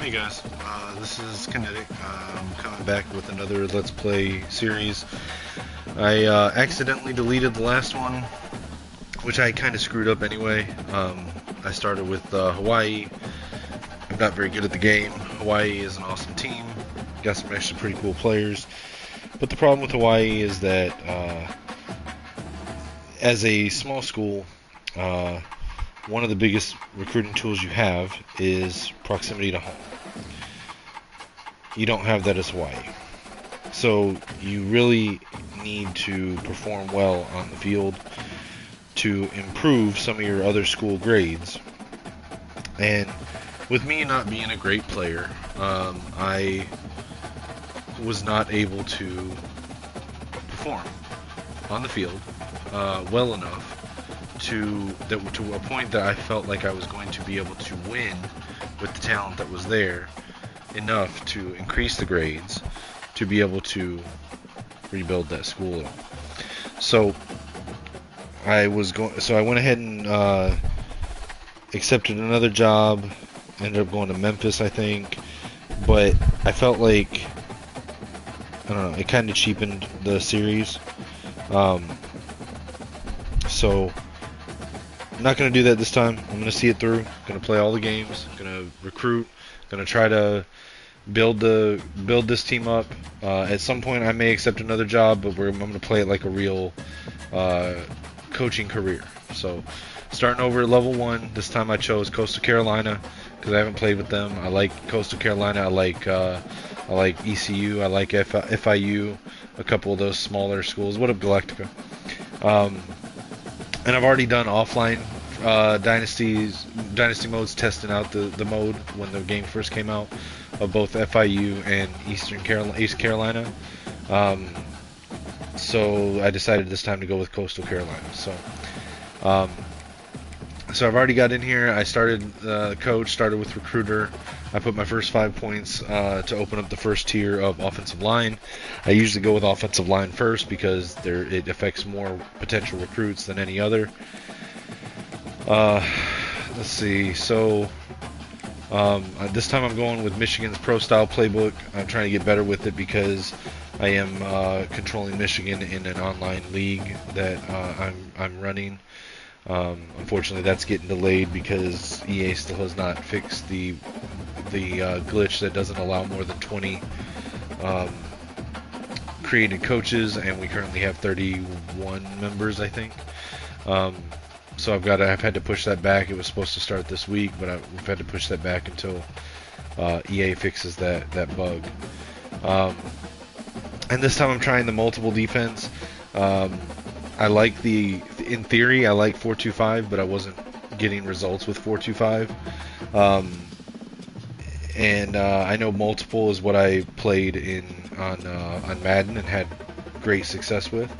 Hey guys, this is Kinetic. I'm coming back with another Let's Play series. I accidentally deleted the last one, which I kind of screwed up anyway. I started with Hawaii. I'm not very good at the game. Hawaii is an awesome team. Got some actually pretty cool players. But the problem with Hawaii is that as a small school, one of the biggest recruiting tools you have is proximity to home. You don't have that as Hawaii. So you really need to perform well on the field to improve some of your other school grades. And with me not being a great player, I was not able to perform on the field well enough to a point that I felt like I was going to be able to win with the talent that was there enough to increase the grades to be able to rebuild that school. So I went ahead and accepted another job. Ended up going to Memphis, I think, but I felt like, I don't know, it kind of cheapened the series. So I'm not going to do that this time. I'm going to see it through. Going to play all the games. Going to recruit. Going to try to build this team up. At some point, I may accept another job, but I'm going to play it like a real coaching career. So starting over at level 1. This time I chose Coastal Carolina because I haven't played with them. I like Coastal Carolina. I like ECU. I like FIU. A couple of those smaller schools. What up, Galactica? And I've already done offline Dynasty modes, testing out the mode when the game first came out of both FIU and East Carolina. So I decided this time to go with Coastal Carolina. So I've already got in here. I started coach, started with recruiter. I put my first 5 points to open up the first tier of offensive line. I usually go with offensive line first because it affects more potential recruits than any other. Let's see. So this time I'm going with Michigan's Pro Style Playbook. I'm trying to get better with it because I am controlling Michigan in an online league that I'm running. Unfortunately, that's getting delayed because EA still has not fixed the glitch that doesn't allow more than 20 created coaches, and we currently have 31 members, I think. So I've had to push that back. It was supposed to start this week, but we've had to push that back until EA fixes that bug. And this time I'm trying the multiple defense. In theory, I like 4-2-5, but I wasn't getting results with 4-2-5. I know multiple is what I played on Madden and had great success with.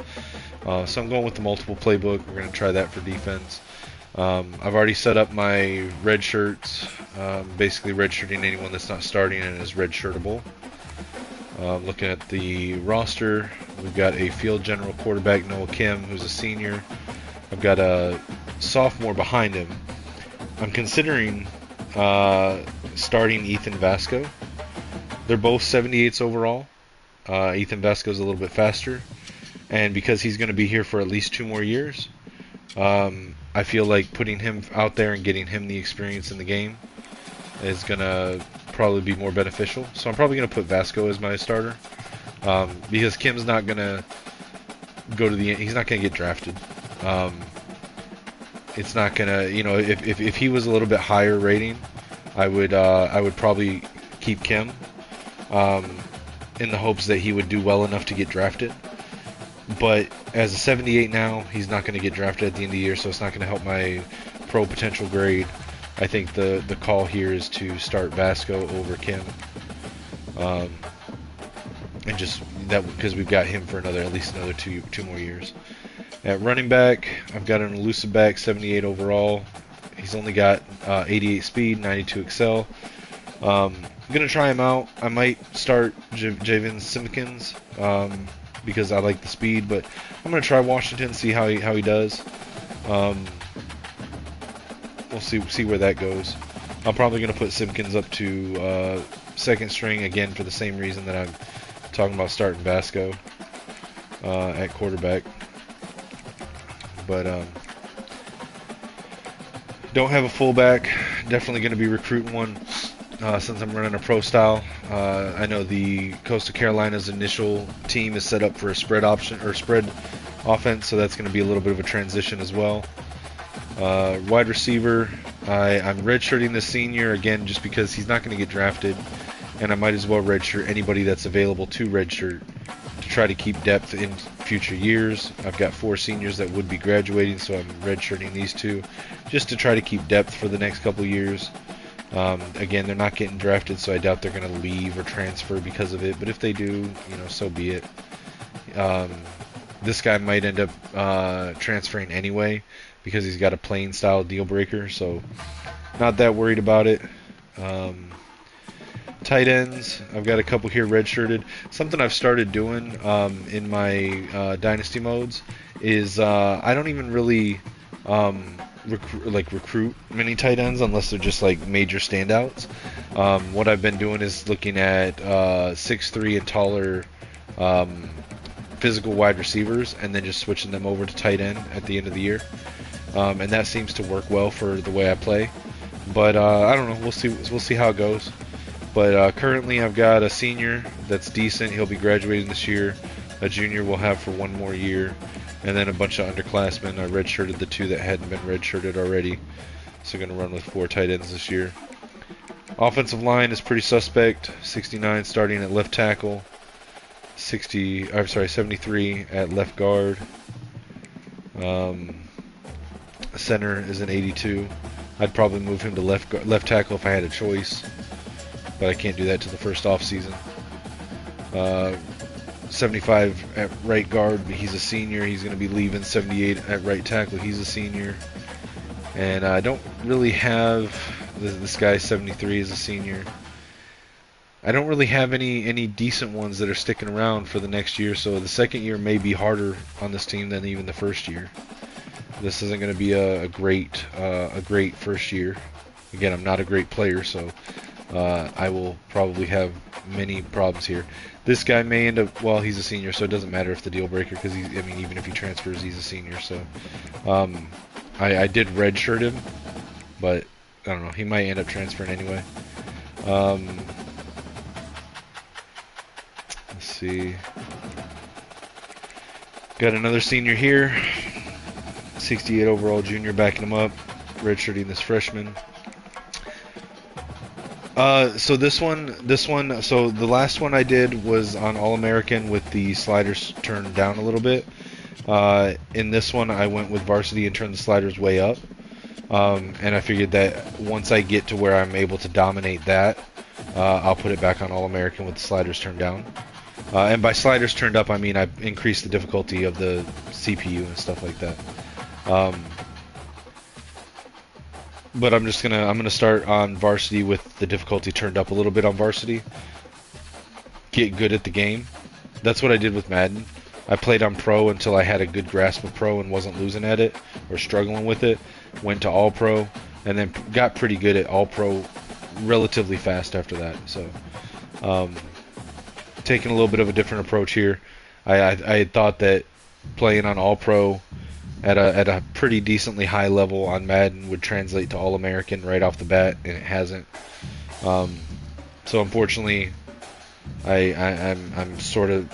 So I'm going with the multiple playbook. We're going to try that for defense. I've already set up my red shirts, basically redshirting anyone that's not starting and is redshirtable. Looking at the roster, we've got a field general quarterback, Noah Kim, who's a senior. I've got a sophomore behind him. I'm considering starting Ethan Vasco. They're both 78s overall. Ethan Vasco's a little bit faster. And because he's going to be here for at least 2 more years, I feel like putting him out there and getting him the experience in the game is going to probably be more beneficial. So I'm probably going to put Vasco as my starter because Kim's not going to go to the end. He's not going to get drafted. It's not going to, if he was a little bit higher rating, I would probably keep Kim in the hopes that he would do well enough to get drafted. But as a 78 now, he's not going to get drafted at the end of the year, so it's not going to help my pro potential grade. I think the call here is to start Vasco over Kim, and just that because we've got him for at least another two more years. At running back, I've got an elusive back, 78 overall. He's only got 88 speed, 92 excel. I'm gonna try him out. I might start Javen Simpkins because I like the speed, but I'm gonna try Washington, see how he does. We'll see where that goes. I'm probably going to put Simpkins up to second string again for the same reason that I'm talking about starting Vasco at quarterback. But don't have a fullback. Definitely going to be recruiting one since I'm running a pro style. I know the Coastal Carolina's initial team is set up for a spread option or spread offense, so that's going to be a little bit of a transition as well. Wide receiver, I'm redshirting the senior again just because he's not going to get drafted, and I might as well redshirt anybody that's available to redshirt to try to keep depth in future years. I've got 4 seniors that would be graduating, so I'm redshirting these 2 just to try to keep depth for the next couple years. Again, they're not getting drafted, so I doubt they're going to leave or transfer because of it, but if they do, so be it. This guy might end up transferring anyway because he's got a playing style deal breaker, so not that worried about it. Tight ends, I've got a couple here redshirted. Something I've started doing in my Dynasty modes is I don't even really recruit many tight ends unless they're just like major standouts. What I've been doing is looking at 6'3" and taller physical wide receivers and then just switching them over to tight end at the end of the year. And that seems to work well for the way I play. But I don't know. We'll see how it goes. But currently I've got a senior that's decent. He'll be graduating this year. A junior we'll have for 1 more year. And then a bunch of underclassmen. I redshirted the 2 that hadn't been redshirted already. So going to run with 4 tight ends this year. Offensive line is pretty suspect. 69 starting at left tackle. 73 at left guard. Center is an 82. I'd probably move him to left tackle if I had a choice, but I can't do that till the first off season. 75 at right guard, but he's a senior. He's going to be leaving. 78 at right tackle. He's a senior. And I don't really have this guy. 73 is a senior. I don't really have any decent ones that are sticking around for the next year. So the second year may be harder on this team than even the first year. This isn't going to be a great first year. Again, I'm not a great player, so I will probably have many problems here. This guy may end up, well, he's a senior, so it doesn't matter if the deal breaker, because even if he transfers, he's a senior. So I did redshirt him, but I don't know. He might end up transferring anyway. Let's see. Got another senior here. 68 overall junior backing him up. Redshirting this freshman. So this one, so the last one I did was on All-American with the sliders turned down a little bit. In this one, I went with varsity and turned the sliders way up. And I figured that once I get to where I'm able to dominate that, I'll put it back on All-American with the sliders turned down. And by sliders turned up, I mean I increased the difficulty of the CPU and stuff like that. But I'm gonna start on varsity with the difficulty turned up a little bit on varsity. Get good at the game. That's what I did with Madden. I played on pro until I had a good grasp of pro and wasn't losing at it or struggling with it. Went to all pro and then got pretty good at all pro relatively fast after that. So taking a little bit of a different approach here. I had thought that playing on all pro at a pretty decently high level on Madden would translate to All-American right off the bat, and it hasn't. So unfortunately, I'm sort of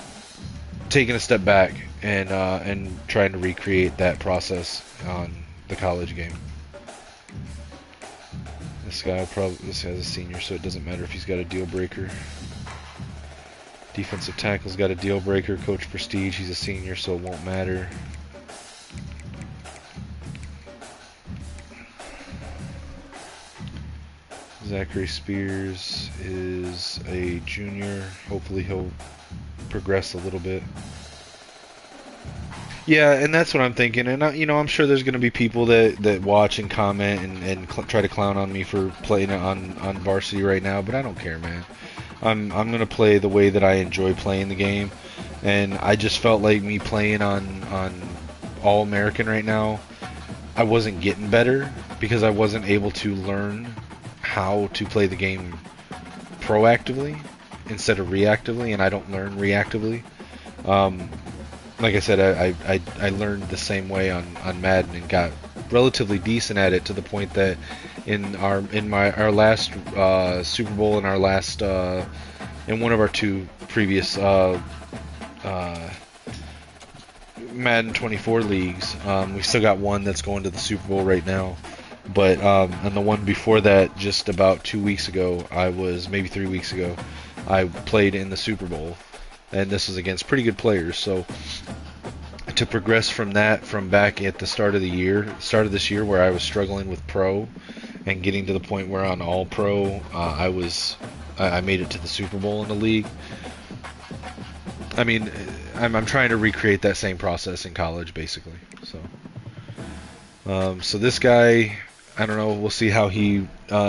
taking a step back and trying to recreate that process on the college game. This guy's a senior, so it doesn't matter if he's got a deal breaker. Defensive tackle's got a deal breaker. Coach Prestige, he's a senior, so it won't matter. Zachary Spears is a junior. Hopefully he'll progress a little bit. Yeah, and that's what I'm thinking. And I'm sure there's going to be people that watch and comment and try to clown on me for playing it on varsity right now, but I don't care, man. I'm going to play the way that I enjoy playing the game, and I just felt like me playing on All-American right now, I wasn't getting better because I wasn't able to learn how to play the game proactively instead of reactively, and I don't learn reactively. Like I said, I learned the same way on Madden and got relatively decent at it, to the point that in our last Super Bowl and our last in one of our two previous Madden 24 leagues, we still got one that's going to the Super Bowl right now. But and the one before that, just about 2 weeks ago, maybe 3 weeks ago, I played in the Super Bowl, and this was against pretty good players. So to progress from back at the start of this year, where I was struggling with pro, and getting to the point where on All Pro, I made it to the Super Bowl in the league. I mean, I'm trying to recreate that same process in college, basically. So this guy, I don't know. We'll see how he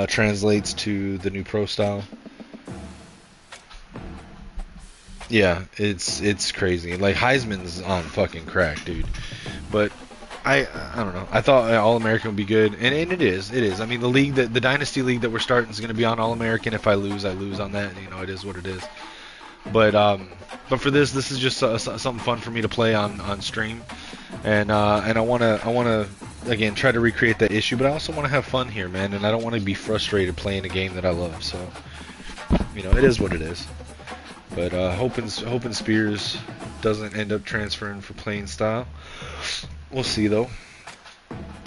translates to the new pro style. Yeah, it's crazy. Like, Heisman's on fucking crack, dude. But I don't know. I thought All-American would be good, and it is. It is. I mean, the Dynasty league that we're starting is going to be on All-American. If I lose, I lose on that. You know, it is what it is. But for this is just something fun for me to play on stream, and I wanna again try to recreate that issue. But I also want to have fun here, man, and I don't want to be frustrated playing a game that I love. So, you know, it is what it is. But hoping Spears doesn't end up transferring for playing style. We'll see, though.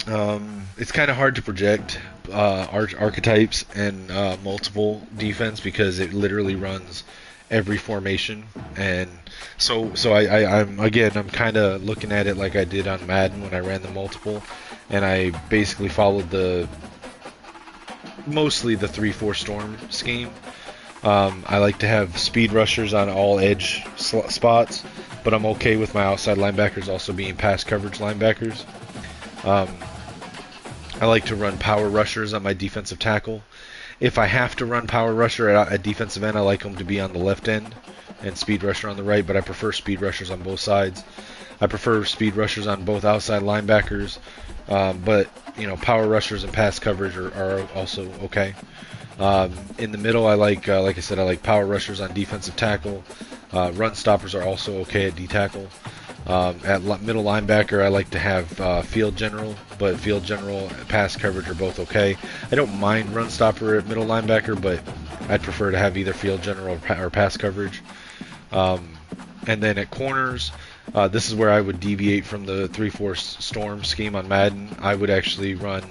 It's kind of hard to project archetypes and multiple defense, because it literally runs every formation, and so I'm kind of looking at it like I did on Madden when I ran the multiple, and I basically followed mostly the 3-4 storm scheme. I like to have speed rushers on all edge spots, but I'm okay with my outside linebackers also being pass coverage linebackers. I like to run power rushers on my defensive tackle. If I have to run power rusher at defensive end, I like them to be on the left end and speed rusher on the right, but I prefer speed rushers on both sides. I prefer speed rushers on both outside linebackers, but you know, power rushers and pass coverage are also okay. In the middle, I like I said, I like power rushers on defensive tackle. Run stoppers are also okay at D tackle. At middle linebacker, I like to have field general, but field general and pass coverage are both okay. I don't mind run stopper at middle linebacker, but I'd prefer to have either field general or pass coverage. And then at corners, this is where I would deviate from the 3-4 storm scheme on Madden. I would actually run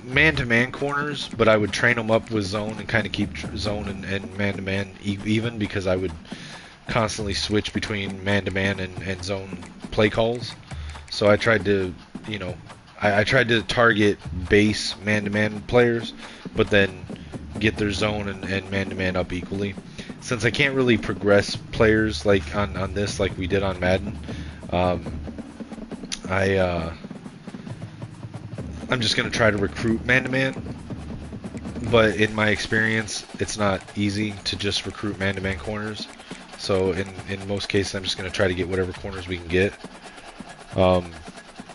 man-to-man corners, but I would train them up with zone and kind of keep zone and man-to-man even, because I would constantly switch between man-to-man and zone play calls. So I tried to, you know, I tried to target base man-to-man players, but then get their zone and man-to-man up equally. Since I can't really progress players like on this like we did on Madden, I'm just going to try to recruit man-to-man. But in my experience, it's not easy to just recruit man-to-man corners. So in most cases, I'm just going to try to get whatever corners we can get.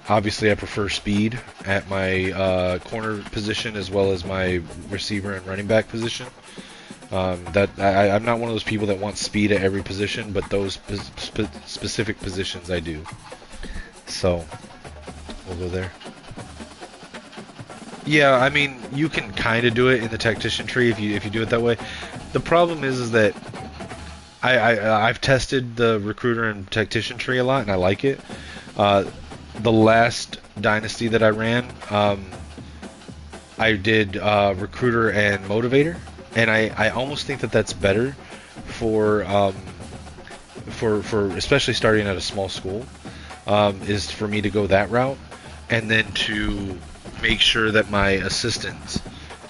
Obviously, I prefer speed at my corner position as well as my receiver and running back position. I'm not one of those people that wants speed at every position, but those specific positions I do. So we'll go there. Yeah, I mean, you can kind of do it in the tactician tree if you do it that way. The problem is that I've tested the recruiter and tactician tree a lot, and I like it. The last Dynasty that I ran, I did recruiter and motivator, and I almost think that that's better for especially starting at a small school, is for me to go that route, and then to make sure that my assistants,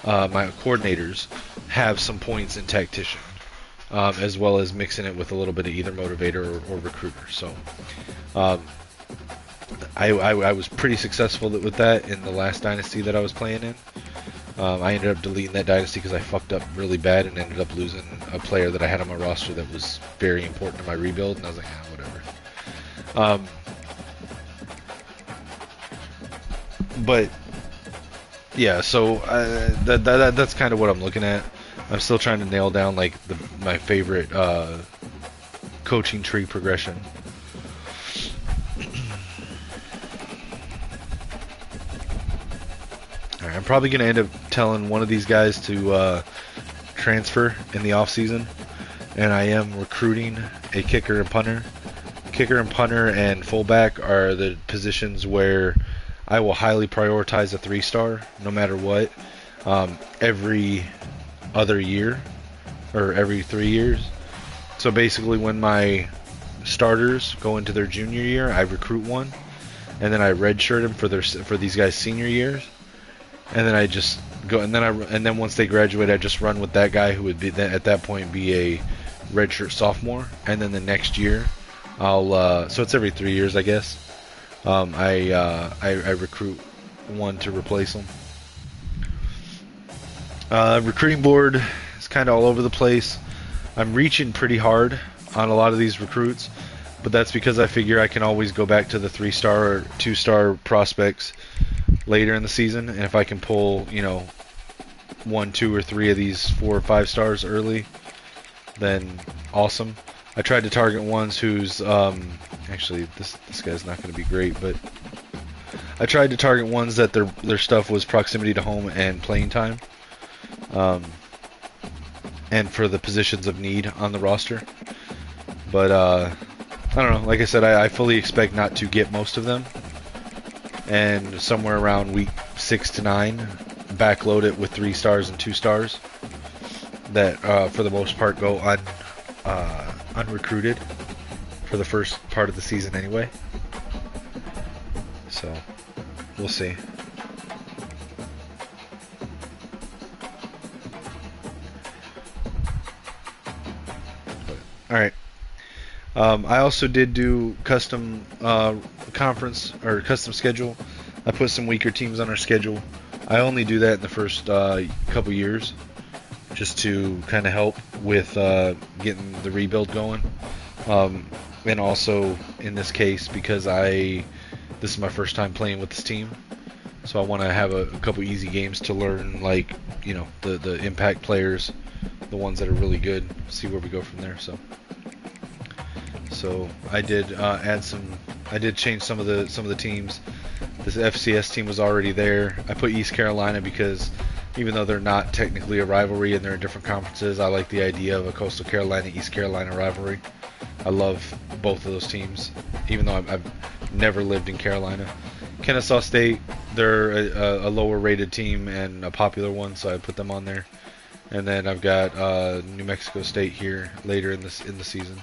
my coordinators, have some points in tactician, as well as mixing it with a little bit of either motivator or recruiter. So I was pretty successful with that in the last Dynasty that I was playing in. I ended up deleting that Dynasty because I fucked up really bad and ended up losing a player that I had on my roster that was very important to my rebuild, and I was like, whatever. But Yeah, so that's kind of what I'm looking at. I'm still trying to nail down like my favorite coaching tree progression. All right, I'm probably gonna end up telling one of these guys to transfer in the off season, and I am recruiting a kicker and punter. Kicker and punter and fullback are the positions where I will highly prioritize a 3-star no matter what, every other year or every 3 years. So basically when my starters go into their junior year, I recruit one, and then I redshirt them for these guys' senior years, and then I just go and then once they graduate, I just run with that guy who would be at that point be a redshirt sophomore, and then the next year I'll so it's every 3 years, I guess. I recruit one to replace them. Recruiting board is kind of all over the place. I'm reaching pretty hard on a lot of these recruits, but that's because I figure I can always go back to the 3-star or 2-star prospects later in the season, and if I can pull, 1, 2, or 3 of these 4 or 5 stars early, then awesome. I tried to target ones who's actually this guy's not going to be great, but I tried to target ones that their stuff was proximity to home and playing time, and for the positions of need on the roster. But I don't know. Like I said, I fully expect not to get most of them, and somewhere around week 6 to 9, backload it with 3 stars and 2 stars that for the most part go unrecruited for the first part of the season anyway. So we'll see. All right. I also did do custom conference or custom schedule. I put some weaker teams on our schedule. I only do that in the first couple years, just to kind of help with getting the rebuild going. And also in this case, because this is my first time playing with this team, so I want to have a couple easy games to learn, like, the impact players, the ones that are really good, see where we go from there. So I did I did change some of the teams. This FCS team was already there. I put East Carolina because even though they're not technically a rivalry and they're in different conferences, I like the idea of a Coastal Carolina-East Carolina rivalry. I love both of those teams, even though I've never lived in Carolina. Kennesaw State, they're a lower-rated team and a popular one, so I put them on there. And then I've got New Mexico State here later in the season.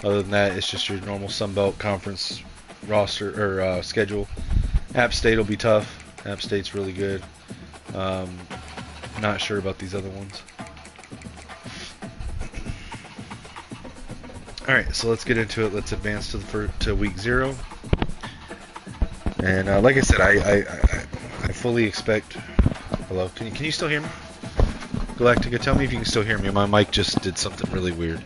Other than that, it's just your normal Sun Belt Conference roster or schedule. App State will be tough. App State's really good. Not sure about these other ones. All right, so let's get into it. Let's advance to week 0. And like I said, I fully expect. Hello, can you still hear me? Galactica, tell me if you can still hear me. My mic just did something really weird.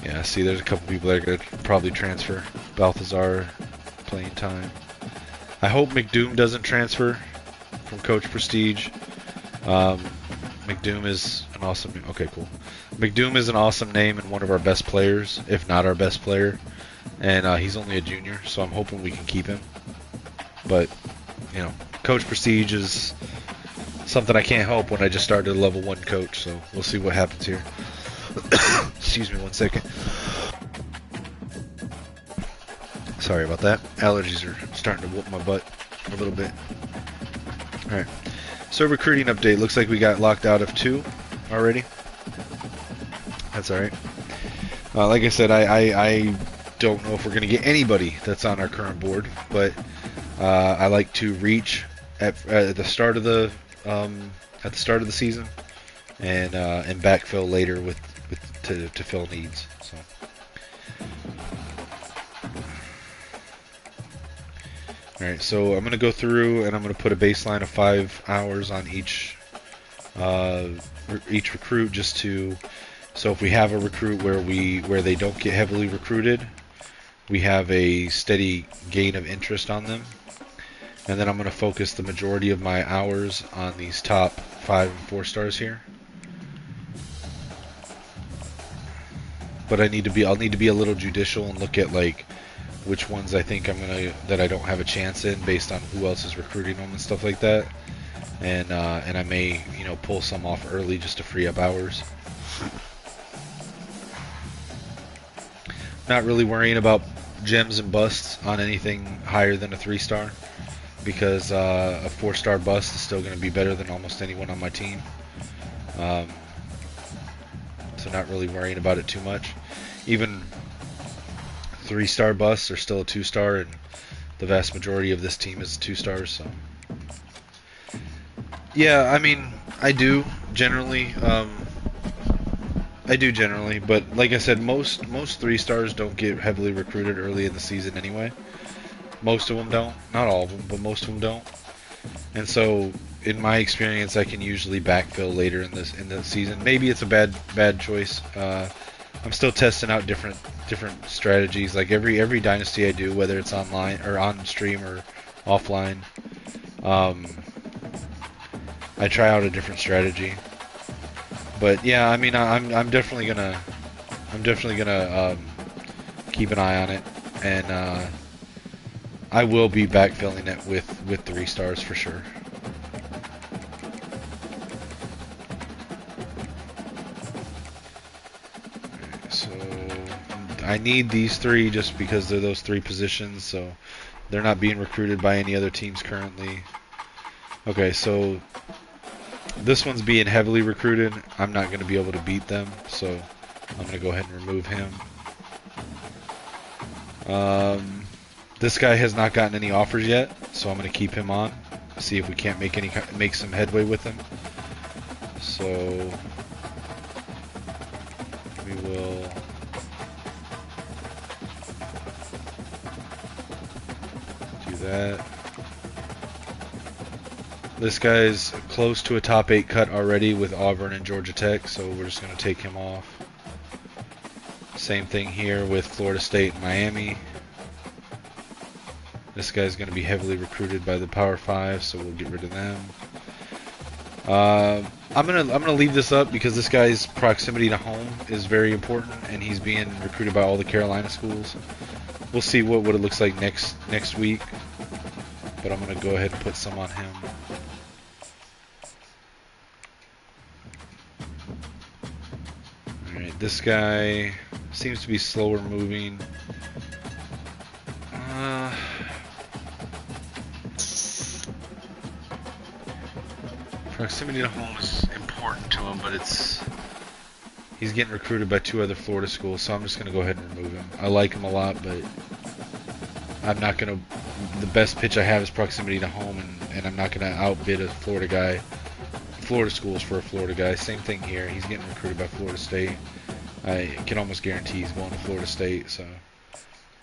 Yeah, see, there's a couple people that are going to probably transfer. Balthazar, playing time. I hope McDoom doesn't transfer from Coach Prestige. McDoom is an awesome... Okay, cool. McDoom is an awesome name and one of our best players, if not our best player. And he's only a junior, so I'm hoping we can keep him. But, Coach Prestige is something I can't help when I just started a level 1 coach, so we'll see what happens here. Excuse me 1 second. Sorry about that. Allergies are starting to whoop my butt a little bit. Alright. So recruiting update. Looks like we got locked out of 2 already. That's alright. Like I said, I don't know if we're going to get anybody that's on our current board, but I like to reach at the start of the season and backfill later to fill needs. So. All right, so I'm going to go through and I'm going to put a baseline of 5 hours on each recruit, just to, so if we have a recruit where they don't get heavily recruited, we have a steady gain of interest on them. And then I'm going to focus the majority of my hours on these top 5 and 4 stars here. But I'll need to be a little judicial and look at like which ones I think that I don't have a chance in based on who else is recruiting them and stuff like that. And I may, you know, pull some off early just to free up hours. Not really worrying about gems and busts on anything higher than a 3-star, because a 4-star bust is still going to be better than almost anyone on my team. So not really worrying about it too much. Even 3-star busts are still a 2-star, and the vast majority of this team is 2 stars. So yeah, I mean, I do generally, but like I said, most 3-stars don't get heavily recruited early in the season anyway. Most of them don't, not all of them, but most of them don't. And so, in my experience, I can usually backfill later in the season. Maybe it's a bad choice. I'm still testing out different strategies. Like every dynasty I do, whether it's online or on stream or offline, I try out a different strategy. But yeah, I mean, I'm definitely gonna keep an eye on it, and I will be backfilling it with 3-stars for sure. So I need these 3 just because they're those 3 positions, so they're not being recruited by any other teams currently. Okay, so this one's being heavily recruited. I'm not going to be able to beat them, so I'm going to go ahead and remove him. This guy has not gotten any offers yet, so I'm going to keep him on. See if we can't make some headway with him. So we will do that. This guy's close to a top 8 cut already with Auburn and Georgia Tech, so we're just going to take him off. Same thing here with Florida State and Miami. This guy's going to be heavily recruited by the Power 5, so we'll get rid of them. I'm gonna leave this up because this guy's proximity to home is very important, and he's being recruited by all the Carolina schools. We'll see what it looks like next week, but I'm gonna go ahead and put some on him. All right, this guy seems to be slower moving. Proximity to home is important to him, but he's getting recruited by 2 other Florida schools, so I'm just going to go ahead and remove him. I like him a lot, but I'm not going to... The best pitch I have is proximity to home, and I'm not going to outbid a Florida guy. Florida schools for a Florida guy. Same thing here. He's getting recruited by Florida State. I can almost guarantee he's going to Florida State, so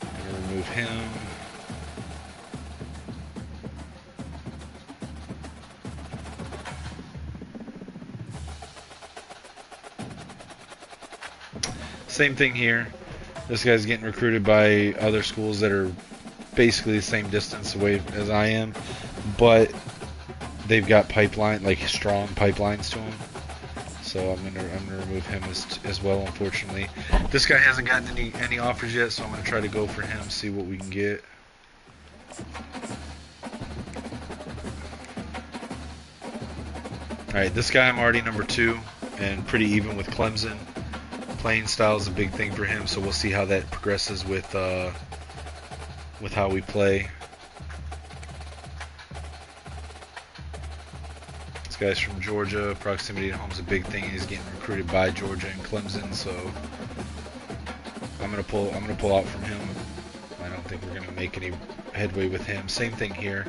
I'm going to remove him. Same thing here. This guy's getting recruited by other schools that are basically the same distance away as I am, but they've got strong pipelines to them. So I'm gonna remove him as well. Unfortunately, this guy hasn't gotten any offers yet, so I'm gonna try to go for him, see what we can get. All right, this guy I'm already number 2 and pretty even with Clemson. Playing style is a big thing for him, so we'll see how that progresses with how we play. This guy's from Georgia. Proximity to home is a big thing. He's getting recruited by Georgia and Clemson, so I'm gonna pull out from him. I don't think we're gonna make any headway with him. Same thing here.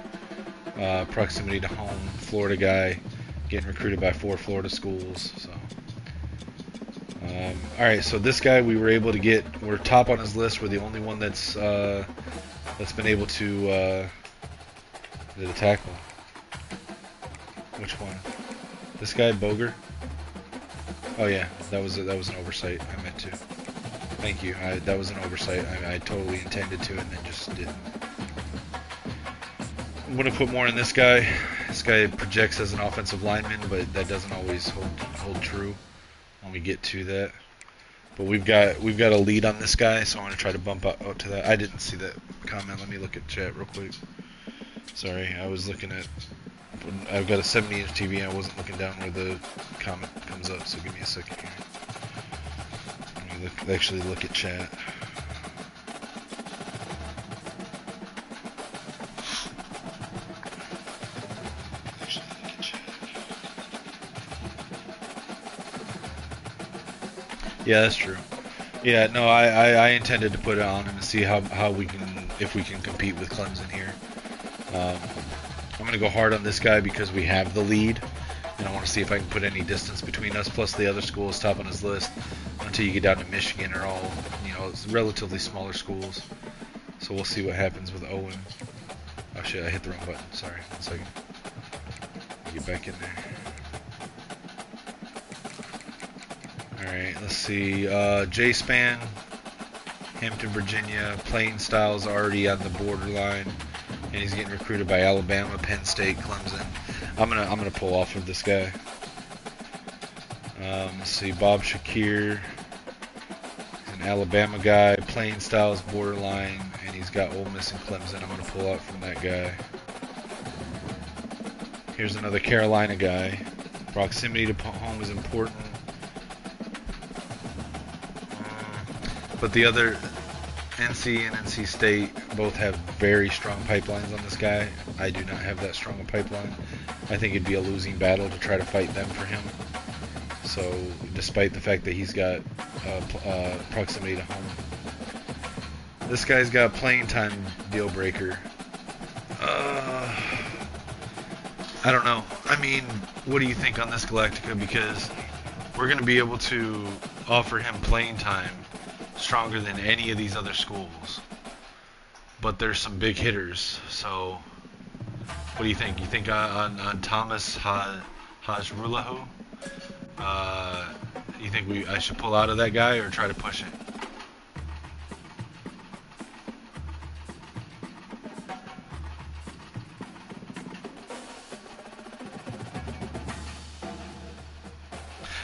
Proximity to home, Florida guy, getting recruited by 4 Florida schools. So. Alright, so this guy we were able to get, we're top on his list. We're the only one that's been able to did a tackle. Which one? This guy, Boger? Oh yeah, that was an oversight. I meant to. Thank you. That was an oversight. I totally intended to and then just didn't. I'm going to put more in this guy. This guy projects as an offensive lineman, but that doesn't always hold true when we get to that. But we've got a lead on this guy, so I'm going to try to bump out to that. I didn't see that comment. Let me look at chat real quick. Sorry, I was looking at... I've got a 70-inch TV and I wasn't looking down where the comment comes up, so give me a second here. Let me actually look at chat. Yeah, that's true. Yeah, no, I intended to put it on him and see how we can, if we can compete with Clemson here. I'm going to go hard on this guy because we have the lead, and I want to see if I can put any distance between us plus the other schools top on his list until you get down to Michigan are all, you know, it's relatively smaller schools. So we'll see what happens with Owen. Oh shit, I hit the wrong button. Sorry, 1 second. Get back in there. Alright, let's see. J-Span, Hampton, Virginia. Playing style's already on the borderline. And he's getting recruited by Alabama, Penn State, Clemson. I'm gonna pull off of this guy. Let's see, Bob Shakir. He's an Alabama guy. Playing style's borderline. And he's got Ole Miss and Clemson. I'm gonna pull out from that guy. Here's another Carolina guy. Proximity to home is important. But the other, NC and NC State both have very strong pipelines on this guy. I do not have that strong a pipeline. I think it'd be a losing battle to try to fight them for him. So, despite the fact that he's got proximity to home. This guy's got a playing time deal breaker. I don't know. I mean, what do you think on this Galactica? Because we're going to be able to offer him playing time stronger than any of these other schools, but there's some big hitters. So what do you think? You think on Thomas Hajrulahu, you think I should pull out of that guy or try to push it?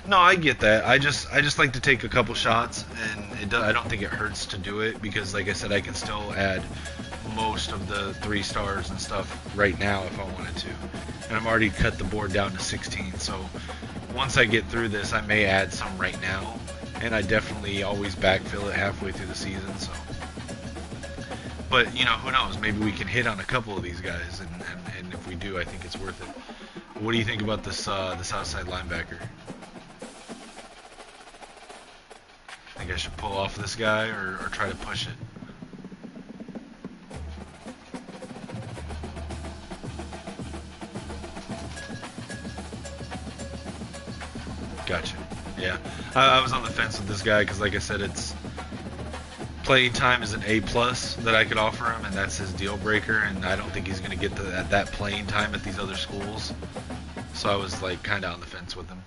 No, I get that. I just like to take a couple shots, and I don't think it hurts to do it because, like I said, I can still add most of the 3 stars and stuff right now if I wanted to. And I'm already cut the board down to 16, so once I get through this, I may add some right now, and I definitely always backfill it halfway through the season. So, but you know, who knows? Maybe we can hit on a couple of these guys, and if we do, I think it's worth it. What do you think about this outside linebacker? Think I should pull off this guy or try to push it? Gotcha. Yeah, I was on the fence with this guy because, like I said, it's playing time is an A+ that I could offer him, and that's his deal breaker. And I don't think he's going to get that playing time at these other schools. So I was like kind of on the fence with him.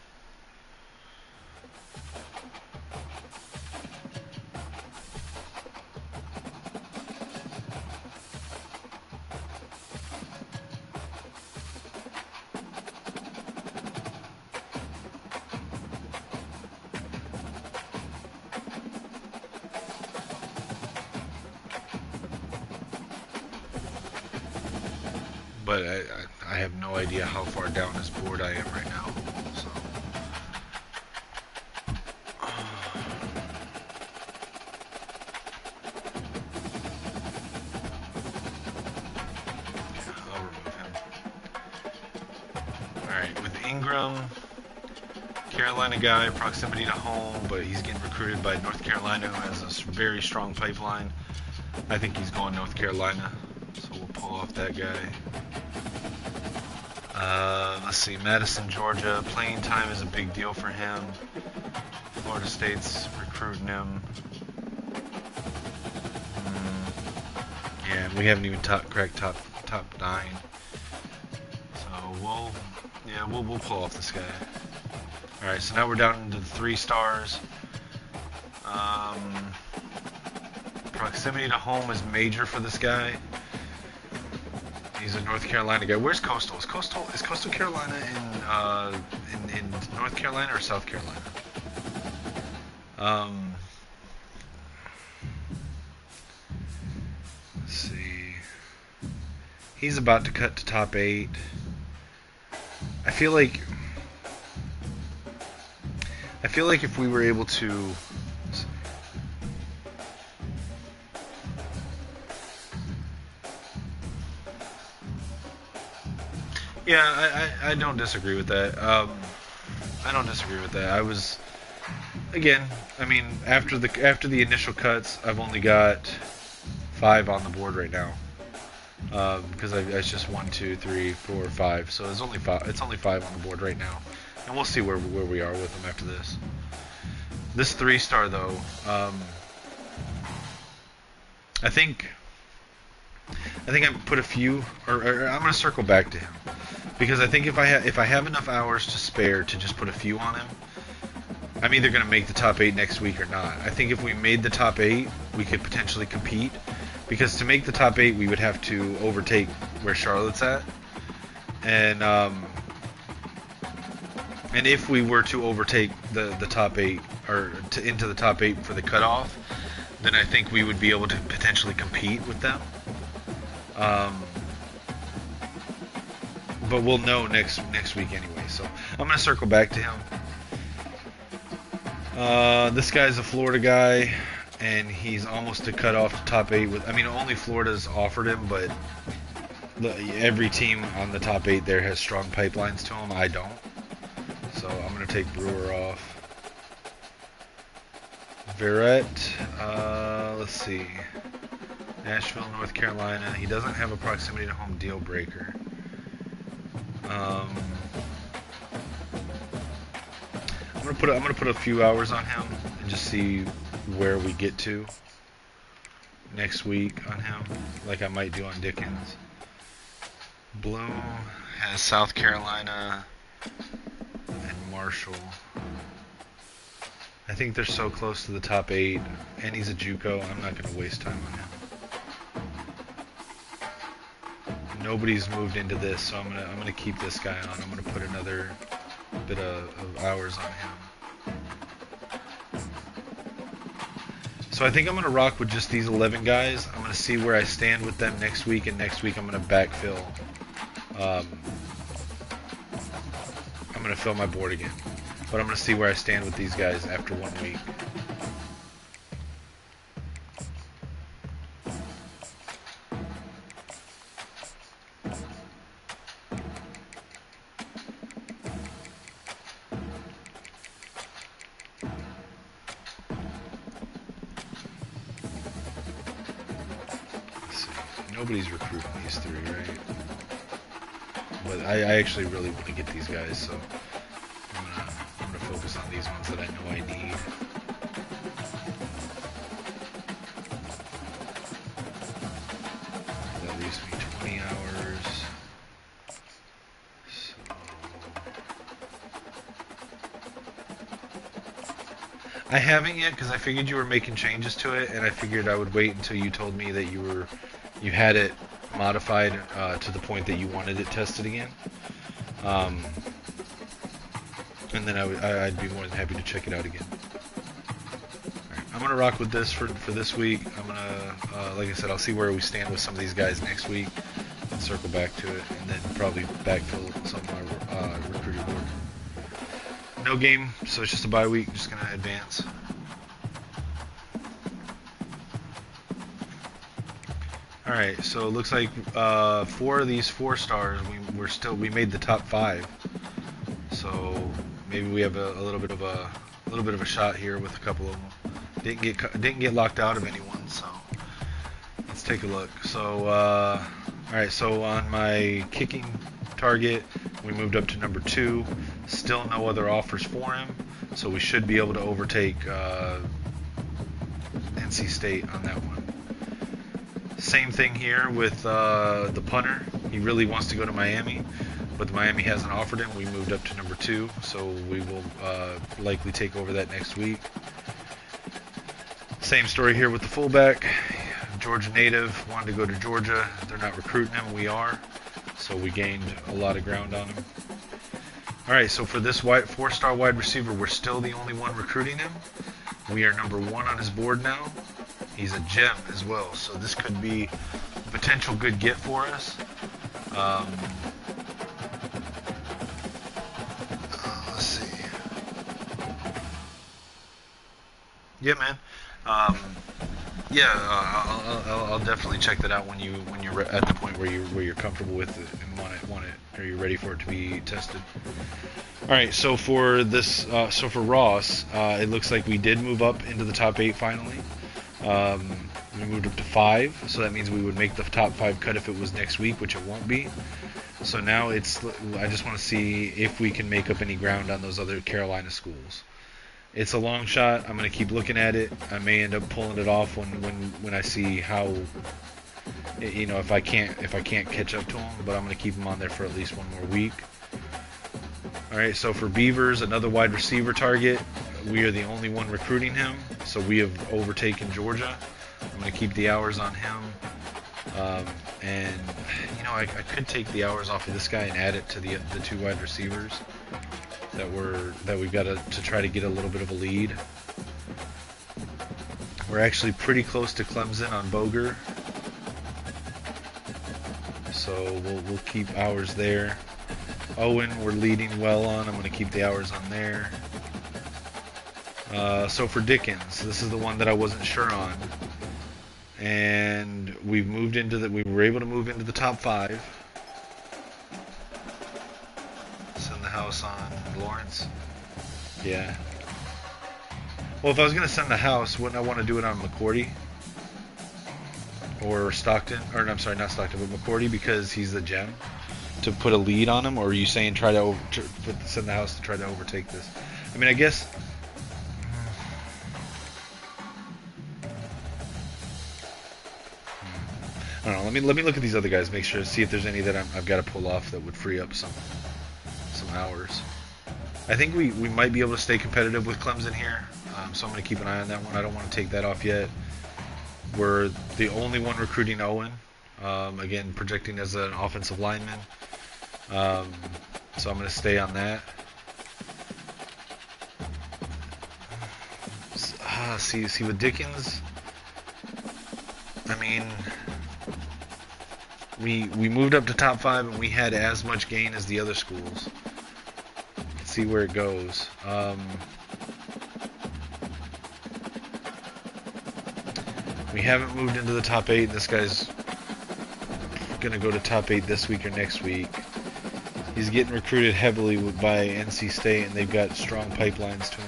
But I have no idea how far down this board I am right now. So. I'll remove him. Alright, with Ingram, Carolina guy, proximity to home, but he's getting recruited by North Carolina, who has a very strong pipeline. I think he's going North Carolina, so we'll pull off that guy. Let's see, Madison, Georgia. Playing time is a big deal for him. Florida State's recruiting him. Yeah, we haven't even cracked top 9. So we'll pull off this guy. All right, so now we're down into the 3 stars. Proximity to home is major for this guy. He's a North Carolina guy. Where's Coastal? Is Coastal Carolina in North Carolina or South Carolina? Let's see. He's about to cut to top 8. I feel like if we were able to. Yeah, I don't disagree with that. I don't disagree with that. I was, again, I mean, after the initial cuts, I've only got 5 on the board right now. Because it's just 1, 2, 3, 4, 5. So it's only 5. It's only 5 on the board right now, and we'll see where we are with them after this. This 3-star though, I think I put a few, or I'm gonna circle back to him, because I think if I have enough hours to spare to just put a few on him, I'm either gonna make the top 8 next week or not. I think if we made the top 8, we could potentially compete, because to make the top 8, we would have to overtake where Charlotte's at, and if we were to overtake the top 8 or into the top 8 for the cutoff, then I think we would be able to potentially compete with them. But we'll know next week anyway. So I'm gonna circle back to him. This guy's a Florida guy, and he's almost to cut off the top 8 with. I mean, only Florida's offered him, but every team on the top 8 there has strong pipelines to him. I don't. So I'm gonna take Brewer off. Verrett, let's see. Nashville, North Carolina. He doesn't have a proximity to home deal breaker. I'm gonna put a few hours on him and just see where we get to next week on him, like I might do on Dickens. Bloom has South Carolina and Marshall. I think they're so close to the top 8, and he's a JUCO. I'm not going to waste time on him. Nobody's moved into this, so I'm gonna keep this guy on. I'm gonna put another bit of hours on him. So I think I'm gonna rock with just these 11 guys. I'm gonna see where I stand with them next week, and next week I'm gonna backfill. I'm gonna fill my board again, but I'm gonna see where I stand with these guys after 1 week. Nobody's recruiting these 3, right? But I actually really want to get these guys, so I'm gonna focus on these ones that I know I need. That leaves me 20 hours. So I haven't yet, because I figured you were making changes to it, and I figured I would wait until you told me that you had it modified to the point that you wanted it tested again, and then I'd be more than happy to check it out again. Right, I'm gonna rock with this for this week. I'm gonna, like I said, I'll see where we stand with some of these guys next week, and circle back to it, and then probably backfill some of my recruiting board. No game, so it's just a bye week. Just gonna advance. Alright, so it looks like 4 of these 4 stars we made the top 5. So maybe we have a little bit of a shot here with a couple of them. Didn't get locked out of anyone, so let's take a look. So alright, so on my kicking target, we moved up to number 2. Still no other offers for him, so we should be able to overtake NC State on that one. Same thing here with the punter. He really wants to go to Miami, but Miami hasn't offered him. We moved up to number 2, so we will likely take over that next week. Same story here with the fullback. Georgia native, wanted to go to Georgia. They're not recruiting him. We are. So we gained a lot of ground on him. All right, so for this 4-star wide receiver, we're still the only one recruiting him. We are number 1 on his board now. He's a gem as well, so this could be a potential good get for us. Let's see. Yeah, man. I'll definitely check that out when you're at the point where you're comfortable with it and want it, or you're ready for it to be tested. All right, so for this, for Ross, it looks like we did move up into the top 8 finally. We moved up to 5, so that means we would make the top 5 cut if it was next week, which it won't be. So now I just want to see if we can make up any ground on those other Carolina schools. It's a long shot. I'm going to keep looking at it. I may end up pulling it off when I see how, if I can't catch up to them, but I'm going to keep them on there for at least one more week. All right, so for Beavers, another wide receiver target. We are the only one recruiting him, so we have overtaken Georgia. I'm going to keep the hours on him. And I could take the hours off of this guy and add it to the 2 wide receivers that we've got to try to get a little bit of a lead. We're actually pretty close to Clemson on Boger, so we'll keep hours there. Owen, we're leading well on. I'm going to keep the hours on there. So for Dickens, this is the one that I wasn't sure on, and we were able to move into the top 5. Send the house on Lawrence. Yeah. Well, if I was going to send the house, wouldn't I want to do it on McCourty? Or Stockton? Or I'm sorry, not Stockton, but McCourty, because he's the gem. To put a lead on him? Or are you saying send the house to try to overtake this? I mean, I guess... I don't know. Let me look at these other guys, make sure, see if there's any that I've got to pull off that would free up some hours. I think we might be able to stay competitive with Clemson here, so I'm going to keep an eye on that one. I don't want to take that off yet. We're the only one recruiting Owen, again projecting as an offensive lineman, so I'm going to stay on that. See with Dickens, I mean, we moved up to top 5 and we had as much gain as the other schools. See where it goes. We haven't moved into the top 8. This guy's gonna go to top 8 this week or next week. He's getting recruited heavily by NC State, and they've got strong pipelines to him.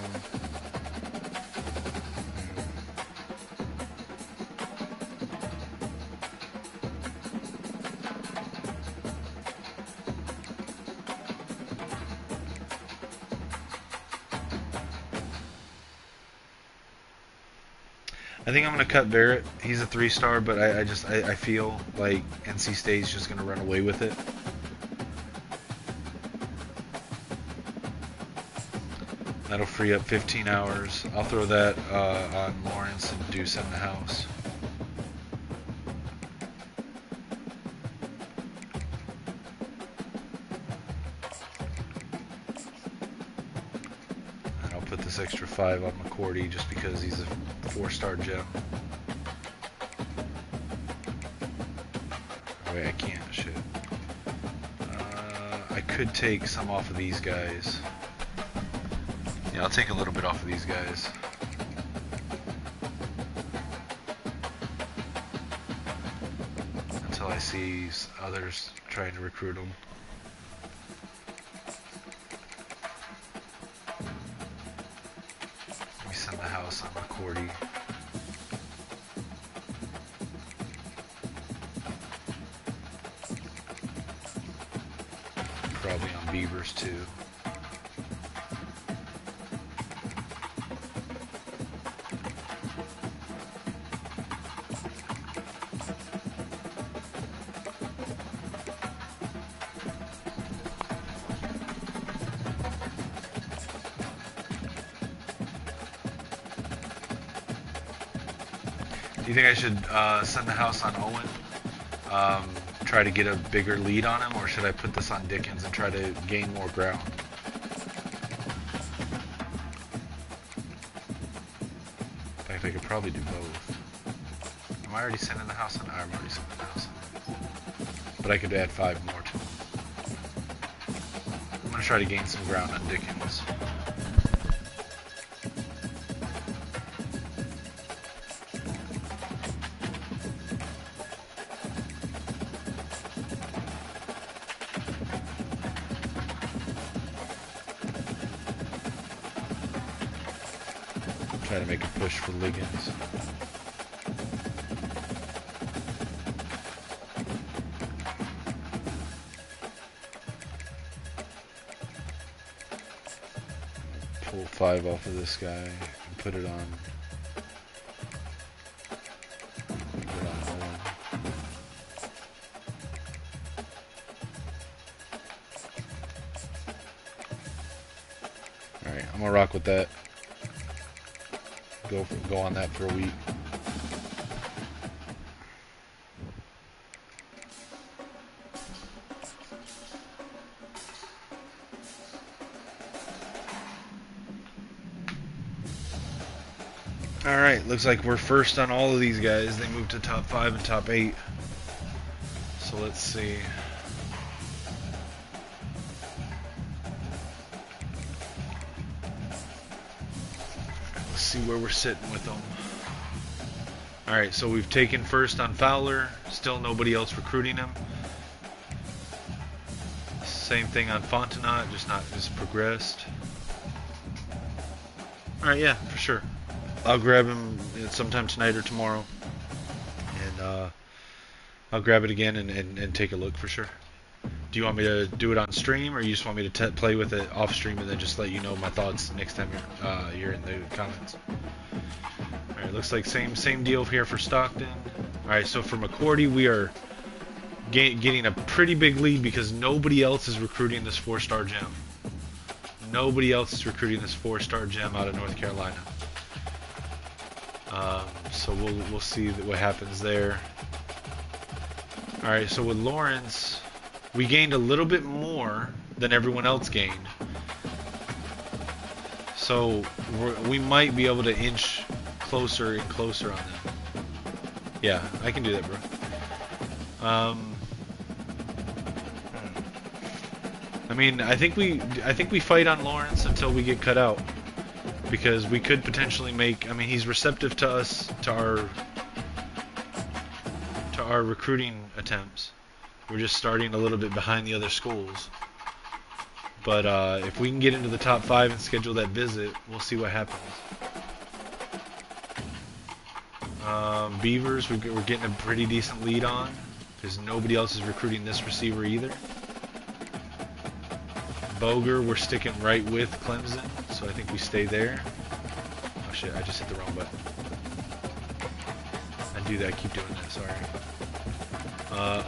I think I'm going to cut Barrett. He's a 3-star, but I feel like NC State's just going to run away with it. That'll free up 15 hours. I'll throw that on Lawrence and Deuce in the house. And I'll put this extra 5 on McCourty just because he's a 4-star gem. Oh wait, I can't. Shit. I could take some off of these guys. Yeah, I'll take a little bit off of these guys. Until I see others trying to recruit them. Let me send the house on McCourty. Probably on Beavers too. you think I should send the house on Owen? Try to get a bigger lead on him, or should I put this on Dickens and try to gain more ground? In fact, I could probably do both. Am I already sending the house on? I'm already sending the house on. But I could add 5 more to him. I'm going to try to gain some ground on Dickens. Try to make a push for Liggins. Pull 5 off of this guy and put it on. Owen. Alright, I'm gonna rock with that. Go on that for a week. Alright, looks like we're first on all of these guys. They moved to top 5 and top 8. So let's see. See where we're sitting with them. Alright, so we've taken first on Fowler. Still nobody else recruiting him. Same thing on Fontenot, just progressed. Alright, yeah, for sure. I'll grab him sometime tonight or tomorrow. And I'll grab it again and take a look for sure. Do you want me to do it on stream, or you just want me to play with it off stream and then just let you know my thoughts next time you're in the comments? All right, looks like same deal here for Stockton. All right, so for McCourty, we are getting a pretty big lead because nobody else is recruiting this 4-star gem. Nobody else is recruiting this 4-star gem out of North Carolina. So we'll see what happens there. All right, so with Lawrence, we gained a little bit more than everyone else gained. So we might be able to inch closer and closer on them. Yeah, I can do that, bro. I mean, I think we fight on Lawrence until we get cut out, because we could potentially make. I mean, he's receptive to us, to our recruiting attempts. We're just starting a little bit behind the other schools. But if we can get into the top 5 and schedule that visit, we'll see what happens. Beavers, we're getting a pretty decent lead on, because nobody else is recruiting this receiver either. Boger, we're sticking right with Clemson, so I think we stay there. Oh shit, I just hit the wrong button. I do that, I keep doing that, sorry.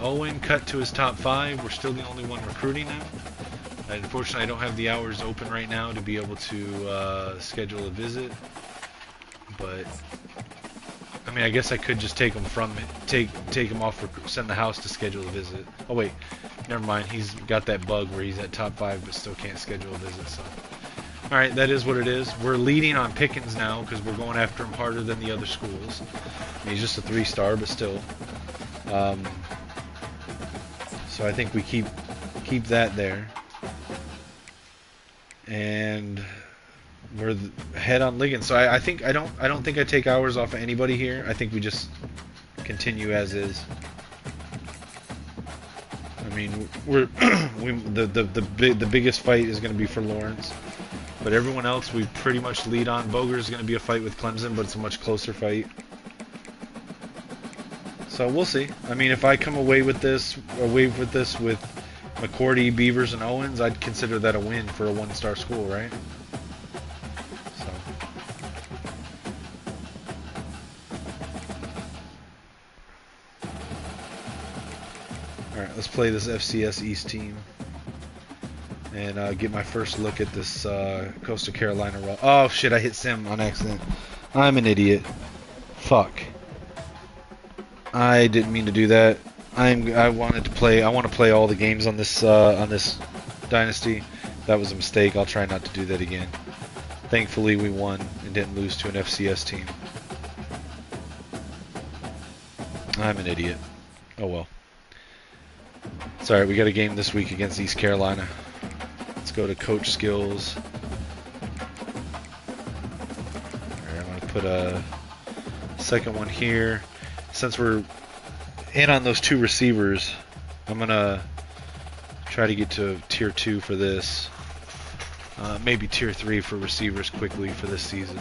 Owen cut to his top 5. We're still the only one recruiting him. Unfortunately, I don't have the hours open right now to be able to schedule a visit. But I mean, I guess I could just take him off, send the house to schedule a visit. Oh wait, never mind. He's got that bug where he's at top 5 but still can't schedule a visit. So, all right, that is what it is. We're leading on Pickens now because we're going after him harder than the other schools. I mean, he's just a 3-star, but still. So I think we keep that there, and we're ahead on Liggins. So I think I don't think I take hours off of anybody here. I think we just continue as is. I mean, the biggest fight is going to be for Lawrence, but everyone else we pretty much lead on. Boger is going to be a fight with Clemson, but it's a much closer fight. So we'll see. I mean, if I come away with this with McCourty, Beavers, and Owens, I'd consider that a win for a 1-star school, right? So. All right, let's play this FCS East team and get my first look at this Coastal Carolina roll. Oh shit! I hit Sim on accident. I'm an idiot. Fuck. I didn't mean to do that. I wanted to play. I want to play all the games on this Dynasty. That was a mistake. I'll try not to do that again. Thankfully, we won and didn't lose to an FCS team. I'm an idiot. Oh well. It's alright, we got a game this week against East Carolina. Let's go to coach skills. Alright, I'm going to put a second one here. Since we're in on those two receivers, I'm going to try to get to tier 2 for this. Maybe tier 3 for receivers quickly for this season.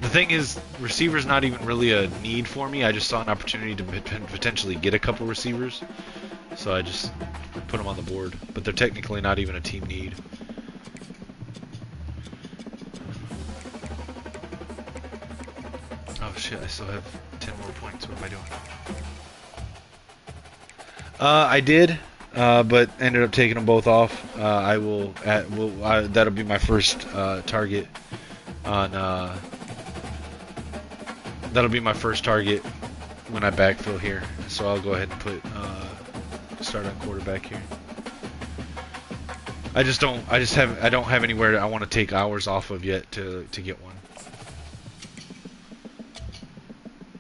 The thing is, receivers not even really a need for me. I just saw an opportunity to potentially get a couple receivers, so I just put them on the board. But they're technically not even a team need. Oh shit! I still have 10 more points. What am I doing? I did, but ended up taking them both off. That'll be my first target on. That'll be my first target when I backfill here. So I'll go ahead and put start on quarterback here. I don't have anywhere that I want to take hours off of yet to get one.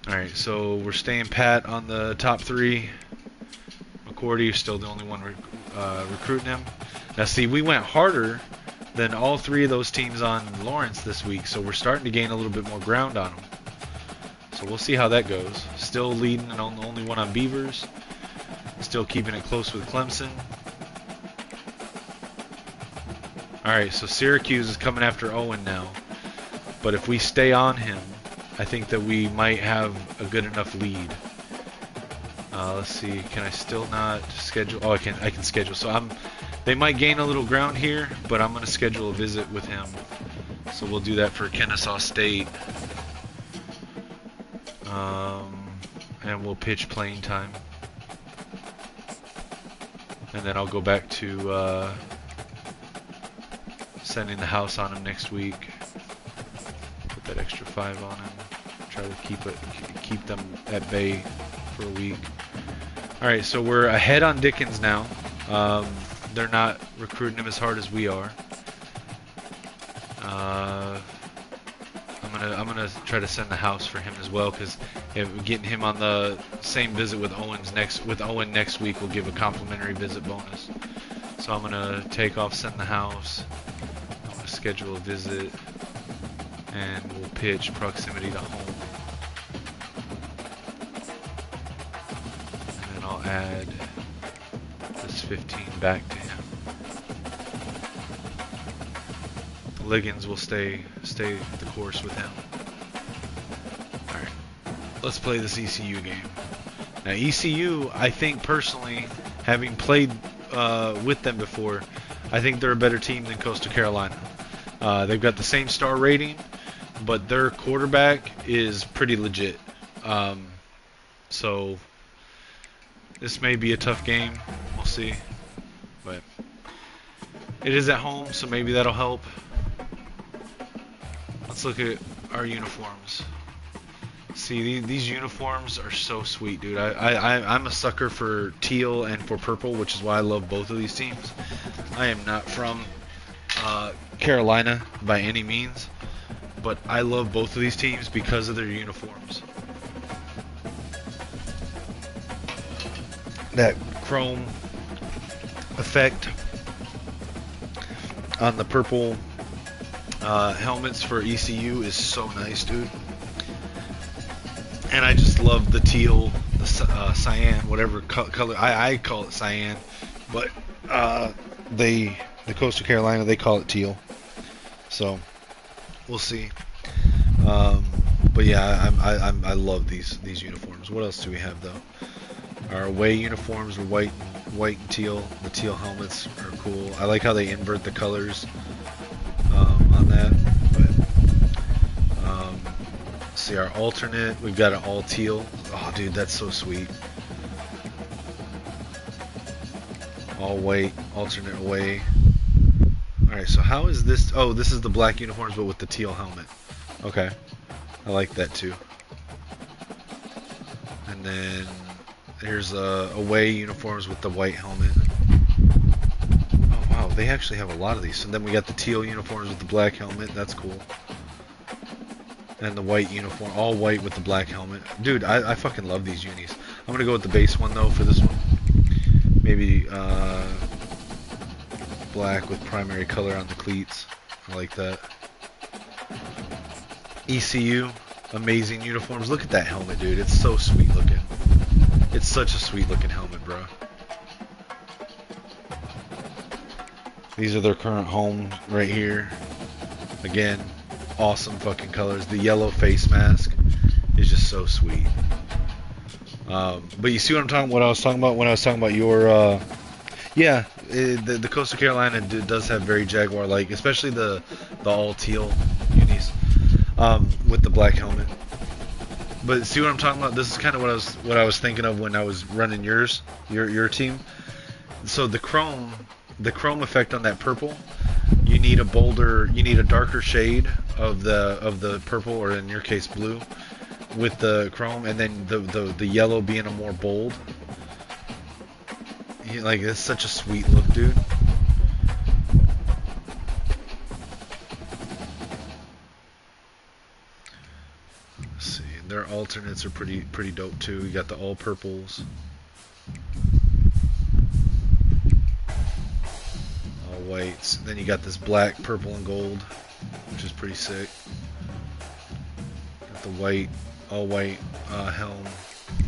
All right, so we're staying pat on the top 3. McCourty is still the only one recruiting him. Now see, we went harder than all 3 of those teams on Lawrence this week, so we're starting to gain a little bit more ground on them. So we'll see how that goes. Still leading and only one on Beavers. Still keeping it close with Clemson. Alright, so Syracuse is coming after Owen now. But if we stay on him, I think that we might have a good enough lead. Let's see, can I still not schedule? Oh, I can schedule. So they might gain a little ground here, but I'm going to schedule a visit with him. So we'll do that for Kennesaw State. And we'll pitch playing time. And then I'll go back to sending the house on him next week. Put that extra 5 on him. Try to keep them at bay for a week. Alright, so we're ahead on Dickens now. They're not recruiting him as hard as we are. I'm gonna try to send the house for him as well, because getting him on the same visit with Owen next week will give a complimentary visit bonus. So I'm gonna take off, send the house. I'm gonna schedule a visit, and we'll pitch proximity to home. And then I'll add this 15 back to him. Liggins will stay the course with him. Alright, let's play this ECU game. Now ECU, I think personally, having played with them before, I think they're a better team than Coastal Carolina. They've got the same star rating, but their quarterback is pretty legit. So this may be a tough game. We'll see. But it is at home, so maybe that'll help. Let's look at our uniforms. See, these uniforms are so sweet, dude. I'm a sucker for teal and for purple, which is why I love both of these teams. I am not from Carolina by any means, but I love both of these teams because of their uniforms. That chrome effect on the purple helmets for ECU is so nice, dude. And I just love the teal, the cyan, whatever color. I call it cyan, but the Coastal Carolina, they call it teal. So we'll see. But yeah, I love these uniforms. What else do we have though? Our away uniforms are white and teal. The teal helmets are cool. I like how they invert the colors on that. But see our alternate. We've got an all teal. Oh, dude, that's so sweet. All white, alternate away. Alright, so how is this? Oh, this is the black uniforms, but with the teal helmet. Okay. I like that too. then here's away uniforms with the white helmet. Oh wow, they actually have a lot of these. And then we got the teal uniforms with the black helmet. That's cool. And the white uniform, all white with the black helmet. Dude, I fucking love these unis. I'm gonna go with the base one though for this one. Maybe black with primary color on the cleats. I like that. ECU, amazing uniforms. Look at that helmet, dude. It's so sweet looking. It's such a sweet looking helmet, bro. These are their current home right here. Again, awesome fucking colors. The yellow face mask is just so sweet. But you see what I'm talking? What I was talking about when I was talking about your, yeah, the Coastal Carolina does have very Jaguar-like, especially the all teal unis with the black helmet. But see what I'm talking about? This is kind of what I was thinking of when I was running your team. So the chrome effect on that purple, you need a darker shade of the purple, or in your case blue, with the chrome, and then the yellow being a more bold. Like, it's such a sweet look, dude. Let's see, their alternates are pretty dope too. You got the all purples, all whites, and then you got this black, purple, and gold, which is pretty sick. Got the white, all white helm,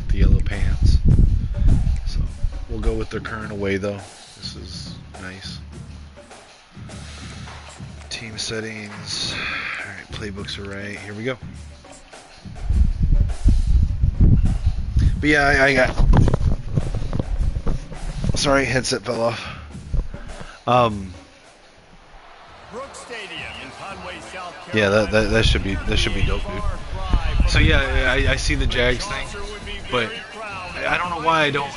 the yellow pants. So we'll go with their current away though. This is nice. Team settings. Alright, playbooks are right. Here we go. But yeah, I got... Sorry, headset fell off. Yeah, that should be dope, dude. So yeah, I see the Jags thing, but I don't know why I don't.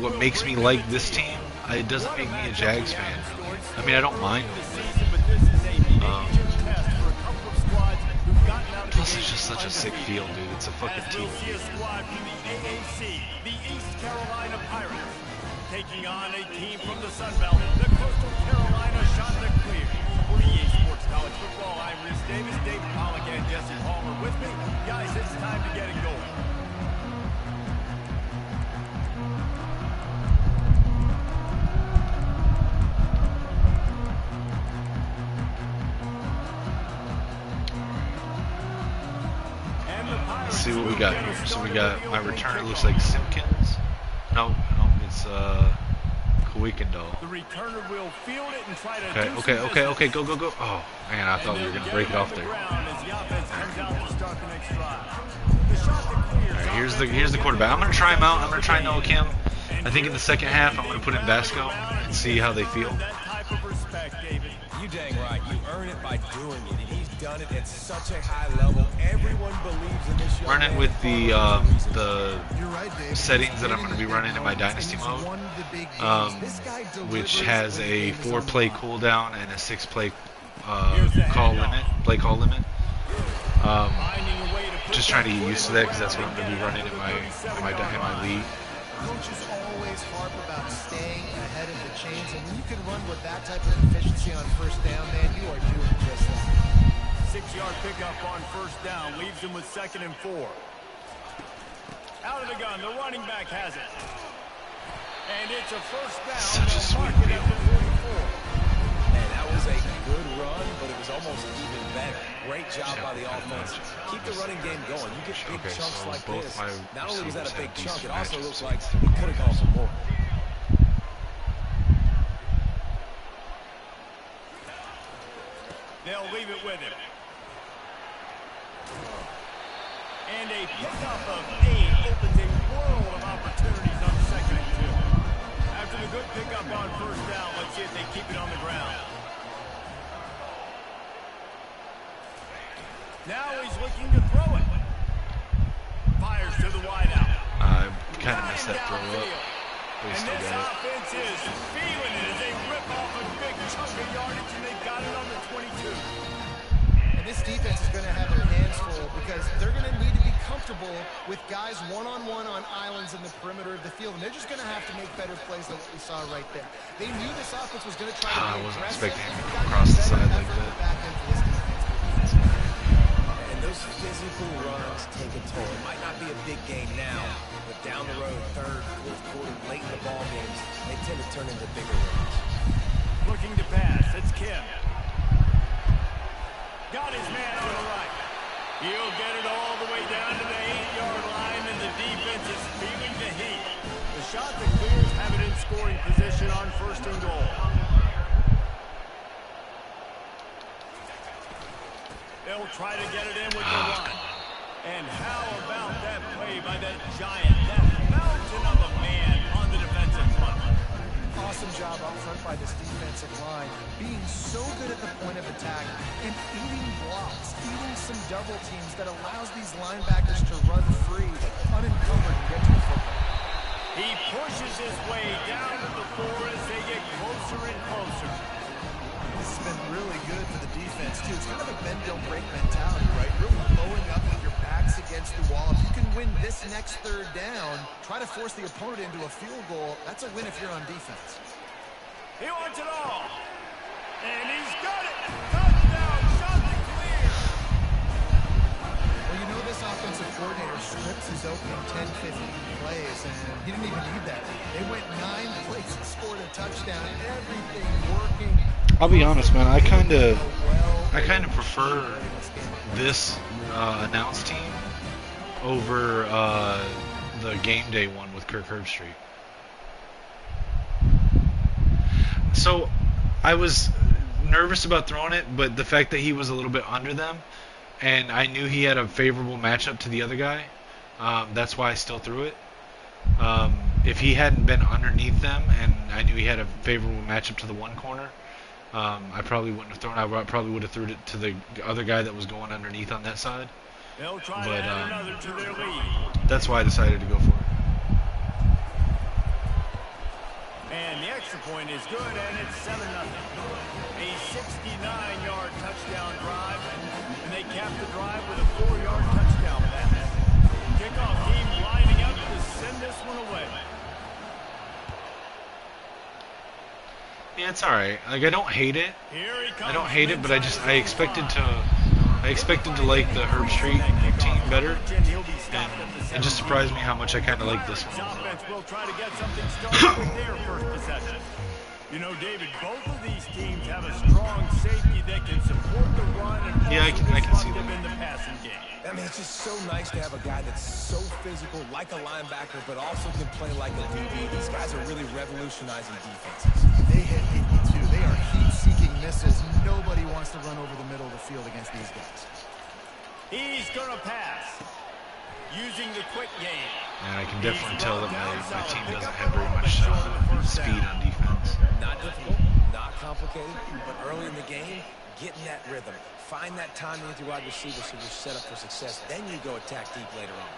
What makes me like this team? It doesn't make me a Jags fan. Really. I mean, I don't mind them. Plus, it's just such a sick feel, dude. It's a fucking team. Taking on a team from the Sun Belt, the Coastal Carolina Chanticleer. For EA Sports College Football, I'm Rhys Davis, Dave Pollock, and Jesse Palmer with me. Guys, it's time to get it going. Let's see what we got here. So we got my returner, looks like Simpkins. No, it's Kuykendall. The returner will field it and try to Okay, go. Oh man, I thought we were gonna break it off there. Alright, here's the quarterback. I'm gonna try him out. I'm gonna try Noah Kim. I think in the second half I'm gonna put in Vasco and see how they feel. You dang right. You earn it by doing it, and he's done it at such a high level. Everyone believes in this young man. Run it with the settings that I'm going to be running in my Dynasty mode, which has a 4-play cooldown and a 6-play play call limit. Just trying to get used to that because that's what I'm going to be running in my league. Coaches always harp about staying ahead of the chains, and when you can run with that type of efficiency on first down, man, you are doing just that. 6-yard pickup on first down leaves him with 2nd and 4. Out of the gun, the running back has it, and it's a first down. Such a sweet feel. And that was a good run, but it was almost even better. Great job by the offense. Keep the running game going. You get big chunks like this. Not only was that a big chunk, it also looks like he could have gone some more. They'll leave it with him. And a pickup of 8 opens a world of opportunities on 2nd and 2. After the good pickup on first down, let's see if they keep it on the ground. Now he's looking to throw it. Fires to the wideout. I kind of missed that throw up. But And still this got it. offense is feeling it as they rip off a big chunk of yardage, and they got it on the 22. And this defense is going to have their hands full because they're going to need to be comfortable with guys one-on-one on islands in the perimeter of the field, and they're just going to have to make better plays than what we saw right there. They knew this offense was going to try to be I wasn't aggressive. expecting him to go across the side like that. And those physical runs take a toll. It might not be a big game now, but down the road, third, fourth quarter, late in the ball games, they tend to turn into bigger runs. Looking to pass. It's Kim. Got his man on the right. He'll get it all the way down to the 8-yard line, and the defense is feeling the heat. The shot that clears have it in scoring position on 1st and goal. They'll try to get it in with the run. And how about that play by that giant, that mountain of a man on the defensive front? Awesome job up front by this defensive line, being so good at the point of attack and eating blocks, eating some double teams that allows these linebackers to run free, unencumbered, and get to the football. He pushes his way down to the floor as they get closer and closer. This has been really good for the defense, too. It's kind of a bend-don't-break mentality, right? Really blowing up with your backs against the wall. If you can win this next 3rd down, try to force the opponent into a field goal, that's a win if you're on defense. He wants it all. And he's got it. Touchdown, shot to clear. Well, you know this offensive coordinator scripts his opening 10, 15 plays, and he didn't even need that. They went 9 plays and scored a touchdown. Everything working. I'll be honest, man. I kind of prefer this announced team over the game day one with Kirk Herbstreit. So I was nervous about throwing it, but the fact that he was a little bit under them, and I knew he had a favorable matchup to the other guy, that's why I still threw it. If he hadn't been underneath them, and I knew he had a favorable matchup to the one corner, I probably wouldn't have thrown it. I probably would have thrown it to the other guy that was going underneath on that side. They'll try to add another to their lead. That's why I decided to go for it. And the extra point is good, and it's 7-0. A 69-yard touchdown drive, and they cap the drive with a 4-yard touchdown pass. Kickoff team lining up to send this one away. Yeah, it's all right. Like, I don't hate it. I don't hate it, but I expected to like the Herbstreit team better, and it just surprised me how much I kind of like this one. Offense will try to get something started with their first possession. You know, David, both of these teams have a strong safety that can support the run and I can see that. in the passing game. I mean, it's just so nice to have a guy that's so physical, like a linebacker, but also can play like a DB. These guys are really revolutionizing defenses. They hit me too. They are heat-seeking missiles. Nobody wants to run over the middle of the field against these guys. He's going to pass. Using the quick game. And I can definitely tell that my team doesn't have very much speed on defense. Not difficult, not complicated, but early in the game, get in that rhythm. Find that timing with your wide receiver so you're set up for success. Then you go attack deep later on.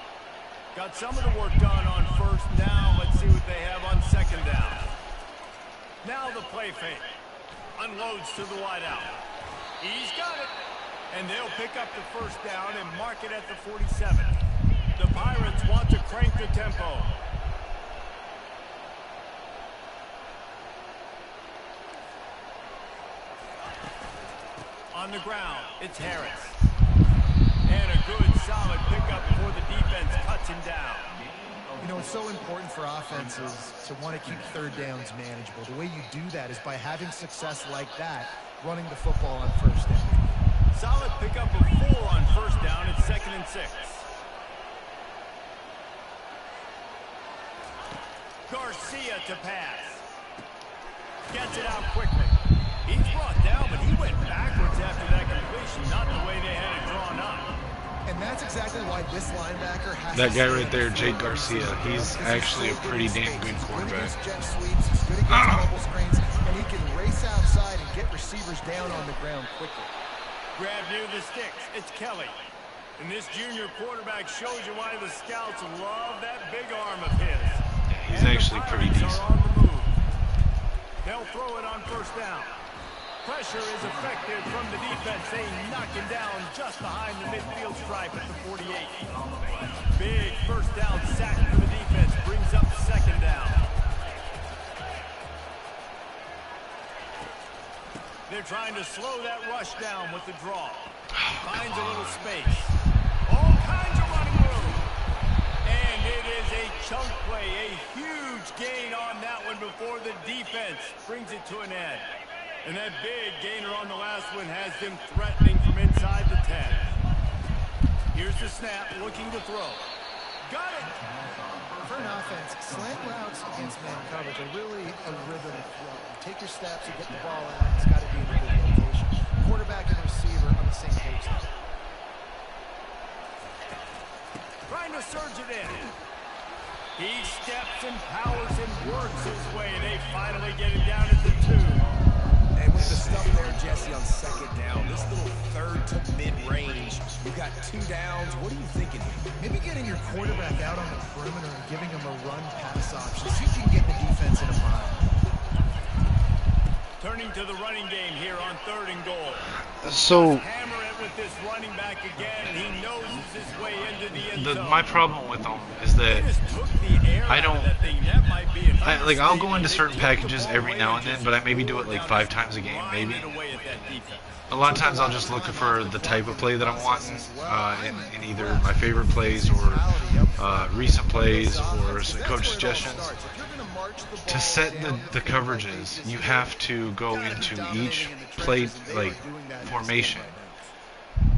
Got some of the work done on 1st down. Let's see what they have on 2nd down. Now the play fake. Unloads to the wide out. He's got it. And they'll pick up the 1st down and mark it at the 47. The Pirates want to crank the tempo. On the ground, it's Harris. And a good, solid pickup before the defense cuts him down. You know, it's so important for offenses to want to keep 3rd downs manageable. The way you do that is by having success like that, running the football on 1st down. Solid pickup of 4 on 1st down. It's 2nd and 6. Garcia to pass. Gets it out quickly. He's brought down, but he went backwards after that completion, not the way they had it drawn up. And that's exactly why this linebacker has That guy right there, Jake Garcia, he's actually a pretty damn good quarterback. Jet sweeps, he's good against bubble screens, and he can race outside and get receivers down on the ground quickly. Grab near the sticks. It's Kelly. And this junior quarterback shows you why the scouts love that big arm of his. Yeah, he's actually pretty decent. On the move. They'll throw it on 1st down. Pressure is effective from the defense. They knock him down just behind the midfield stripe at the 48. Big first down sack for the defense. Brings up second down. They're trying to slow that rush down with the draw. Finds a little space. All kinds of running room. And it is a chunk play. A huge gain on that one before the defense brings it to an end. And that big gainer on the last one has them threatening from inside the 10. Here's the snap, looking to throw. Got it! For an offense, slant routes against man coverage are really a rhythm flow. You take your steps, you get the ball out, it's got to be in a good location. Quarterback and receiver on the same page. Trying to surge it in. He steps and powers and works his way, and they finally get him down at the 2. And with the stuff there, Jesse, on second down, this little third to mid-range, you've got 2 downs. What are you thinking here? Maybe getting your quarterback out on the perimeter and giving him a run-pass option. See if you can get the defense in a bind. Turning to the running game here on 3rd and goal. So Hammer it with this running back again, and he noses his way into the end zone. my problem with them is that I don't. I'll go into certain packages every now and then, but I maybe do it like 5 times a game, maybe. A lot of times I'll just look for the type of play that I'm wanting in either my favorite plays or recent plays or some coach suggestions. To set the coverages, you have to go into each play formation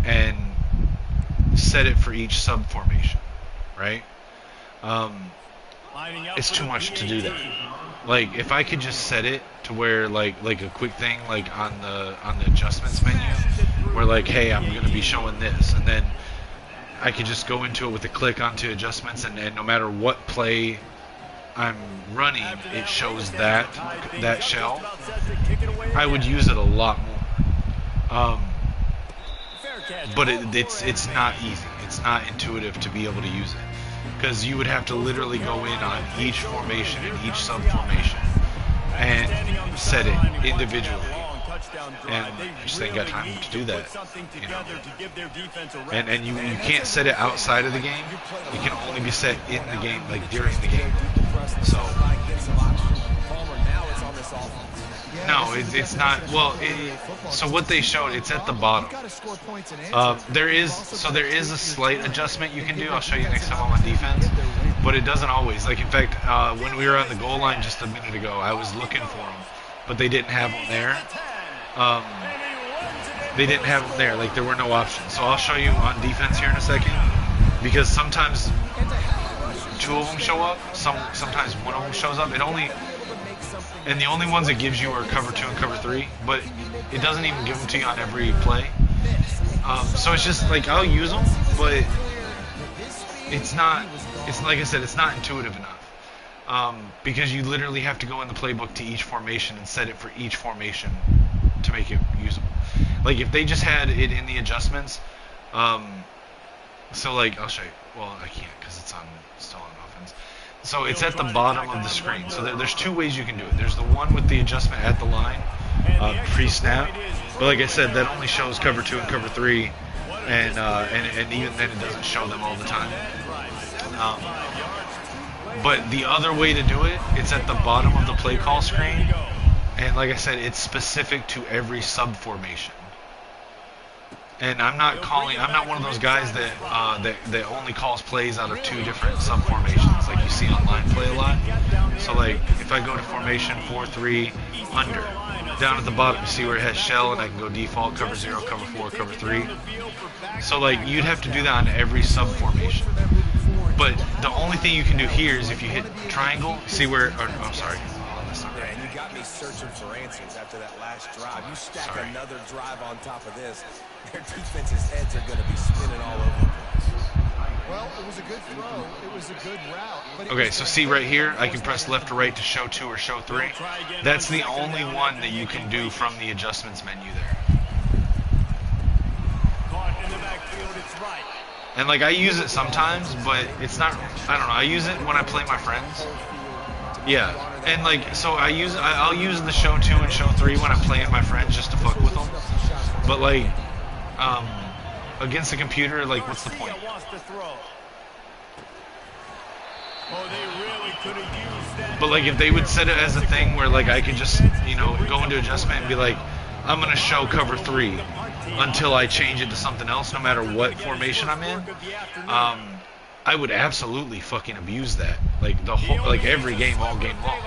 and set it for each sub formation, right? It's too much to do that. Like if I could just set it to where like a quick thing like on the adjustments menu where like, hey, I'm gonna be showing this, and then I could just go into it with a click onto adjustments, and no matter what play I'm running, it shows that shell. I would use it a lot more. But it's not easy. It's not intuitive to be able to use it, because you would have to literally go in on each formation and each sub formation and set it individually. And I just ain't got time to do that, you know. And you can't set it outside of the game. It can only be set in the game, like during the game. So no, it's not. Well, so what they showed, it's at the bottom. There is a slight adjustment you can do. I'll show you next time I'm on defense, but it doesn't always. Like in fact, when we were on the goal line just a minute ago, I was looking for them, but they didn't have them there. They didn't have them there. Like there were no options. So I'll show you on defense here in a second, because sometimes 2 of them show up. Sometimes 1 of them shows up. And the only ones it gives you are cover 2 and cover 3, but it doesn't even give them to you on every play. So it's just like I'll use them, but it's not. It's like I said, it's not intuitive enough, because you literally have to go in the playbook to each formation and set it for each formation to make it usable. Like if they just had it in the adjustments, so like I'll show you. Well, I can't because it's still on offense. So it's at the bottom of the screen. So there's 2 ways you can do it. There's the one with the adjustment at the line, pre-snap. But like I said, that only shows cover 2 and cover 3, and even then it doesn't show them all the time. But the other way to do it, it's at the bottom of the play call screen, and like I said, it's specific to every sub formation. And I'm not one of those guys that only calls plays out of 2 different sub formations like you see online play a lot. So like if I go to formation 4-3 under, down at the bottom you see where it has shell, and I can go default, cover 0, cover 4, cover 3. So like you'd have to do that on every sub formation. But the only thing you can do here is if you hit triangle, see where, I'm sorry. And you got me searching for answers after that last drive. You stack another drive on top of this, their defense's heads are going to be spinning all over the place. Well, it was a good throw. It was a good route. Okay, so see right here, I can press left or right to show 2 or show 3. That's the only one that you can do from the adjustments menu there. Caught in the backfield, it's right. And like I use it sometimes, but it's not, I don't know, I use it when I play my friends. Yeah, and like, so I'll use the show 2 and show 3 when I'm playing my friends just to fuck with them. But like, um, against the computer, like, what's the point? But like, if they would set it as a thing where like I could just, you know, go into adjustment and be like, I'm gonna show cover 3 until I change it to something else, no matter what formation I'm in. I would absolutely fucking abuse that, like the whole, like every game, all game long.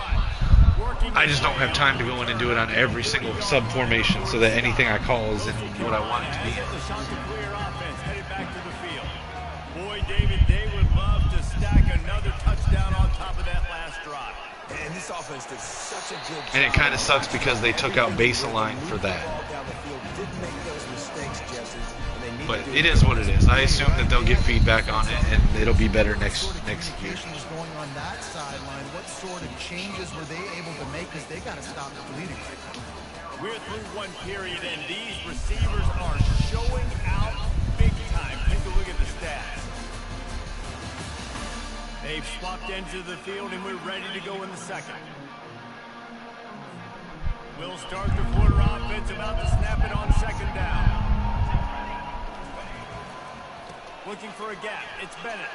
I just don't have time to go in and do it on every single sub formation, so that anything I call is in what I want it to be in. Boy, David, they would love to stack another touchdown on top of that last drive. And this offense did such a good job. And it kind of sucks because they took out baseline for that. But it is what it is. I assume that they'll get feedback on it, and it'll be better next year. Going on that sideline, what sort of changes were they able to make? Because they got to stop the bleeding. We're through one period, and these receivers are showing out big time. Take a look at the stats. They've swapped ends of the field, and we're ready to go in the second. We'll start the quarter offense, about to snap it on second down. Looking for a gap. It's Bennett.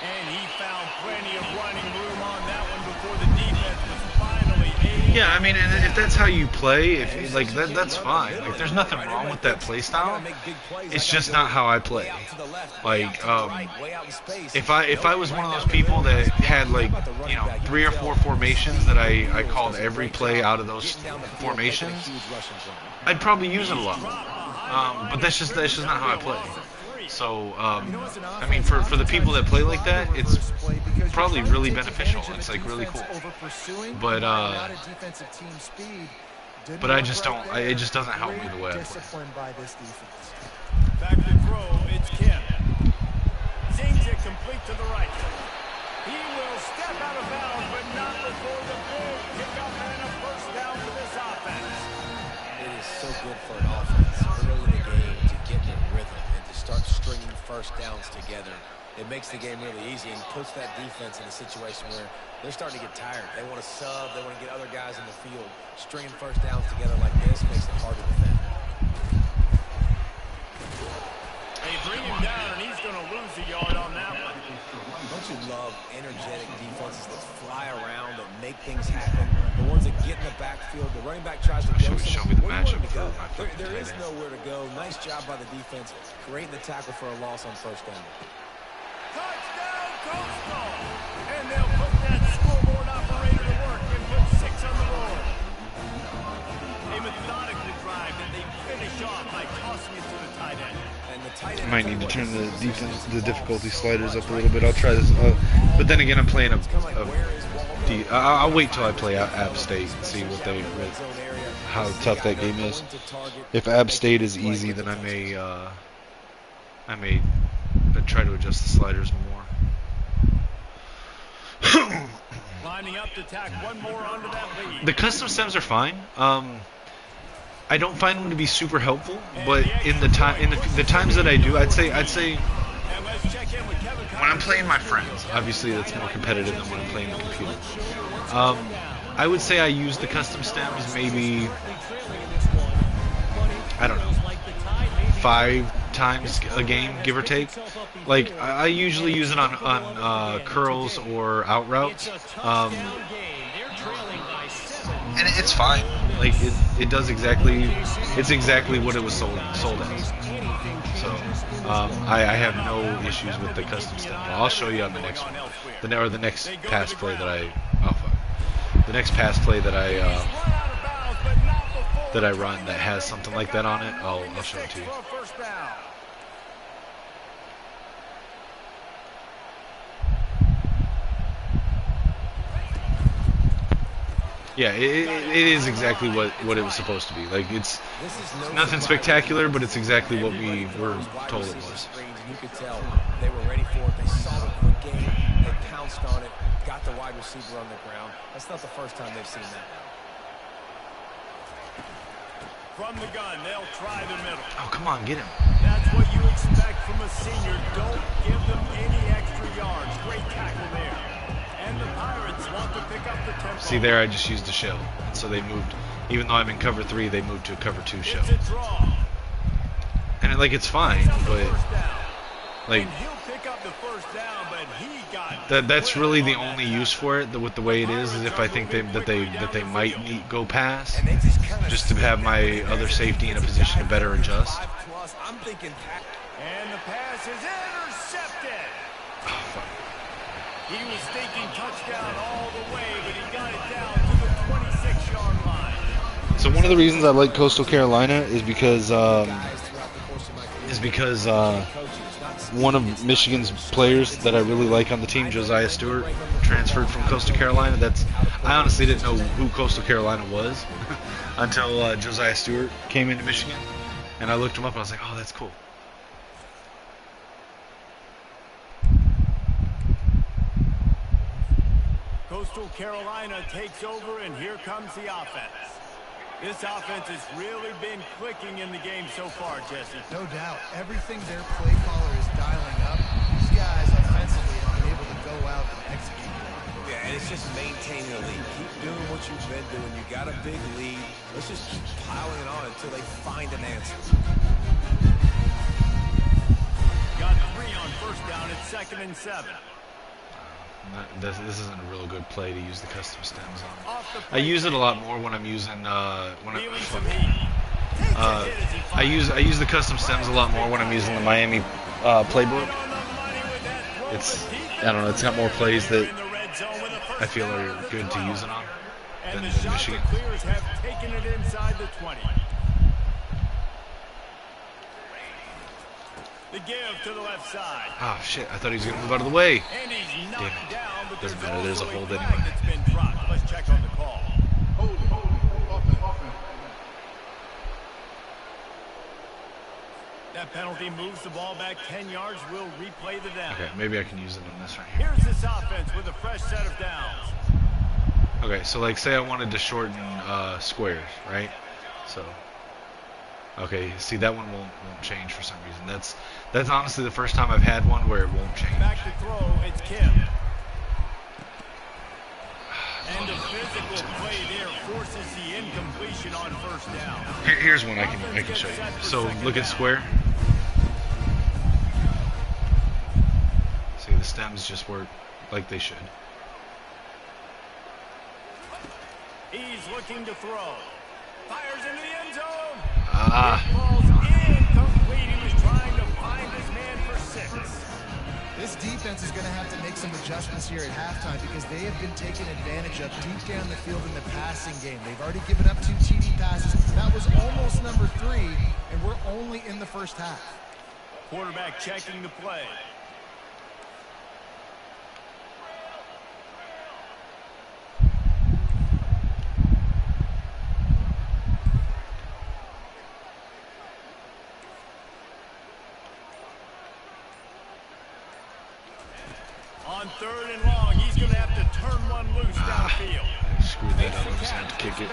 And he found plenty of running room on that one before the defense was finally able. Yeah, I mean, and if that's how you play, if like that's fine. Like, there's nothing wrong with that play style. It's just not how I play. Like, if I was one of those people that had, like, you know, 3 or 4 formations that I called every play out of those formations, I'd probably use it a lot. But that's just not how I play. So, I mean, for the people that play like that, it's probably really beneficial. It's like really cool. But I just don't. It just doesn't help me the way I play. Back to throw. It's Kim. Zings it complete to the right. He will step out of bounds, but not before the big kickoff and a first down for this offense. It is so good for an offense early in the game to get in rhythm and to start stringing first downs together. It makes the game really easy and puts that defense in a situation where they're starting to get tired. They want to sub. They want to get other guys in the field. Stringing first downs together like this makes it hard to defend. They bring him down, and he's going to lose a yard on that one. Don't you love energetic defenses that fly around, that make things happen? The ones that get in the backfield, the running back tries to go. Show me the matchup for my fucking There is nowhere to go. Nice job by the defense, creating the tackle for a loss on first down. Touchdown, Coastal! And they'll put that scoreboard operator to work and put 6 on the board. A methodical drive that they finish off by tossing it to the tight end. I might need to turn the difficulty sliders up a little bit. I'll try this. But then again, I'm playing I'll wait till I play App State and see how tough that game is. If App State is easy, then I may try to adjust the sliders more. Lining up to tack one more onto that lead. The custom stems are fine. I don't find them to be super helpful, but in the times that I do, I'd say when I'm playing my friends, obviously that's more competitive than when I'm playing the computer. I would say I use the custom stems maybe, I don't know, 5 times a game, give or take. Like, I usually use it on curls or out routes. And it's fine. Like, it does exactly what it was sold as. So I have no issues with the custom stem. I'll show you on the next one, the next pass play that I run that has something like that on it. I'll show it to you. Yeah, it is exactly what it was supposed to be. Like, it's nothing spectacular, but it's exactly what we were told it was. You could tell they were ready for it. They saw the quick game. They pounced on it, got the wide receiver on the ground. That's not the first time they've seen that. From the gun, they'll try the middle. Oh, come on, get him. That's what you expect from a senior. Don't give them any extra yards. Great tackle there. And the Pirates want to pick up the tempo. See there, I just used a shell. So they moved, even though I'm in cover 3, they moved to a cover 2 shell. It's a draw. And like it's fine, but like And he'll pick up the first down, but he got that's really the only use for it. With the way it is if I think that they might go pass, just to have my other safety in a position to better adjust. I'm thinking. And the pass is intercepted. Oh, fuck. He was thinking touchdown all the way, but he got it down to the 26-yard line. So one of the reasons I like Coastal Carolina is because one of Michigan's players that I really like on the team, Josiah Stewart, transferred from Coastal Carolina. I honestly didn't know who Coastal Carolina was until Josiah Stewart came into Michigan, and I looked him up and I was like, oh, that's cool. Coastal Carolina takes over, and here comes the offense. This offense has really been clicking in the game so far, Jesse. No doubt. Everything their play caller is dialing up, these guys offensively have been able to go out and execute. Yeah, and it's just maintaining the lead. Keep doing what you've been doing. You got a big lead. Let's just keep piling it on until they find an answer. Got 3 on first down at 2nd and 7. This isn't a real good play to use the custom stems on. I use it a lot more when I'm using I use the custom stems a lot more when I'm using the Miami playbook. I don't know, it's got more plays that I feel are good to use it on than Michigan. Clears have taken it inside the 20. The give to the left side. Oh shit, I thought he was going to move out of the way. And he's Damn knocked it. down, but Doesn't matter, there's a also hold flag anyway. that's been dropped. Let's check on the call. That penalty moves the ball back 10 yards. We'll replay the down. Okay, maybe I can use it on this right here. Here's this offense with a fresh set of downs. Okay, so like say I wanted to shorten squares, right? So, okay, see that one won't change for some reason. That's honestly the first time I've had one where it won't change. Back to throw, it's Kim. And a physical play there forces the incompletion on first down. Here's one I can show you. So look at square. See, the stems just work like they should. He's looking to throw. Fires into the end zone. Ah. It falls incomplete. He was trying to find his man for 6. This defense is going to have to make some adjustments here at halftime because they have been taken advantage of deep down the field in the passing game. They've already given up 2 TD passes. That was almost number 3, and we're only in the first half. Quarterback checking the play. On 3rd and long, he's going to have to turn one loose downfield. I screwed that up. I'm just going to have to kick it.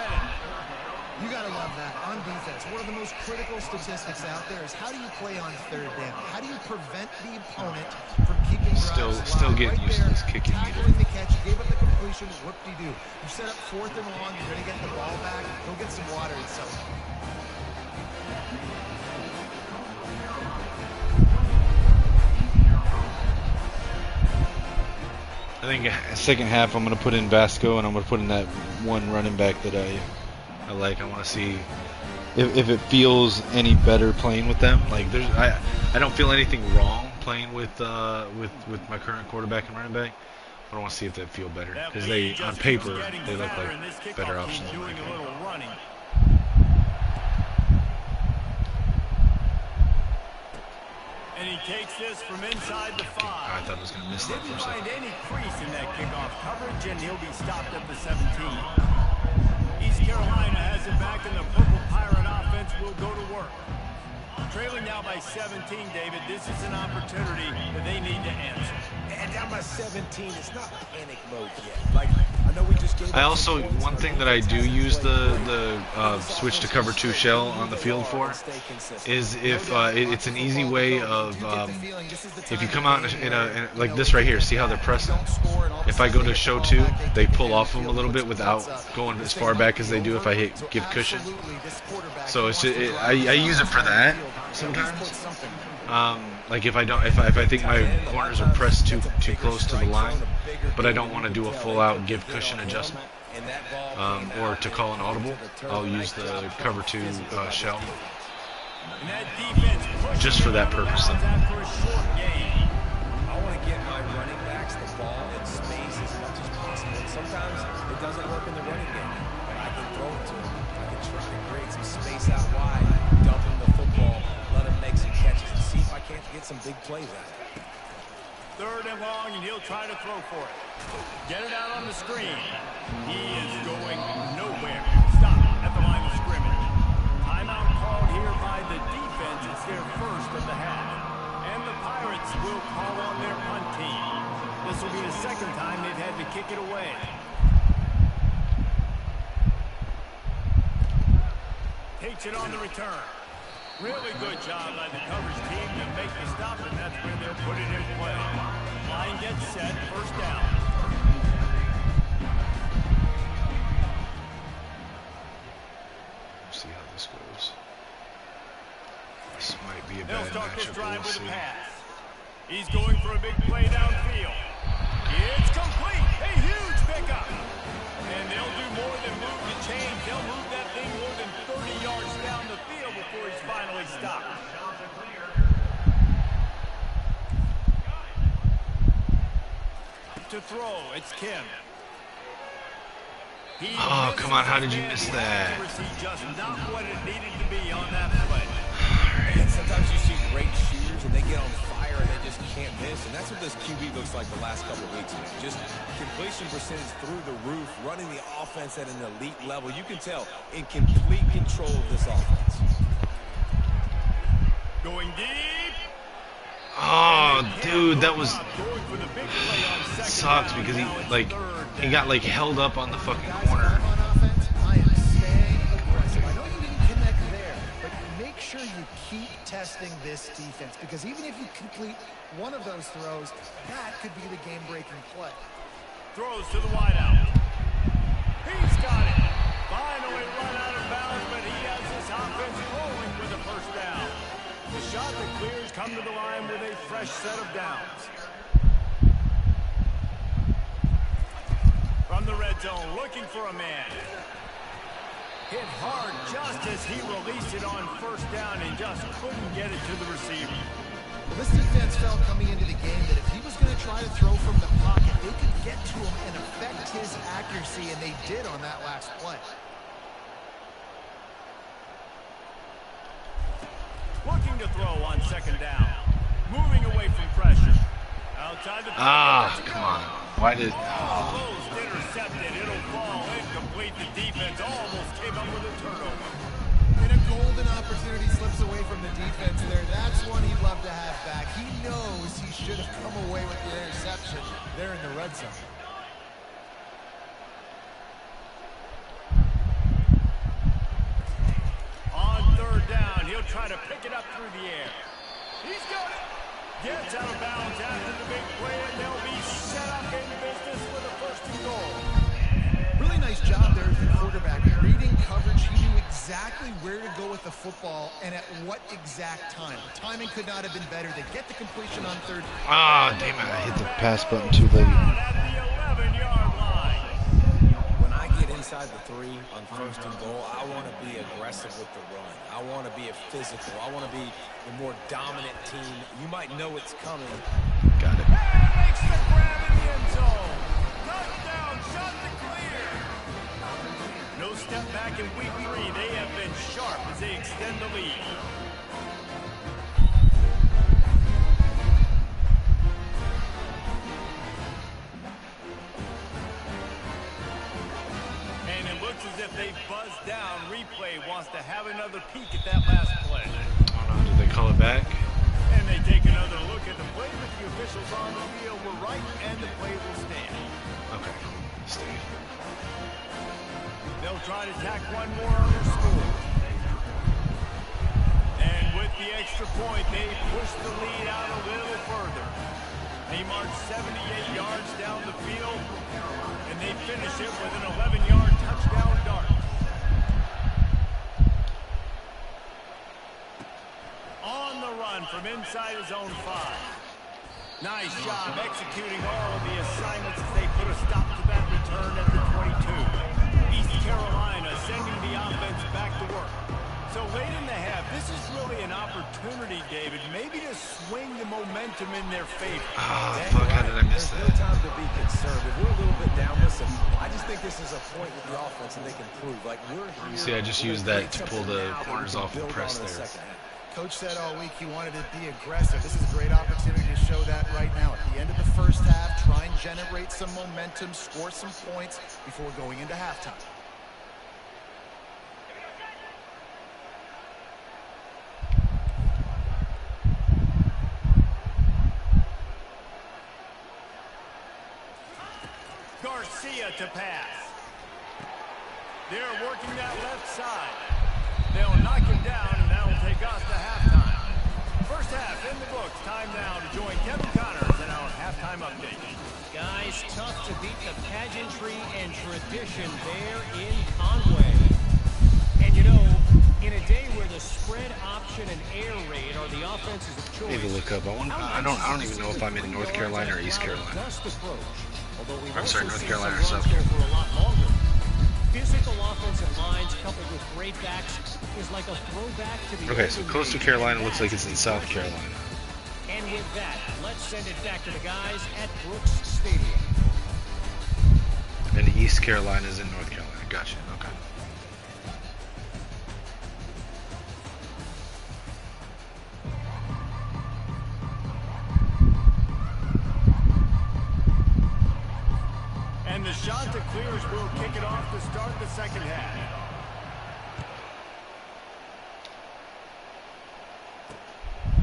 You got to love that. On defense, one of the most critical statistics out there is how do you play on 3rd down? How do you prevent the opponent from keeping drives Still alive? getting used to this kicking Tackling the catch, you gave up the completion, whoop-de-doo. You set up 4th and long, you're going to get the ball back. Go get some water and something. I think second half I'm going to put in Vasco and I'm going to put in that one running back that I like. I want to see if it feels any better playing with them. Like I don't feel anything wrong playing with my current quarterback and running back. But I want to see if they feel better because they on paper they look like better options. Doing a little running. And he takes this from inside the 5. I thought I was going to miss that for a Didn't find second. any crease in that kickoff coverage, and he'll be stopped at the 17. East Carolina has it back, and the Purple Pirate offense will go to work. Trailing now by 17, David. This is an opportunity that they need to answer. And down by 17, it's not panic mode yet. Like, I know we just gave I also, one thing that I do use the switch to cover 2 shell on the field for is if it's an easy way of if you come out in a like this right here, see how they're pressing? If I go to show 2, they pull off them a little bit without going as far back as they do if I hit give cushion. So it's just, I use it for that sometimes. Like if I think my corners are pressed too close to the line, but I don't want to do a full out give cushion adjustment, or to call an audible, I'll use the cover 2 shell just for that purpose. I want to get my running backs the ball in space as much as possible. And sometimes it doesn't work in the running game, but I can throw it to him. I can try to create some space out wide, dump him the football, let him make some catches, and see if I can't get some big plays out of it. 3rd and long, and he'll try to throw for it. Get it out on the screen. He is going nowhere. Stop at the line of scrimmage. Timeout called here by the defense. It's their first of the half. And the Pirates will call on their punt team. This will be the 2nd time they've had to kick it away. Takes it on the return. Really good job by the coverage team to make the stop, and that's where they'll put it in play. Line gets set, 1st down. See how this goes. This might be a They'll bad start this matchup, drive we'll with see. a pass. He's going for a big play downfield. It's complete. A huge pickup. And they'll do more than move the chains. They'll move that thing more than 30 yards down the field before he's finally stopped. To throw, it's Kim. Oh, come on, how did you miss that? Just not what it needed to be on that play. And sometimes you see great shooters and they get on fire and they just can't miss. And that's what this QB looks like the last couple of weeks. Just completion percentage through the roof, running the offense at an elite level. You can tell in complete control of this offense. Going deep. Oh, dude, that was sucks because he got like held up on the fucking corner. On offense, I am staying aggressive. I know you didn't connect there, but make sure you keep testing this defense, because even if you complete one of those throws, that could be the game-breaking play. Throws to the wideout. He's got it. Finally run out of bounds, but he has this offense rolling with a 1st down. The shot that clears come to the line with a fresh set of downs. From the red zone, looking for a man. Hit hard just as he released it on 1st down and just couldn't get it to the receiver. Well, this defense felt coming into the game that if he was going to try to throw from the pocket, they could get to him and affect his accuracy, and they did on that last play. Looking to throw on 2nd down. Moving away from pressure. Outside the come on. Why did... Almost intercepted. It'll fall incomplete. The defense almost came up with a turnover. And a golden opportunity slips away from the defense there. That's one he'd love to have back. He knows he should have come away with the interception there in the red zone. On 3rd down, he'll try to pick it up through the air. He's got it. Gets out of bounds after the big play, and they'll be set up in business with a 1st and goal. Really nice job there as the quarterback. Reading coverage, he knew exactly where to go with the football and at what exact time. The timing could not have been better. They get the completion on 3rd. Ah, damn it, I hit the pass button too late. At the 11-yard line. When I get inside the 3 on 1st and goal, I want to be aggressive with the run. I want to be a physical. I want to be the more dominant team. You might know it's coming. Got it. And makes the grab in the end zone. Touchdown, shot to clear. No step back in week 3. They have been sharp as they extend the lead. And it looks as if they buzzed down. Replay wants to have another peek at that last play. Oh no, did they call it back? And they take another look at the play, but the officials on the field were right, and the play will stand. Okay, stay. will try to tack one more on their score. And with the extra point, they push the lead out a little further. They march 78 yards down the field, and they finish it with an 11-yard touchdown dart. On the run from inside his own 5. Nice job executing all of the assignments as they put a stop to that return at the 22. East Carolina sending the offense back to work. So late in the half, this is really an opportunity, David, maybe to swing the momentum in their favor. Ah, fuck, how did I miss that? There's no time to be conservative. We're a little bit down. Listen, I just think this is a point with the offense and they can prove. Like, we're here. See, I just used that to pull the corners off the press there. Coach said all week he wanted to be aggressive. This is a great opportunity to show that right now. At the end of the first half, try and generate some momentum, score some points before going into halftime. Garcia to pass. They're working that left side. They'll knock him down, and that will take us to halftime. First half in the books. Time now to join Kevin Connors in our halftime update. Guys, tough to beat the pageantry and tradition there in Conway. And you know, in a day where the spread option and air raid are the offenses of choice. Maybe look up. I don't even know if I'm in North Carolina or East Carolina. I'm sorry, North Carolina or South Carolina. Physical offensive lines coupled with great backs is like a throwback to the Okay, so Coastal Carolina looks like it's in South Carolina. And with that, let's send it back to the guys at Brooks Stadium. And East Carolina is in North Carolina. Gotcha. Okay. And the shot to clears will kick it off to start the second half.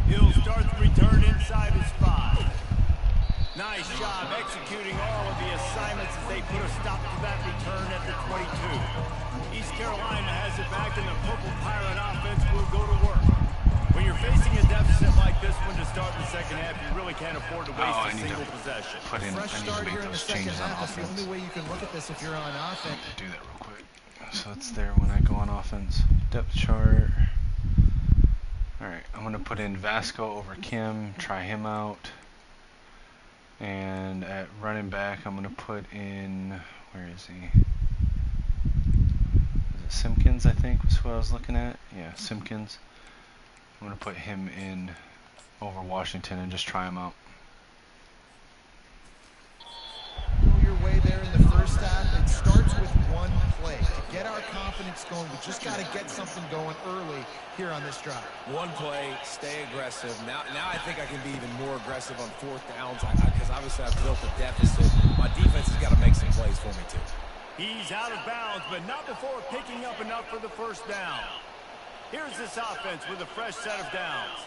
He'll start the return inside his 5. Nice job executing all of the assignments as they put a stop to that return at the 22. East Carolina has it back, and the Purple Pirate offense will go to work. When you're facing a deficit like this one to start the second half, you really can't afford to waste a single possession. I need to make those changes on offense. That's the only way you can look at this if you're on offense. Do that real quick. So it's there when I go on offense. Depth chart. Alright, I'm going to put in Vasco over Kim, try him out. And at running back, I'm going to put in, where is he? Is it Simpkins, I think, was who I was looking at? Yeah, Simpkins. I'm going to put him in over Washington and just try him out. Your way there in the first half. It starts with one play. To get our confidence going, we just got to get something going early here on this drive. One play, stay aggressive. Now I think I can be even more aggressive on fourth downs because obviously I've built a deficit. My defense has got to make some plays for me too. He's out of bounds, but not before picking up enough for the first down. Here's this offense with a fresh set of downs.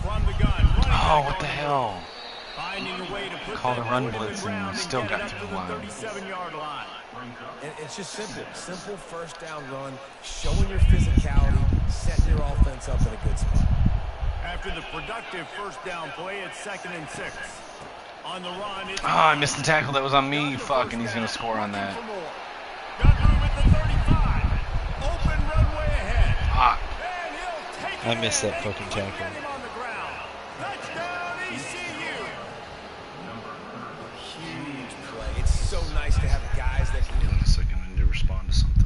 From the gun. Oh, what the hell? Finding a way to put Called a run that blitz and still get it got up through to the the line. 37-yard line. And it's just simple. Simple first down run, showing your physicality, setting your offense up in a good spot. After the productive first down play, it's 2nd and 6. On the run, it's I missed the tackle that was on me. Fuck, and he's going to score on that. got room at the 35. Open runway ahead. Fuck. And he'll take I it missed in. that fucking tackle. Get him on the ground. Touchdown, ECU. Huge play. It's so nice to have guys that can Give me a second. I need to respond to something.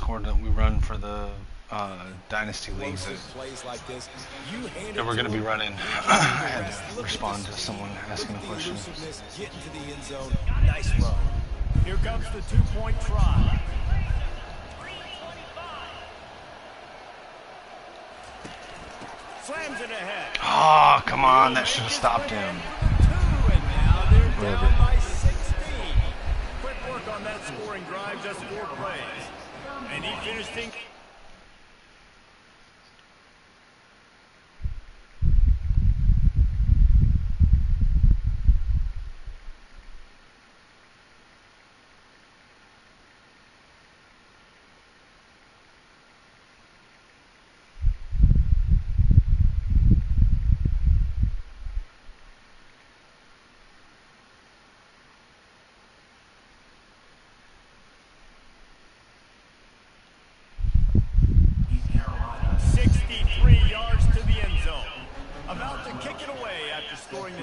Discord that we run for the Dynasty leagues that we're going to be running. I had to respond to someone asking a question. Get into the end zone. Nice run. Here comes the two-point try. Slams it ahead. Oh, come on. That should have stopped him. And now they're down by 16. Quick work on that scoring drive, just 4 plays. And he finished things.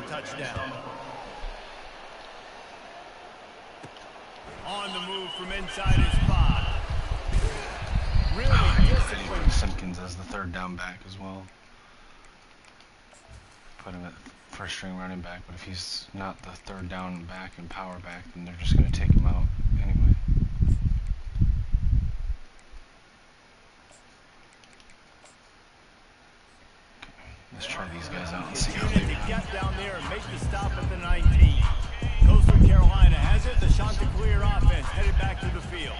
Touchdown. On the move from inside his spot. Really disciplined. Simpkins as the third down back as well. Put him at first string running back, but if he's not the third down back and power back, then they're just going to take him out anyway. Let's try these guys out and see how they do. Get down there and make the stop at the 19. Coastal Carolina has it. The Chanticleer offense headed back to the field.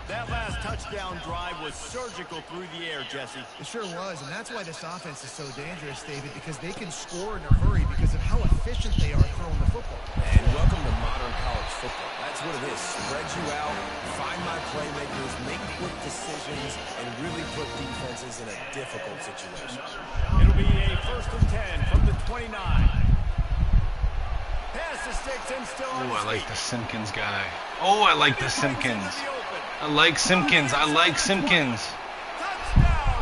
That last touchdown drive was surgical through the air, Jesse. It sure was, and that's why this offense is so dangerous, David, because they can score in a hurry because of how efficient they are throwing the football. And welcome to modern college football. That's what it is. Spread you out, find my playmakers, make quick decisions, and really put defenses in a difficult situation. It'll be a 1st and 10 from the 29. Pass the sticks and still on. Oh, I like the Simpkins guy. Oh, I like the Simpkins. I like Simpkins. I like Simpkins.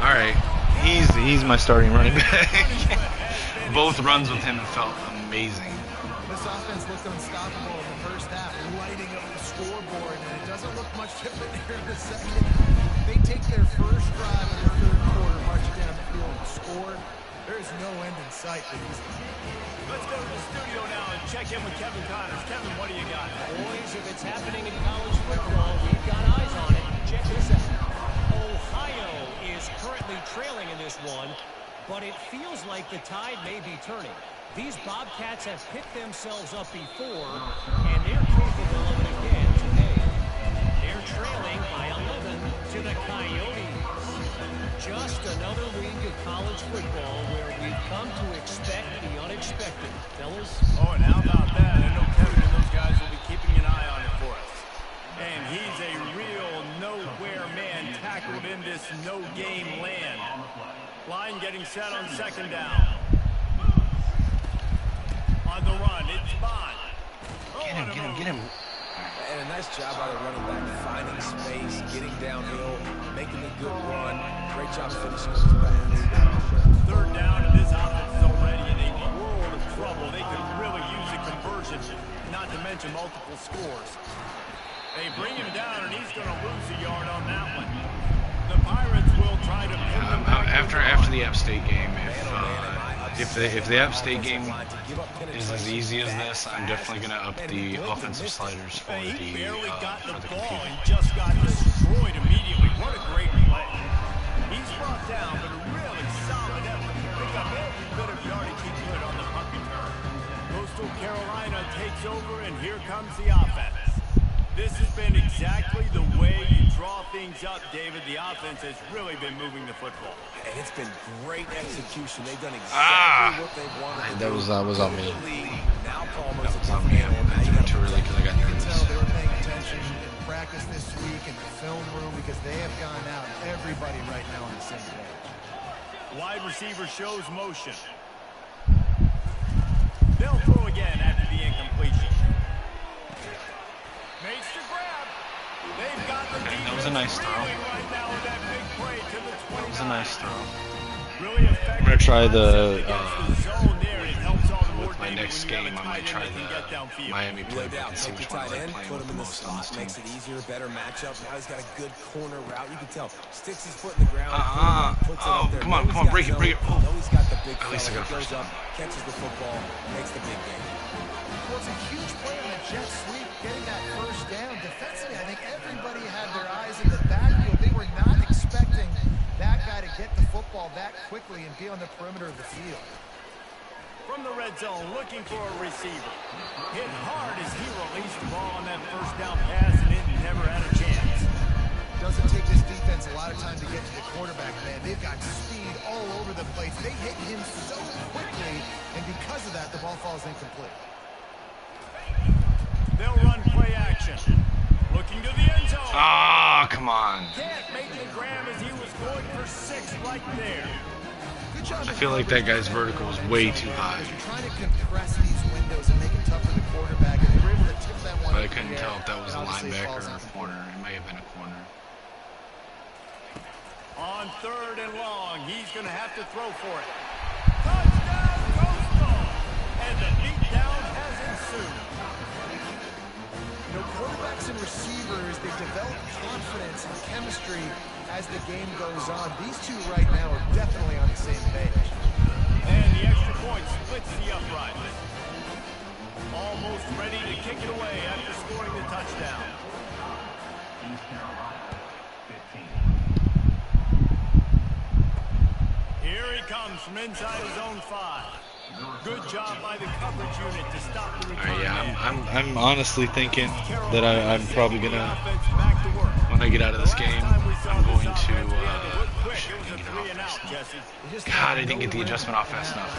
All right, he's my starting running back. Both runs with him felt amazing. This offense looked unstoppable in the first half, lighting up the scoreboard, and it doesn't look much different here in the second. They take their first drive in the third quarter, march down the field, and score. There's no end in sight for these guys. Let's go to the studio now and check in with Kevin Connors. Kevin, what do you got? Boys, if it's happening in college football, we've got eyes on it. Check this out. Ohio is currently trailing in this one, but it feels like the tide may be turning. These Bobcats have picked themselves up before, and they're capable of it again today. They're trailing by 11 to the Coyotes. Just another week of college football where we've come to expect the unexpected. Fellas? Oh, and how about that? I know Kevin and those guys will be keeping an eye on it for us. And he's a real nowhere man tackled in this no-game land. Line getting set on 2nd down. On the run, it's Bond. Get him. And a nice job by the running back, finding space, getting downhill, making a good run. Great job finishing with his balance. 3rd down, and this offense is already in a world of trouble. They could really use a conversion, not to mention multiple scores. They bring him down, and he's going to lose a yard on that one. The Pirates will try to pin him back. After the App State game, if the App State game is as easy as this, I'm definitely going to up the offensive sliders for the He barely got the ball computer. and just got destroyed immediately. What a great play. He's brought down, but a really solid effort to pick up every bit of yardage he could on the punt return. Coastal Carolina takes over, and here comes the offense. This has been exactly the way you draw things up, David. The offense has really been moving the football. And it's been great execution. They've done exactly what they wanted to do. That was on me. Now Palmer's That was on me. I did it too early because I got You can tell nervous. they were paying attention in practice this week in the film room because they have gone out. Everybody right now on the same page. Wide receiver shows motion. They'll throw again after the incompletion. Makes the grab. They've got the Okay, that was a nice throw. right now with that big play to the 29. That was a nice throw. I'm gonna try the with my next game. I might try the Miami playbook and see which one I like playing with the most on this team. Makes it easier, better matchup. Now he's got a good corner route. You can tell. Sticks his foot in the ground. Puts it up there. Come on, break it. Oh. He's got the big At least I got a first down. Catches the football, makes the big game. Well, it's a huge play on the jet sweep, getting that first down. Defensively, I think everybody had their eyes in the backfield. They were not expecting that guy to get the football that quickly and be on the perimeter of the field. From the red zone, looking for a receiver. Hit hard as he released the ball on that first down pass, and it never had a chance. Doesn't take this defense a lot of time to get to the quarterback, man. They've got speed all over the place. They hit him so quickly, and because of that, the ball falls incomplete. They'll run play action. Looking to the end zone. Ah, come on. Can't make the grab as he was going for 6 right there. I feel like that guy's vertical is way too high. You're trying to compress these windows and make it tough for the quarterback, and they were able to tip that one. But I couldn't tell if that was a linebacker or a corner. It may have been a corner. On 3rd and long, he's going to have to throw for it. Touchdown, Coastal! And the beatdown has ensued. You know, quarterbacks and receivers, they develop confidence and chemistry as the game goes on. These two right now are definitely on the same page. And the extra point splits the uprights. Almost ready to kick it away after scoring the touchdown. Here he comes from inside his own 5. Good job by the coverage unit to stop the return. I'm honestly thinking that I'm probably gonna, when I get out of this game, I'm going to. God, I didn't get the adjustment off fast enough.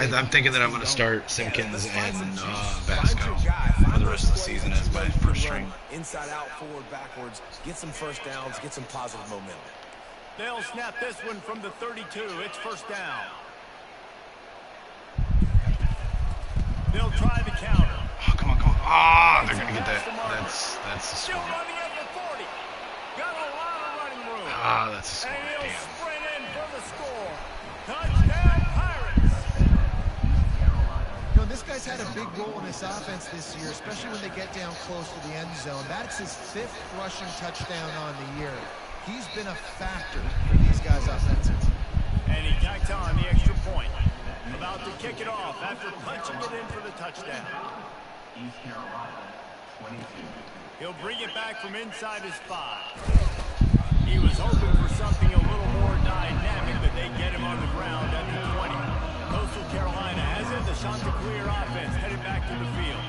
I'm thinking that I'm gonna start Simpkins and Vasco for the rest of the season as my first string. Inside out, forward, backwards. Get some first downs. Get some positive momentum. They'll snap this one from the 32. It's first down. They'll try the counter. Oh, come on. Ah, they're gonna get that. That's the Still score. running at the 40. Got a lot of running room. Ah, that's the score. And he'll Damn. sprint in for the score. Touchdown, Pirates. You know, this guy's had a big role in this offense this year, especially when they get down close to the end zone. That's his 5th rushing touchdown on the year. He's been a factor for these guys offensively. And he tacks on the extra point. About to kick it off after punching it in for the touchdown. He'll bring it back from inside his 5. He was hoping for something a little more dynamic, but they get him on the ground at the 20. Coastal Carolina has it. The Chanticleer offense headed back to the field.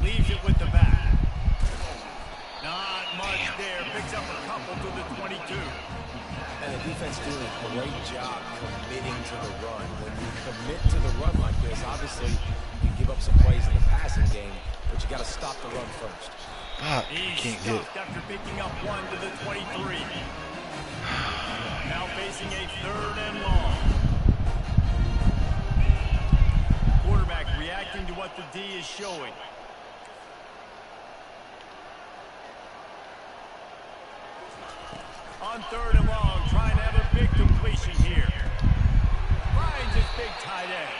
Leaves it with the back. Not much there. Picks up a couple to the 22. And the defense doing a great job committing to the run. When you commit to the run like this, obviously you can give up some plays in the passing game, but you got to stop the run first. He's stopped after picking up 1 to the 23. Now facing a 3rd and long. Quarterback reacting to what the D is showing. On 3rd and long, trying to have a big completion here. Finds his big tight end.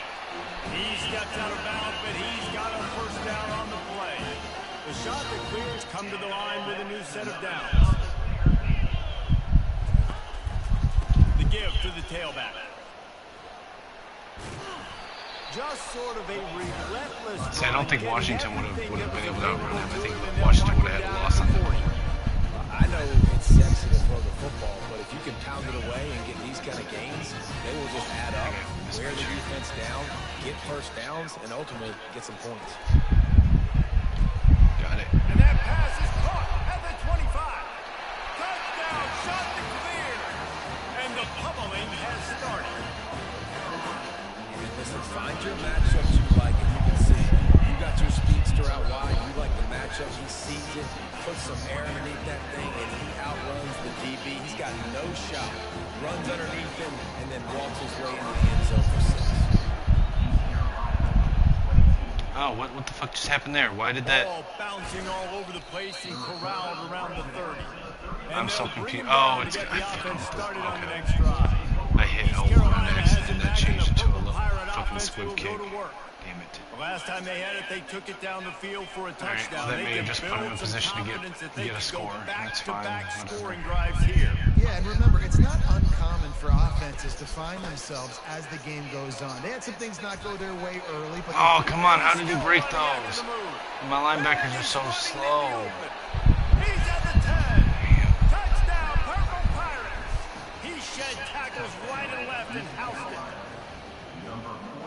He steps out of bounds, but he's got a first down on the play. The Chanticleers come to the line with a new set of downs. The give to the tailback. Just sort of a relentless. See, I don't think Washington would have been able to outrun him. I think Washington would have had a loss on the 40. I know it's sexy to throw the football, but if you can pound it away and get these kind of gains, they will just add up, wear the defense down, get first downs, and ultimately get some points. Got it. And that pass is caught at the 25. Touchdown, Chanticleer. And the pummeling has started. And listen, find your matchups you like, and you can see you got your speedster out wide, you like the matchup, he sees it, puts some air underneath that thing, and he outruns the DB. He's got no shot. Runs underneath him, and then walks his way into the end zone for 6. Oh, what the fuck just happened there? Why did that? Ball bouncing all over the place and corralled around the 30. I'm so confused. Oh, it's the offense started on the okay. next drive. I hit L1 on accident and that changed it to a little fucking squib kick. Damn it. The last time they had it, they took it down the field for a touchdown. Right, well, that may have just put them in a position to get a score. That's fine. Scoring drives here. Yeah, and remember, it's not uncommon for offenses to find themselves as the game goes on. They had some things not go their way early, but oh, come on! How did he break those? My linebackers are so slow. He's at the 10. Touchdown, Purple Pirates. He shed tackles right and left and housed it.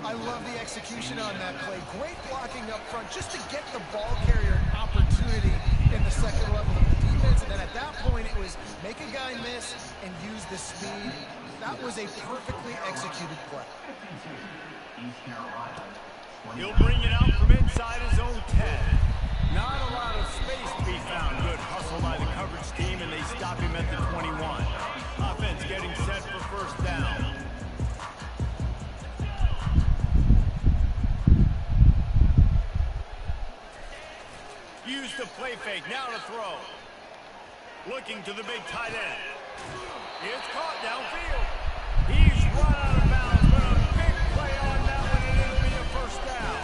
I love the execution on that play. Great blocking up front just to get the ball carrier an opportunity in the second level of the defense. And then at that point, it was make a guy miss and use the speed. That was a perfectly executed play. He'll bring it out from inside his own 10. Not a lot of space to be found. Good hustle by the coverage team, and they stop him at the 21. Offense getting set for first down. Use the play fake, now to throw. Looking to the big tight end. It's caught downfield. He's run out of bounds, but a big play on that one, and it'll be a first down.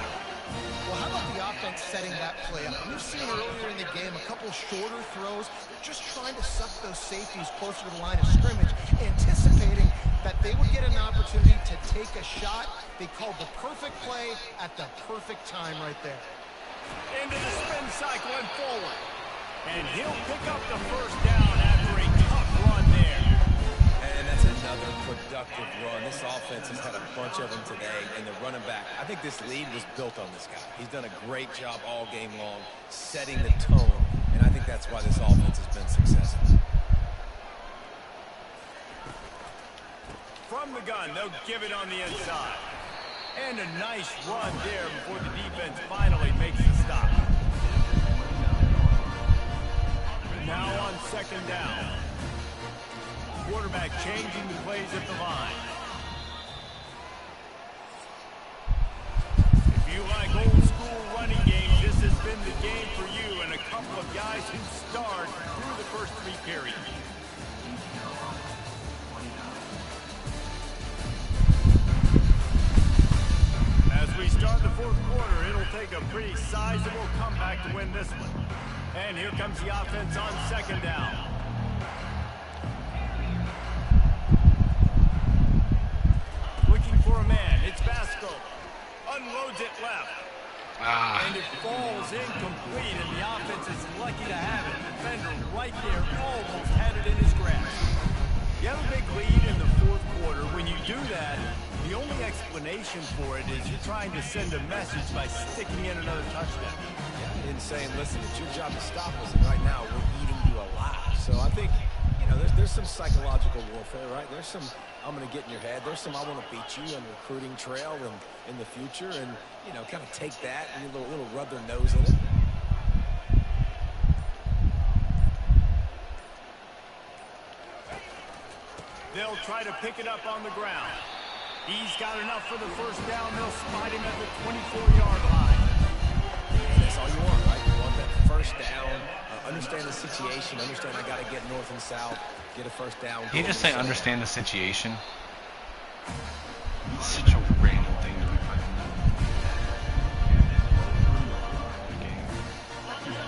Well, how about the offense setting that play up? We've seen earlier in the game a couple shorter throws. They're just trying to suck those safeties closer to the line of scrimmage, anticipating that they would get an opportunity to take a shot. They called the perfect play at the perfect time right there. Into the spin cycle and forward. And he'll pick up the first down after a tough run there. And that's another productive run. This offense has had a bunch of them today, and the running back, I think this lead was built on this guy. He's done a great job all game long setting the tone, and I think that's why this offense has been successful. From the gun, they'll give it on the inside. And a nice run there before the defense finally makes the stop. Now on second down. Quarterback changing the plays at the line. If you like old school running games, this has been the game for you and a couple of guys who starred through the first three periods. As we start the fourth quarter, it'll take a pretty sizable comeback to win this one. And here comes the offense on second down. Looking for a man. It's Vasco. Unloads it left. And it falls incomplete, and the offense is lucky to have it. Defender right there almost had it in his grasp. You have a big lead in the fourth quarter. When you do that, the only explanation for it is you're trying to send a message by sticking in another touchdown. Yeah, and saying, listen, it's your job to stop us, and right now we're eating you alive. So I think, you know, there's some psychological warfare, right? There's some, I'm going to get in your head. There's some, I want to beat you on the recruiting trail and in the future, and, you know, kind of take that and a little rub their nose in it. They'll try to pick it up on the ground. He's got enough for the first down. They'll spot him at the 24-yard line. And that's all you want, right? You want that first down. Understand the situation. Understand I got to get north and south. Get a first down. Can you just say understand the situation? It's such a random thing to be fucking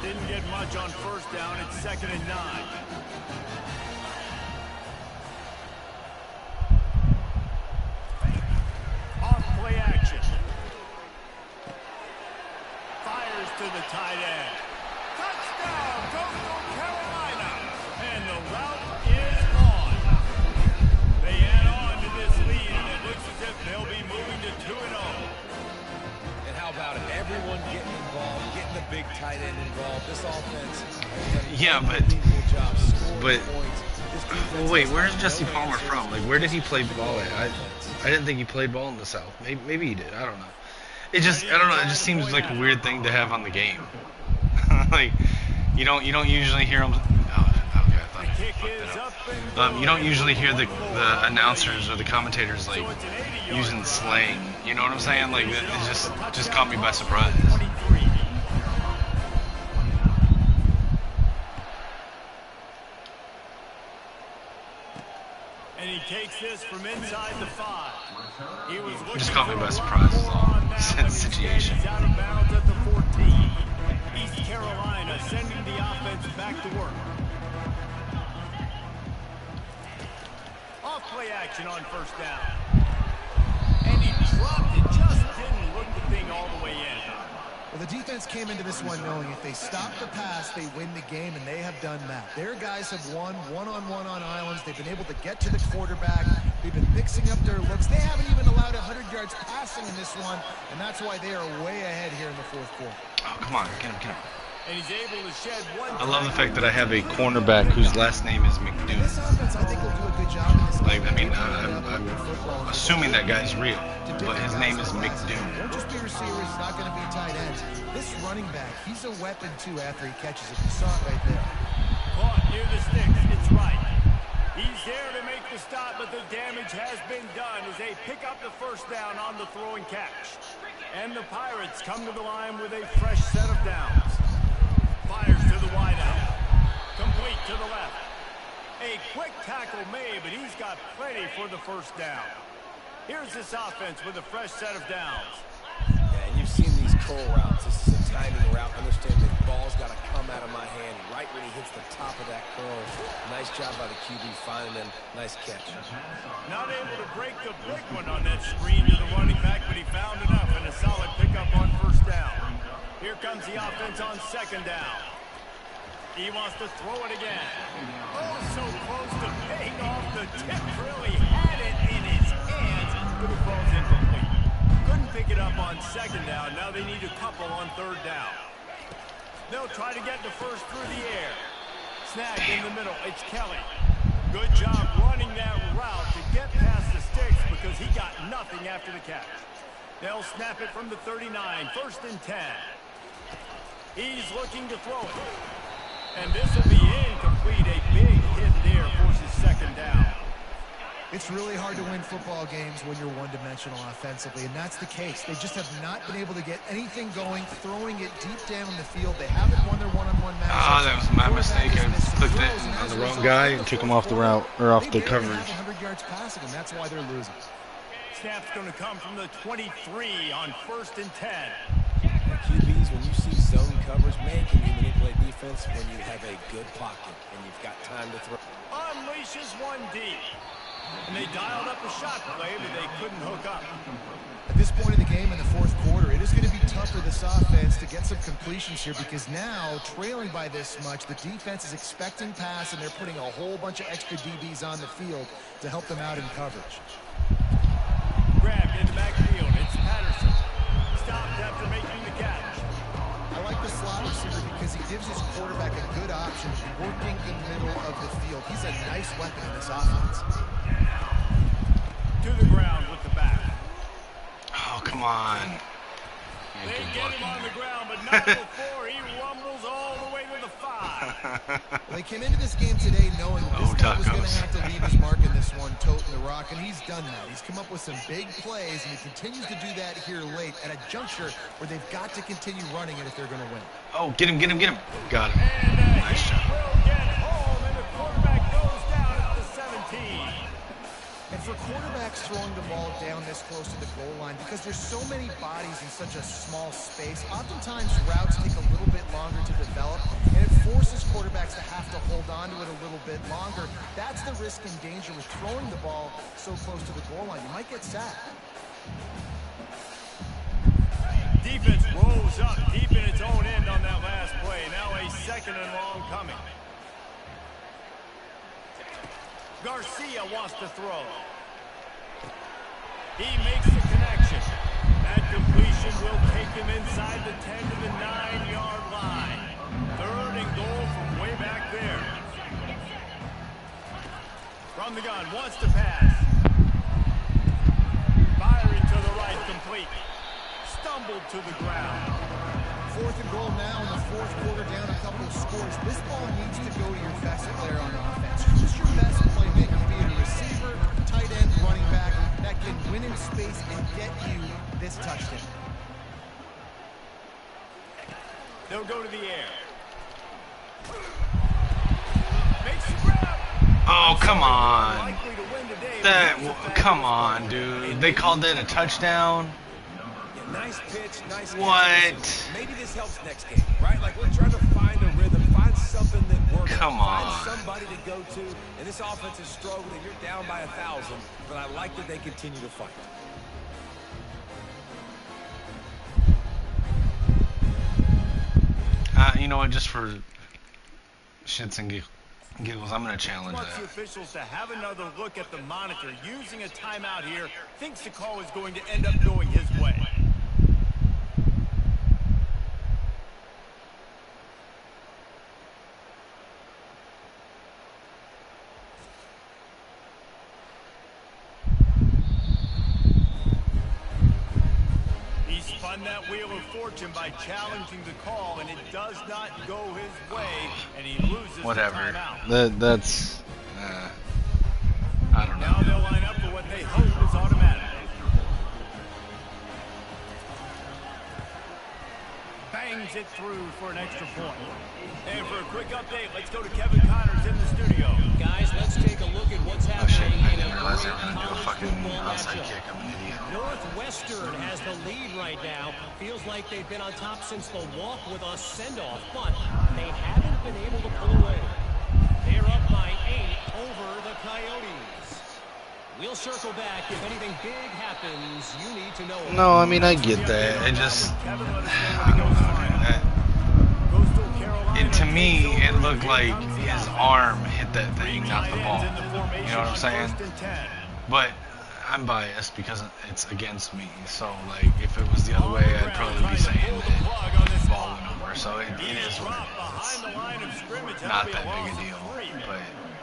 doing. Didn't get much on first down. It's 2nd and 9. Play action. Fires to the tight end. Touchdown, Coastal Carolina. And the route is on. They add on to this lead, and it looks as if they'll be moving to 2-0. And how about it? Everyone getting involved, getting the big tight end involved. This offense. Yeah, but points. Wait, where's Jesse Palmer from? Like, where did he play ball at? I didn't think he played ball in the South. Maybe he did. I don't know. I don't know. It just seems like a weird thing to have on the game. Like, you don't usually hear him. Oh, okay. I thought You don't usually hear the announcers or the commentators like using slang. You know what I'm saying? Like it just caught me by surprise. And he takes this from inside the 5. He was just caught me by surprise. Situation. Out of bounds at the 14. East Carolina sending the offense back to work. Off play action on first down. And he dropped it, just didn't look the thing all the way in. Well, the defense came into this one knowing if they stop the pass, they win the game, and they have done that. Their guys have won one-on-one on islands. They've been able to get to the quarterback. They've been mixing up their looks. They haven't even allowed 100 yards passing in this one, and that's why they are way ahead here in the fourth quarter. Oh, come on, get him. And he's able to shed one. I love the fact that I have a cornerback whose last name is McDoom. This offense, I think, will do a good job in this game. Like, I mean, I'm assuming that guy's real, but his name is McDoom. Won't just be receivers, it's not going to be tight ends. This running back, he's a weapon, too, after he catches it. You saw it right there. Caught near the sticks, it's right. He's there to make the stop, but the damage has been done as they pick up the first down on the throw and catch. And the Pirates come to the line with a fresh set of downs. Fires to the wideout. Complete to the left. A quick tackle made, but he's got plenty for the first down. Here's this offense with a fresh set of downs. Yeah, and you've seen these curl routes. This is a timing route. Understand the ball's got to come out of my hand right when he hits the top of that curl. Nice job by the QB finding him. Nice catch. Not able to break the big one on that screen to the running back, but he found enough and a solid pickup on first down. Here comes the offense on second down. He wants to throw it again. Oh, so close to paying off the tip. Really had it in his hands, but it falls incomplete. Couldn't pick it up on second down. Now they need a couple on third down. They'll try to get the first through the air. Snag in the middle. It's Kelly. Good job running that route to get past the sticks because he got nothing after the catch. They'll snap it from the 39. First and 10. He's looking to throw it. And this will be incomplete. A big hit there forces second down. It's really hard to win football games when you're one-dimensional offensively, and that's the case. They just have not been able to get anything going, throwing it deep down in the field. They haven't won their one-on-one matches. Ah, that was my mistake. I clicked it on the wrong guy and took him off the route, or off the coverage. 100 yards passing, and that's why they're losing. Snap's going to come from the 23 on first and 10. QBs, when you see zone coverage, man, can you manipulate defense when you have a good pocket and you've got time to throw? Unleashes one deep. And they dialed up a shot play, but they couldn't hook up. At this point in the game in the fourth quarter, it is going to be tough for this offense to get some completions here because now, trailing by this much, the defense is expecting pass, and they're putting a whole bunch of extra DBs on the field to help them out in coverage. Grabbed in the backfield. It's Patterson. Stopped after making the catch. I like the slot receiver because he gives his quarterback a good option working in the middle of the field. He's a nice weapon in this offense. To the ground with the back. Oh, come on. They get him on the ground, but not before he rumbles all the way to the 5. Well, they came into this game today knowing this guy was going to have to leave his mark in this one, toting the rock, and he's done that. He's come up with some big plays, and he continues to do that here late at a juncture where they've got to continue running it if they're going to win. Oh, get him. Got him. And nice job. Will get home, and the quarterback goes down at the 17. And for quarterbacks throwing the ball down this close to the goal line, because there's so many bodies in such a small space, oftentimes routes take a little bit longer to develop, and it forces quarterbacks to have to hold on to it a little bit longer. That's the risk and danger with throwing the ball so close to the goal line. You might get sacked. Defense rose up deep in its own end on that last play. Now a second and long coming. Garcia wants to throw. He makes the connection. That completion will take him inside the 10 to the 9-yard line. Third and goal from way back there. From the gun, wants to pass. Firing to the right, complete. Stumbled to the ground. Fourth and goal now in the fourth quarter, down a couple of scores. This ball needs to go to your best player on offense. can win in space and get you this touchdown. They'll go to the air. Makes the grab. Oh, come on. Come on, dude. They called it a touchdown. Yeah, nice pitch, nice What? catch. Maybe this helps next game, right? Like, we're trying to find a rhythm, find something that works. Come on. Find somebody to go to. And this offense is struggling. You're down by 1,000, but I like that they continue to fight. You know what? Just for shits and giggles, I'm going to challenge Wants the that. officials to have another look at the monitor. Using a timeout here, thinks the call is going to end up going his way. He spun that wheel of fortune by challenging the call, and it does not go his way, and he loses Whatever. the timeout. That's... I don't Now know. they'll line up for what they hope is automatic. Bangs it through for an extra point. And for a quick update, let's go to Kevin Connors in the studio. Guys, let's take a look at what's Oh shit, happening I in didn't a realize they great were going to do a college fucking football onside matchup. kick. I'm an idiot. Northwestern has the lead right now. Feels like they've been on top since the walk with a send-off, but they haven't been able to pull away. They're up by 8 over the Coyotes. We'll circle back. If anything big happens, you need to know. No, I mean, I get that. I just... I don't know, dude. To me, it looked like his arm hit that thing, not the ball. You know what I'm saying? But I'm biased because it's against me. So, like, if it was the other way, I'd probably be saying that the ball went over. So it is what it is. It's not that big a deal. But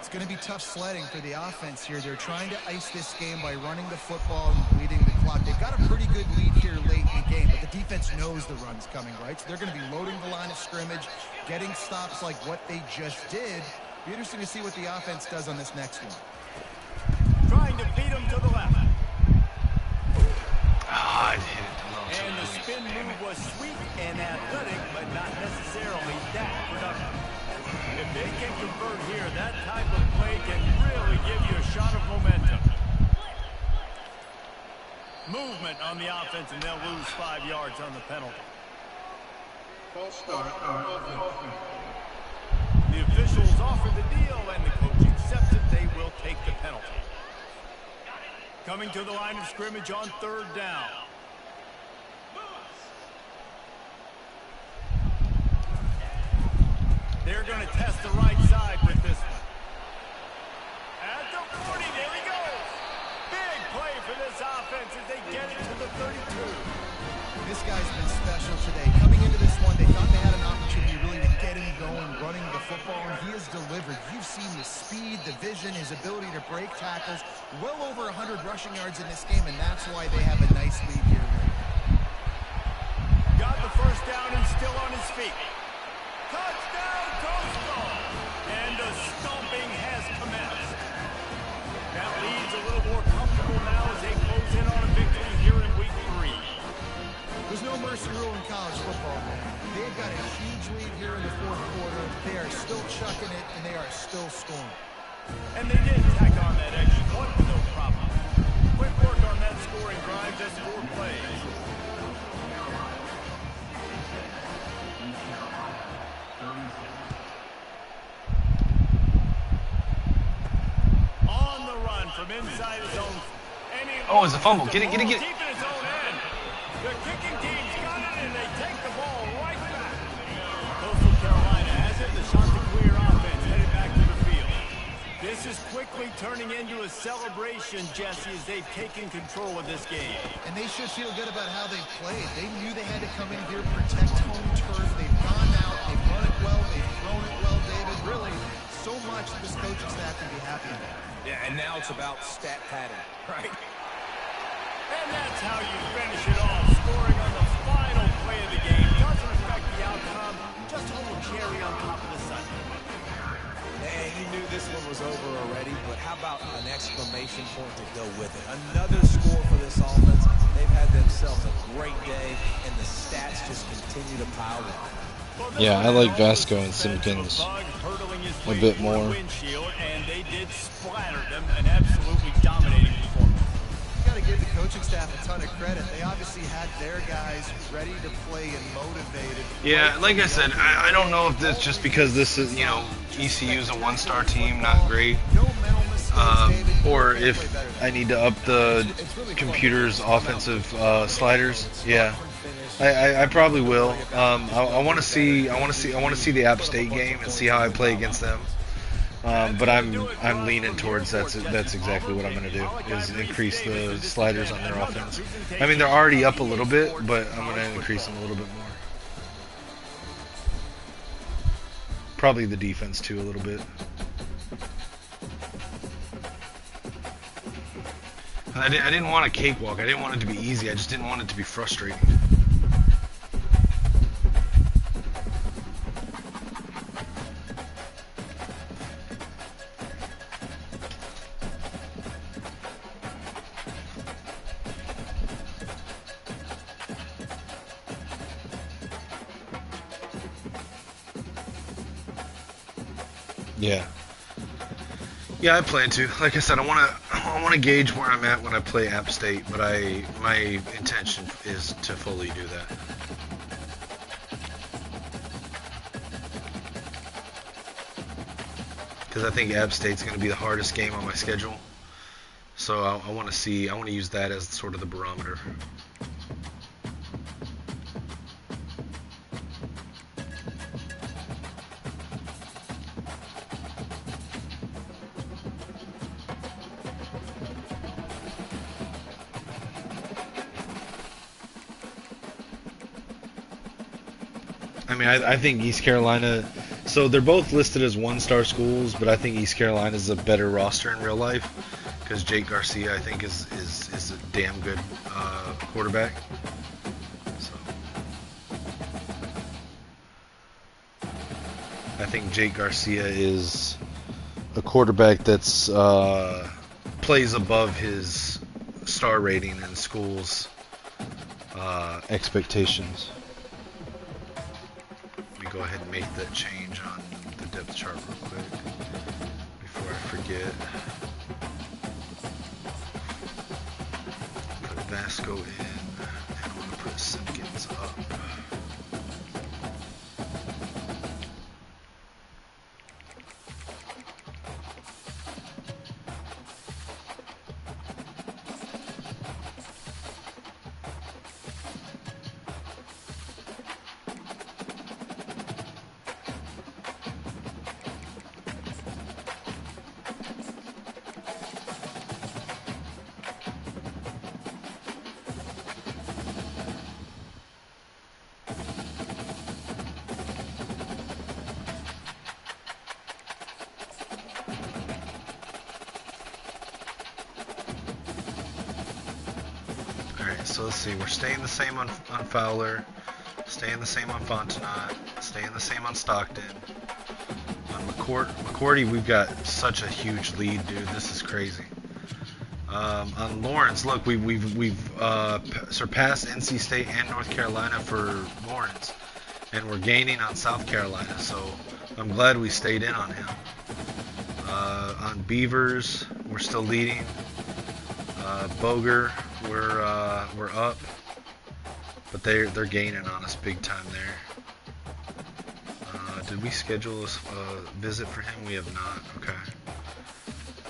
It's going to be tough sledding for the offense here. They're trying to ice this game by running the football and bleeding the clock. They've got a pretty good lead here late in the game, but the defense knows the run's coming, right? So they're going to be loading the line of scrimmage, getting stops like what they just did. Be interesting to see what the offense does on this next one. Trying to beat him to the left. I hit it a little too And the early. spin Damn move it. was sweet and athletic, but not necessarily that productive. If they can convert here, that type of play can really give you a shot of momentum. Movement on the offense, and they'll lose 5 yards on the penalty. The officials offer the deal, and the coach accepts it. They will take the penalty. Coming to the line of scrimmage on 3rd down. They're going to test the right side with this one. At the 40, there he goes. Big play for this offense as they get it to the 32. This guy's been special today. Coming into this one, they thought they had an opportunity really to get him going, running the football, and he has delivered. You've seen the speed, the vision, his ability to break tackles. Well over 100 rushing yards in this game, and that's why they have a nice lead here. Got the first down and still on his feet. Touchdown, Coastal! And the stomping has commenced. That lead's a little more comfortable now as they close in on a victory here in week 3. There's no mercy rule in college football, man. They've got a huge lead here in the 4th quarter. They are still chucking it, and they are still scoring. And they did tack on that extra point with no problem. Quick work on that scoring drive, just 4 plays. On the run from inside his own. Oh, it's a fumble. Get it, get it, get it. Deep in his own end. The kicking team's got it, and they take the ball right back. Coastal Carolina has it. The Chanticleer offense headed back to the field. This is quickly turning into a celebration, Jesse, as they've taken control of this game. And they should feel good about how they played. They knew they had to come in here, protect home turf. They've gone out, they've run it well, they've thrown it well, David. Really, so much that this coaching staff can be happy about. Yeah, and now it's about stat padding, right? And that's how you finish it off, scoring on the final play of the game. Doesn't affect the outcome, just a little cherry on top of the sundae. And you knew this one was over already, but how about an exclamation point to go with it? Another score for this offense. They've had themselves a great day, and the stats just continue to pile on. Yeah, I like Vasco and Simpkins a bit more. And they did splatter them, an absolutely dominating performance. You got to give the coaching staff a ton of credit. They obviously had their guys ready to play and motivated. Yeah, like I said, I don't know if that's just because this is, you know, ECU's a one-star team, not great, or if I need to up the computer's offensive sliders. Yeah, I probably will. I want to see the App State game and see how I play against them. But I'm leaning towards that's exactly what I'm going to do, is increase the sliders on their offense. I mean, they're already up a little bit, but I'm going to increase them a little bit more. Probably the defense too a little bit. I didn't want a cakewalk. I didn't want it to be easy. I just didn't want it to be frustrating. Yeah, I plan to. Like I said, I want to gauge where I'm at when I play App State, but my intention is to fully do that. Because I think App State's going to be the hardest game on my schedule. So I want to use that as sort of the barometer. I mean, I think East Carolina, so they're both listed as one-star schools, but I think East Carolina is a better roster in real life because Jake Garcia, I think, is a damn good quarterback. So I think Jake Garcia is a quarterback that's plays above his star rating in schools' expectations. Go ahead and make that change on the depth chart real quick before I forget. Put Vasco in, and I'm going to put Simpkins up. So let's see, we're staying the same on Fowler, staying the same on Fontenot, staying the same on Stockton. On McCourty, we've got such a huge lead, dude. This is crazy. On Lawrence, look, we've surpassed NC State and North Carolina for Lawrence, and we're gaining on South Carolina. So I'm glad we stayed in on him. On Beavers, we're still leading. Boger, we're up, but they're gaining on us big time there. Did we schedule a visit for him? We have not. Okay.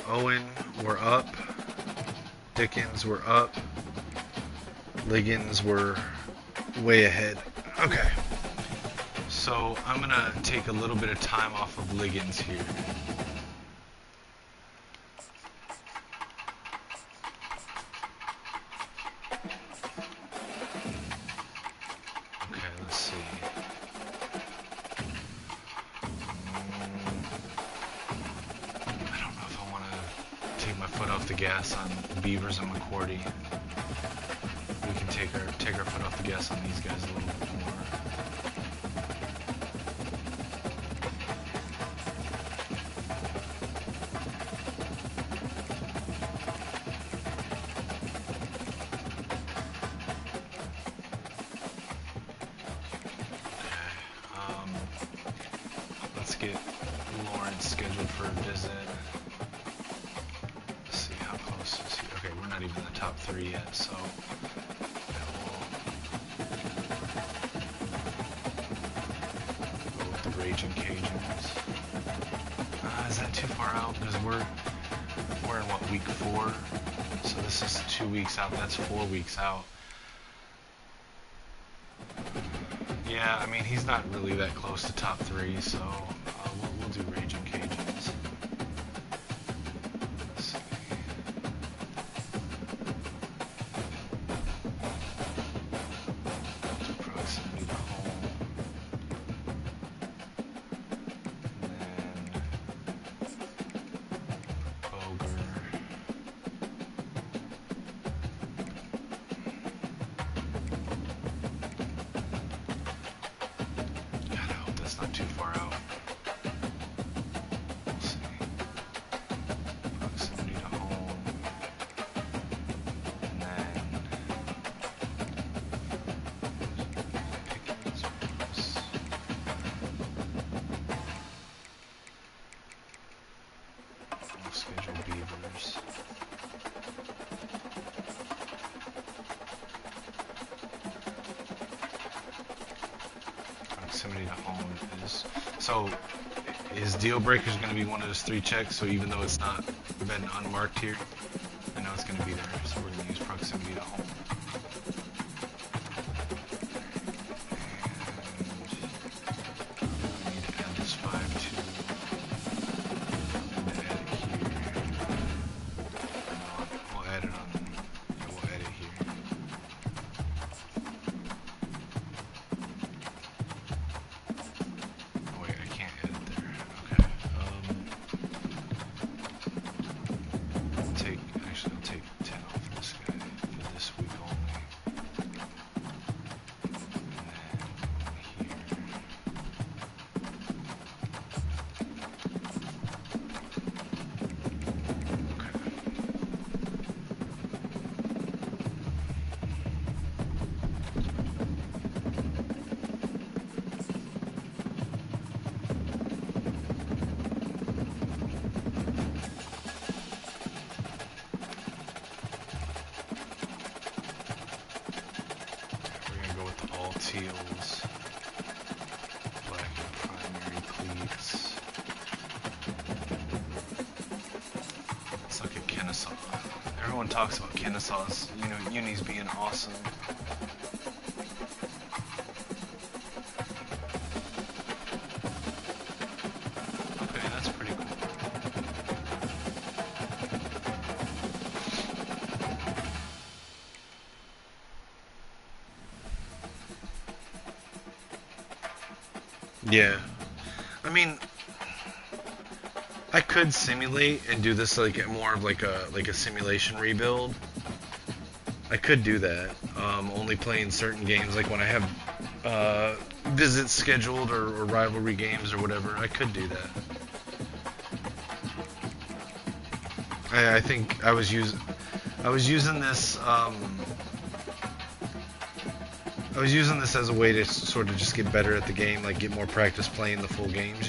Owen, we're up. Dickens, we're up. Liggins, we're way ahead. Okay. So I'm gonna take a little bit of time off of Liggins here. Gas on Beavers and McCourty. We can take our foot off the gas on these guys a little bit more. scheduled for a visit. Let's see how close is he. Okay, we're not even in the top 3 yet, so that will go with the Raging Cajuns. Is that too far out? Because we're in what, week 4? So this is 2 weeks out. That's 4 weeks out. Yeah, I mean, he's not really that close to top 3, so we'll do Raging Cajuns. Let's see. Proximity to home. And then Boger. Not too far out. Let's see. Proximity to home. And then Pickens Rose. We'll schedule Beavers. Proximity to home is, so his deal breaker is going to be one of those 3 checks, so even though it's not been unmarked here, I know it's going to be there, so we're going to use proximity to home. And we need to add this 5 to, and add it here. We'll add it on, we'll add it here. I'll take 10 off of this guy for this week only. And then here. Teals, black and primary cleats. Let's look at Kennesaw. Everyone talks about Kennesaw's, unis being awesome. Okay, that's pretty cool. Yeah, I mean, I could simulate and do this like more of like a simulation rebuild. I could do that. Only playing certain games, like when I have visits scheduled or rivalry games or whatever. I could do that. I think I was using this. I was using this as a way to sort of just get better at the game, like get more practice playing the full games,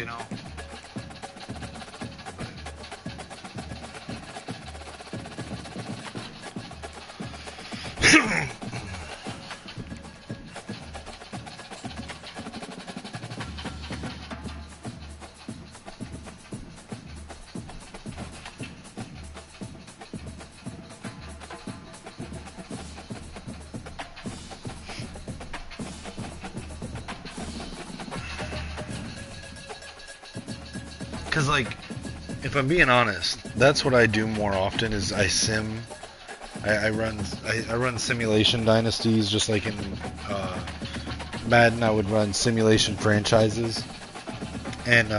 Because, like, if I'm being honest, that's what I do more often is I sim. I run simulation dynasties, just like in Madden. I would run simulation franchises, and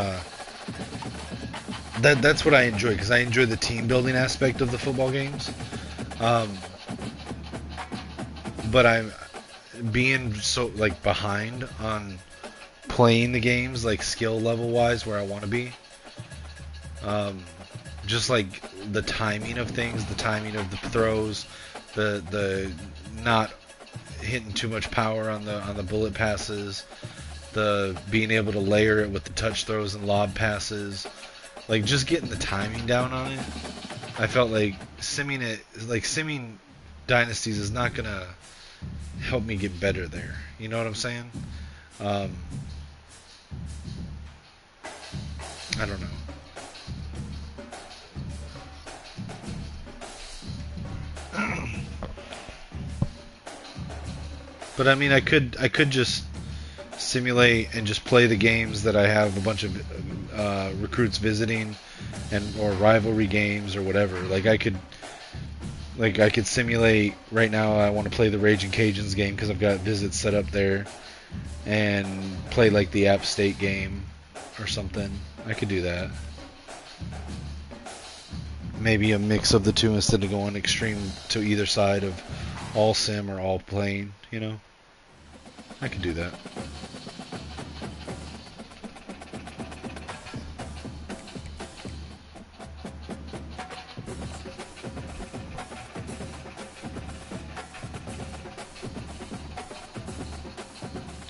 that's what I enjoy, because I enjoy the team building aspect of the football games. But I'm being so like behind on playing the games, like skill level wise, where I want to be. Just like the timing of things, the timing of the throws, the not hitting too much power on the bullet passes, the being able to layer it with the touch throws and lob passes, like just getting the timing down on it. I felt like simming dynasties is not gonna help me get better there. You know what I'm saying? I don't know. But I mean, I could just simulate and just play the games that I have a bunch of recruits visiting, or rivalry games or whatever. Like I could simulate right now. I want to play the Raging Cajuns game because I've got visits set up there, and play like the App State game or something. I could do that. Maybe a mix of the two instead of going extreme to either side of all sim or all playing. You know, I could do that.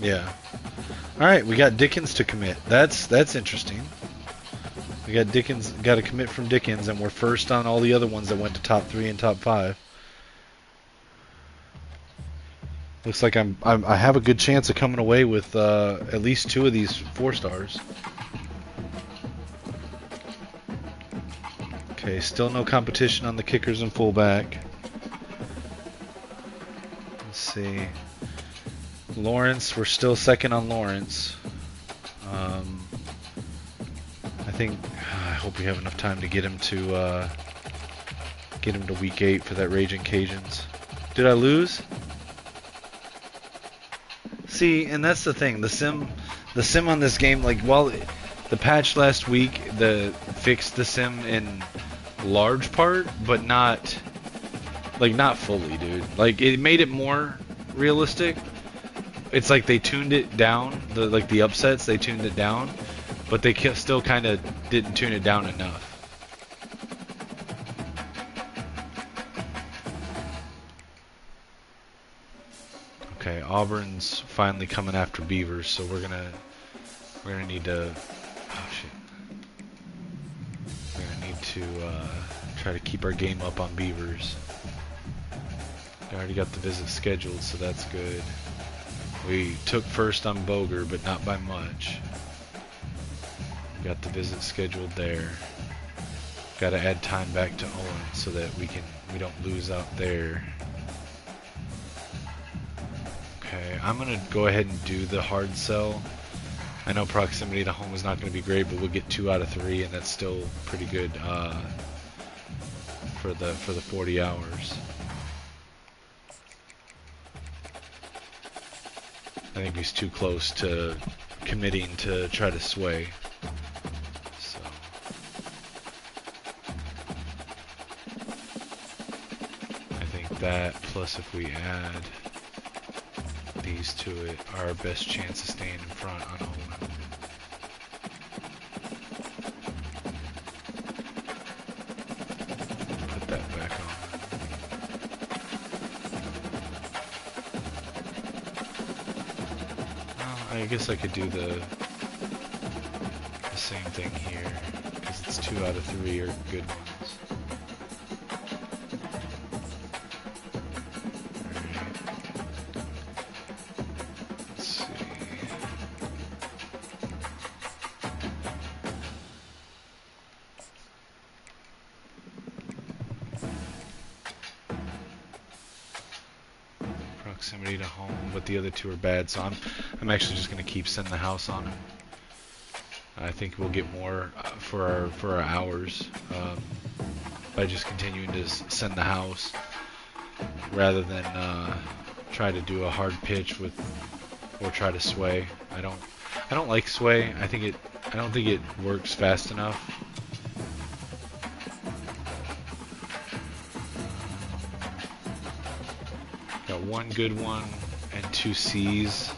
Yeah. All right, we got Dickens to commit. That's interesting. We got Dickens, got a commit from Dickens, and we're first on all the other ones that went to top 3 and top 5. Looks like I have a good chance of coming away with at least 2 of these 4 stars. Okay, still no competition on the kickers and fullback. Let's see. Lawrence, we're still second on Lawrence. I hope we have enough time to get him to week 8 for that Raging Cajuns. Did I lose? See, and that's the thing. The sim on this game, like, while the patch last week fixed the sim in large part, but not fully, dude. Like, it made it more realistic. It's like they tuned it down. The upsets, they tuned it down, but they still kind of didn't tune it down enough. Okay, Auburn's finally coming after Beavers, so we're gonna need to. Oh shit. We're gonna need to try to keep our game up on Beavers. I already got the visit scheduled, so that's good. We took first on Boger, but not by much. Got the visit scheduled there. Got to add time back to Owen so that we don't lose out there. Okay, I'm gonna go ahead and do the hard sell. I know proximity to home is not going to be great, but we'll get 2 out of 3, and that's still pretty good for the 40 hours. I think he's too close to committing to try to sway. So I think that, plus if we add these to it, our best chance of staying in front on Owen. Put that back on. I guess I could do the same thing here, because it's 2 out of 3 are good ones. Alright. Let's see. Proximity to home, but the other 2 are bad, so I'm actually just going to keep sending the house on him. I think we'll get more for our hours by just continuing to send the house rather than try to do a hard pitch or try to sway. I don't like sway. I don't think it works fast enough. Got 1 good one and 2 C's.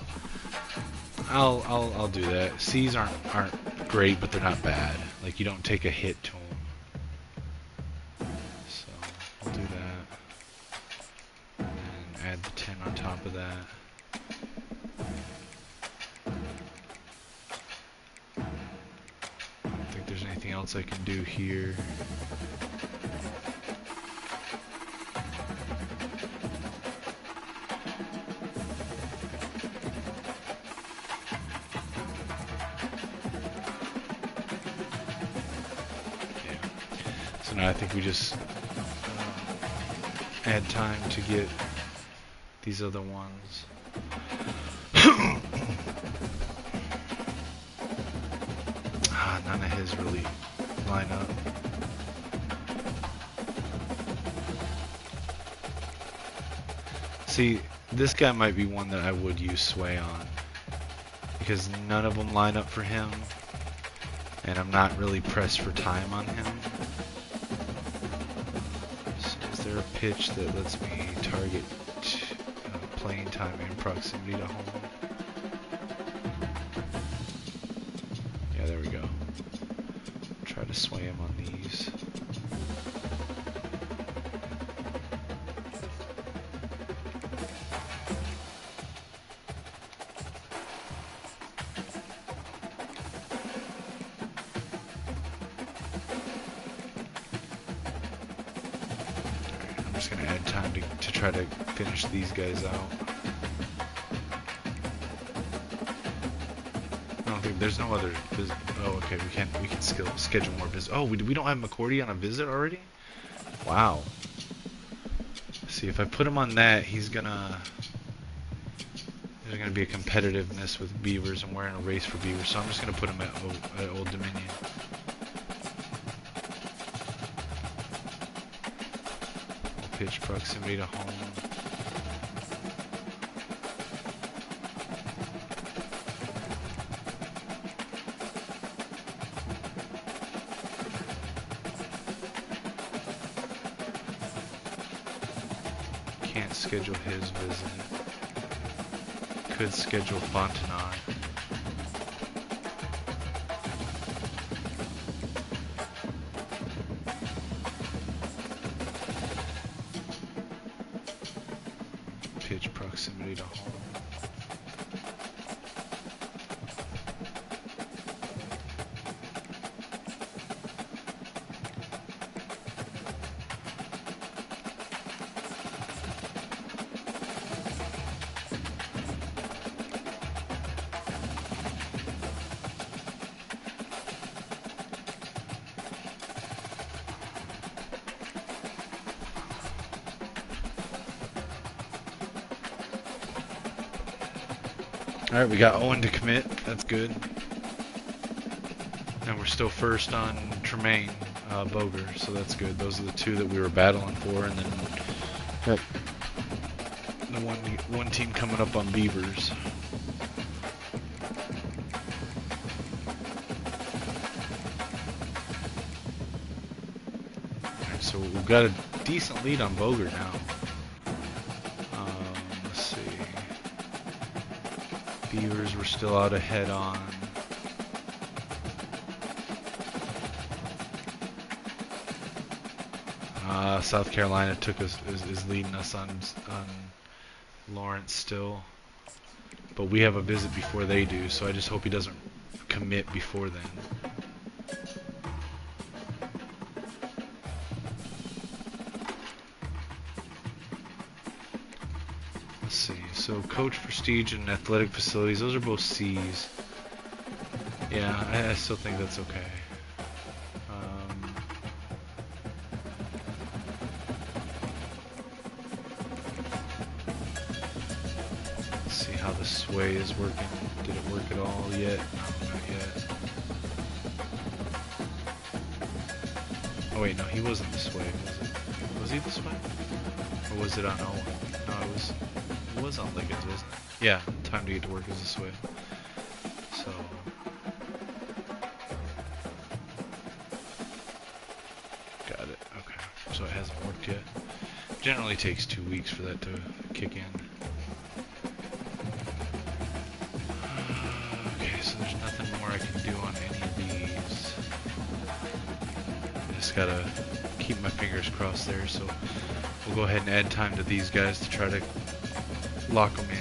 I'll do that. C's aren't great, but they're not bad. Like, you don't take a hit to them. So I'll do that. And add the 10 on top of that. I don't think there's anything else I can do here? So now I think we just add time to get these other ones. None of his really line up. See, this guy might be one that I would use sway on, because none of them line up for him, and I'm not really pressed for time on him. So is there a pitch that lets me target playing time and proximity to home? Yeah, there we go. Try to sway him on these. I'm just going to add time to try to finish these guys out. I don't think there's no other visit. Oh, okay, we can schedule more visits. Oh, we don't have McCourty on a visit already? Wow. See, if I put him on that, there's gonna be a competitiveness with Beavers, and we're in a race for Beavers, so I'm just gonna put him at Old Dominion. Pitch proximity to home. Can't schedule his visit. Could schedule Fontenot. Pitch proximity to home. Alright, we got Owen to commit. That's good. And we're still first on Tremaine Boger, so that's good. Those are the two that we were battling for, and then got the one team coming up on Beavers. Alright, so we've got a decent lead on Boger now. Let's see. Beavers were still out ahead on. South Carolina is leading us on Lawrence still, but we have a visit before they do, so I just hope he doesn't commit before then. Let's see. So coach, prestige, and athletic facilities, those are both C's. Yeah, I still think that's okay. See how the sway is working. Did it work at all yet? No, not yet. Oh wait, no, he wasn't the sway, was it? Was he the sway? Or was it on Owen? No, it was on Liggins, wasn't it? Yeah, time to get to work as a sway. So got it. Okay. So it hasn't worked yet. Generally takes 2 weeks for that to kick in. So there's nothing more I can do on any of these. I just gotta keep my fingers crossed there, so we'll go ahead and add time to these guys to try to lock them in.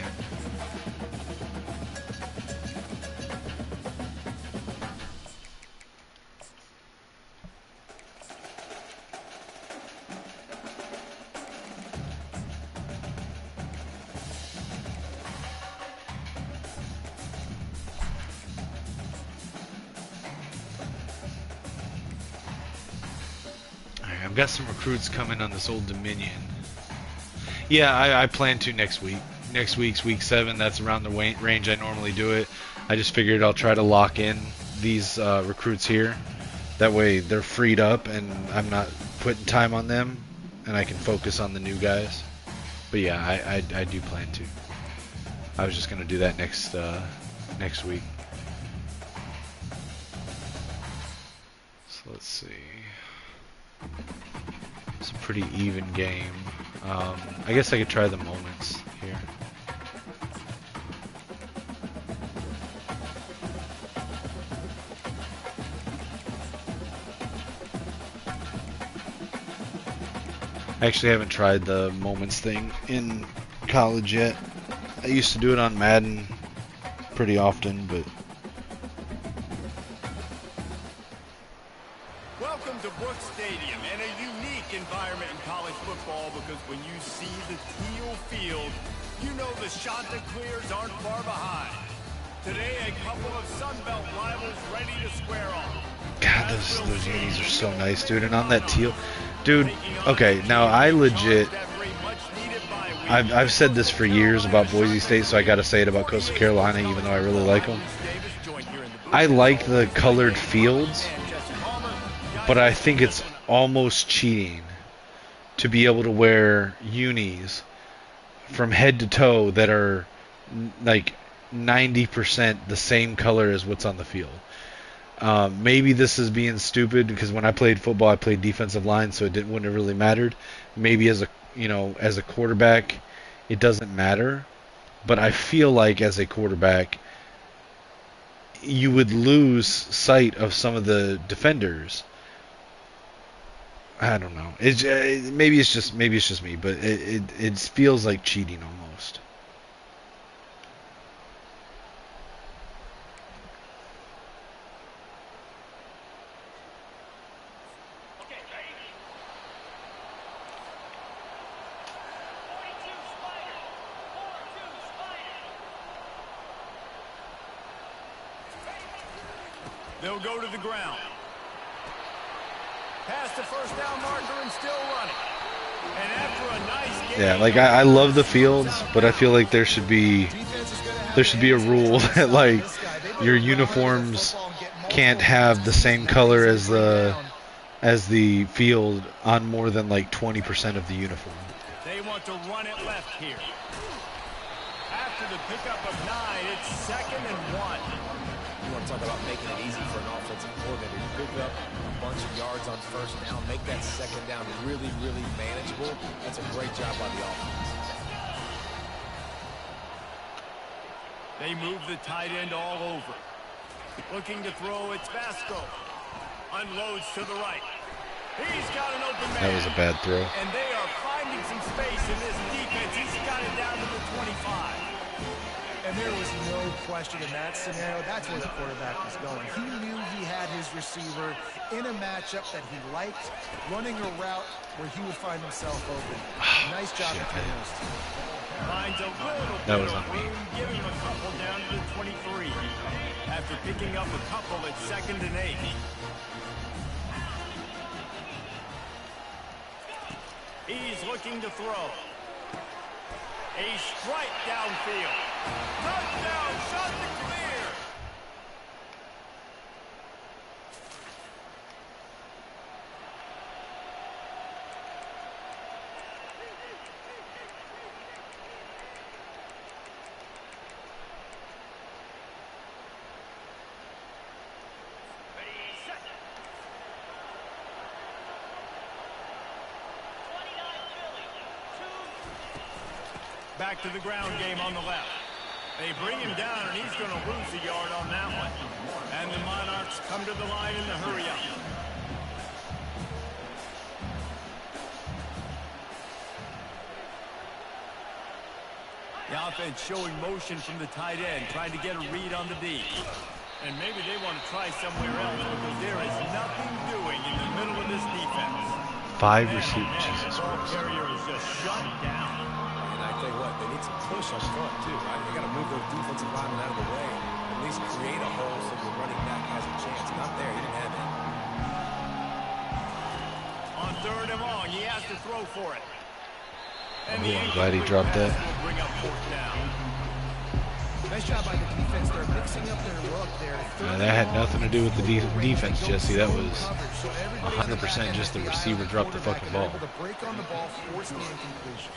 I've got some recruits coming on this Old Dominion. Yeah, I plan to next week. Next week's week 7. That's around the range I normally do it. I just figured I'll try to lock in these recruits here. That way they're freed up and I'm not putting time on them, and I can focus on the new guys. But yeah, I do plan to. I was just gonna do that next week. So let's see. It's a pretty even game. I guess I could try the moments here. I actually haven't tried the moments thing in college yet. I used to do it on Madden pretty often, but... Welcome to Brooks Stadium, and a unique environment in college football, because when you see the teal field, you know the Chanticleers aren't far behind. Today, a couple of Sun Belt rivals ready to square off. God, those unis are so nice, dude. And on that teal... Dude, okay, now I legit... I've said this for years about Boise State, so I gotta say it about Coastal Carolina, even though I really like them. I like the colored fields, but I think it's almost cheating to be able to wear unis from head to toe that are like 90% the same color as what's on the field. Maybe this is being stupid because when I played football, I played defensive line, so wouldn't have really mattered. Maybe as a quarterback, it doesn't matter. But I feel like as a quarterback, you would lose sight of some of the defenders. I don't know. Maybe it's just me, but it feels like cheating almost. They'll go to the ground. Past the first down marker and still running. And after a nice game, yeah, like I love the fields, but I feel like there should be a rule that like your uniforms can't have the same color as the field on more than like 20% of the uniform. They want to run it left here. After the pickup of 9, it's 2nd and 1. You want to talk about making it easy for an offensive coordinator. You pick up a bunch of yards on first down, make that second down really, really manageable. That's a great job by the offense. They move the tight end all over. Looking to throw, it's Vasco. Unloads to the right. He's got an open man. That was a bad throw. And they are finding some space in this defense. He's got it down to the 25. And there was no question in that scenario. That's where the quarterback was going. He knew he had his receiver in a matchup that he liked, running a route where he would find himself open. Nice job between those two. Finds a little That bit was of on me. room, giving him a couple down to the 23. After picking up a couple at 2nd and 8. He's looking to throw. A strike downfield. Touchdown, shot to clear. Back to the ground game on the left. They bring him down, and he's going to lose a yard on that one. And the Monarchs come to the line in the hurry-up. The offense showing motion from the tight end, trying to get a read on the D. And maybe they want to try somewhere else because there is nothing doing in the middle of this defense. 5 receivers. Jesus Ball Christ. carrier is just shut down. And I tell you what, they need some push up front, too, right? They got to move those defensive linemen out of the way. At least create a hole so the running back has a chance. Not there. He didn't have it. On 3rd 3rd and long. He has to throw for it. And I'm glad he dropped that. will bring up 4th down. Nice job by the defense. They're mixing up their look there. That had nothing to do with the defense, Jesse. That was 100% just the receiver dropped the fucking ball. The break on the ball forced the incompletion.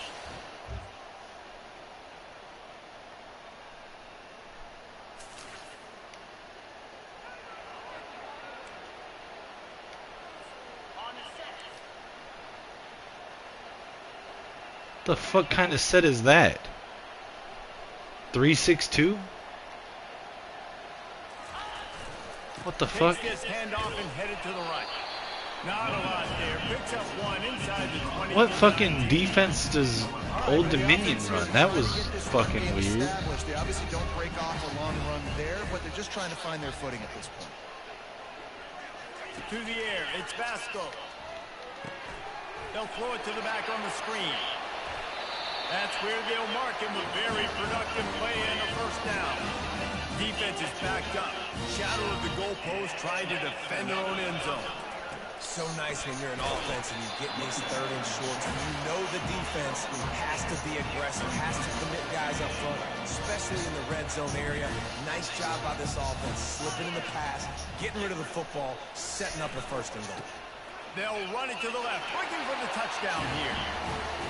The fuck kind of set is that? 3-6-2? What the fuck? Takes this handoff and headed to the right. Not a lot there. Picks up one inside the 20. What fucking defense does Old Dominion run? That was fucking weird. They obviously don't break off a long run there, but they're just trying to find their footing at this point. To the air, it's Vasco. They'll throw it to the back on the screen. That's where they'll mark him. A very productive play and a 1st down. Defense is backed up. Shadow of the goalpost, trying to defend their own end zone. So nice when you're an offense and you get these 3rd and shorts and you know the defense has to be aggressive, has to commit guys up front, especially in the red zone area. Nice job by this offense, slipping in the pass, getting rid of the football, setting up a 1st and goal. They'll run it to the left, looking for the touchdown here.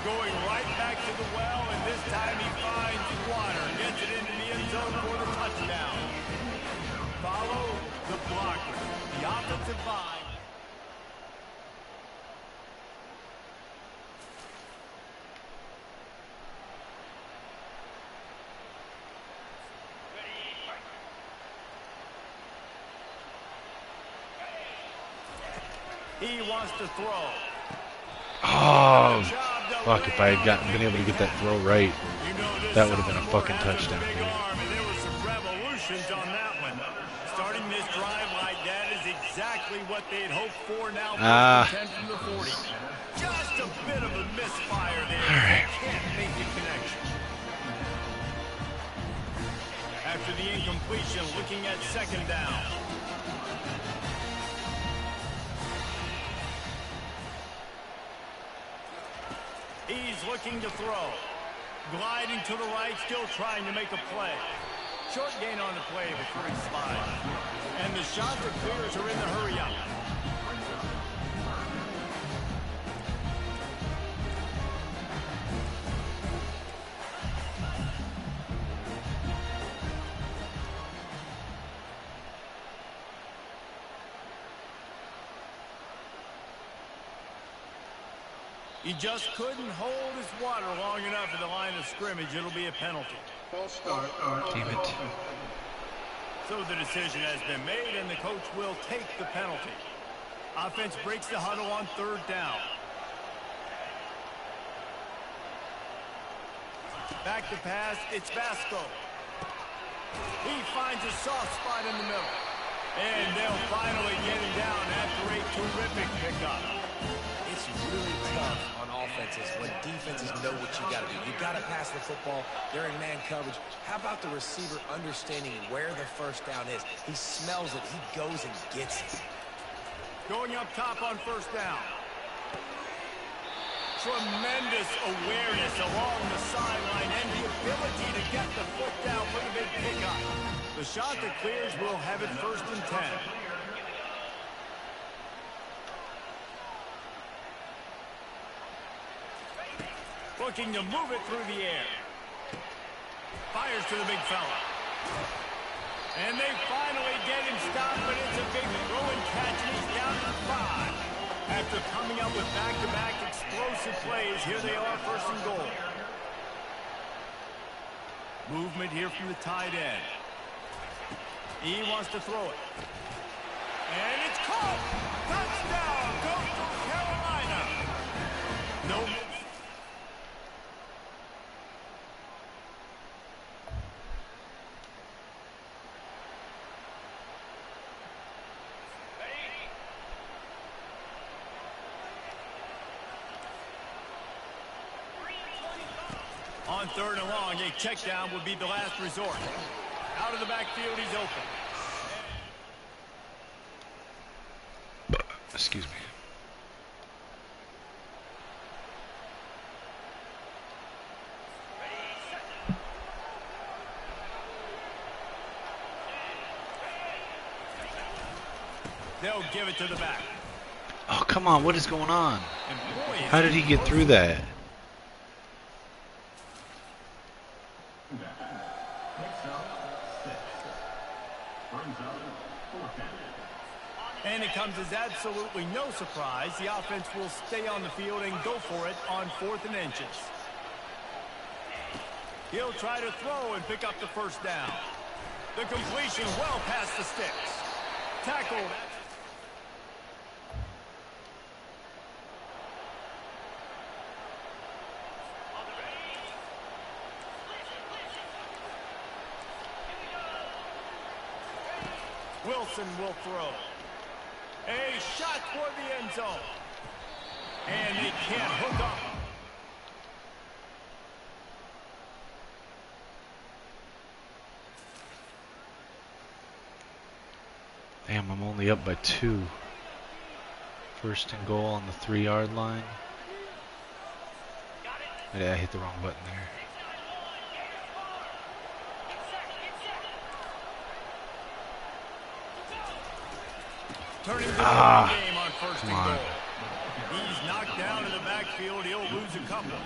Going right back to the well, and this time he finds water, gets it into the end zone for the touchdown. Follow the blocker, the offensive line. He wants to throw. Oh, fuck, if I had been able to get that throw right, that would have been a fucking touchdown. There were some revolutions on that one. Starting this drive like that is exactly what they'd hoped for now. 10 from the 40. Just a bit of a misfire there. All right. Can't make the connection. After the incompletion, looking at 2nd down. He's looking to throw. Gliding to the right, still trying to make a play. Short gain on the play before he slides. And the shot that clears are in the hurry up. He just couldn't hold his water long enough at the line of scrimmage. It'll be a penalty. Damn it. So the decision has been made, and the coach will take the penalty. Offense breaks the huddle on 3rd down. Back to pass, it's Vasco. He finds a soft spot in the middle. And they'll finally get him down after a terrific pickup. It's really tough on offenses when defenses know what you got to do. You got to pass the football. They're in man coverage. How about the receiver understanding where the 1st down is? He smells it. He goes and gets it. Going up top on 1st down. Tremendous awareness along the sideline and the ability to get the foot down for the big pickup. The shot that clears will have it 1st and 10. Looking to move it through the air. Fires to the big fella. And they finally get him stopped, but it's a big throw and catch, and he's down to 5. After coming up with back-to-back explosive plays, here they are, 1st and goal. Movement here from the tight end. He wants to throw it. And it's caught! Touchdown! Coastal Carolina! No. On 3rd and long, a check down would be the last resort. Out of the backfield, he's open. Excuse me. They'll give it to the back. Oh, come on. What is going on? And boy, How did he get through that? And it comes as absolutely no surprise. The offense will stay on the field and go for it on 4th and inches. He'll try to throw and pick up the first down. The completion well past the sticks. Tackled. Wilson will throw. A shot toward the end zone. And they can't hook up. Damn, I'm only up by 2. 1st and goal on the 3-yard line. Yeah, I hit the wrong button there. Turning to the game on 1st and goal. He's knocked down in the backfield. He'll lose a couple.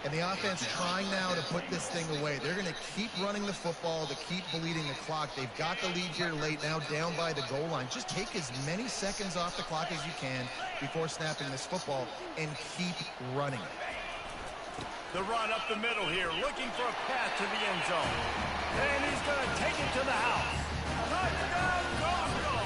And the offense trying now to put this thing away. They're going to keep running the football to keep bleeding the clock. They've got the lead here late, now down by the goal line. Just take as many seconds off the clock as you can before snapping this football and keep running. The run up the middle here, looking for a path to the end zone. And he's going to take it to the house. Touchdown, Coastal!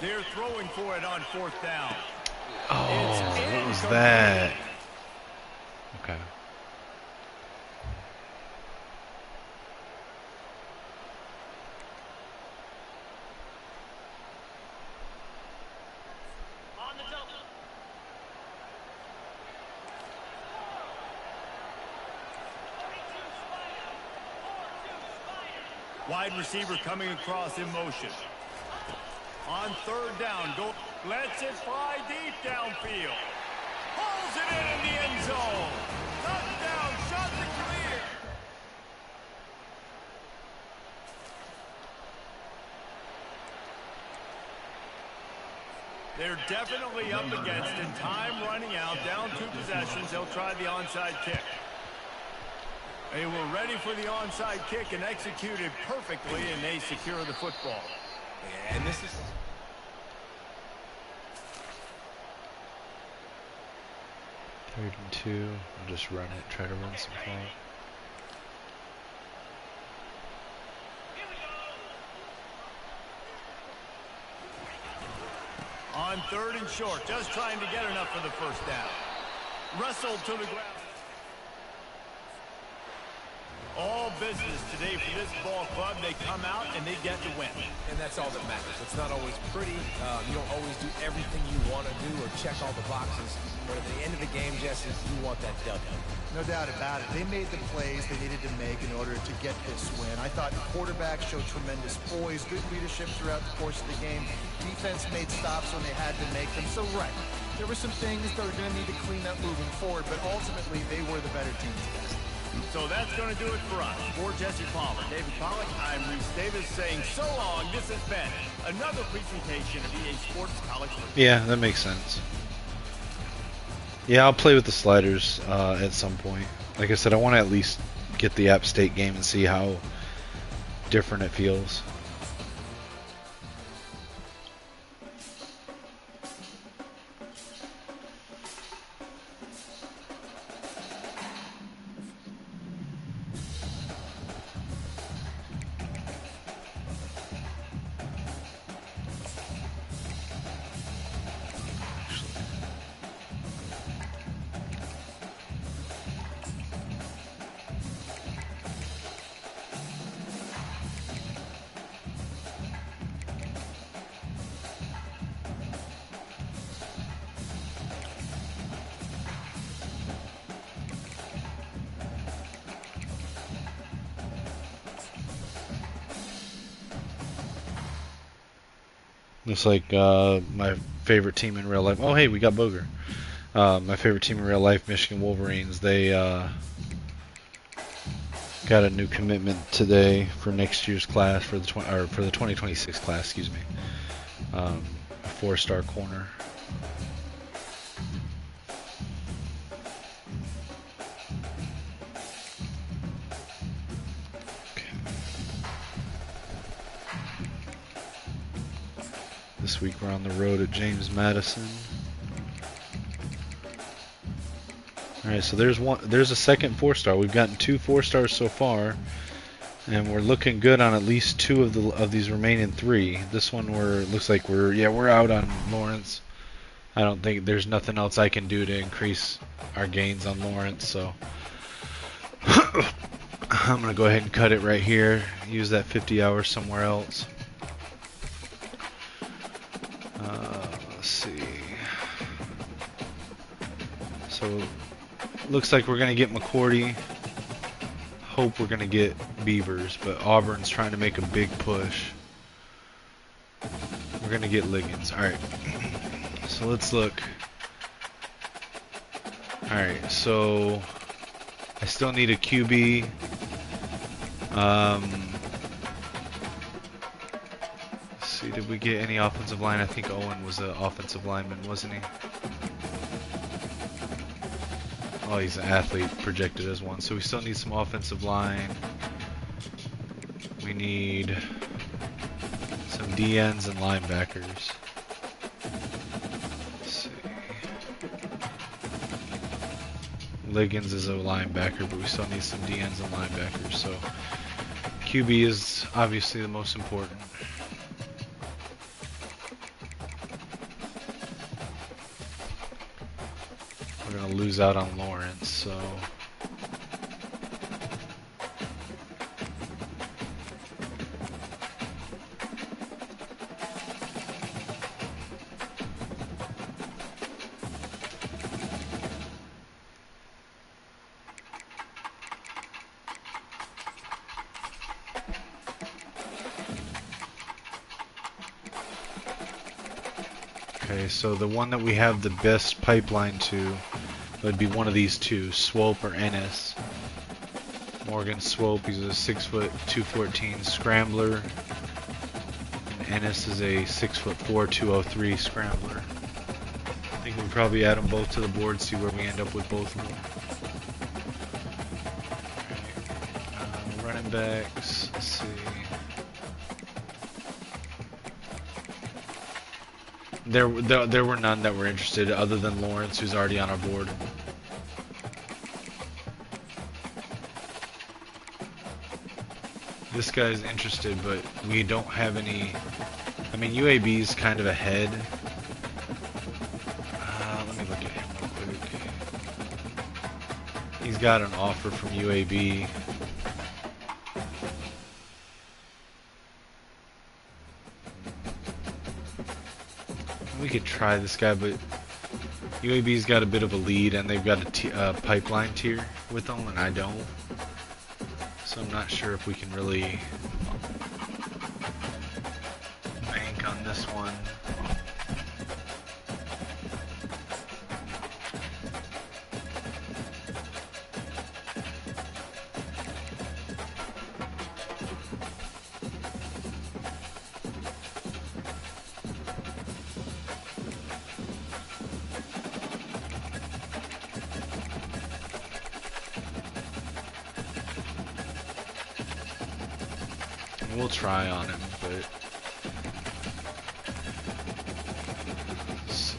They're throwing for it on 4th down. Oh, what was that? Okay. On the double. Wide receiver coming across in motion. On 3rd down, go. Lets it fly deep downfield. Pulls it in the end zone. Touchdown, shot to clear. They're definitely up against it. Time running out, down 2 possessions. They'll try the onside kick. They were ready for the onside kick and executed perfectly, and they secure the football. And this is... Third and 2. I'll just run it, try to run some play. On 3rd and short, just trying to get enough for the first down. Wrestled to the ground. All business today for this ball club. They come out and they get the win. And that's all that matters. It's not always pretty. You don't always do everything you want to do or check all the boxes. But at the end of the game, Jesse, you want that W. No doubt about it. They made the plays they needed to make in order to get this win. I thought the quarterback showed tremendous poise, good leadership throughout the course of the game. Defense made stops when they had to make them. So, right, there were some things that were going to need to clean up moving forward, but ultimately they were the better team today. So that's going to do it for us. For Jesse Palmer, David Pollack, I'm Reese Davis saying so long. This has been another presentation of EA Sports College Football. Yeah, that makes sense. Yeah, I'll play with the sliders at some point. Like I said, I want to at least get the App State game and see how different it feels. Looks like my favorite team in real life. Oh, hey, we got Booger. My favorite team in real life, Michigan Wolverines. They got a new commitment today for next year's class for the 2026 class. Excuse me. A 4-star corner. This week we're on the road at James Madison. Alright, so there's a second 4-star. We've gotten 2 4-stars so far, and we're looking good on at least 2 of these remaining 3. This one looks like we're out on Lawrence. I don't think there's nothing else I can do to increase our gains on Lawrence, so I'm gonna go ahead and cut it right here. Use that 50 hours somewhere else. Let's see. So looks like we're gonna get McCourty. Hope we're gonna get Beavers, but Auburn's trying to make a big push. We're gonna get Liggins. All right. So let's look. All right. So I still need a QB. Let's see. Did we get any offensive line? I think Owen was an offensive lineman, wasn't he? Oh, he's an athlete, projected as one. So we still need some offensive line. We need some DNs and linebackers. Let's see. Liggins is a linebacker, but we still need some DNs and linebackers. So QB is obviously the most important. We're going to lose out on Lawrence, so okay, so the one that we have the best pipeline to would be one of these two, Swope or Ennis. Morgan Swope, he's a 6', 214 scrambler. And Ennis is a 6'4", 203 scrambler. I think we'll probably add them both to the board, see where we end up with both of them. Running backs, let's see. There were none that were interested other than Lawrence, who's already on our board. This guy's interested, but we don't have any. I mean, UAB's kind of ahead. Let me look at him real quick. He's got an offer from UAB. We could try this guy, but UAB's got a bit of a lead, and they've got a pipeline tier with them, and I don't. So I'm not sure if we can really bank on this one. We'll try on him, but let's see.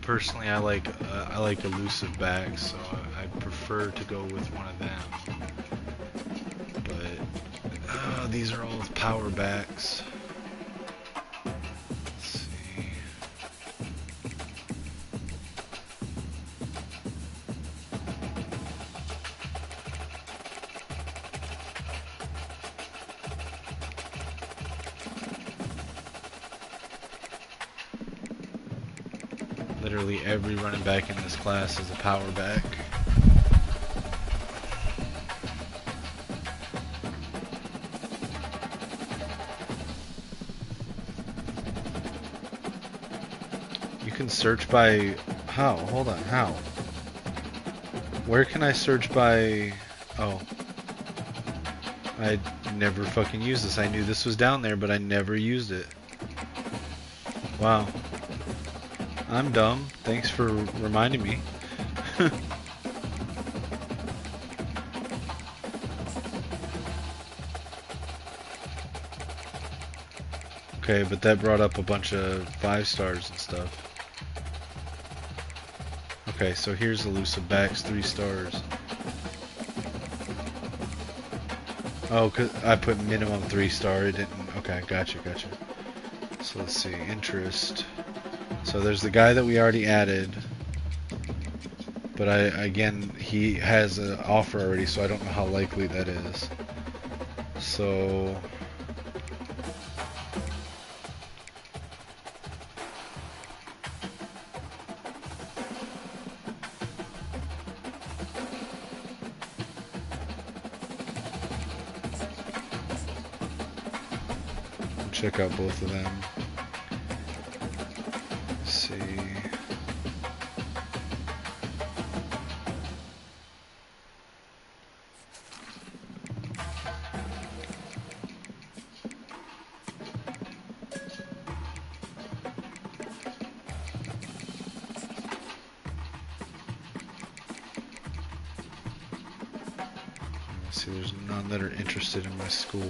Personally, I like elusive backs, so I prefer to go with one of them. But these are all power backs. Literally every running back in this class is a power back. can search by... How? Hold on, how? Where can I search by... Oh. I never fucking used this. I knew this was down there, but I never used it. Wow. I'm dumb. Thanks for reminding me. Okay, but that brought up a bunch of 5 stars and stuff. Okay, so here's elusive backs, 3 stars. Oh, 'cause I put minimum 3 star. It didn't. Okay, gotcha. So let's see, interest. So there's the guy that we already added, but again he has an offer already, so I don't know how likely that is. So check out both of them. Let's see. Let's see, there's none that are interested in my school.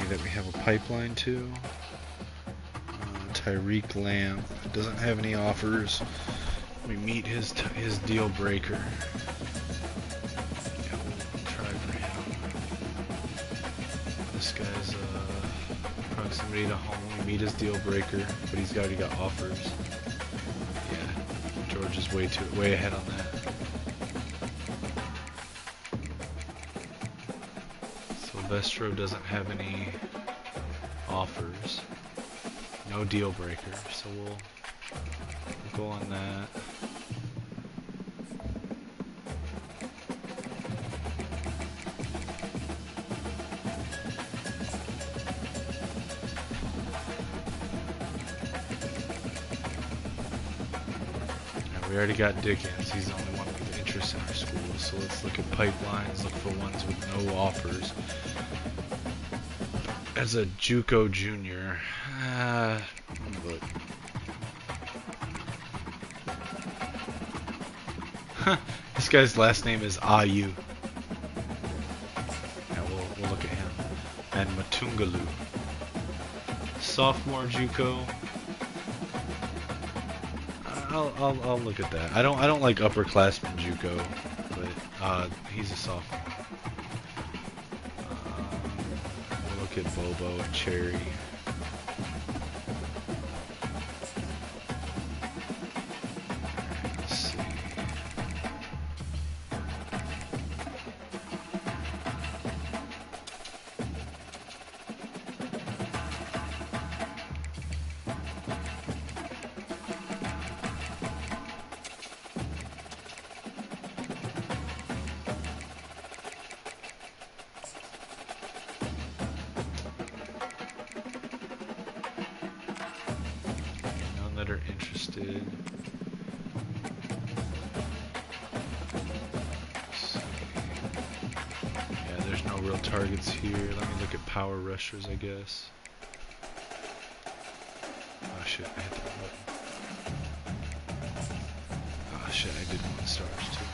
That we have a pipeline to. Tyreek Lamb doesn't have any offers. We meet his deal breaker. Yeah, we'll try for him. This guy's proximity to home. We meet his deal breaker, but he's already got offers. Yeah, George is way ahead on that. Silvestro doesn't have any offers. No deal breaker, so we'll go on that. Now, we already got Dickens. He's the only one with interest in our school, so let's look at pipelines, look for ones with no offers. As a JUCO junior, look. This guy's last name is Ayu. Yeah, we'll look at him. And Matungalu. Sophomore JUCO. I'll look at that. I don't like upperclassmen JUCO, but he's a sophomore. Look at Bobo and Cherry. Let's see. That are interested. Yeah, there's no real targets here. Let me look at power rushers, I guess. Oh shit, I hit that button. Oh shit, I did 1 stars too.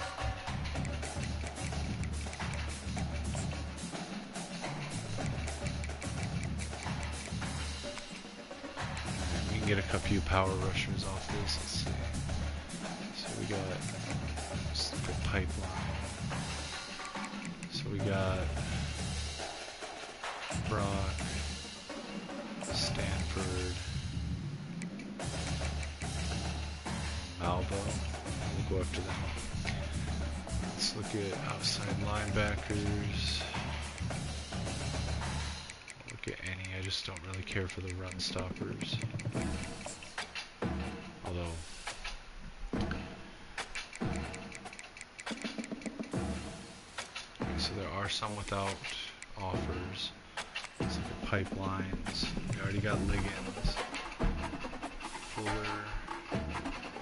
Get a few power rushers off this. Let's see. So we got the pipeline. So we got Brock, Stanford, Malvo. We'll go after them. Let's look at outside linebackers. Look at any. I just don't really care for the run stoppers. Although so there are some without offers. Let's look at pipelines. We already got Liggins. Fuller.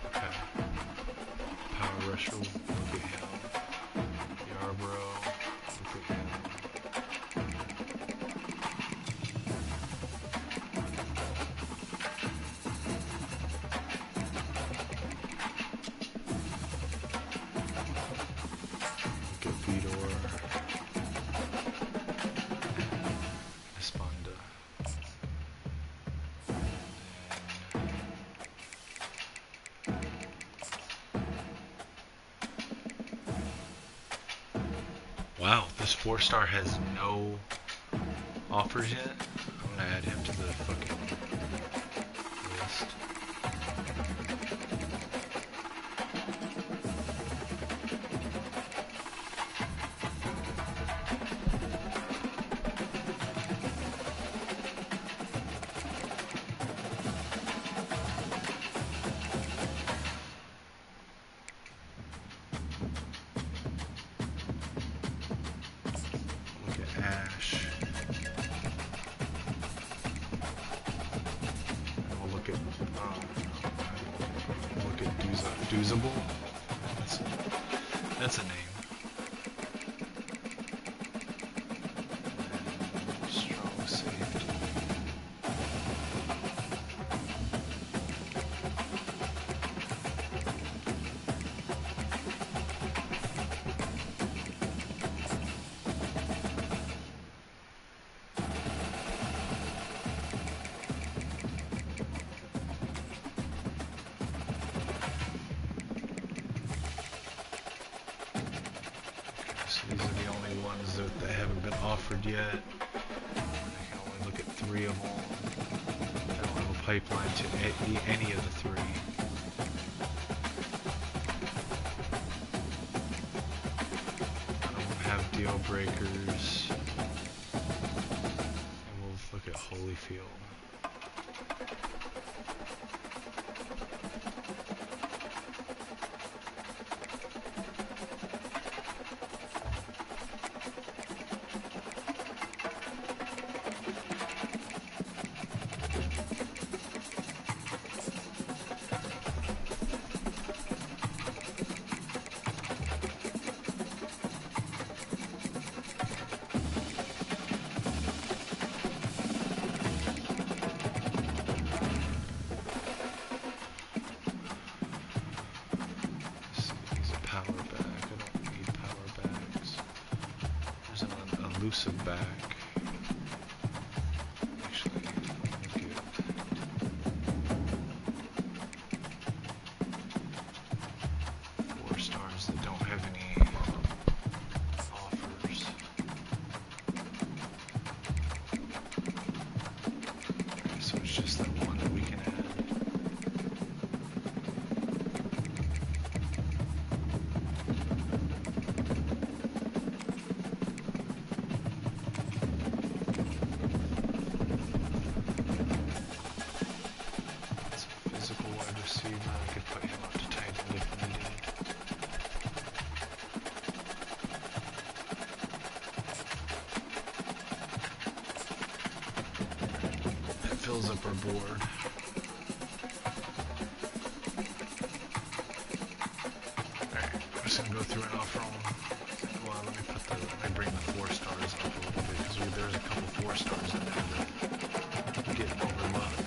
Okay. Power rusher. Look at him. Yarborough. Look at him. Look at Vidor. Esponda. Wow, this 4-star has no offers yet. I'm gonna add him to the fucking list. Look at Ash. And we'll look at Doozable. That's a name. Strong safety. So these are the only ones that haven't been offered yet. I can only look at 3 of them. I don't have a pipeline to any of the 3. I don't have deal breakers. And we'll look at Holyfield. He's a power back. I don't need power backs. There's an elusive back. Actually, let me get 4 stars that don't have any offers. Okay, so it's just that one that we can add. It's a physical wide receiver. I could put him up to tight end if needed. That fills up our board. Alright, I'm just gonna go through and offer them. Well, let me bring the 4 stars up a little bit because there's a couple 4 stars in there that get overlooked.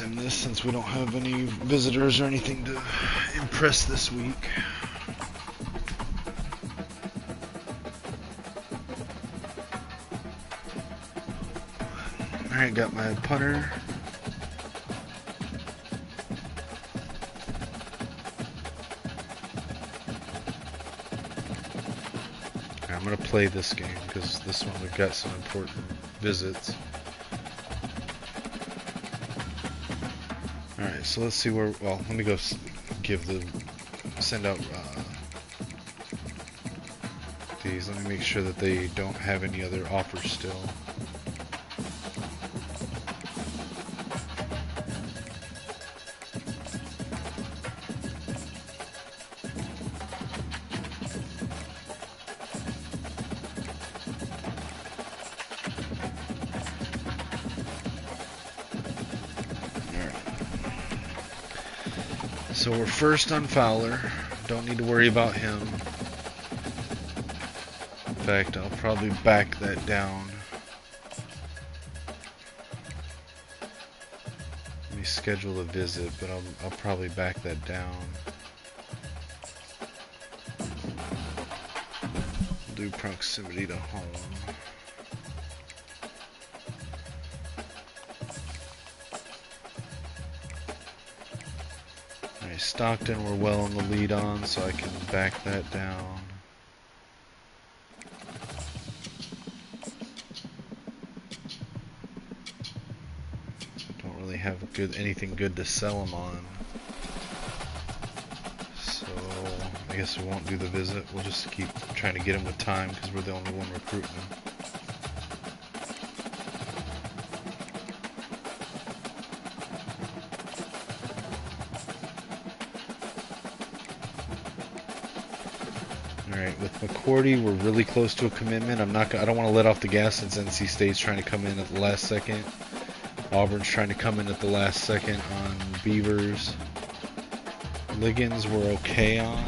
him this since we don't have any visitors or anything to impress this week. Alright, got my punter. I'm going to play this game because this one we've got some important visits. Alright, so let's see where, well, let me go send out these. Let me make sure that they don't have any other offers still. So we're first on Fowler. Don't need to worry about him. In fact, I'll probably back that down. Let me schedule a visit, but I'll probably back that down. Do proximity to home. Stockton we're well in the lead on, so I can back that down. Don't really have anything good to sell them on. So I guess we won't do the visit. We'll just keep trying to get them with time because we're the only one recruiting them. Alright, with McCourty, we're really close to a commitment. I don't want to let off the gas since NC State's trying to come in at the last second. Auburn's trying to come in at the last second on Beavers. Liggins we're okay on.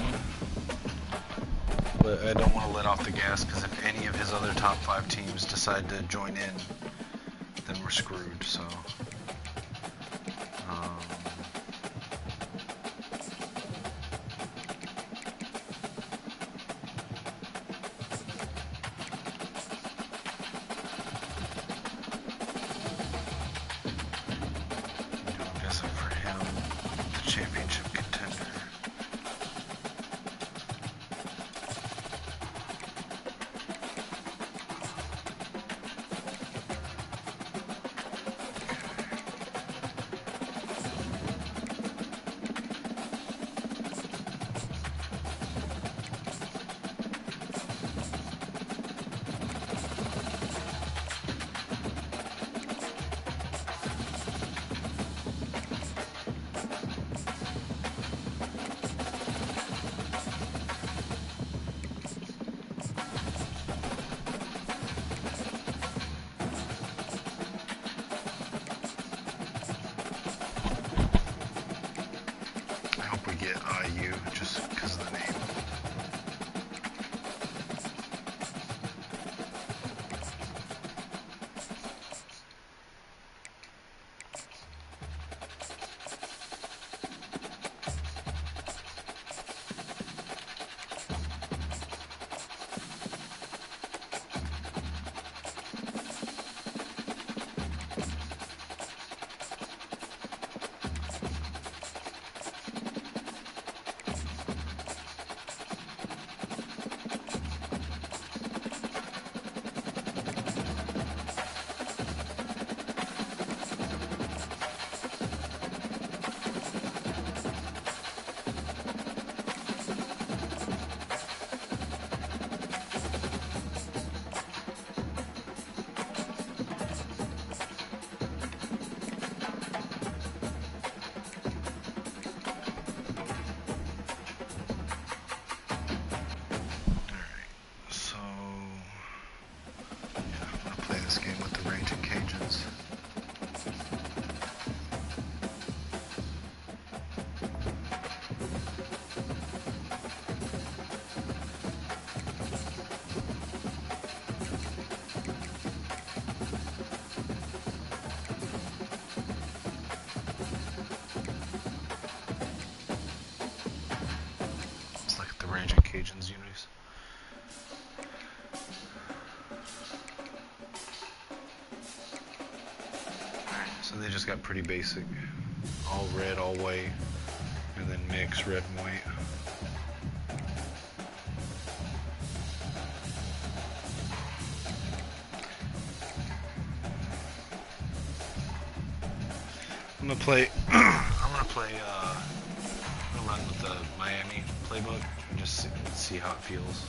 But I don't want to let off the gas because if any of his other top 5 teams decide to join in, then we're screwed, so... Cajuns unis. Alright, so they just got pretty basic. All red, all white, and then mix red and white. I'm gonna play. I'm gonna run with the Miami playbook and just see how it feels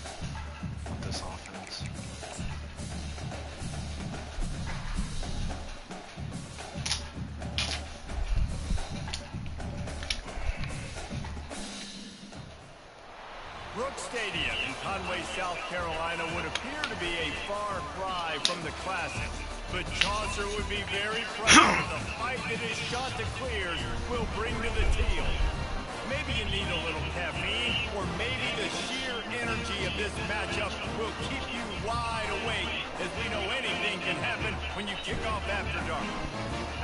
with this offense. Brooks Stadium in Conway, South Carolina would appear to be a far cry from the classic, but Chaucer would be very proud of the fight that his Chanticleers will bring to the teal. Maybe you need a little caffeine, or maybe the sheer energy of this matchup will keep you wide awake, as we know anything can happen when you kick off after dark.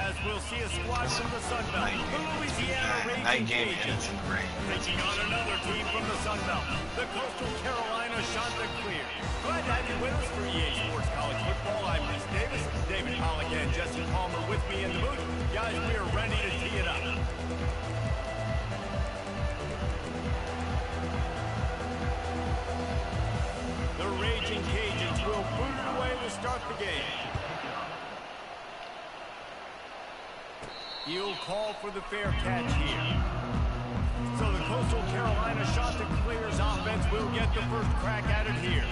As we'll see a squad from the Sun Belt, the Louisiana Raging Cajuns, taking on another team from the Sun Belt, the Coastal Carolina Chanticleers. Glad to have you with us for EA Sports College Football. I'm Rhys Davis, David Pollock and Jesse Palmer with me in the booth. Guys, we are ready to tee it up. The Raging Cajuns will boot it away to start the game. He'll call for the fair catch here. So the Coastal Carolina Chanticleers offense will get the first crack at it here.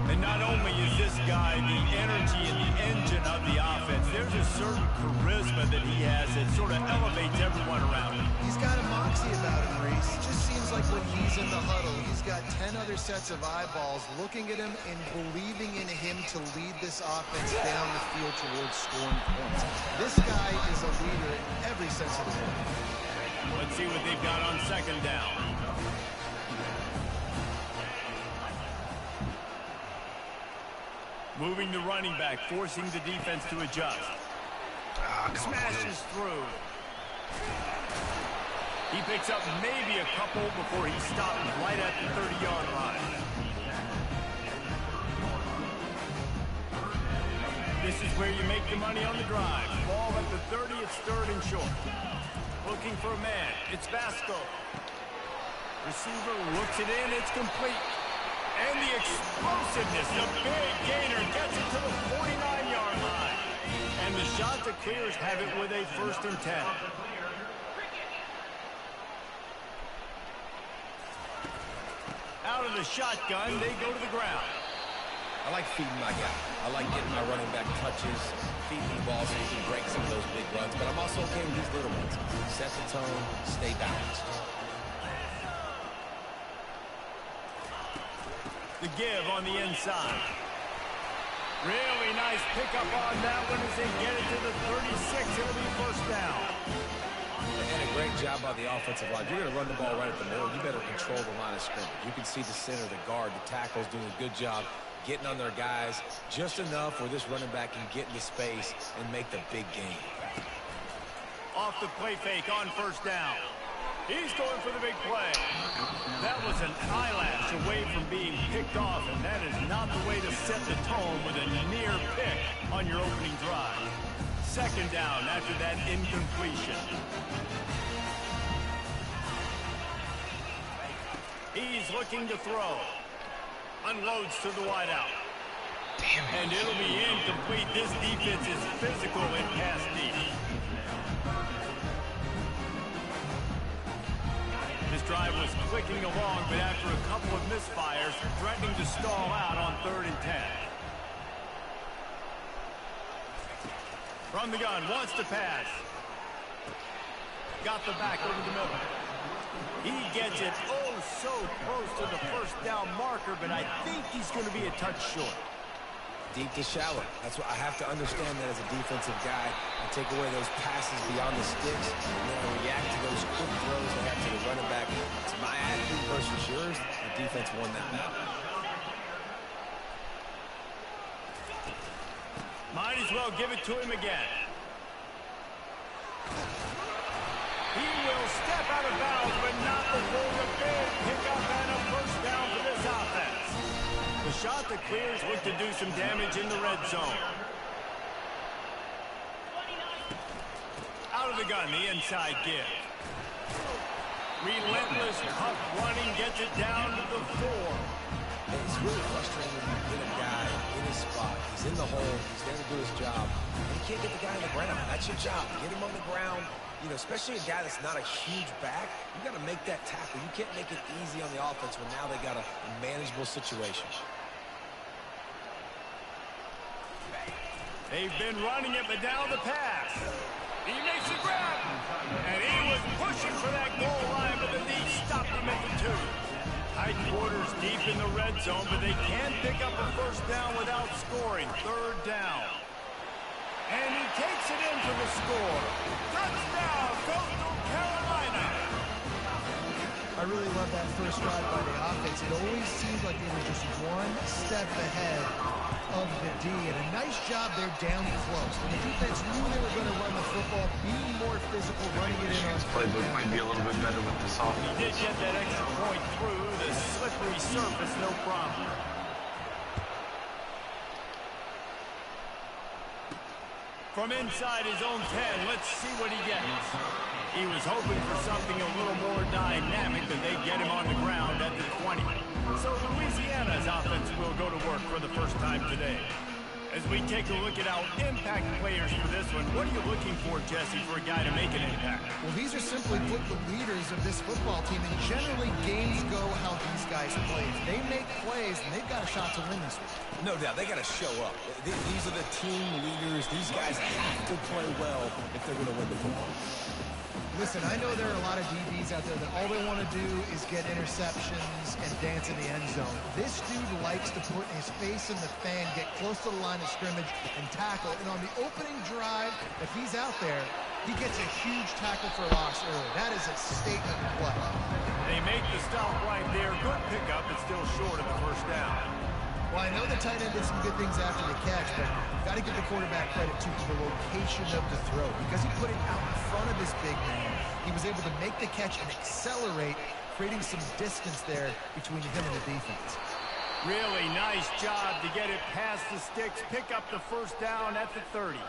And not only is this guy the energy and the engine of the offense, there's a certain charisma that he has that sort of elevates everyone around him. He's got a moxie about him, Reese. It just seems like when he's in the huddle, he's got 10 other sets of eyeballs looking at him and believing in him to lead this offense down the field towards scoring points. This guy is a leader in every sense of the word. Let's see what they've got on second down. Moving the running back, forcing the defense to adjust. Smashes through. He picks up maybe a couple before he stops right at the 30-yard line. This is where you make the money on the drive. Ball at the 30, it's third and short. Looking for a man, it's Vasco. Receiver looks it in, it's complete. And the explosiveness, the big gainer gets it to the 49-yard line. And the Chanticleers have it with a 1st and 10. Out of the shotgun, they go to the ground. I like feeding my guy. I like getting my running back touches, feeding the ball so he can break some of those big runs. But I'm also okay with these little ones. Set the tone, stay balanced. The give on the inside. Really nice pickup on that one as they get it to the 36. It'll be 1st down. And a great job by the offensive line. If you're going to run the ball right at the middle, you better control the line of scrimmage. You can see the center, the guard, the tackles doing a good job getting on their guys just enough where this running back can get into space and make the big game. Off the play fake on 1st down. He's going for the big play. That was an eyelash away from being picked off, and that is not the way to set the tone with a near pick on your opening drive. 2nd down after that incompletion. He's looking to throw. Unloads to the wideout. Damn it. And it'll be incomplete. This defense is physical in pass deep. This drive was clicking along, but after a couple of misfires, threatening to stall out on 3rd and 10. From the gun, wants to pass. Got the back over the middle. He gets it oh so close to the 1st down marker, but I think he's going to be a touch short. Deep to shallow. That's what I have to understand that as a defensive guy. I take away those passes beyond the sticks, and then I react to those quick throws I have to the running back. It's my attitude versus yours. The defense won that battle. Might as well give it to him again. He will step out of bounds, but not before the big pickup and a 1st down for this clears, look to do some damage in the red zone. Out of the gun, the inside give. Relentless, tough running, gets it down to the 4. It's really frustrating when you get a guy in his spot. He's in the hole. He's there to do his job. And you can't get the guy on the ground. That's your job. Get him on the ground. You know, especially a guy that's not a huge back. You got to make that tackle. You can't make it easy on the offense when now they got a manageable situation. They've been running it, but now the pass. He makes a grab. And he was pushing for that goal line, but the knee stopped him at the 2. Tight quarters deep in the red zone, but they can't pick up a first down without scoring. 3rd down. And he takes it in for the score. Touchdown, Coastal Carolina. I really love that first drive by the offense. It always seemed like they were just one step ahead of the D. And a nice job there down close. And the defense knew they were going to run the football, being more physical, running it in on Playbook might be a little bit better with this offense. He did get that extra point through the slippery surface, no problem. From inside his own 10, let's see what he gets. He was hoping for something a little more dynamic, but they get him on the ground at the 20. So Louisiana's offense will go to work for the first time today. As we take a look at our impact players for this one, what are you looking for, Jesse, for a guy to make an impact? Well, these are simply put the leaders of this football team, and generally games go how these guys play. If they make plays, and they've got a shot to win this one. No doubt, they got to show up. These are the team leaders. These guys have to play well if they're going to win the football. Listen, I know there are a lot of DBs out there that all they want to do is get interceptions and dance in the end zone. This dude likes to put his face in the fan, get close to the line of scrimmage, and tackle. And on the opening drive, if he's out there, he gets a huge tackle for loss early. That is a statement play. They make the stop right there. Good pickup, but still short of the first down. Well, I know the tight end did some good things after the catch, but you've got to give the quarterback credit, too, for the location of the throw. Because he put it out in front of his big man, he was able to make the catch and accelerate, creating some distance there between him and the defense. Really nice job to get it past the sticks, pick up the first down at the 30.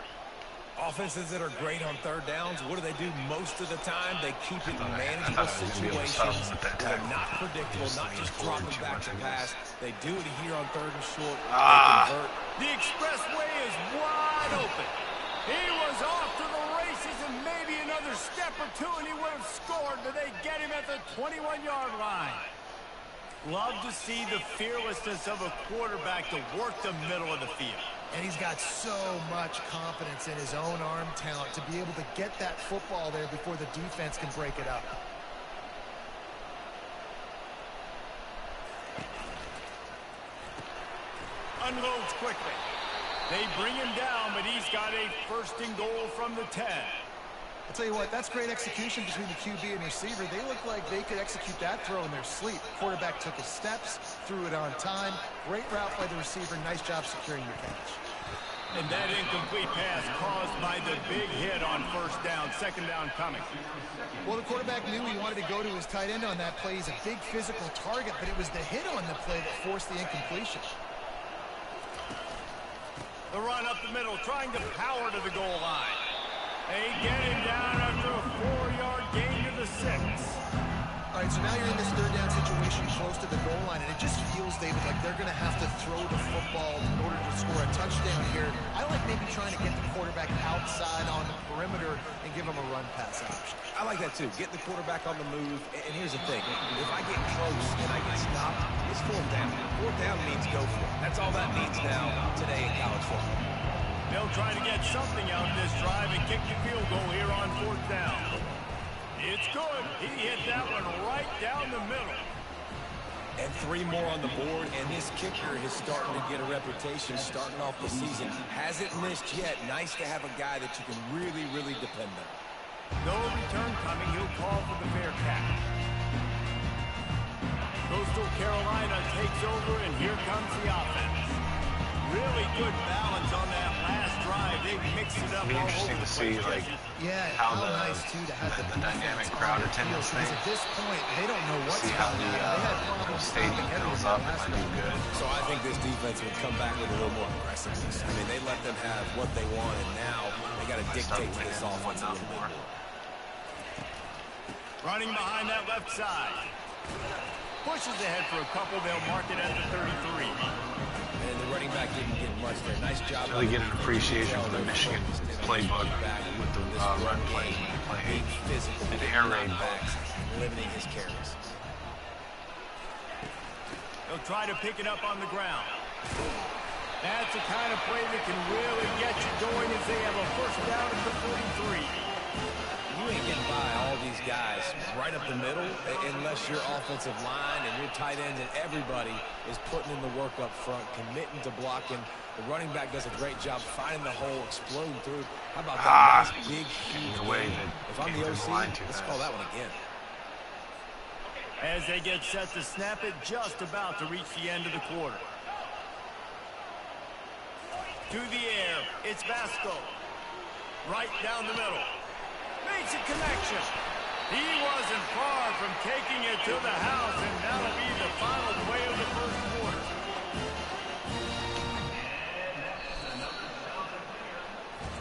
Offenses that are great on 3rd downs, what do? Most of the time, they keep it in manageable situations. They're not predictable, not just dropping back to pass. They do it here on 3rd and short. They convert. The expressway is wide open. He was off to the races and maybe another step or two and he would have scored, but they get him at the 21-yard line. Love to see the fearlessness of a quarterback to work the middle of the field. And he's got so much confidence in his own arm talent to be able to get that football there before the defense can break it up. Unloads quickly. They bring him down, but he's got a 1st and goal from the 10. I'll tell you what, that's great execution between the QB and receiver. They look like they could execute that throw in their sleep. Quarterback took his steps, threw it on time. Great route by the receiver. Nice job securing the catch. And that incomplete pass caused by the big hit on 1st down, 2nd down coming. Well, the quarterback knew he wanted to go to his tight end on that play. He's a big physical target, but it was the hit on the play that forced the incompletion. The run up the middle, trying to power to the goal line. They get him down after a 4-yard gain to the 6. All right, so now you're in this 3rd down situation close to the goal line, and it just feels, David, like they're going to have to throw the football in order to score a touchdown here. I like maybe trying to get the quarterback outside on the perimeter and give him a run pass option. I like that too. Get the quarterback on the move. And here's the thing. If I get close and I get stopped, it's 4th down. 4th down means go for it. That's all that means now today in college football. They'll try to get something out of this drive and kick the field goal here on 4th down. It's good. He hit that one right down the middle. And 3 more on the board, and this kicker is starting to get a reputation starting off the season. Hasn't missed yet. Nice to have a guy that you can really, really depend on. No return coming. He'll call for the fair catch. Coastal Carolina takes over, and here comes the offense. Really good balance on that last drive. They mixed it up. It'll be interesting to see, like, how nice too to have the dynamic crowd attendance thing. At this point, they don't know what's see how going on. They had whole stadium fills up and I do good. So I think this defense would come back with a little more aggressiveness. I mean, they let them have what they want, and now they got to dictate to this offense a little bit more. Running behind that left side. Pushes ahead for a couple. They'll mark it at the 33. And the running back didn't get much there. Nice job. Really get an appreciation for the Michigan playbook with the run plays when you play an air raid backs, limiting his carries. They'll try to pick it up on the ground. That's the kind of play that can really get you going as they have a first down at the 43. You ain't getting by all these guys right up the middle unless your offensive line and your tight end and everybody is putting in the work up front, committing to blocking. The running back does a great job finding the hole, exploding through. How about that nice, big, huge way game? If I'm the OC, let's call that one again. As they get set to snap it, just about to reach the end of the quarter. To the air, it's Vasco. Right down the middle. Makes a connection. He wasn't far from taking it to the house, and that'll be the final play of the first quarter.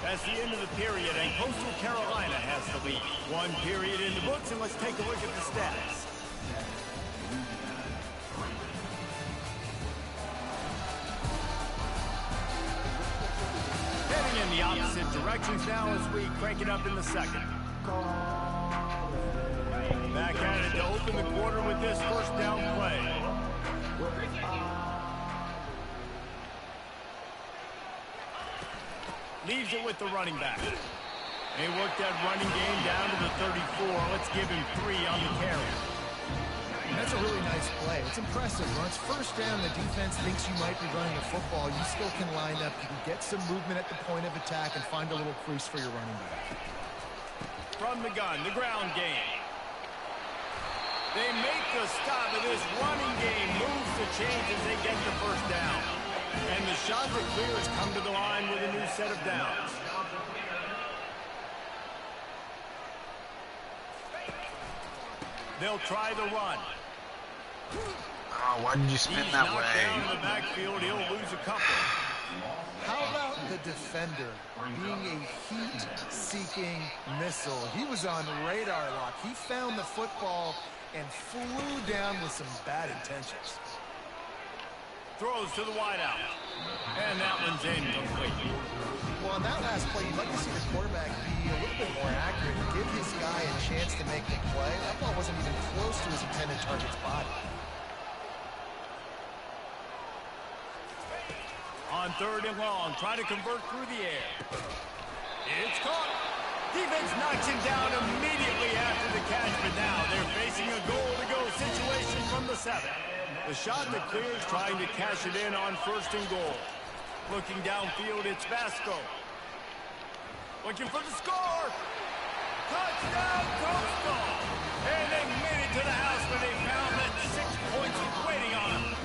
That's the end of the period, and Coastal Carolina has the lead. One period in the books, and let's take a look at the stats. Heading in the opposite directions now as we crank it up in the second. Back at it to open the quarter with this first down play. Leaves it with the running back. They work that running game down to the 34. Let's give him 3 on the carry. That's a really nice play. It's impressive. When it's first down, the defense thinks you might be running the football. You still can line up. You can get some movement at the point of attack and find a little crease for your running back. From the gun, the ground game. They make the stop of this running game. Moves to change as they get the first down. And the shot that clears come to the line with a new set of downs. They'll try the run. Oh, why did you spin that way? Down in the backfield, he'll lose a couple. How about the defender being a heat-seeking missile? He was on radar lock. He found the football and flew down with some bad intentions. Throws to the wideout. And that one's incomplete. Well, on that last play, you'd like to see the quarterback be a little bit more accurate and give his guy a chance to make the play. That ball wasn't even close to his intended target's body. On 3rd and long, try to convert through the air. It's caught. Defense knocks him down immediately after the catch, but now they're facing a goal-to-go situation from the 7. The shot that clears, trying to cash it in on 1st and goal. Looking downfield, it's Vasco. Looking for the score. Touchdown, Coastal. And they made it to the house when they found that 6 points was waiting on them.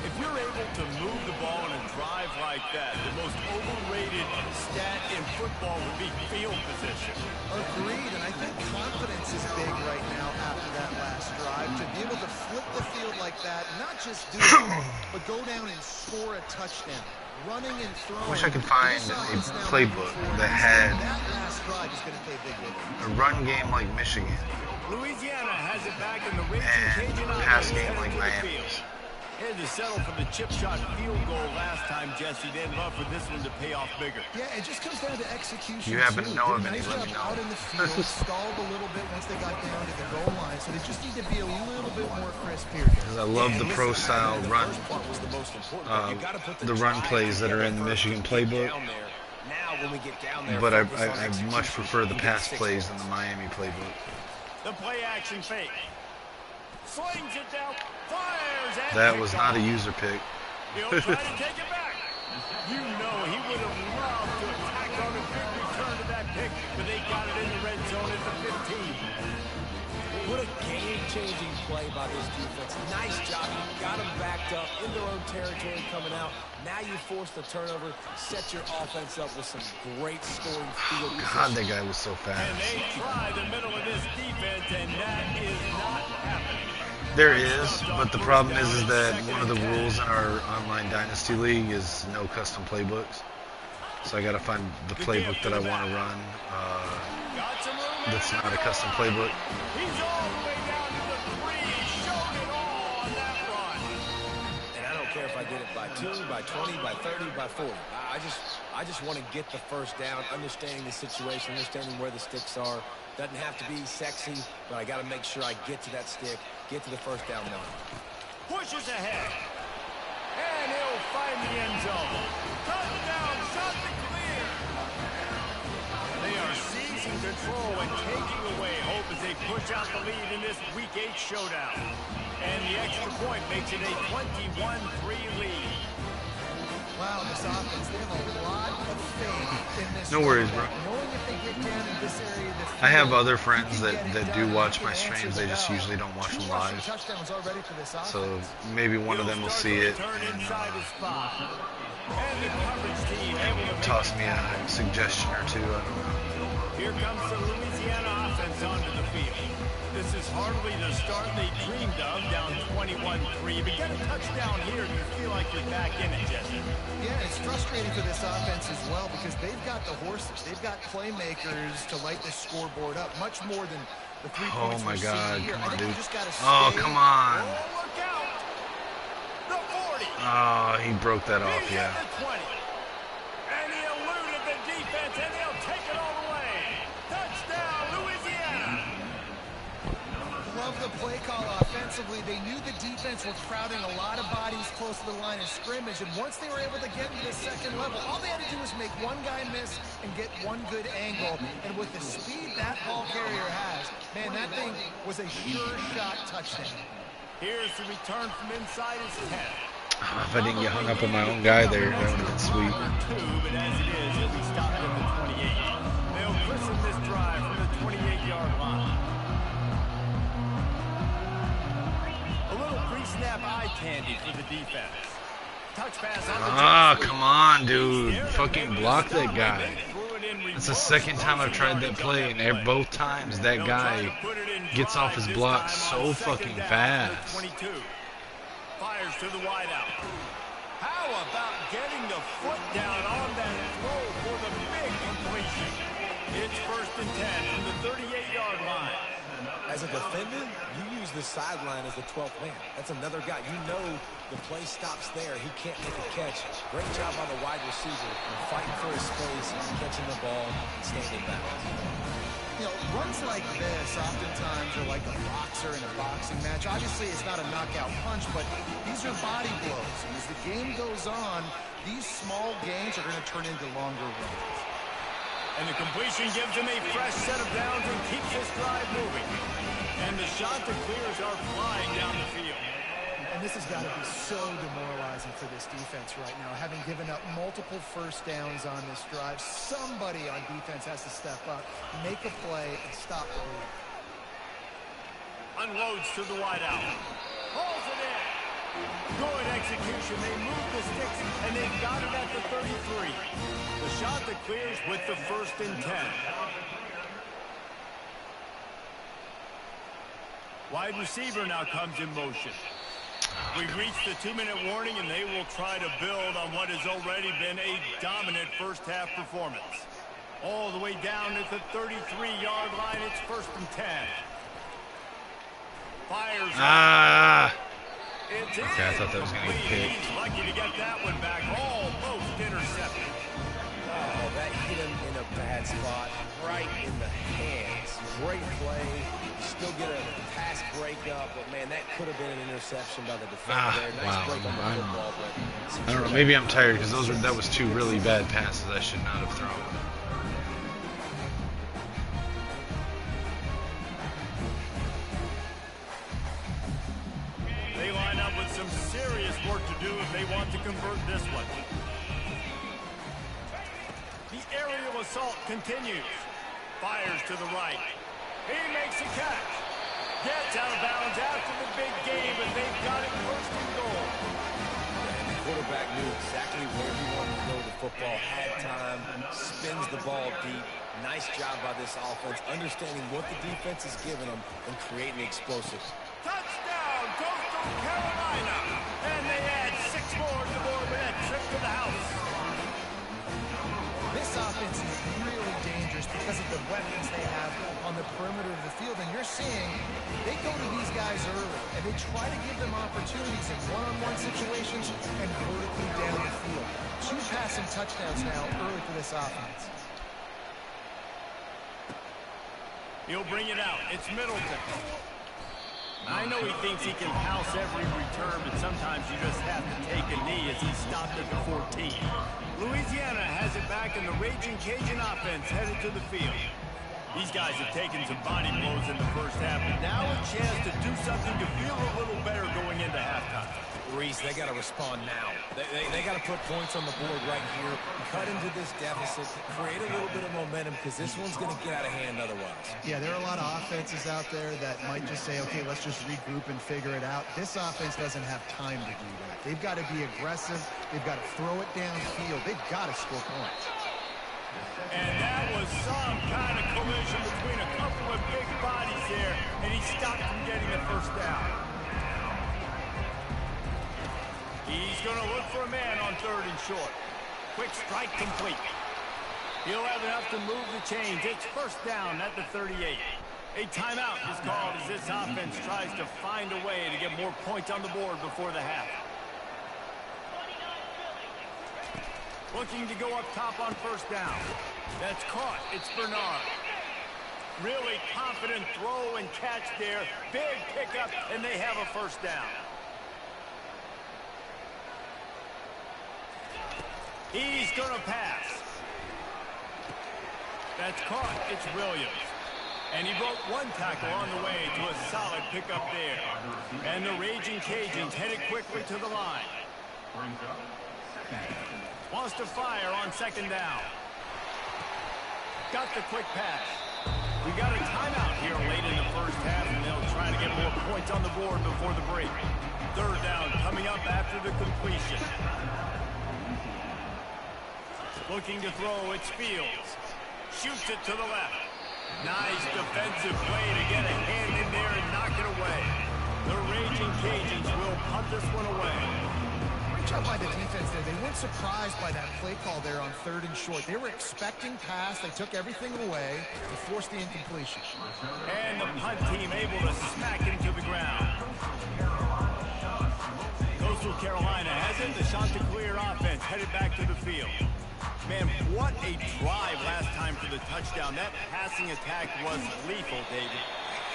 If you're able to move the ball in a drive like that, the most overrated stat in football would be field position. Agreed, and I think confidence is big right now after that last drive. To be able to flip the field like that, not just do it, but go down and score a touchdown. Running and throwing. I wish I could find a playbook that had that last drive is going to pay big a run game like Michigan Louisiana has it back in the Raging and Cajun a pass offense game like headed to the Miami's. field. Had to settle for the chip shot field goal last time, Jesse. They'd love for this one to pay off bigger. Yeah, it just comes down to execution. You happen to know of Did a any, nice let me job know. out in the field, stalled a little bit once they got down to the goal line, so they just need to be a little bit more crisp here. Because I love the pro style run, the run plays that are in the Michigan playbook. But I much prefer the pass plays in the Miami playbook. The play action fake. Slings it down, fires, and That was not a user pick. He'll try to take it back. You know he would have loved to attack on a big return to that pick, but they got it in the red zone at the 15. What a game-changing play by this defense. Nice job. You got them backed up in their own territory coming out. Now you force the turnover, set your offense up with some great scoring field position. God, that guy was so fast. And they try the middle of this defense, and that is not happening. There is, but the problem is that one of the rules in our online Dynasty League is no custom playbooks. So I got to find the playbook that I want to run that's not a custom playbook. He's all the way down to the 3. Showed it all on that run. And I don't care if I get it by 2, by 20, by 30, by 40. I just want to get the first down, understanding the situation, understanding where the sticks are. Doesn't have to be sexy, but I got to make sure I get to that stick, get to the first down line. Pushes ahead. And he'll find the end zone. Touchdown, shot to clear. They are seizing control and taking away hope as they push out the lead in this Week 8 showdown. And the extra point makes it a 21-3 lead. Wow, this offense, they have a lot of faith in this. No worries, bro. Knowing if they get down in this area, I have other friends that do watch my streams. They just usually don't watch them live. So maybe one of them will see it and toss me a suggestion or two. I don't know. Here comes the Louisiana offense onto the field. This is hardly the start they dreamed of, down 21-3. But get a touchdown here and you feel like you're back in it, Jesse. Yeah, it's frustrating for this offense as well because they've got the horses. They've got playmakers to light the scoreboard up much more than the 3 points. Oh my God, here. come on, dude. Oh, come on. Oh, look out. The 40. Oh, he broke that off, He's yeah. at the 20. And he eluded the defense, and they'll take it all the way. Touchdown, Louisiana. Love the play call offensively. They knew the defense was crowding a lot of bodies close to the line of scrimmage, and once they were able to get into the second level, all they had to do was make one guy miss and get one good angle. And with the speed that ball carrier has, man, that thing was a sure shot touchdown. Here's the return from inside his 10. If I didn't get hung up on my own guy there, that would have been sweet. But as it is, he'll be stopped at the 28. They'll christen this drive from the 28-yard line. A little pre-snap eye candy for the defense. Touch pass on the Ah, come on, dude. Fucking block that guy. It's the second time I've tried that play, and both times that guy gets off his block so fucking fast. Fires to the wideout. How about getting the foot down on that throw for the big completion? It's 1st and 10 from the 38-yard line. As a defender, you use the sideline as the 12th man. That's another guy. You know the play stops there. He can't make a catch. Great job on the wide receiver, fighting for his space, catching the ball, and staying in bounds. You know, runs like this oftentimes are like a boxer in a boxing match. Obviously, it's not a knockout punch, but these are body blows. And as the game goes on, these small gains are going to turn into longer runs. And the completion gives him a fresh set of downs and keeps this drive moving. And the shot to clears are flying down the field. And this has got to be so demoralizing for this defense right now. Having given up multiple first downs on this drive, somebody on defense has to step up, make a play, and stop the lead. Unloads to the wideout. Pulls it in. Good execution. They move the sticks, and they've got it at the 33. The shot that clears with the 1st and 10. Wide receiver now comes in motion. We've reached the 2-minute warning, and they will try to build on what has already been a dominant first-half performance. All the way down at the 33-yard line, it's 1st and 10. Fires. Okay, I thought that was going to get picked. He's lucky to get that one back. Almost intercepted. Oh, that hit him in a bad spot, right in the hands. Great play. Still get a pass breakup, but man, that could have been an interception by the defender there. Nice break on the football, but I don't know. Maybe I'm tired because that was 2 really bad passes I should not have thrown. They line up with some serious work to do if they want to convert this one. The aerial assault continues. Fires to the right. He makes a catch. Gets out of bounds after the big game, and they've got it 1st and goal. And the quarterback knew exactly where he wanted to go with the football. Had time, spins the ball deep. Nice job by this offense, understanding what the defense is giving them and creating the explosives. Touchdown, because of the weapons they have on the perimeter of the field. And you're seeing they go to these guys early, and they try to give them opportunities in one-on-one situations and vertically down the field. 2 passing touchdowns now early for this offense. He'll bring it out. It's Middleton. I know he thinks he can house every return, but sometimes you just have to take a knee as he stopped at the 14. Louisiana has it back, and the Raging Cajun offense headed to the field. These guys have taken some body blows in the first half, but now a chance to do something to feel a little better going into halftime. Reese, they got to respond now. They got to put points on the board right here, cut into this deficit, create a little bit of momentum, because this one's going to get out of hand otherwise. Yeah, there are a lot of offenses out there that might just say, okay, let's just regroup and figure it out. This offense doesn't have time to do that. They've got to be aggressive. They've got to throw it downfield. They've got to score points. And that was some kind of collision between a couple of big bodies there, and he stopped from getting the first down. He's going to look for a man on 3rd and short. Quick strike complete. He'll have enough to move the chains. It's first down at the 38. A timeout is called as this offense tries to find a way to get more points on the board before the half. Looking to go up top on first down. That's caught. It's Bernard. Really confident throw and catch there. Big pickup, and they have a first down. He's going to pass. That's caught. It's Williams. And he broke 1 tackle on the way to a solid pickup there. And the Raging Cajuns headed quickly to the line. Wants to fire on 2nd down. Got the quick pass. We got a timeout here late in the first half, and they'll try to get more points on the board before the break. 3rd down coming up after the completion. Looking to throw, it's Fields. Shoots it to the left. Nice defensive play to get a hand in there and knock it away. The Raging Cajuns will punt this one away. Great job by the defense there. They weren't surprised by that play call there on 3rd and short. They were expecting pass. They took everything away to force the incompletion. And the punt team able to smack him to the ground. Coastal Carolina has it. The Chanticleer offense headed back to the field. Man, what a drive last time for the touchdown. That passing attack was lethal, David.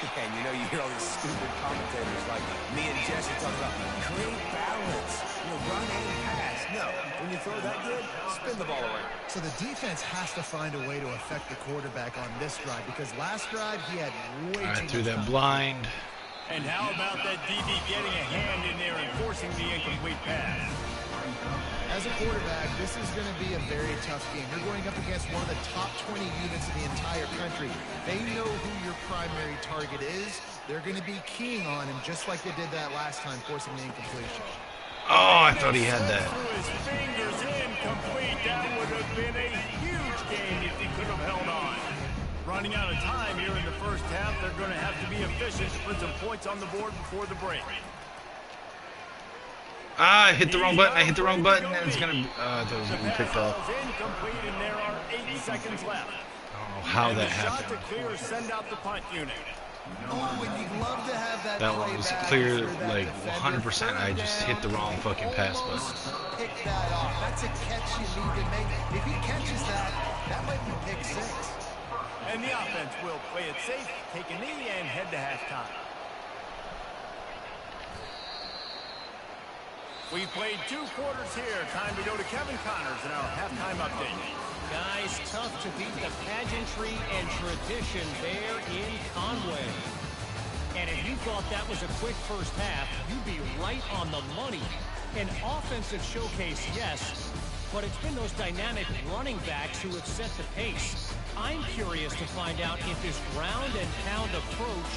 And you know, you hear all these stupid commentators like me and Jesse talking about create balance, run and pass. No, when you throw that good, spin the ball around. So the defense has to find a way to affect the quarterback on this drive, because last drive he had way too much threw that time. blind. And how about that DB getting a hand in there and forcing the incomplete pass? As a quarterback, this is going to be a very tough game. You're going up against one of the top 20 units in the entire country. They know who your primary target is. They're going to be keying on him just like they did that last time, forcing the incompletion. Oh, I thought he had that. Through his fingers, incomplete. That would have been a huge game if he could have held on. Running out of time here in the first half, they're going to have to be efficient to put some points on the board before the break. I hit the wrong button. I hit the wrong button, and it's gonna. I thought it was gonna be picked off. Incomplete, and there are 8 seconds left. I don't know how that happened. Shot to clear, send out the punt unit. Oh, and you'd love to have that. That one was clear, like 100%. I just hit the wrong fucking pass button. Pick that off. That's a catch you need to make. If he catches that, that might be pick 6. And the offense will play it safe, take a knee, and head to halftime. We played 2 quarters here. Time to go to Kevin Connors in our halftime update. Guys, tough to beat the pageantry and tradition there in Conway. And if you thought that was a quick first half, you'd be right on the money. An offensive showcase, yes, but it's been those dynamic running backs who have set the pace. I'm curious to find out if this ground and pound approach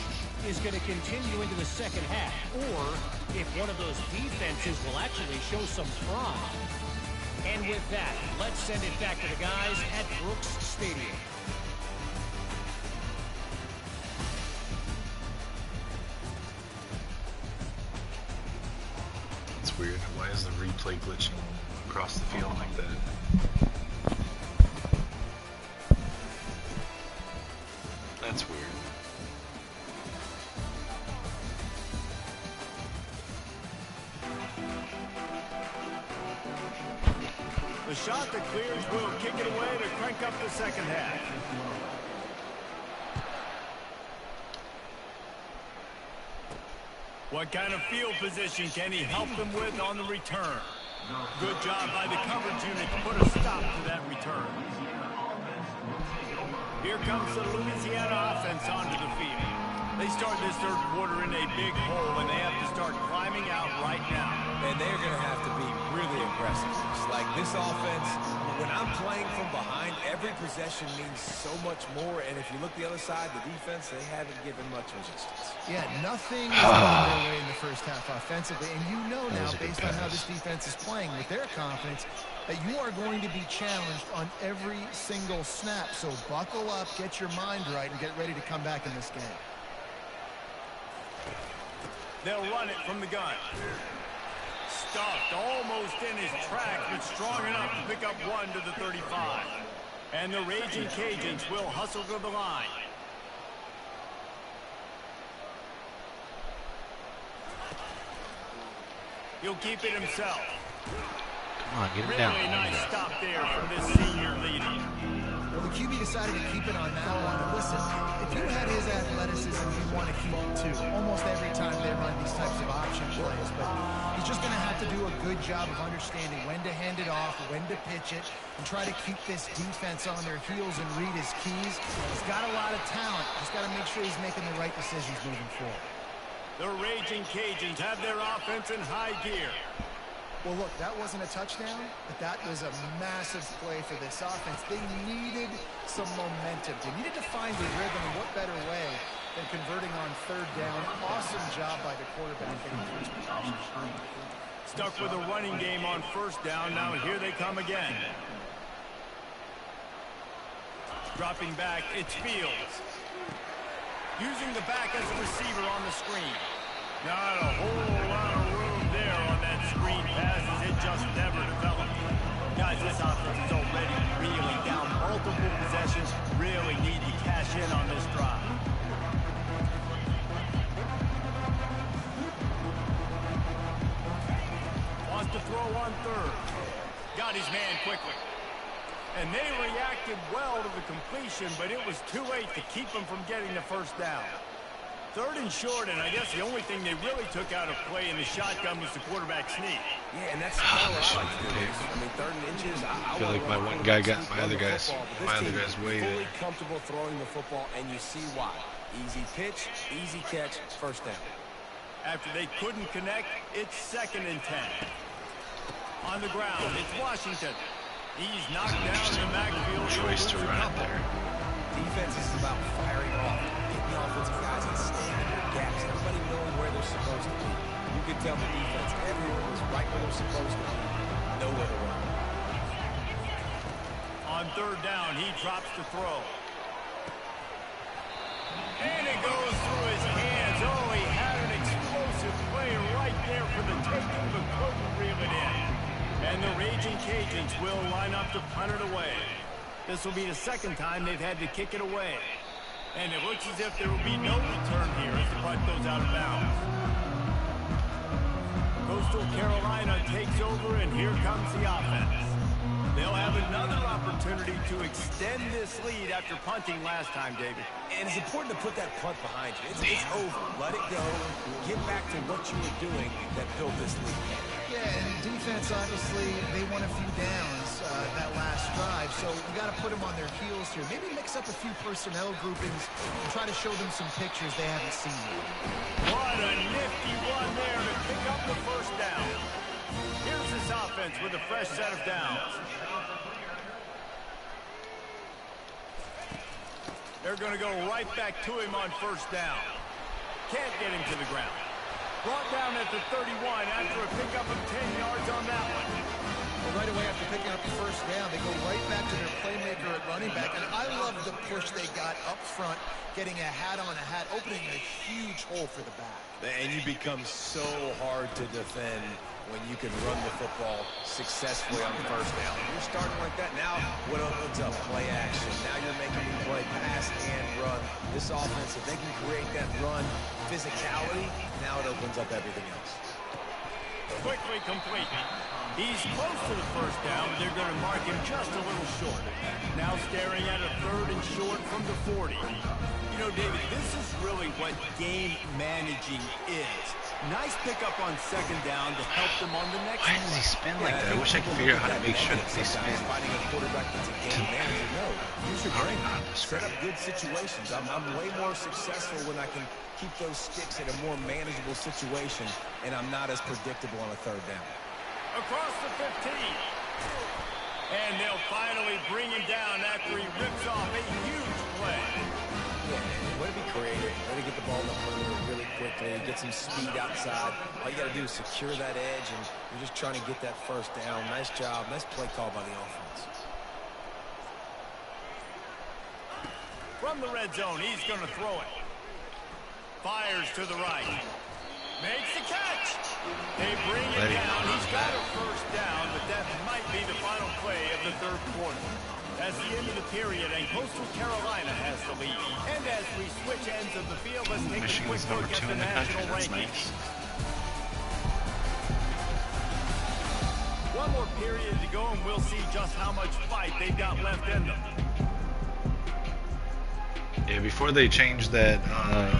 is going to continue into the second half, or if one of those defenses will actually show some pride. And with that, let's send it back to the guys at Brooks Stadium. It's weird. Why is the replay glitching across the field like that? The shot that clears will kick it away to crank up the second half. What kind of field position can he help them with on the return? Good job by the coverage unit to put a stop to that return. Here comes the Louisiana offense onto the field. They start this third quarter in a big hole, and they have to start climbing out right now. And they're going to have to be really aggressive. It's like this offense, when I'm playing from behind, every possession means so much more. And if you look the other side, the defense, they haven't given much resistance. Yeah, nothing is going their way in the first half offensively. And you know now, based on how this defense is playing with their confidence, that you are going to be challenged on every single snap. So buckle up, get your mind right, and get ready to come back in this game. They'll run it from the gun. Stuffed almost in his tracks, but strong enough to pick up one to the 35. And the Raging Cajuns will hustle to the line. He'll keep it himself. Come on, get him really down. Really nice stop there from this senior leader. Well, the QB decided to keep it on that one. And listen, if you had his athleticism, you'd want to keep it too. Almost every time they run these types of option plays. But he's just going to have to do a good job of understanding when to hand it off, when to pitch it, and try to keep this defense on their heels and read his keys. He's got a lot of talent. Just got to make sure he's making the right decisions moving forward. The Raging Cajuns have their offense in high gear. Well, look, that wasn't a touchdown, but that was a massive play for this offense. They needed some momentum. They needed to find the rhythm, and what better way than converting on third down. Awesome job by the quarterback getting through his protection. Stuck with a running game on first down. Now here they come again. Dropping back, it's Fields. Using the back as a receiver on the screen. Not a whole lot of room there on that screen pass as it just never developed. Guys, this offense is already reeling down multiple possessions. Really need to cash in on this drive. Wants to throw on third. Got his man quickly. And they reacted well to the completion, but it was too late to keep them from getting the first down. Third and short, and I guess the only thing they really took out of play in the shotgun was the quarterback sneak. Yeah, and that's what I like to do. I mean, third and inches, I feel like my one guy got my other guy's way. Fully comfortable throwing the football, and you see why. Easy pitch, easy catch, first down. After they couldn't connect, it's 2nd and 10. On the ground, it's Washington. He's knocked down in the backfield. Choice to run it there. Defense is about firing off, getting the offensive guys and staying in their gaps. Everybody knowing where they're supposed to be. You can tell the defense, everyone was right where they're supposed to be. Nowhere to run. On third down, he drops to throw. And it goes through his hands. Oh, he had an explosive play right there for the taking, but couldn't reel it in. And the Raging Cajuns will line up to punt it away. This will be the second time they've had to kick it away. And it looks as if there will be no return here as the punt goes out of bounds. Coastal Carolina takes over, and here comes the offense. They'll have another opportunity to extend this lead after punting last time, David. And it's important to put that punt behind you. It's over. Let it go. Get back to what you were doing that built this lead. Yeah, and defense, obviously, they won a few downs that last drive, so we got to put them on their heels here. Maybe mix up a few personnel groupings and try to show them some pictures they haven't seen yet. What a nifty run there to pick up the first down. Here's this offense with a fresh set of downs. They're going to go right back to him on first down. Can't get him to the ground. Brought down at the 31 after a pickup of 10 yards on that one. Well, right away after picking up the first down, they go right back to their playmaker at running back. And I love the push they got up front, getting a hat on a hat, opening a huge hole for the back. And you become so hard to defend when you can run the football successfully on the first down. You're starting like that. Now, what opens up? Play action. Now you're making me play pass and run. This offense, if they can create that run physicality, now it opens up everything else. Quickly complete. He's close to the first down, but they're going to mark him just a little short. Now staring at a 3rd and short from the 40. You know, David, this is really what game managing is. Nice pickup on 2nd down to help them on the next. Why does he spin like that? I wish I could figure out how to make sure that they spin. Finding a quarterback that's a game manager. No, use your brain. Set up good situations. I'm way more successful when I can keep those sticks in a more manageable situation, and I'm not as predictable on a 3rd down. Across the 15. And they'll finally bring him down after he rips off a huge play. Yeah, way to be creative. Way to get the ball in the perimeter really quickly. Get some speed outside. All you got to do is secure that edge, and you're just trying to get that 1st down. Nice job. Nice play call by the offense. From the red zone, he's going to throw it. Fires to the right. Makes the catch. They bring it down. He's got a 1st down, but that might be the final play of the 3rd quarter. That's the end of the period, and Coastal Carolina has the lead. And as we switch ends of the field, let's take a quick look at the national rankings. One more period to go, and we'll see just how much fight they've got left in them. Yeah, before they changed that that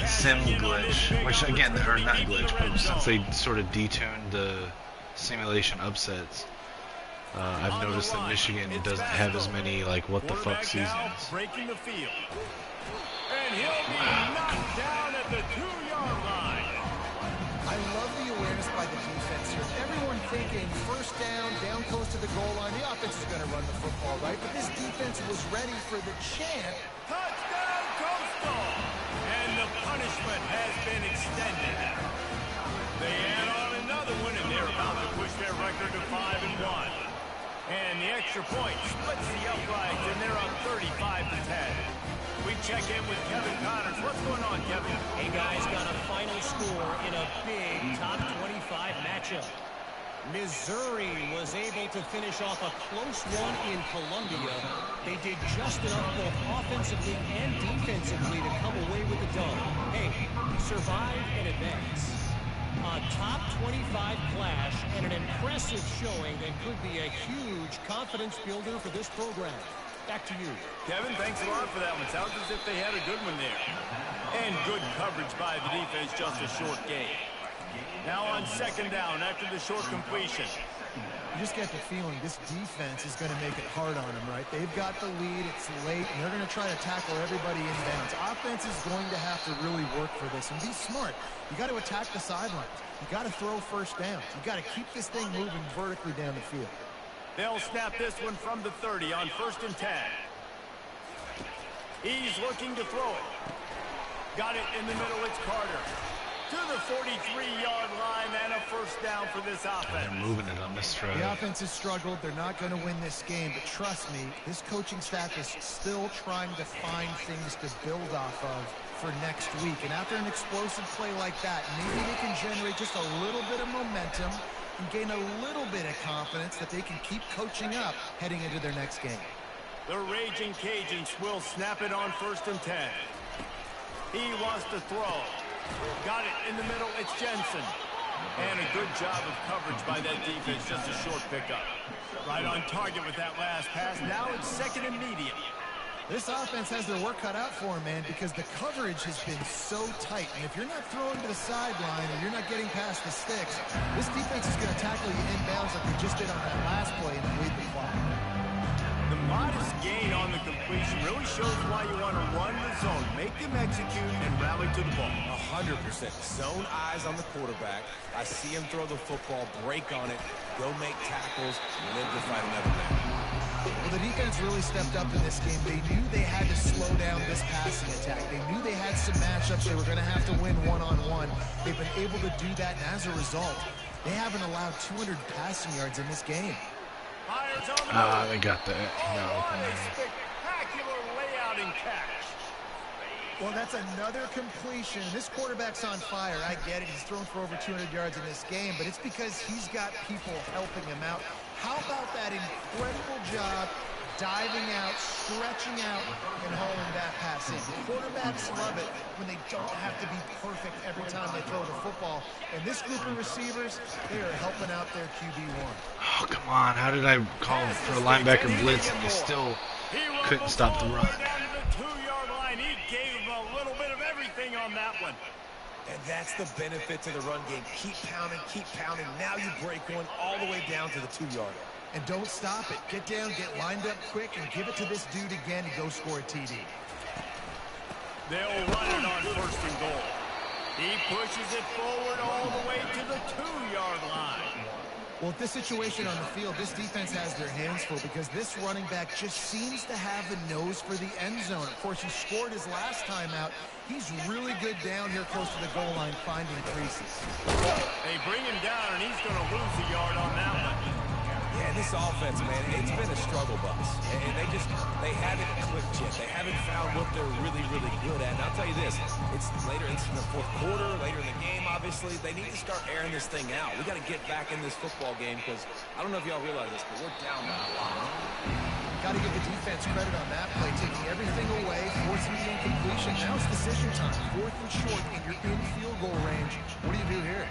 sim glitch, which again, or not glitch, but since they sort of detuned the simulation upsets, I've noticed that Michigan doesn't have as many like what the fuck seasons. Breaking the field. And he'll be knocked down at the 2-yard line. I love the awareness by the defense here. Everyone thinking 1st down, down close to the goal line. The offense is going to run the football, right? But this defense was ready for the chant. Touchdown, Coastal! And the punishment has been extended. They add on another one, and they're about to push their record to 5-1. And the extra point splits the uprights, and they're up 35-10. We check in with Kevin Connors. What's going on, Kevin? Hey, guys, got a final score in a big top 25 matchup. Missouri was able to finish off a close one in Columbia. They did just enough both offensively and defensively to come away with the dub. Hey, survive and advance. A top 25 clash and an impressive showing that could be a huge confidence builder for this program. Back to you. Kevin, thanks a lot for that one. Sounds as if they had a good one there. And good coverage by the defense, just a short gain. Now on 2nd down after the short completion. You just get the feeling this defense is going to make it hard on them, right? They've got the lead, it's late, and they're going to try to tackle everybody inbounds. Offense is going to have to really work for this and be smart. You got to attack the sidelines. You got to throw 1st downs. You got to keep this thing moving vertically down the field. They'll snap this one from the 30 on 1st and 10. He's looking to throw it. Got it in the middle. It's Carter. To the 43-yard line and a 1st down for this offense. They're moving it on this drive. The offense has struggled. They're not going to win this game. But trust me, this coaching staff is still trying to find things to build off of for next week. And after an explosive play like that, maybe they can generate just a little bit of momentum and gain a little bit of confidence that they can keep coaching up heading into their next game. The Raging Cajuns will snap it on 1st and 10. He wants to throw. Got it in the middle. It's Jensen. And a good job of coverage by that defense. Just a short pickup. Right on target with that last pass. Now it's 2nd and medium. This offense has their work cut out for them, man, because the coverage has been so tight. And if you're not throwing to the sideline or you're not getting past the sticks, this defense is going to tackle you inbounds like they just did on that last play and bleed the clock. The modest gain on the completion really shows why you want to run the zone. Make them execute and rally to the ball. 100%. Zone eyes on the quarterback. I see him throw the football, break on it, go make tackles, live to fight another man. Well, the defense really stepped up in this game. They knew they had to slow down this passing attack. They knew they had some matchups they were going to have to win one-on-one. They've been able to do that, and as a result, they haven't allowed 200 passing yards in this game. They got that. What a spectacular layout and catch. Well, that's another completion. This quarterback's on fire. I get it. He's thrown for over 200 yards in this game, but it's because he's got people helping him out. How about that incredible job diving out, stretching out, and hauling that pass in. Quarterbacks love it when they don't have to be perfect every time they throw the football. And this group of receivers, they are helping out their QB1. Oh, come on. How did I call for a linebacker blitz and they still couldn't stop the run? Down to the 2-yard line. He gave him a little bit of everything on that one. And that's the benefit to the run game. Keep pounding, keep pounding. Now you break one all the way down to the 2-yard line. And don't stop it. Get down, get lined up quick, and give it to this dude again to go score a TD. They'll run it on 1st and goal. He pushes it forward all the way to the 2-yard line. Well, at this situation on the field, this defense has their hands full because this running back just seems to have a nose for the end zone. Of course, he scored his last time out. He's really good down here close to the goal line, finding creases. They bring him down, and he's going to lose a yard on that one. Yeah, this offense, man, it's been a struggle bus. And they haven't clicked yet. They haven't found what they're really, really good at. And I'll tell you this, it's in the 4th quarter, later in the game, obviously. They need to start airing this thing out. We got to get back in this football game because I don't know if y'all realize this, but we're down by a lot. Got to give the defense credit on that play, taking everything away, forcing the incompletion. Now it's decision time. 4th and short, and you're in field goal range. What do you do here?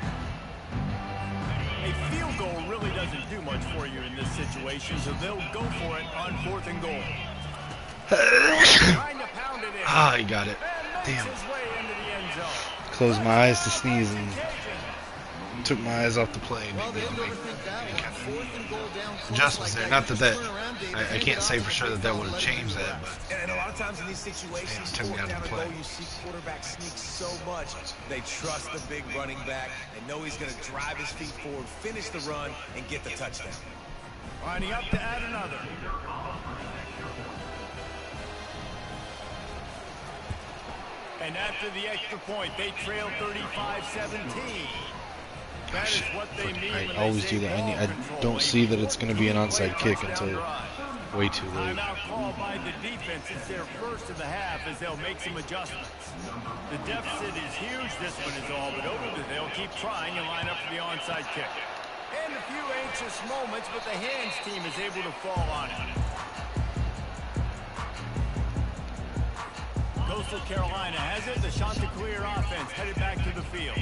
A field goal really doesn't do much for you in this situation, so they'll go for it on 4th and goal. Trying to pound it in. Ah, he got it. Damn. His way into the end zone. Closed my eyes to sneeze and took my eyes off the play. And Well, they didn't overthink that one. 4th and goal down close adjustments like there. Not that Turn around, David. I can't say for sure that would have changed that, but And a lot of times in these situations, took me 4th out down of the and play. goal, you see quarterbacks sneak so much. They trust the big running back. They know he's going to drive his feet forward, finish the run, and get the touchdown. Lining up to add another. And after the extra point, they trail 35-17. That is what they mean when I they always say do that. ball I control. don't see that it's going to be an onside kick until way too late. Timeout called by the defense. It's their first of the half as they'll make some adjustments. The deficit is huge. This one is all but over. They'll keep trying and line up for the onside kick. And a few anxious moments, but the hands team is able to fall on it. Coastal Carolina has it. The Chanticleer offense headed back to the field.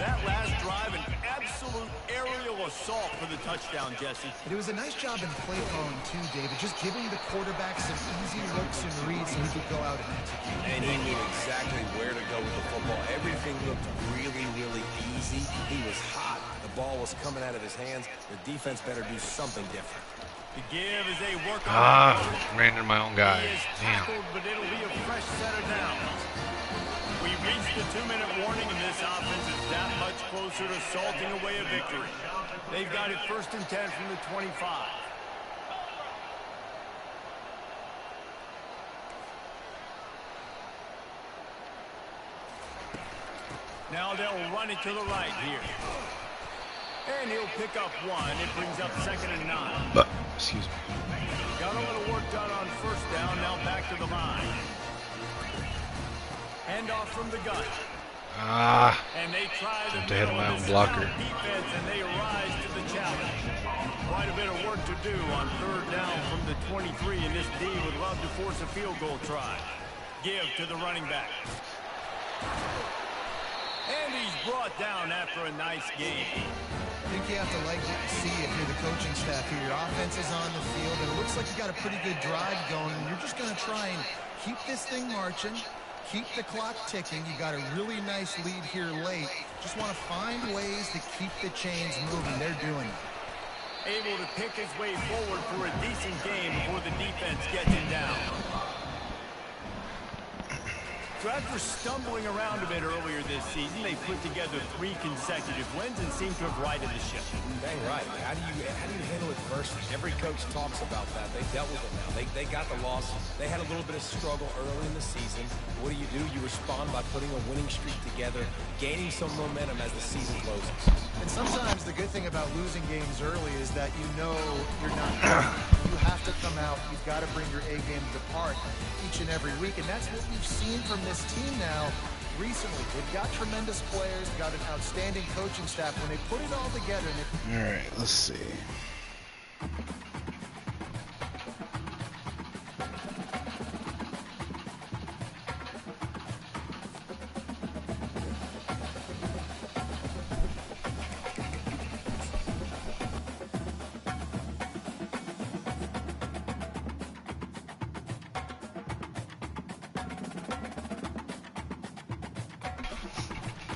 That last drive, an absolute aerial assault for the touchdown, Jesse. It was a nice job in play calling too, David. Just giving the quarterback some easy looks and reads so he could go out and execute. And he knew exactly where to go with the football. Everything looked really, really easy. He was hot. The ball was coming out of his hands. The defense better do something different. The give as they work on ran into my own guy. He is Damn. tackled, but it'll be a fresh set of downs. We reached the 2-minute warning, and this offense is that much closer to salting away a victory. They've got it 1st and 10 from the 25. Now they'll run it to the right here. And he'll pick up one. It brings up 2nd and 9. Excuse me. Got a little work done on 1st down. Now back to the line. Handoff from the gun. And they try the Jumped ahead of my own middle blocker. defense, and they rise to the challenge. Quite a bit of work to do on 3rd down from the 23, and this D would love to force a field goal try. Give to the running back. And he's brought down after a nice game. I think you have to like what you see if you're the coaching staff here. Your offense is on the field, and it looks like you got a pretty good drive going. And you're just going to try and keep this thing marching, keep the clock ticking. You got a really nice lead here late. Just want to find ways to keep the chains moving. They're doing it. Able to pick his way forward for a decent game before the defense gets him down. So after stumbling around a bit earlier this season, they put together 3 consecutive wins and seem to have righted the ship. Dang right. How do you handle adversity? Every coach talks about that. They dealt with it now. They got the loss. They had a little bit of struggle early in the season. What do? You respond by putting a winning streak together, gaining some momentum as the season closes. And sometimes the good thing about losing games early is that you know you're not you have to come out. You've got to bring your A game to part each and every week. And that's what we've seen from this team now recently. They've got tremendous players, got an outstanding coaching staff. When they put it all together. All right, let's see.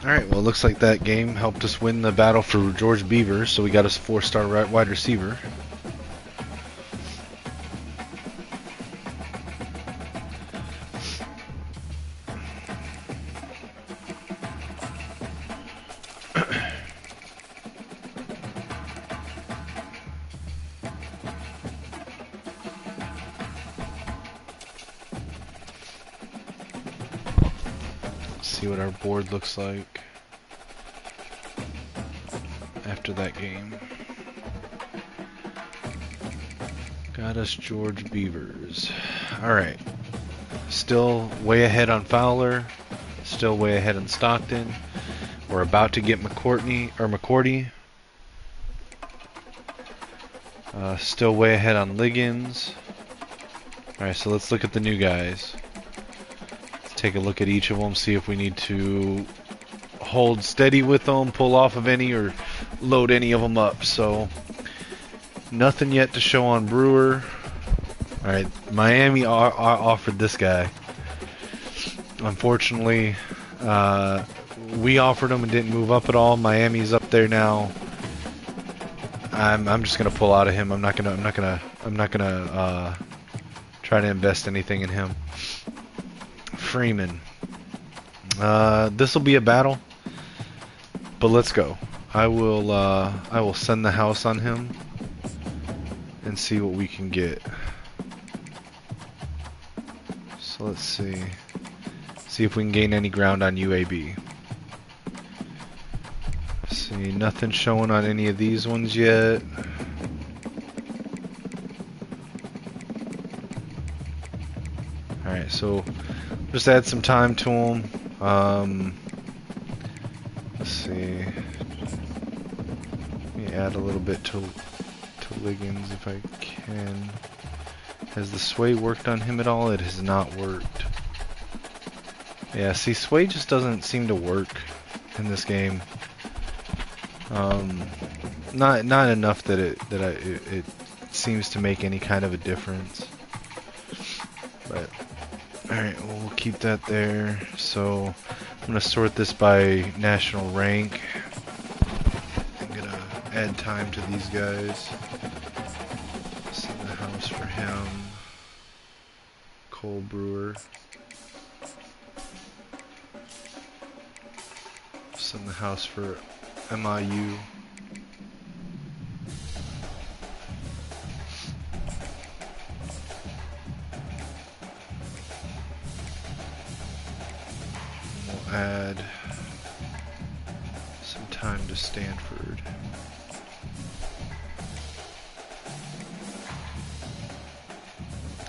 Alright, well, it looks like that game helped us win the battle for George Beavers, so we got us a 4-star wide receiver. See what our board looks like after that game. Got us George Beavers. Alright. Still way ahead on Fowler. Still way ahead on Stockton. We're about to get McCourty. Still way ahead on Liggins. Alright, so let's look at the new guys. Take a look at each of them, see if we need to hold steady with them, pull off of any, or load any of them up. So nothing yet to show on Brewer. Alright, Miami offered this guy. Unfortunately, we offered him and didn't move up at all. Miami's up there now. I'm just gonna pull out of him. I'm not gonna try to invest anything in him. Freeman. This will be a battle, but let's go. I will send the house on him and see what we can get. So let's see if we can gain any ground on UAB. See, nothing showing on any of these ones yet. Alright, so just add some time to them. Let's see. Let me add a little bit to Liggins if I can. Has the sway worked on him at all? It has not worked. Yeah, see, sway just doesn't seem to work in this game. Not enough that it seems to make any kind of a difference. But alright, well, we'll keep that there. So I'm gonna sort this by national rank. I'm gonna add time to these guys. Send the house for him. Cole Brewer. Send the house for MIU. We'll add some time to Stanford.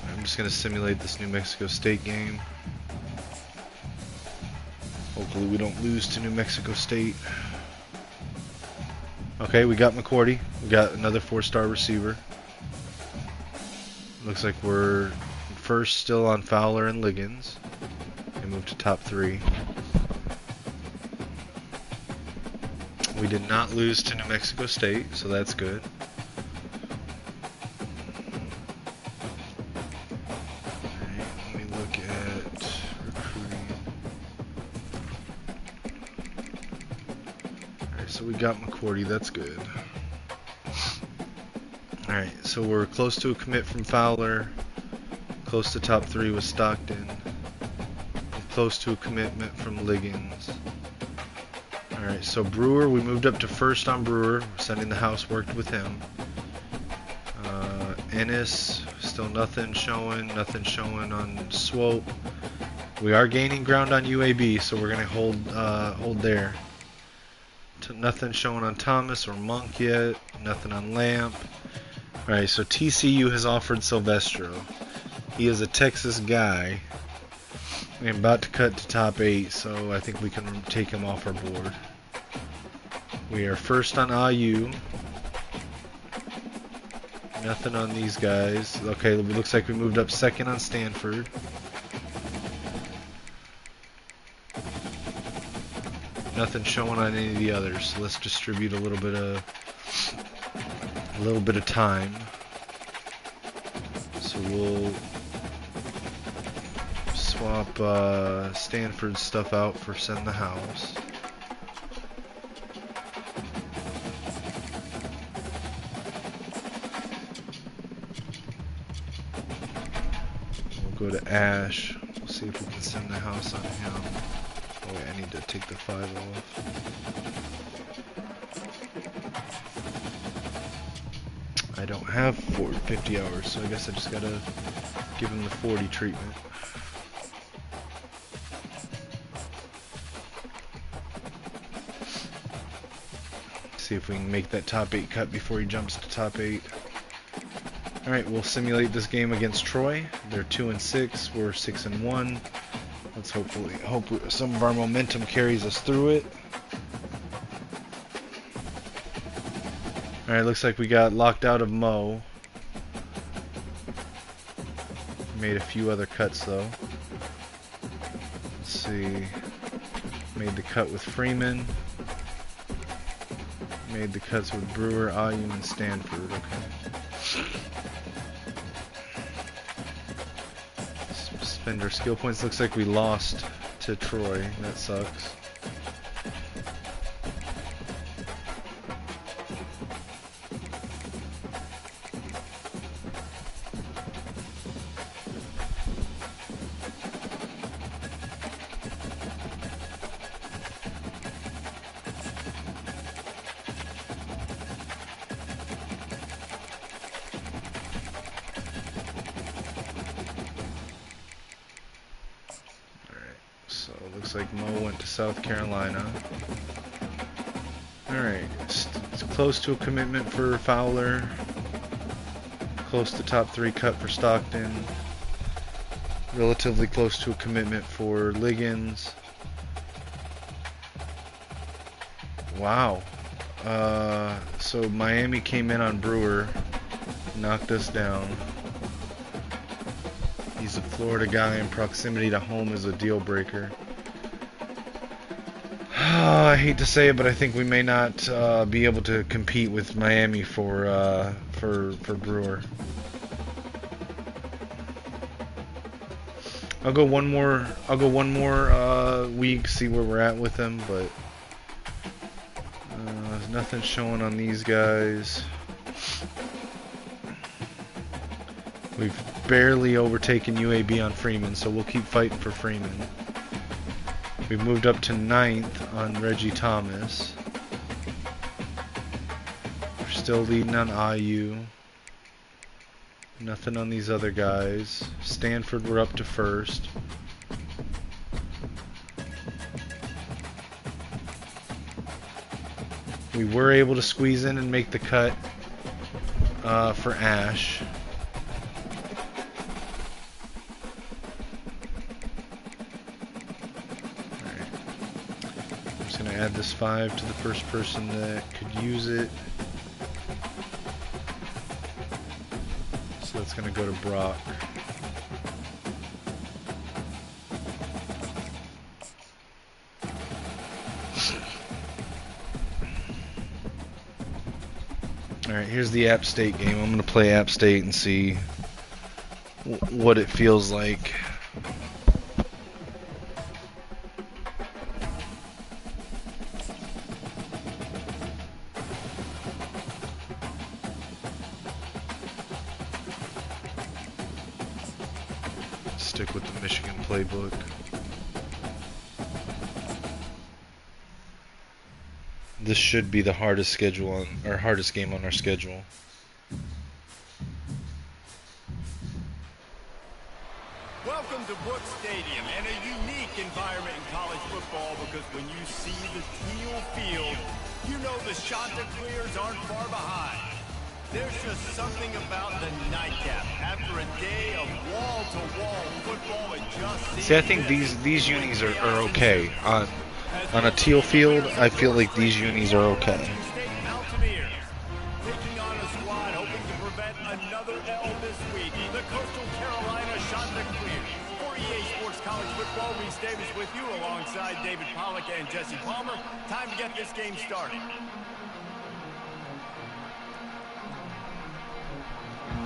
I'm just going to simulate this New Mexico State game. Hopefully we don't lose to New Mexico State. Okay, we got McCourty. We got another 4-star receiver. Looks like we're first still on Fowler and Liggins. They moved to top 3. We did not lose to New Mexico State, so that's good. Alright, let me look at recruiting. Alright, so we got McCourty, that's good. Alright, so we're close to a commit from Fowler, close to top 3 with Stockton, and close to a commitment from Liggins. Alright, so Brewer, we moved up to first on Brewer, sending the house, worked with him. Ennis, still nothing showing on Swope. We are gaining ground on UAB, so we're going to hold there. Nothing showing on Thomas or Monk yet, nothing on Lamp. Alright, so TCU has offered Silvestro. He is a Texas guy. I'm about to cut to top 8, so I think we can take him off our board. We are first on IU. Nothing on these guys. Okay, it looks like we moved up second on Stanford. Nothing showing on any of the others. So let's distribute a little bit of time. So we'll swap Stanford's stuff out for send the house. Go to Ash. We'll see if we can send the house on him. Oh wait, I need to take the 5 off. I don't have 50 hours, so I guess I just gotta give him the 40 treatment. See if we can make that top 8 cut before he jumps to top 8. Alright, we'll simulate this game against Troy. They're 2-6, we're 6-1. Let's hope some of our momentum carries us through it. Alright, looks like we got locked out of Mo. Made a few other cuts though. Let's see. Made the cut with Freeman. Made the cuts with Brewer, Ayu, and Stanford. Okay. Spend our skill points. Looks like we lost to Troy. That sucks. Looks like Mo went to South Carolina. Alright, it's close to a commitment for Fowler. Close to top 3 cut for Stockton. Relatively close to a commitment for Liggins. Wow. So Miami came in on Brewer, knocked us down. He's a Florida guy, and proximity to home is a deal breaker. I hate to say it, but I think we may not be able to compete with Miami for Brewer. I'll go one more week, see where we're at with them, but nothing showing on these guys. We've barely overtaken UAB on Freeman, so we'll keep fighting for Freeman. We've moved up to 9th on Reggie Thomas. We're still leading on IU. Nothing on these other guys. Stanford, we're up to 1st. We were able to squeeze in and make the cut for Ash. Add this 5 to the first person that could use it. So that's going to go to Brock. Alright, here's the App State game. I'm going to play App State and see what it feels like. Stick with the Michigan playbook. This should be the hardest schedule on our hardest game on our schedule. Welcome to Brooks Stadium and a unique environment in college football, because when you see the teal field, you know the Chanticleers aren't far behind. There's just something about the nightcap after a day of wall-to-wall football. It just seems. See, I think these unis are okay. On a teal field, I feel like these unis are okay. Taking on a squad hoping to prevent another L this week. The Coastal Carolina Chanticleers. For EA Sports College Football, Reese Davis with you alongside David Pollack and Jesse Palmer. Time to get this game started.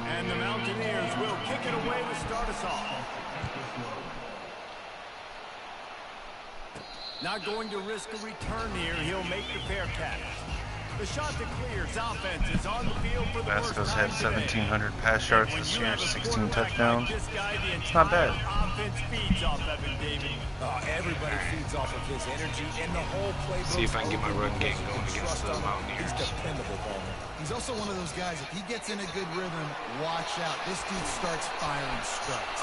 And the Mountaineers will kick it away to start us off. Not going to risk a return here. He'll make the fair catch. The shot to clear's offense is on the field for the Vasco's first had time today. 1,700 pass yards this year, 16 touchdowns. It's not bad. Offense feeds off Evan David. Everybody feeds off of his energy, and the whole playbook. See if I can get my run game going against the Mountaineers. He's dependable, Palmer. He's also one of those guys, if he gets in a good rhythm, watch out. This dude starts firing strikes.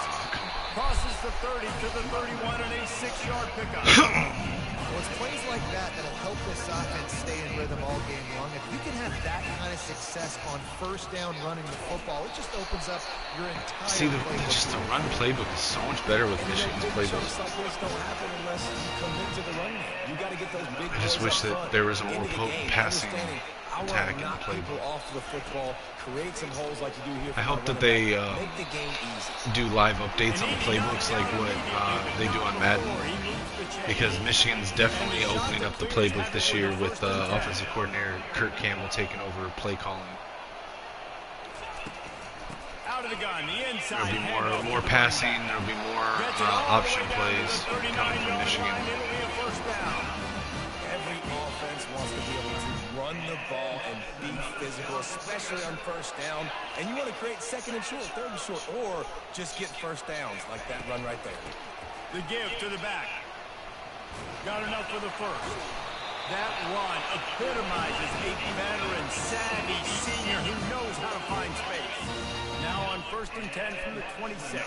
Crosses the 30 to the 31 and a 6-yard pickup. Well, it's plays like that that'll help this offense stay in rhythm all game long. If you can have that kind of success on first down running the football, it just opens up your entire playbook. Just the run playbook is so much better with Michigan's playbook. Like this don't happen unless you commit to the run game. You got to get those big I just wish that there was a more potent passing attack in the playbook. Off the football, create some holes like you do here. I hope that they do live updates on the playbooks like what they do on Madden, because Michigan's definitely opening up the playbook this year with offensive coordinator Kurt Campbell taking over play calling. Out of the gun, the inside. There'll be more passing. There'll be more option plays coming from Michigan. Every offense wants to be able to run the ball and be physical, especially on first down. And you want to create second and short, third and short, or just get first downs like that run right there. The give to the back. Got enough for the first. That run epitomizes a veteran, savvy senior who knows how to find space. Now on 1st and 10 from the 26.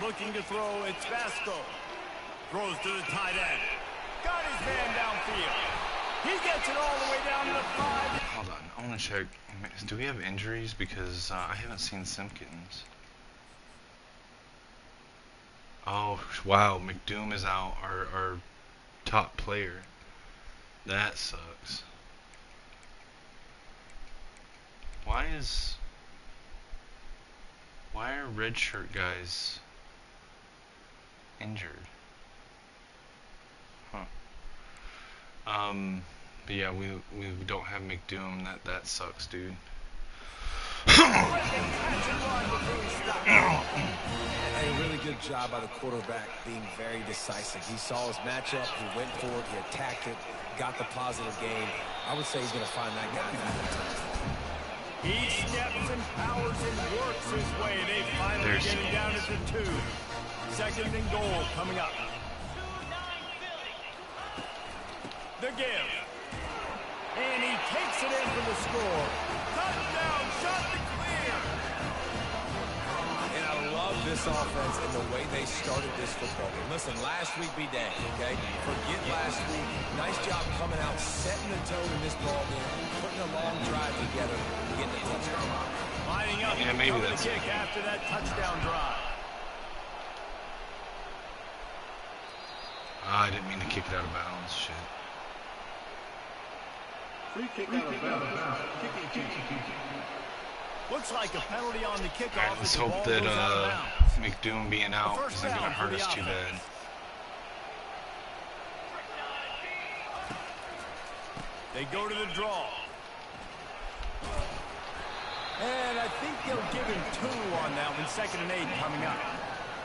Looking to throw, it's Vasco. Throws to the tight end. Got his man downfield. He gets it all the way down to the 5. Hold on, I want to check. Do we have injuries? Because I haven't seen Simpkins. Oh, wow, McDoom is out, our top player. That sucks. Why are red shirt guys injured? Huh. But yeah, we don't have McDoom. That sucks, dude. A really good job by the quarterback being very decisive. He saw his matchup, he went for it, he attacked it, got the positive gain. I would say he's going to find that guy back. He steps and powers and works his way. They finally get him down at the 2. 2nd and goal coming up. The give. And he takes it in for the score. Touchdown, shot to clear. And I love this offense and the way they started this football game. Listen, last week be dang, okay? Forget last week. Nice job coming out, setting the tone in this ball game, putting a long drive together, getting a touchdown. Lining up, yeah, maybe that's the kick after that touchdown drive. I didn't mean to kick it out of bounds. Shit. Free kick out of bounds. Looks like a penalty on the kickoff. All right, let's hope that McDoom being out isn't going to hurt us too bad. They go to the draw. And I think they'll give him 2 on that one. 2nd and 8 coming up.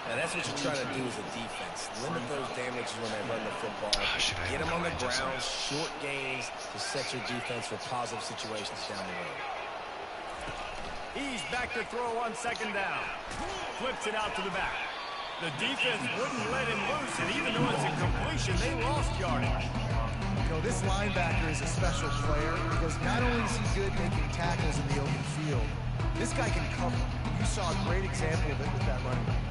Now that's what you're trying to do as a defense. Limit those damages when they run the football. Get them on the ground, short gains to set your defense for positive situations down the road. He's back to throw on 2nd down. Flips it out to the back. The defense wouldn't let him loose, and even though it's a completion, they lost yardage. You know, this linebacker is a special player because not only is he good making tackles in the open field, this guy can cover. You saw a great example of it with that running back.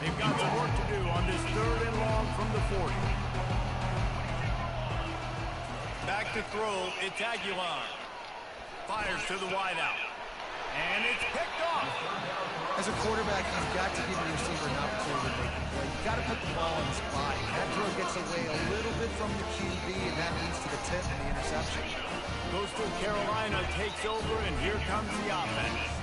They've got some work to do on this 3rd and long from the 40. Back to throw, it's Aguilar. Fires to the wideout. And it's picked off. As a quarterback, you've got to give your receiver an opportunity to make a play. You've got to put the ball in his body. That throw gets away a little bit from the QB, and that leads to the tip and the interception. Coastal Carolina takes over, and here comes the offense.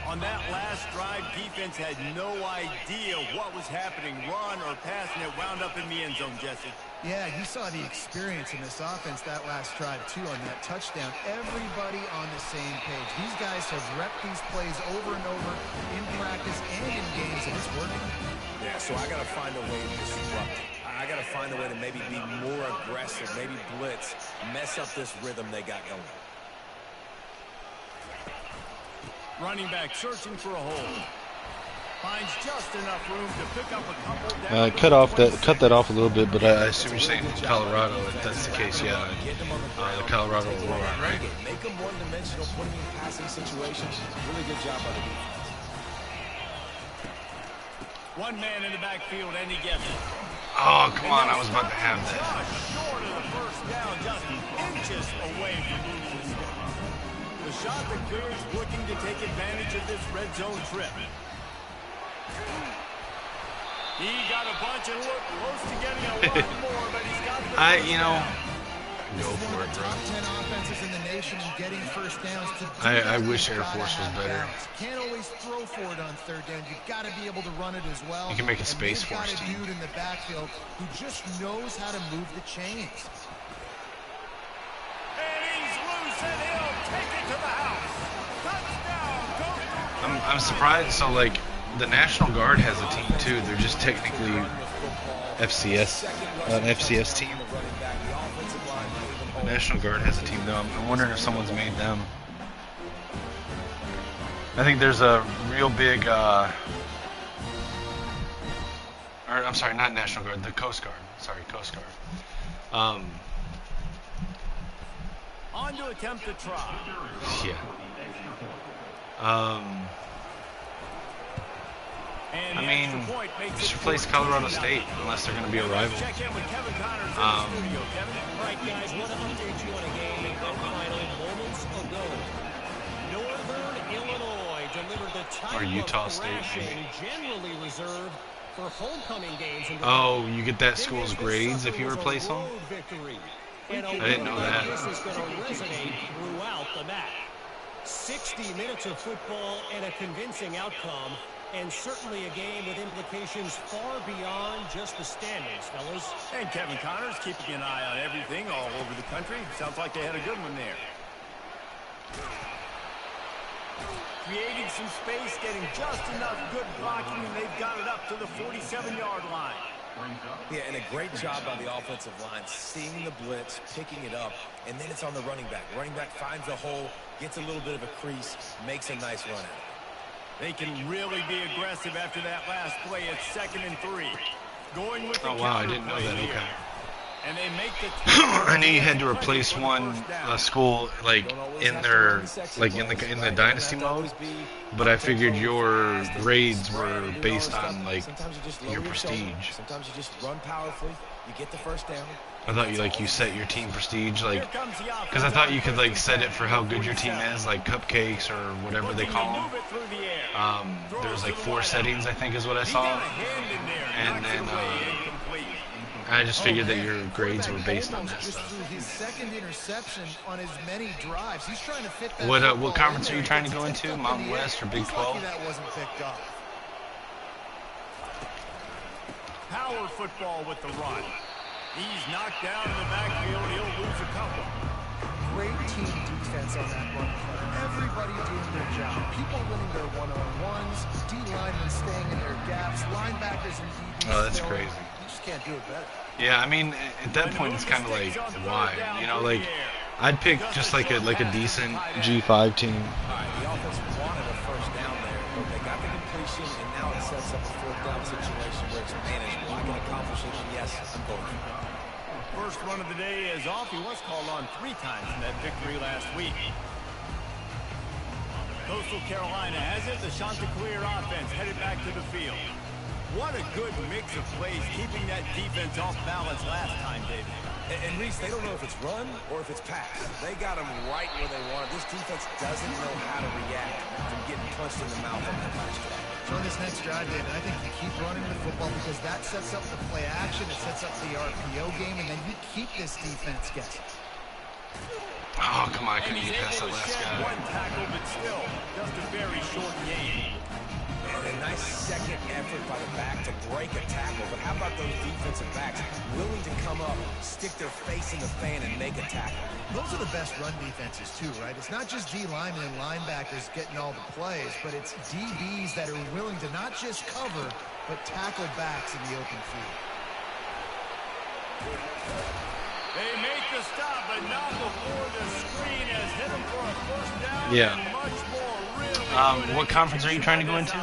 On that last drive, defense had no idea what was happening, run or pass, and it wound up in the end zone, Jesse. Yeah, you saw the experience in this offense that last drive, too, on that touchdown. Everybody on the same page. These guys have repped these plays over and over in practice and in games, and it's working. Yeah, so I got to find a way to disrupt it. I got to find a way to maybe be more aggressive, maybe blitz, mess up this rhythm they got going. Running back searching for a hole. Finds just enough room to pick up a couple. Cut that off a little bit, but I assume you're saying Colorado. If that's the case, yeah. The Colorado Aurora, right? Make them one-dimensional, putting in passing situations. Really good job by the defense. One man in the backfield, and he gets it. Oh, come on! I was about to have that. Just short of the first down, just inches away from losing the step. The shot that clears, looking to take advantage of this red zone trip. He got a bunch and looked close to getting a lot more, but he's got the Go for it, bro. Top 10 offenses in the nation and getting first downs. I wish Air Force was better. Can't always throw for it on third down. You've got to be able to run it as well. You can make a Space Force Force team. Got a dude in the backfield who just knows how to move the chains. And he's loose, and he'll take it to the house. Touchdown, I'm surprised. So, like, the National Guard has a team, too. They're just technically an FCS team. The National Guard has a team, though. I'm wondering if someone's made them. I think there's a real big, I'm sorry, not National Guard, the Coast Guard. Sorry, Coast Guard. On to attempt to try. Yeah. I mean, just replace Colorado State unless they're going to be a rival. Check in with Kevin Connors in the studio. Kevin? All right, guys, want to update you on a game that went final moments ago. Northern Illinois delivered the type Or Utah State, maybe. Generally reserved for homecoming games. Oh, you get that school's grades if you replace them? I didn't know that. This is going to resonate throughout the match. 60 minutes of football and a convincing outcome. And certainly a game with implications far beyond just the standings, fellas. And Kevin Connors keeping an eye on everything all over the country. Sounds like they had a good one there. Creating some space, getting just enough good blocking, and they've got it up to the 47-yard line. Yeah, and a great job by the offensive line, seeing the blitz, picking it up, and then it's on the running back. Running back finds a hole, gets a little bit of a crease, makes a nice run at it. They can really be aggressive after that last play. It's 2nd and 3. Going with the I didn't know that. here. Okay. And they make the I knew you had to replace one school like in their in the dynasty mode, but I figured your grades were based on like your prestige. Sometimes you just run powerfully, you get the first down. I thought you set your team prestige like because I thought you could like set it for how good your team is, like cupcakes or whatever they call them. There's like 4 settings I think is what I saw, and then I just figured that your grades were based on that stuff. His second interception on his many drives. He's trying to fit that. What conference are you trying to go into? Mountain West or Big 12? That wasn't picked up. Power football with the run. He's knocked down in the backfield. He'll lose a couple. Great team defense on that run play. Everybody doing their job. People winning their one-on-ones. D-linemen staying in their gaps. Linebackers and DBs. Oh, that's crazy. You just can't do it better. Yeah, I mean, at that point it's kind of like, why? You know, like I'd pick just like a decent G5 team. All right, the offense wanted a first down there, but they got the completion, and now it sets up a 4th down situation where it's manageable. I can accomplish it, and yes, I'm going to. First run of the day is off. He was called on 3 times in that victory last week. Coastal Carolina has it. The Chanticleer offense headed back to the field. What a good mix of plays, keeping that defense off balance last time, David. And Reese, they don't know if it's run or if it's pass. They got them right where they want it. This defense doesn't know how to react from getting punched in the mouth on that last drive. So on this next drive, David, I think you keep running the football because that sets up the play action, it sets up the RPO game, and then you keep this defense guessing. Oh, come on, I couldn't get past that last guy. One tackle, but still, just a very short game. And a nice second effort by the back to break a tackle. But how about those defensive backs willing to come up, stick their face in the fan, and make a tackle? Those are the best run defenses, too, right? It's not just D-linemen and linebackers getting all the plays, but it's DBs that are willing to not just cover, but tackle backs in the open field. They make the stop, but not before the screen has hit them for a first down. Yeah. And much more, really What conference are you trying to go into?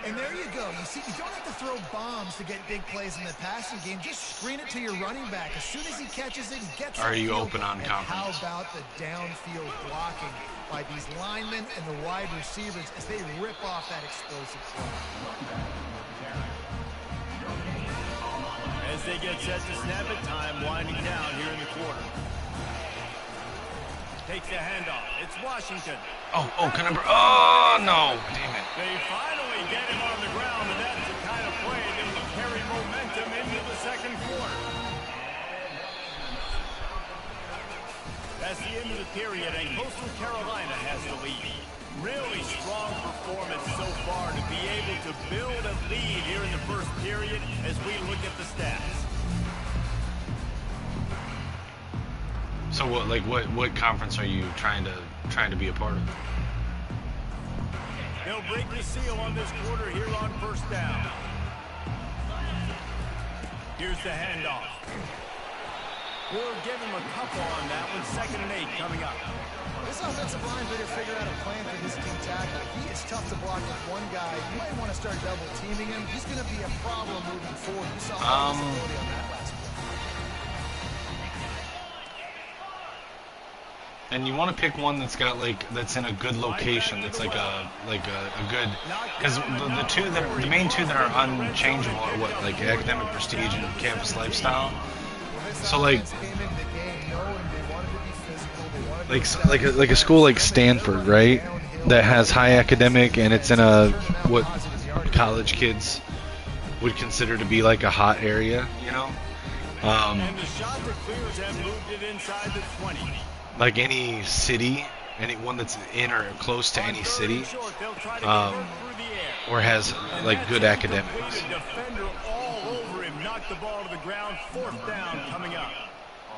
And there you go. You see, you don't have to throw bombs to get big plays in the passing game. Just screen it to your running back. As soon as he catches it, he gets it. Are you open on and conference? how about the downfield blocking by these linemen and the wide receivers as they rip off that explosive play? As they get set to snap it, time winding down here in the quarter. Takes the handoff. It's Washington. Oh, can I? Oh no! Damn it! They finally get him on the ground, and that's the kind of play that will carry momentum into the second quarter. That's the end of the period, and Coastal Carolina has the lead. Really strong performance so far to be able to build a lead here in the first period as we look at the stats. So what conference are you trying to be a part of? They'll break the seal on this quarter here on first down. Here's the handoff. We'll give him a couple on that one. 2nd and 8 coming up. This offensive line better figure out a plan for this team tackle. He is tough to block with one guy. You might want to start double teaming him. He's going to be a problem moving forward. You saw visibility on that last play. And you want to pick one that's got that's in a good location. That's like a good, because the main two that are unchangeable are what, like academic prestige and campus lifestyle. So like a school like Stanford, right? That has high academic and it's in a what college kids would consider to be like a hot area, you know. And the shot that clears have moved it inside the 20. Like any city, anyone that's in or close to any city, or has like good academics. Defender all over him, knocked the ball to the ground. 4th down coming up.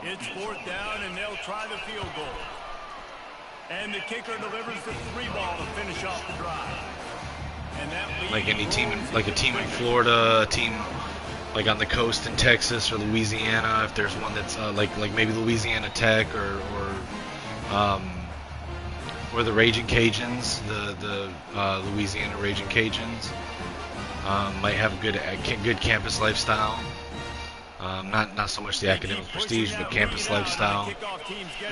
It's 4th down, and they'll try the field goal. And the kicker delivers the 3 ball to finish off the drive. And that like any team, like a team in Florida, a team like on the coast in Texas or Louisiana, if there's one that's like maybe Louisiana Tech or the Raging Cajuns, the Louisiana Raging Cajuns might have a good campus lifestyle. Not so much the academic prestige, but campus lifestyle.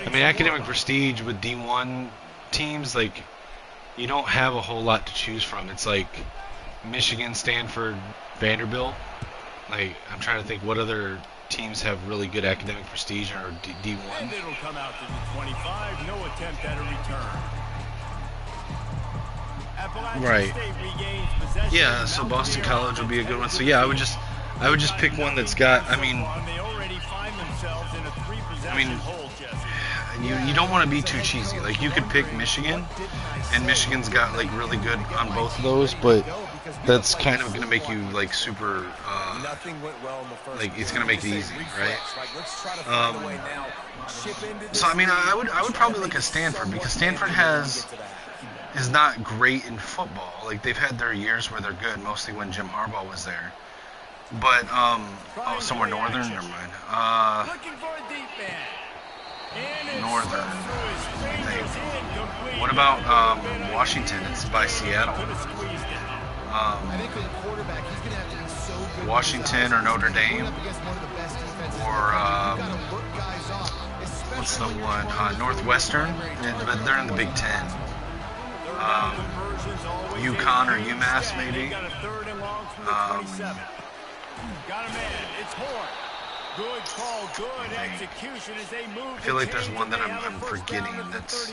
I mean, academic prestige with D1 teams, like you don't have a whole lot to choose from. It's like Michigan, Stanford, Vanderbilt. Like, I'm trying to think what other teams have really good academic prestige or D1. And it'll come out to the 25. No attempt at a return. Appalachian Right. State regains possession. Yeah, so Boston College will be a good one. So yeah, I would just pick one that's got. I mean, They already find themselves in a 3-possession hold, Jesse. you don't want to be too cheesy. Like you could pick Michigan, and Michigan's got like really good on both of those, but that's kind of going to make you like super. Like it's going to make it easy, right? So I mean, I would probably look at Stanford because Stanford is not great in football. Like they've had their years where they're good, mostly when Jim Harbaugh was there. But somewhere northern, never mind. Looking for a deep man. Northern. What about Washington? It's by Seattle. I think for the quarterback, he's going to have to be so good. Washington or Notre Dame, or what's the one? Northwestern, but they're in the Big Ten. UConn or UMass maybe. Got a man. It's Horn. Good call, good execution as they move. I feel like there's one that I'm forgetting that's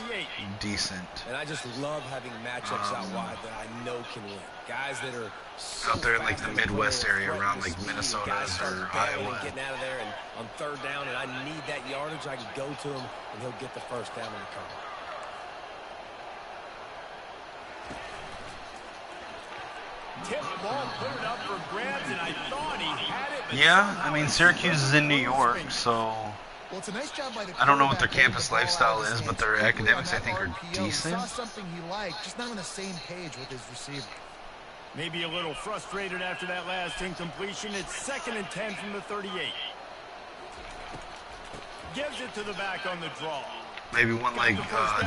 decent. And I just love having matchups out wide that I know can win. Guys that are so out there in like the Midwest area around like Minnesota or Iowa. Getting out of there and on 3rd down and I need that yardage, I can go to him and he'll get the 1st down in the cover. Tip ball, put it up for grabs, and I thought he had it. Yeah, I mean Syracuse is in New York, so Well, it's a nice job by the I don't know what their quarterback campus to get the ball lifestyle out of is, his but their hands. academics I On that think are RPO, he decent. saw something he liked, just not on the same page with his receiver. Maybe a little frustrated after that last incompletion. It's 2nd and 10 from the 38. Gives it to the back on the draw. Maybe one like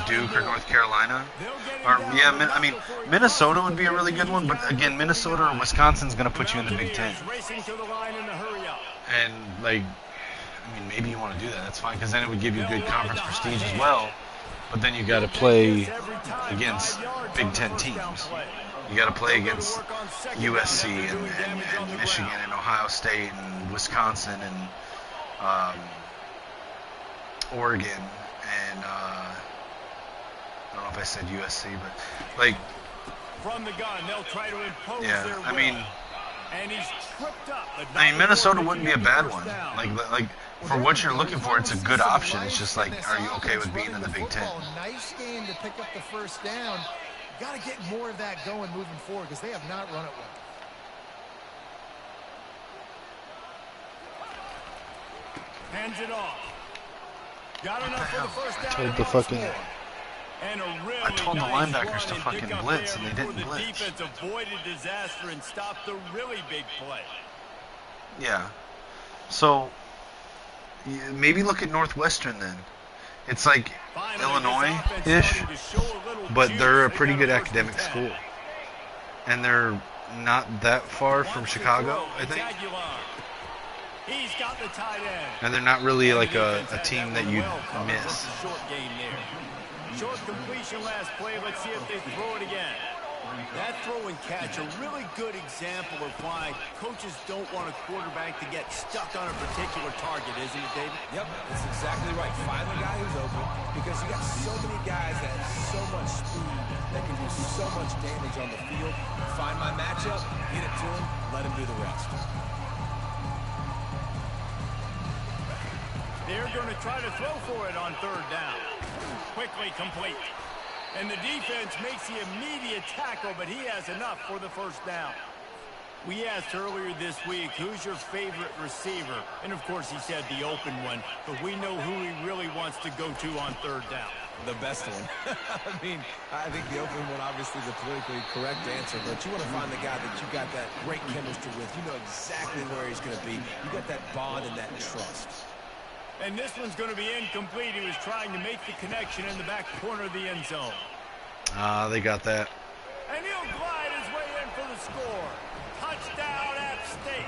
Duke or North Carolina. Or, yeah, I mean, Minnesota would be a really good one, but again, Minnesota or Wisconsin's going to put you in the Big Ten. And, like, I mean, maybe you want to do that. That's fine, because then it would give you good conference prestige as well. But then you got to play against Big Ten teams. You got to play against USC and Michigan and Ohio State and Wisconsin and Oregon. And I don't know if I said USC, but like from the gun, they'll try to impose yeah, their I mean, and he's tripped up. I mean, Minnesota wouldn't be a bad one. Like for what you're looking for, it's a good option. It's just like, are you okay with being in the Big Ten? Nice game to pick up the first down. Got to get more of that going moving forward because they have not run it well. Hands it off. Got enough for the first down. I told the linebackers to fucking blitz, and they didn't blitz. The defense avoided disaster and stopped the really big play. Yeah. So maybe look at Northwestern then. It's like Illinois-ish, but they're a pretty good academic school. And they're not that far from Chicago, I think. He's got the tight end. And they're not really like a team that you'd miss. Short game there. Short completion last play. Let's see if they throw it again. That throw and catch, a really good example of why coaches don't want a quarterback to get stuck on a particular target, isn't it, David? Yep, that's exactly right. Find the guy who's open, because you got so many guys that have so much speed that can do so much damage on the field. Find my matchup, get it to him, let him do the rest. They're going to try to throw for it on third down. Quickly complete. And the defense makes the immediate tackle, but he has enough for the first down. We asked earlier this week, who's your favorite receiver? And, of course, he said the open one, but we know who he really wants to go to on third down. The best one. I mean, I think the open one, obviously the politically correct answer, but you want to find the guy that you got that great chemistry with. You know exactly where he's going to be. You got that bond and that trust. And this one's going to be incomplete. He was trying to make the connection in the back corner of the end zone. They got that. And he'll glide his way in for the score. Touchdown, App State.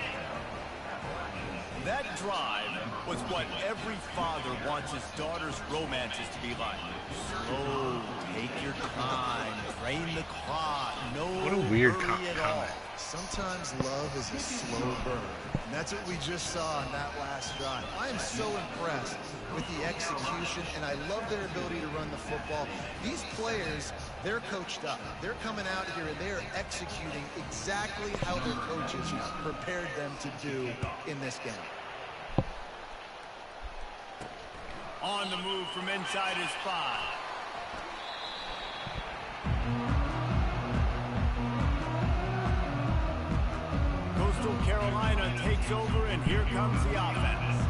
That drive was what every father wants his daughter's romances to be like. Slow, take your time, drain the clock, no what a weird hurry at all. Sometimes love is a slow burn. And that's what we just saw on that last drive. I am so impressed with the execution, and I love their ability to run the football. These players, they're coached up. They're coming out here, and they're executing exactly how their coaches prepared them to do in this game. On the move from inside his 5. Coastal Carolina takes over, and here comes the offense.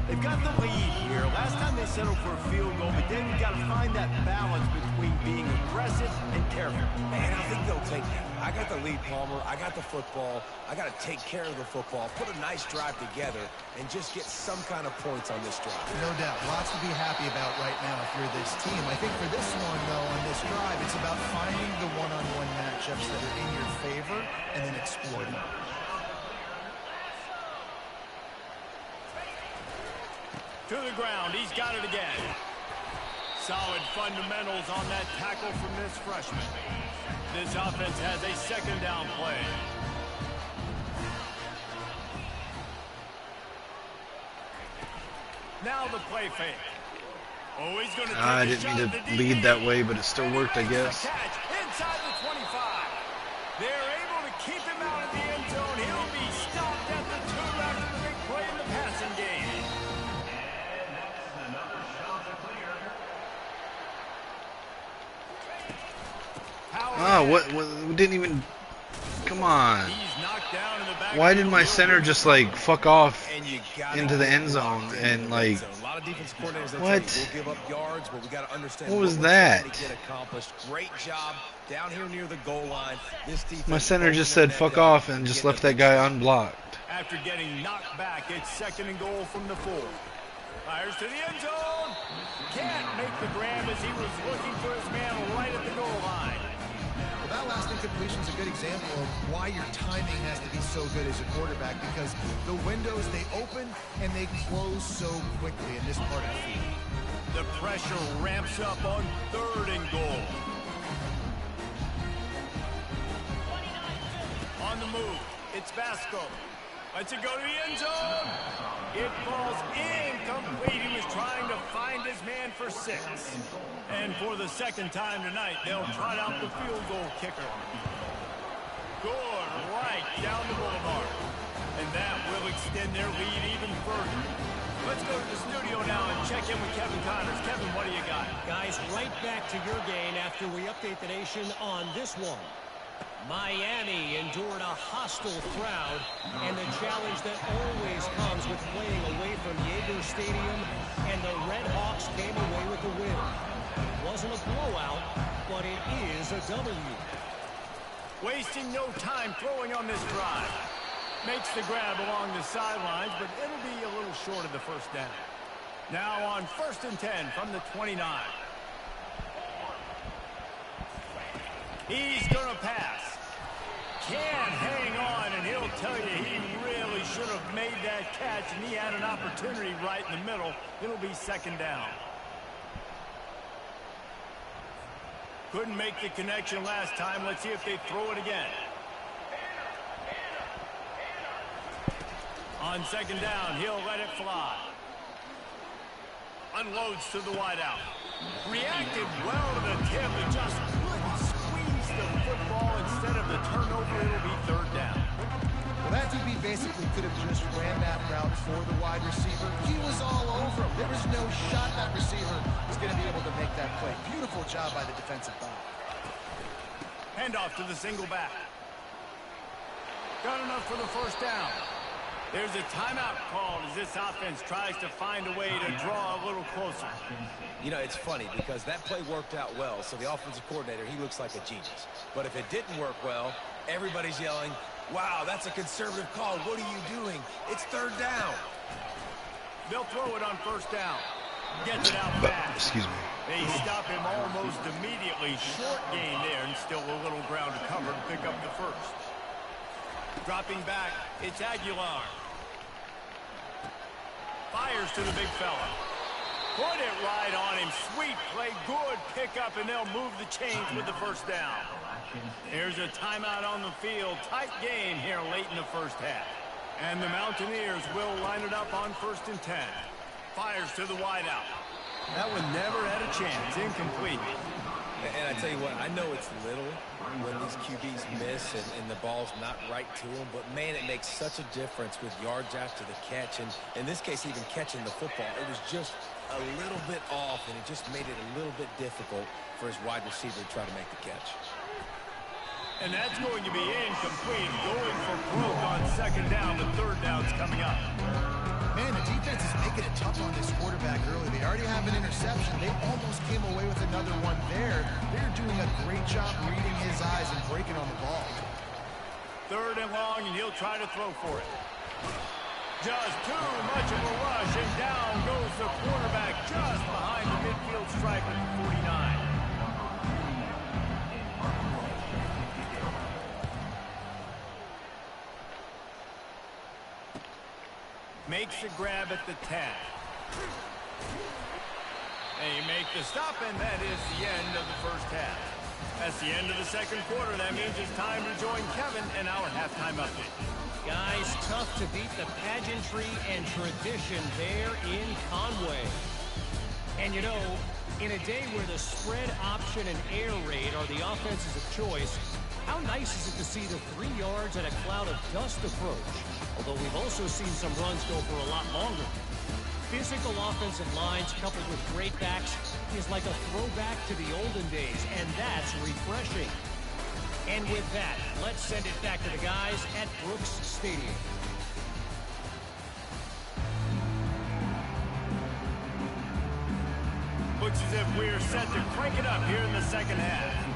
They've got the lead here. Last time they settled for a field goal, but then you've got to find that balance between being aggressive and careful. Man, I think they'll take that. I got the lead, Palmer. I got the football. I got to take care of the football, put a nice drive together, and just get some kind of points on this drive. No doubt. Lots to be happy about right now if you're this team. I think for this one, though, on this drive, it's about finding the one-on-one matchups that are in your favor and then exploiting them. To the ground, he's got it again. Solid fundamentals on that tackle from this freshman. This offense has a second down play. Now the play fake. Oh, he's going to take I didn't mean to lead that way, but it still worked, I guess. Inside the 25. They're able to keep him out of the end zone. He'll be stopped at the 2 after the big play in the passing game. What didn't even, come on. Why did my center just like fuck off into the end zone and like, what? What was that? Great job down here near the goal line. My center just said fuck off and just left that guy unblocked. After getting knocked back, it's 2nd and goal from the 4. Fires to the end zone. Can't make the grab as he was looking for his man right at the goal line. Well, that last incompletion is a good example of why your timing has to be so good as a quarterback, because the windows, they open and they close so quickly in this part of the field. The pressure ramps up on 3rd and goal. On the move, it's Vasco. Lets it go to the end zone. It falls incomplete. He was trying to find his man for 6. And for the 2nd time tonight, they'll trot out the field goal kicker. Good, right down the boulevard. And that will extend their lead even further. Let's go to the studio now and check in with Kevin Connors. Kevin, what do you got? Guys, right back to your game after we update the nation on this one. Miami endured a hostile crowd and the challenge that always comes with playing away from Yager Stadium, and the Red Hawks came away with the win. It wasn't a blowout, but it is a W. Wasting no time throwing on this drive. Makes the grab along the sidelines, but it'll be a little short of the 1st down. Now on 1st and 10 from the 29. He's going to pass. Can't hang on, and he'll tell you he really should have made that catch, and he had an opportunity right in the middle. It'll be 2nd down. Couldn't make the connection last time. Let's see if they throw it again. On 2nd down, he'll let it fly. Unloads to the wideout. Reacted well to the tip and just couldn't squeeze the football. Instead of the turnover, it'll be 3rd down. Well, that DB basically could have just ran that route for the wide receiver. He was all over him. There was no shot that receiver was going to be able to make that play. Beautiful job by the defensive back. Handoff to the single back. Got enough for the 1st down. There's a timeout called as this offense tries to find a way to draw a little closer. You know, it's funny because that play worked out well, so the offensive coordinator, he looks like a genius. But if it didn't work well, everybody's yelling, wow, that's a conservative call. What are you doing? It's 3rd down. They'll throw it on 1st down. Gets it out fast. Excuse me. They stop him almost immediately. Short gain there, and still a little ground to cover to pick up the 1st. Dropping back, it's Aguilar. Fires to the big fella. Put it right on him. Sweet play. Good pickup, and they'll move the chains with the 1st down. Here's a timeout on the field. Tight game here late in the 1st half. And the Mountaineers will line it up on 1st and 10. Fires to the wideout. That one never had a chance. Incomplete. And I tell you what, I know it's little when these QBs miss and the ball's not right to them, but man, it makes such a difference with yards after the catch, and in this case, even catching the football. It was just a little bit off, and it just made it a little bit difficult for his wide receiver to try to make the catch. And that's going to be incomplete. Going for broke on 2nd down. The 3rd down's coming up. Man, the defense is making it tough on this quarterback early. They already have an interception. They almost came away with another one there. They're doing a great job reading his eyes and breaking on the ball. 3rd and long, and he'll try to throw for it. Just too much of a rush, and down goes the quarterback just behind the midfield stripe at the 49. Makes a grab at the 10. They make the stop, and that is the end of the 1st half. That's the end of the 2nd quarter. That means it's time to join Kevin in our halftime update. Guys, tough to beat the pageantry and tradition there in Conway. And you know, in a day where the spread option and air raid are the offenses of choice, how nice is it to see the 3 yards and a cloud of dust approach? Although we've also seen some runs go for a lot longer. Physical offensive lines coupled with great backs is like a throwback to the olden days, and that's refreshing. And with that, let's send it back to the guys at Brooks Stadium. Looks as if we're set to crank it up here in the 2nd half.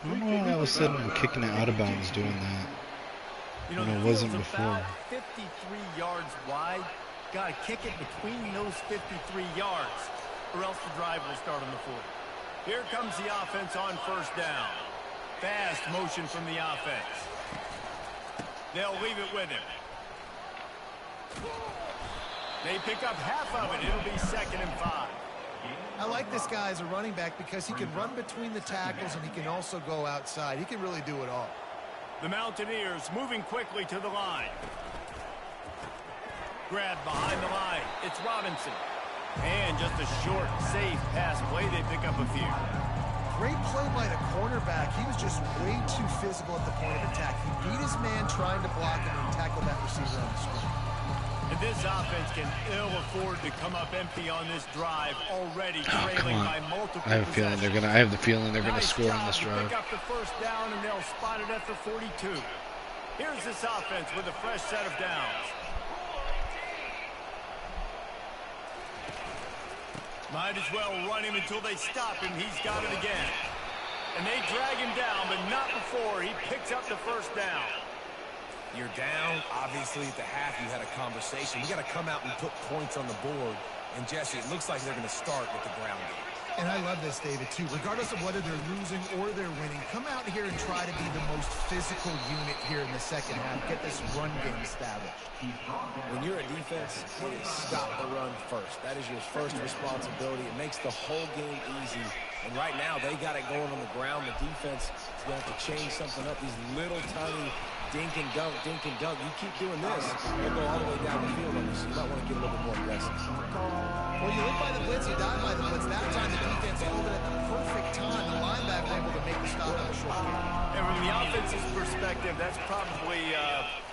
Free don't know kick why all of a out sudden of we're kicking it out of bounds doing that. You know, When it the wasn't field's before. about 53 yards wide. Got to kick it between those 53 yards, or else the drive will start on the 40. Here comes the offense on first down. Fast motion from the offense. They'll leave it with him. They pick up half of it. It'll be 2nd and 5. I like this guy as a running back because he can run between the tackles and he can also go outside. He can really do it all. The Mountaineers moving quickly to the line. Grab behind the line. It's Robinson. And just a short, safe pass play. They pick up a few. Great play by the cornerback. He was just way too physical at the point of attack. He beat his man trying to block him and tackled that receiver on the screen. And this offense can ill afford to come up empty on this drive, already Oh, trailing come by on. multiple I have a feeling they're possessions. gonna. I have the feeling they're gonna Nice score on job this to drive. Pick up the first down, and they'll spot it at the 42. Here's this offense with a fresh set of downs. Might as well run him until they stop him. He's got it again. And they drag him down, but not before he picks up the first down. You're down. Obviously, at the half, you had a conversation. We got to come out and put points on the board. And, Jesse, it looks like they're going to start with the ground game. And I love this, David, too. Regardless of whether they're losing or they're winning, come out here and try to be the most physical unit here in the second half. Get this run game established. When you're a defense, it is stop the run first. That is your first responsibility. It makes the whole game easy. And right now, they got it going on the ground. The defense is going to have to change something up. These little tiny dink and dunk, dink and dunk. You keep doing this, they'll go all the way down the field on you. So you might want to get a little bit more aggressive. Well, you live by the blitz, you die by the blitz. That time the defense pulled it at the perfect time. The linebacker able to make the stop on the short game. And from the offense's perspective, that's probably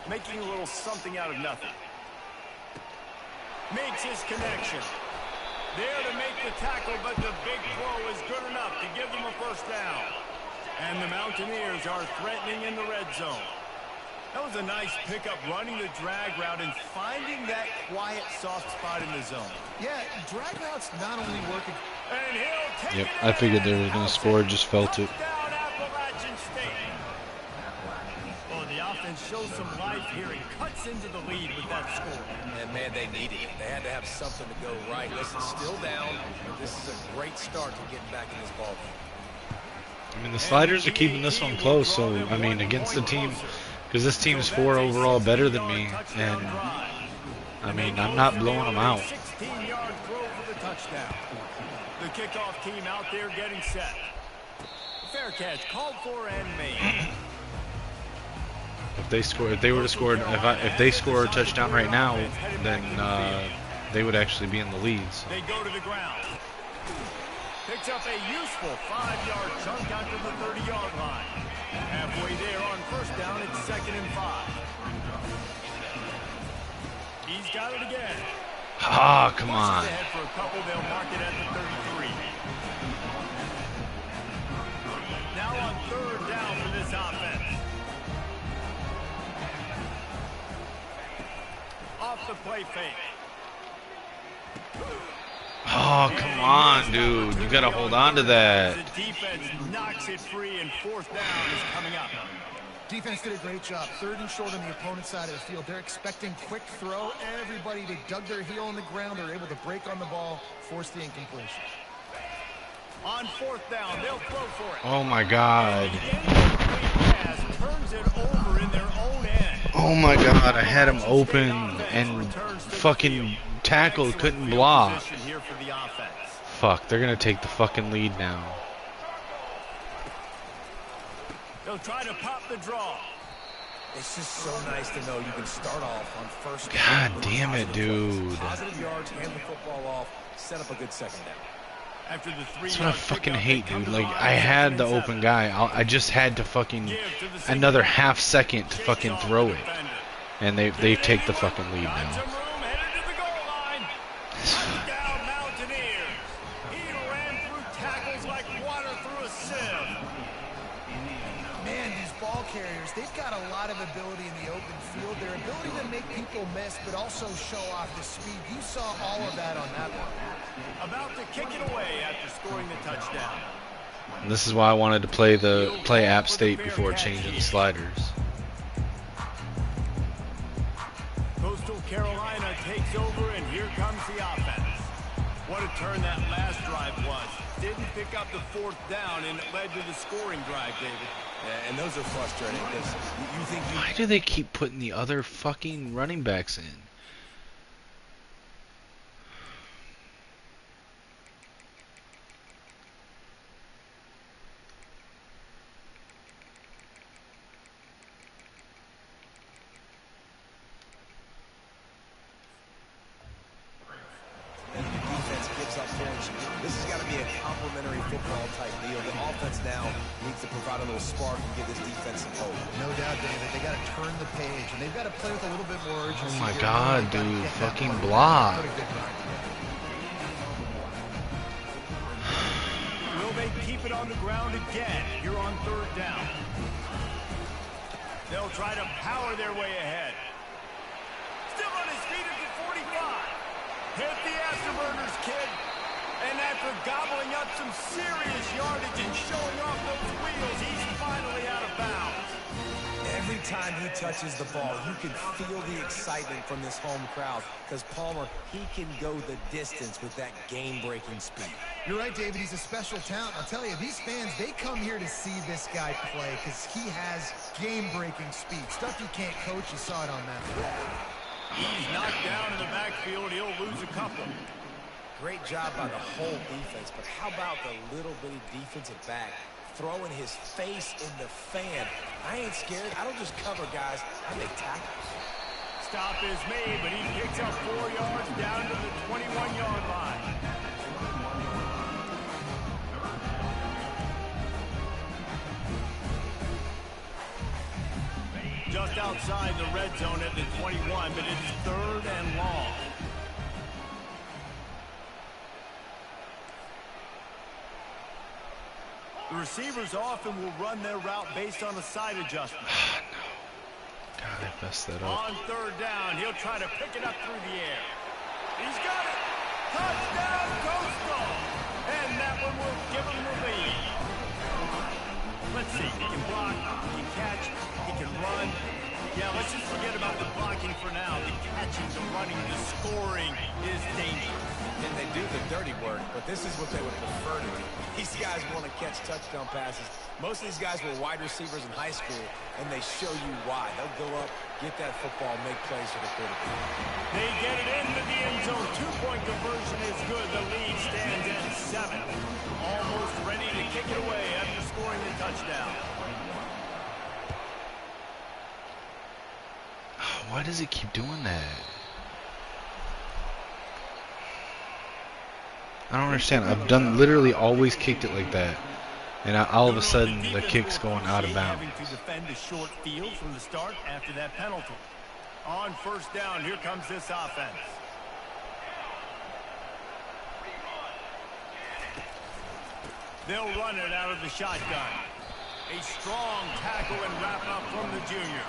making a little something out of nothing. Makes his connection. There to make the tackle, but the big throw is good enough to give them a first down. And the Mountaineers are threatening in the red zone. That was a nice pickup, running the drag route and finding that quiet, soft spot in the zone. Yeah, drag routes not only working. And he'll take Yep, it I figured they were away. gonna score. Just felt it. Touchdown, Appalachian State. Well, the offense shows some life here and cuts into the lead with that score. And, man, they needed it. They had to have something to go right. Listen, still down, but this is a great start to getting back in this ballgame. I mean, the sliders are keeping this one close. So I mean, against the team, because this team is 4 overall better than me, and I mean, I'm not blowing them out. 16-yard throw for the touchdown. The kickoff team out there getting set. Fair catch called for and made. If they score, if they were to score, if they score a touchdown right now, then they would actually be in the lead. So. They go to the ground. Picks up a useful 5-yard chunk out to the 30-yard line. Halfway there on first down, it's 2nd and 5. He's got it again. Ah, come on. Ahead for a couple, they'll mark it at the 33. Now on 3rd down for this offense. Off the play fake. Oh, come on, dude. You got to hold on to that. The defense knocks it free, and 4th down is coming up. Defense did a great job. 3rd and short on the opponent's side of the field. They're expecting quick throw. Everybody, they dug their heel on the ground. They're able to break on the ball, force the incompletion. On 4th down, they'll throw for it. Oh, my God. Pass turns it over in their own end. Oh, my God. I had him open and fucking tackle couldn't block. Here for the offense. Fuck, they're going to take the fucking lead now. They'll try to pop the draw. It's just so nice to know you can start off on first God down. damn it, dude. Positive yards, hand the football off, set up a good second down. After the 3-yard That's what I fucking pickup, hate, they come dude. to Like, the I line, had 2nd the and open 7. guy. I just had to fucking Give to the another single half second to Shakes fucking off throw the it. defender. And they take the fucking lead Got now. some room, headed to the goal line. Touchdown, Mountaineers. He ran through tackles like water through a sieve. Man, these ball carriers, they've got a lot of ability in the open field. Their ability to make people miss, but also show off the speed. You saw all of that on that one. About to kick it away after scoring the touchdown. And this is why I wanted to play App State before changing the sliders. Coastal Carolina takes over, and here comes the offense. What a turn that last drive was. Didn't pick up the fourth down, and it led to the scoring drive, David. Yeah, and those are frustrating because you think you... Why do they keep putting the other fucking running backs in? This has got to be a complimentary football type deal. The offense now needs to provide a little spark and give this defense some hope. No doubt, David. They got to turn the page, and they've got to play with a little bit more urgency. Oh my God, dude! Fucking block. Will they keep it on the ground again? You're on third down. They'll try to power their way ahead. Still on his feet at the 45. Hit the afterburners, kid. And after gobbling up some serious yardage and showing off those wheels, he's finally out of bounds. Every time he touches the ball, you can feel the excitement from this home crowd because Palmer, he can go the distance with that game-breaking speed. You're right, David. He's a special talent. I'll tell you, these fans, they come here to see this guy play because he has game-breaking speed. Stuff you can't coach. You saw it on that play. He's knocked down in the backfield. He'll lose a couple. Great job by the whole defense, but how about the little bitty defensive back throwing his face in the fan? I ain't scared. I don't just cover guys. I make tackles. Stop is made, but he picks up 4 yards down to the 21-yard line. Just outside the red zone at the 21, but it's third and long. The receivers often will run their route based on a side adjustment. No. God, I messed that up. On third down, he'll try to pick it up through the air. He's got it! Touchdown, Coastal! And that one will give him the lead. Let's see, he can block, he can catch, he can run. Yeah, let's just forget about the blocking for now. The catching, the running, the scoring is dangerous. And they do the dirty work, but this is what they would prefer to do. These guys want to catch touchdown passes. Most of these guys were wide receivers in high school, and they show you why. They'll go up, get that football, make plays for the quarterback. They get it into the end zone. 2-point conversion is good. The lead stands at 7. Almost ready to kick it away after scoring the touchdown. Why does it keep doing that? I don't understand. I've done literally always kicked it like that, and all of a sudden the kick's going out of bounds. Having to defend a short field from the start after that penalty. On first down, here comes this offense. They'll run it out of the shotgun. A strong tackle and wrap up from the junior.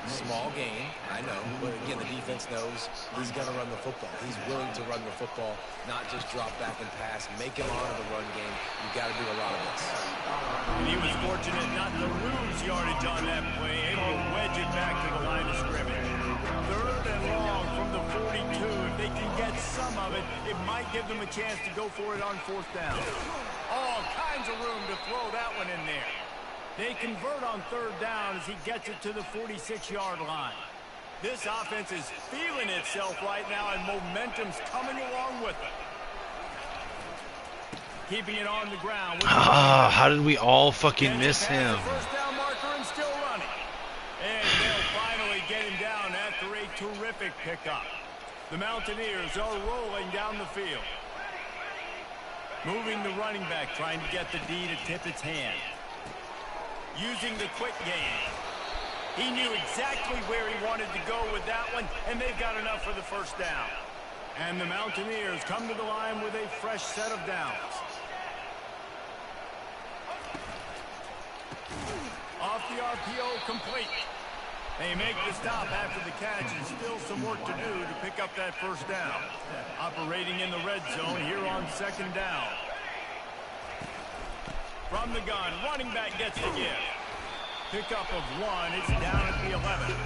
Small game, I know, but again, the defense knows he's going to run the football. He's willing to run the football, not just drop back and pass, make him honor the run game. You've got to do a lot of this. And he was fortunate not to lose yardage on that play, able to wedge it back to the line of scrimmage. Third and long from the 42. If they can get some of it, it might give them a chance to go for it on fourth down. All kinds of room to throw that one in there. They convert on third down as he gets it to the 46-yard line. This offense is feeling itself right now, and momentum's coming along with it. Keeping it on the ground. How did we all fucking miss him? First down marker and still running. And they'll finally get him down after a terrific pickup. The Mountaineers are rolling down the field. Moving the running back, trying to get the D to tip its hand. Using the quick game. He knew exactly where he wanted to go with that one, and they've got enough for the first down. And the Mountaineers come to the line with a fresh set of downs. Off the RPO, complete. They make the stop after the catch, and still some work to do to pick up that first down. Operating in the red zone here on second down. From the gun, running back gets the give. Pickup of 1, it's down at the 11.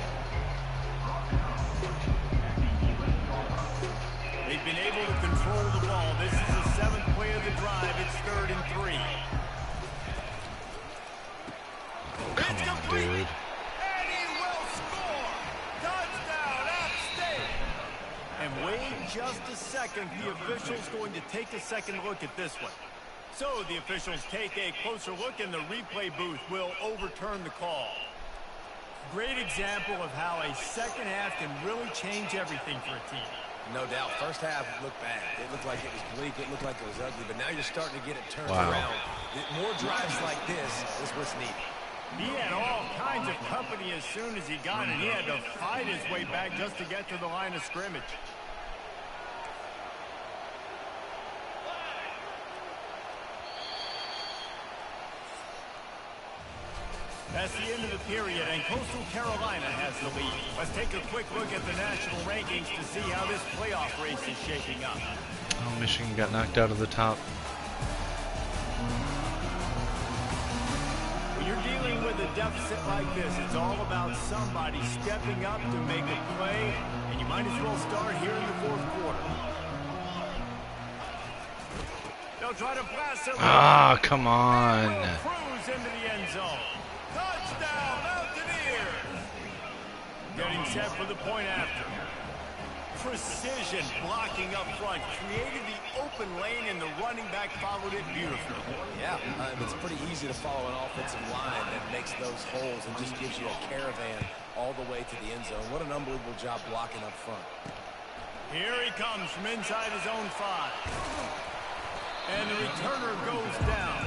They've been able to control the ball. This is the 7th play of the drive. It's 3rd and 3. Come on, dude. And he will score. Touchdown, App State. And wait just a second. The official's going to take a second look at this one. So the officials take a closer look, and the replay booth will overturn the call. Great example of how a second half can really change everything for a team. No doubt. First half looked bad. It looked like it was bleak. It looked like it was ugly. But now you're starting to get it turned around. More drives like this is what's needed. He had all kinds of company as soon as he got it. He had to fight his way back just to get to the line of scrimmage. That's the end of the period, and Coastal Carolina has the lead. Let's take a quick look at the national rankings to see how this playoff race is shaping up. Oh, Michigan got knocked out of the top. When you're dealing with a deficit like this, it's all about somebody stepping up to make a play, and you might as well start here in the 4th quarter. They'll try to blast it. Ah, come on. Cruise into the end zone. Touchdown, Mountaineers! Getting set for the point after. Precision blocking up front. Created the open lane, and the running back followed it beautifully. Yeah, it's pretty easy to follow an offensive line that makes those holes and just gives you a caravan all the way to the end zone. What an unbelievable job blocking up front. Here he comes from inside his own 5. And the returner goes down.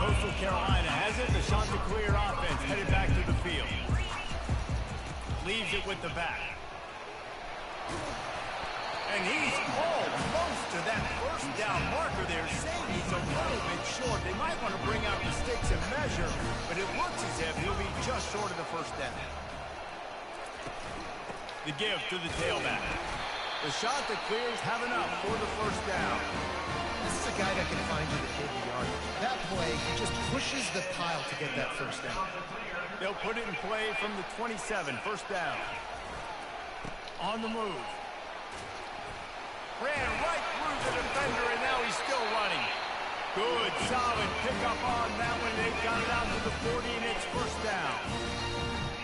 Coastal Carolina has it. The Chanticleer offense headed back to the field. Leaves it with the back. And he's almost to that first down marker there, saying he's a little bit short. They might want to bring out the sticks and measure, but it looks as if he'll be just short of the first down. The give to the tailback. The Chanticleers have enough for the first down. This is a guy that can find you the 50-yard. That play, he just pushes the pile to get that first down. They'll put it in play from the 27, first down. On the move. Ran right through the defender, and now he's still running. Good, solid pickup on that one. They've got it out to the 40, and it's first down.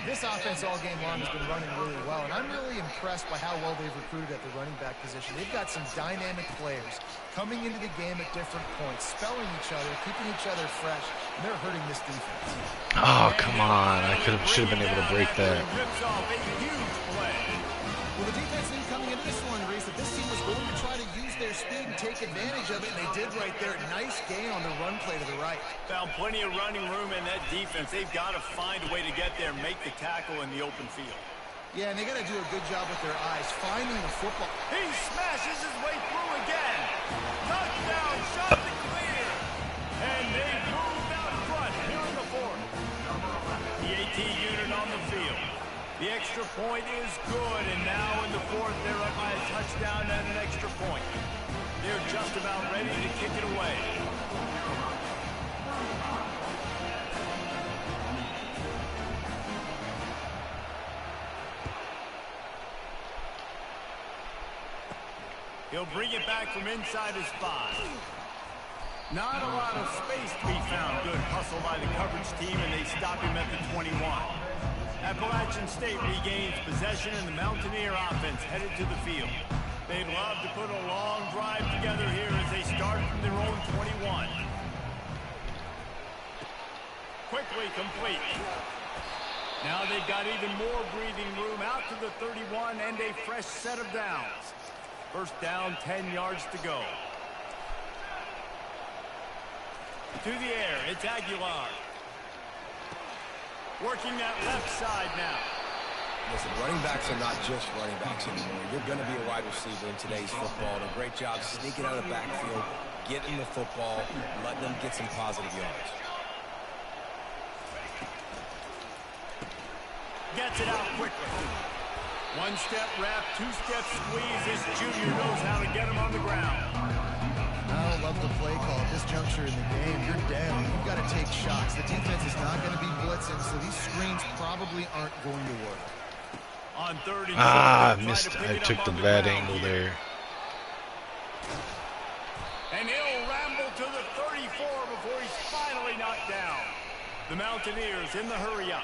This offense all game long has been running really well, and I'm really impressed by how well they've recruited at the running back position. They've got some dynamic players coming into the game at different points, spelling each other, keeping each other fresh, and they're hurting this defense. Oh, come on. I should have been able to break that. Rips off a huge play. Well, the defense knew coming into this one, Reese, that this team was going to try to use their speed and take advantage of it, and they did right there. Nice gain on the run play to the right. Found plenty of running room in that defense. They've got to find a way to get there, make the tackle in the open field. Yeah, and they got to do a good job with their eyes, finding the football. He smashes his way through again. Touchdown, Chanticleer. And they moved out front here in the 4th. The 18 unit on the field. The extra point is good, and now in the 4th, they're up by a touchdown and an extra point. They're just about ready to kick it away. He'll bring it back from inside his 5. Not a lot of space to be found. Good hustle by the coverage team, and they stop him at the 21. Appalachian State regains possession, and the Mountaineer offense headed to the field. They'd love to put a long drive together here as they start from their own 21. Quickly complete. Now they've got even more breathing room out to the 31 and a fresh set of downs. First down, 10 yards to go. To the air, it's Aguilar. Working that left side now. Listen, running backs are not just running backs anymore. You're going to be a wide receiver in today's football. And a great job sneaking out of the backfield, getting the football, letting them get some positive yards. Gets it out quickly. One-step wrap, two-step squeeze. This junior knows how to get him on the ground. I love the play call. Just juncture in the game, you're down. You've got to take shots. The defense is not going to be blitzing, so these screens probably aren't going to work. On 30, missed. I took the bad angle there. And he'll ramble to the 34 before he's finally knocked down. The Mountaineers in the hurry up.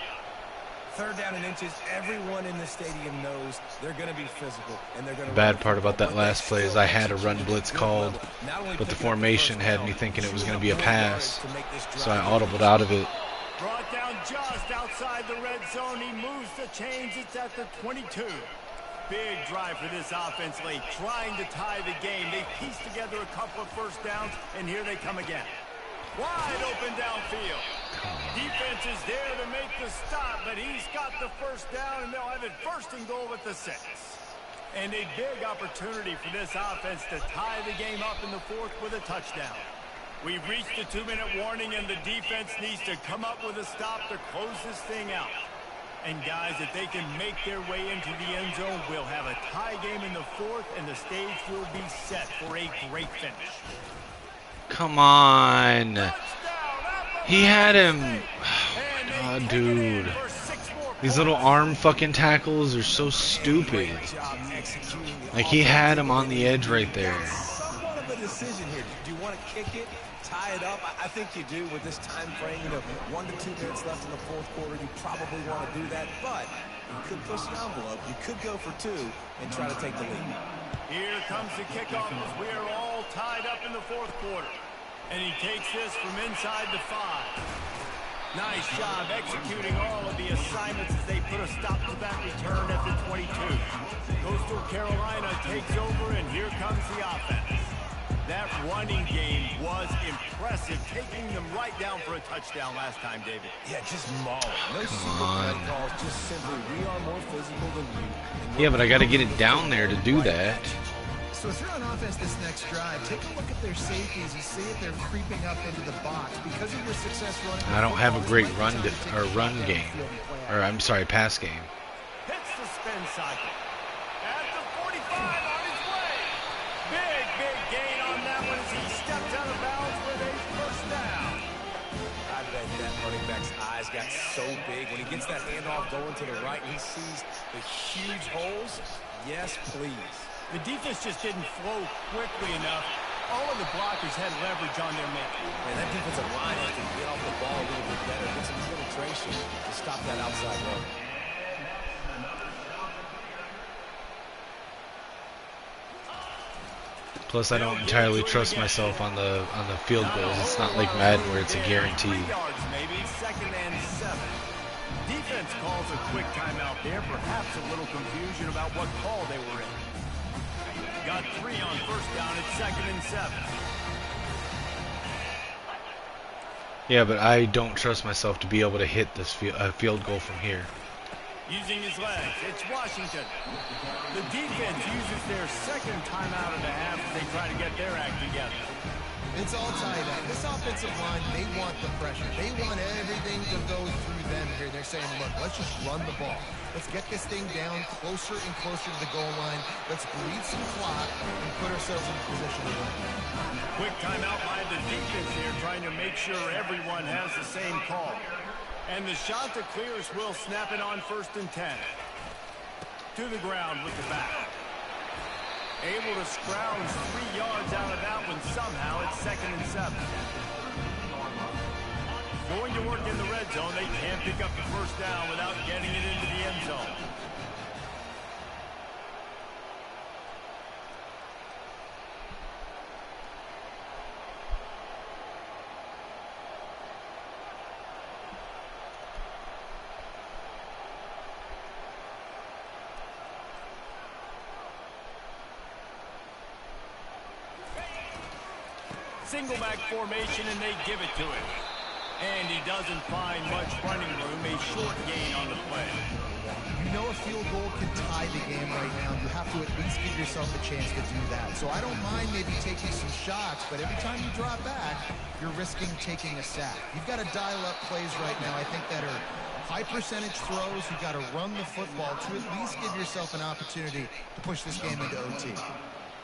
Third down and inches. Everyone in the stadium knows they're going to be physical, and they're going to. Bad part about that last play is I had a run blitz called, but the formation had me thinking it was going to be a pass, so I audibled out of it. Brought down just outside the red zone. He moves the chains. It's at the 22. Big drive for this offense late, trying to tie the game. They pieced together a couple of first downs, and here they come again. Wide open downfield. Defense is there to make the stop, but he's got the first down, and they'll have it first and goal at the 6. And a big opportunity for this offense to tie the game up in the 4th with a touchdown. We've reached the 2-minute warning, and the defense needs to come up with a stop to close this thing out. And guys, if they can make their way into the end zone, we'll have a tie game in the 4th, and the stage will be set for a great finish. Come on. He had him. Oh, dude. These little arm fucking tackles are so stupid. Like, he had him on the edge right there. Somewhat of a decision here. Do you want to kick it, tie it up? I think you do with this time frame. 1 to 2 minutes left in the 4th quarter. You probably want to do that, but you could push the envelope. You could go for 2 and try to take the lead. Here comes the kickoff as we are all tied up in the 4th quarter. And he takes this from inside the 5. Nice job executing all of the assignments as they put a stop to that return at the 22. Coastal Carolina takes over, and here comes the offense. That running game was impressive, taking them right down for a touchdown last time, David. Yeah, just mauling. No super calls, just simply we are more physical than you. Yeah, but I got to get it down there to do that. So if you're on offense this next drive, take a look at their safeties and see if they're creeping up into the box. Because of your success running, I don't have a great run game, or I'm sorry, pass game. Hits the spin cycle. At the 45 on his way. Big gain on that one as he stepped out of bounds with a first down. I bet that running back's eyes got so big when he gets that handoff going to the right and he sees the huge holes. Yes, please. The defense just didn't flow quickly enough. All of the blockers had leverage on their men. And that defensive line has to get off the ball a little bit better, get some penetration to stop that outside run. Plus, I don't entirely trust myself on the field goals. It's not like Madden where it's a guarantee. 3 yards maybe, 2nd and 7. Defense calls a quick timeout there. Perhaps a little confusion about what call they were in. Got 3 on first down at 2nd and 7. Yeah, but I don't trust myself to be able to hit this field goal from here. Using his legs, it's Washington. The defense uses their 2nd timeout of the half as they try to get their act together. It's all tied up. This offensive line, they want the pressure. They want everything to go through them here. They're saying, look, let's just run the ball. Let's get this thing down closer and closer to the goal line. Let's bleed some clock and put ourselves in a position to win. Quick timeout by the defense here, trying to make sure everyone has the same call. And the shot to clear is Will snapping on 1st and 10. To the ground with the back. Able to scrounge 3 yards out of that one somehow. It's 2nd and 7. Going to work in the red zone. They can't pick up the first down without getting it into the end zone. Single back formation, and they give it to him. And he doesn't find much running room. A short gain on the play. You know a field goal can tie the game right now. You have to at least give yourself a chance to do that. So I don't mind maybe taking some shots, but every time you drop back, you're risking taking a sack. You've got to dial up plays right now, I think, that are high percentage throws. You've got to run the football to at least give yourself an opportunity to push this game into OT.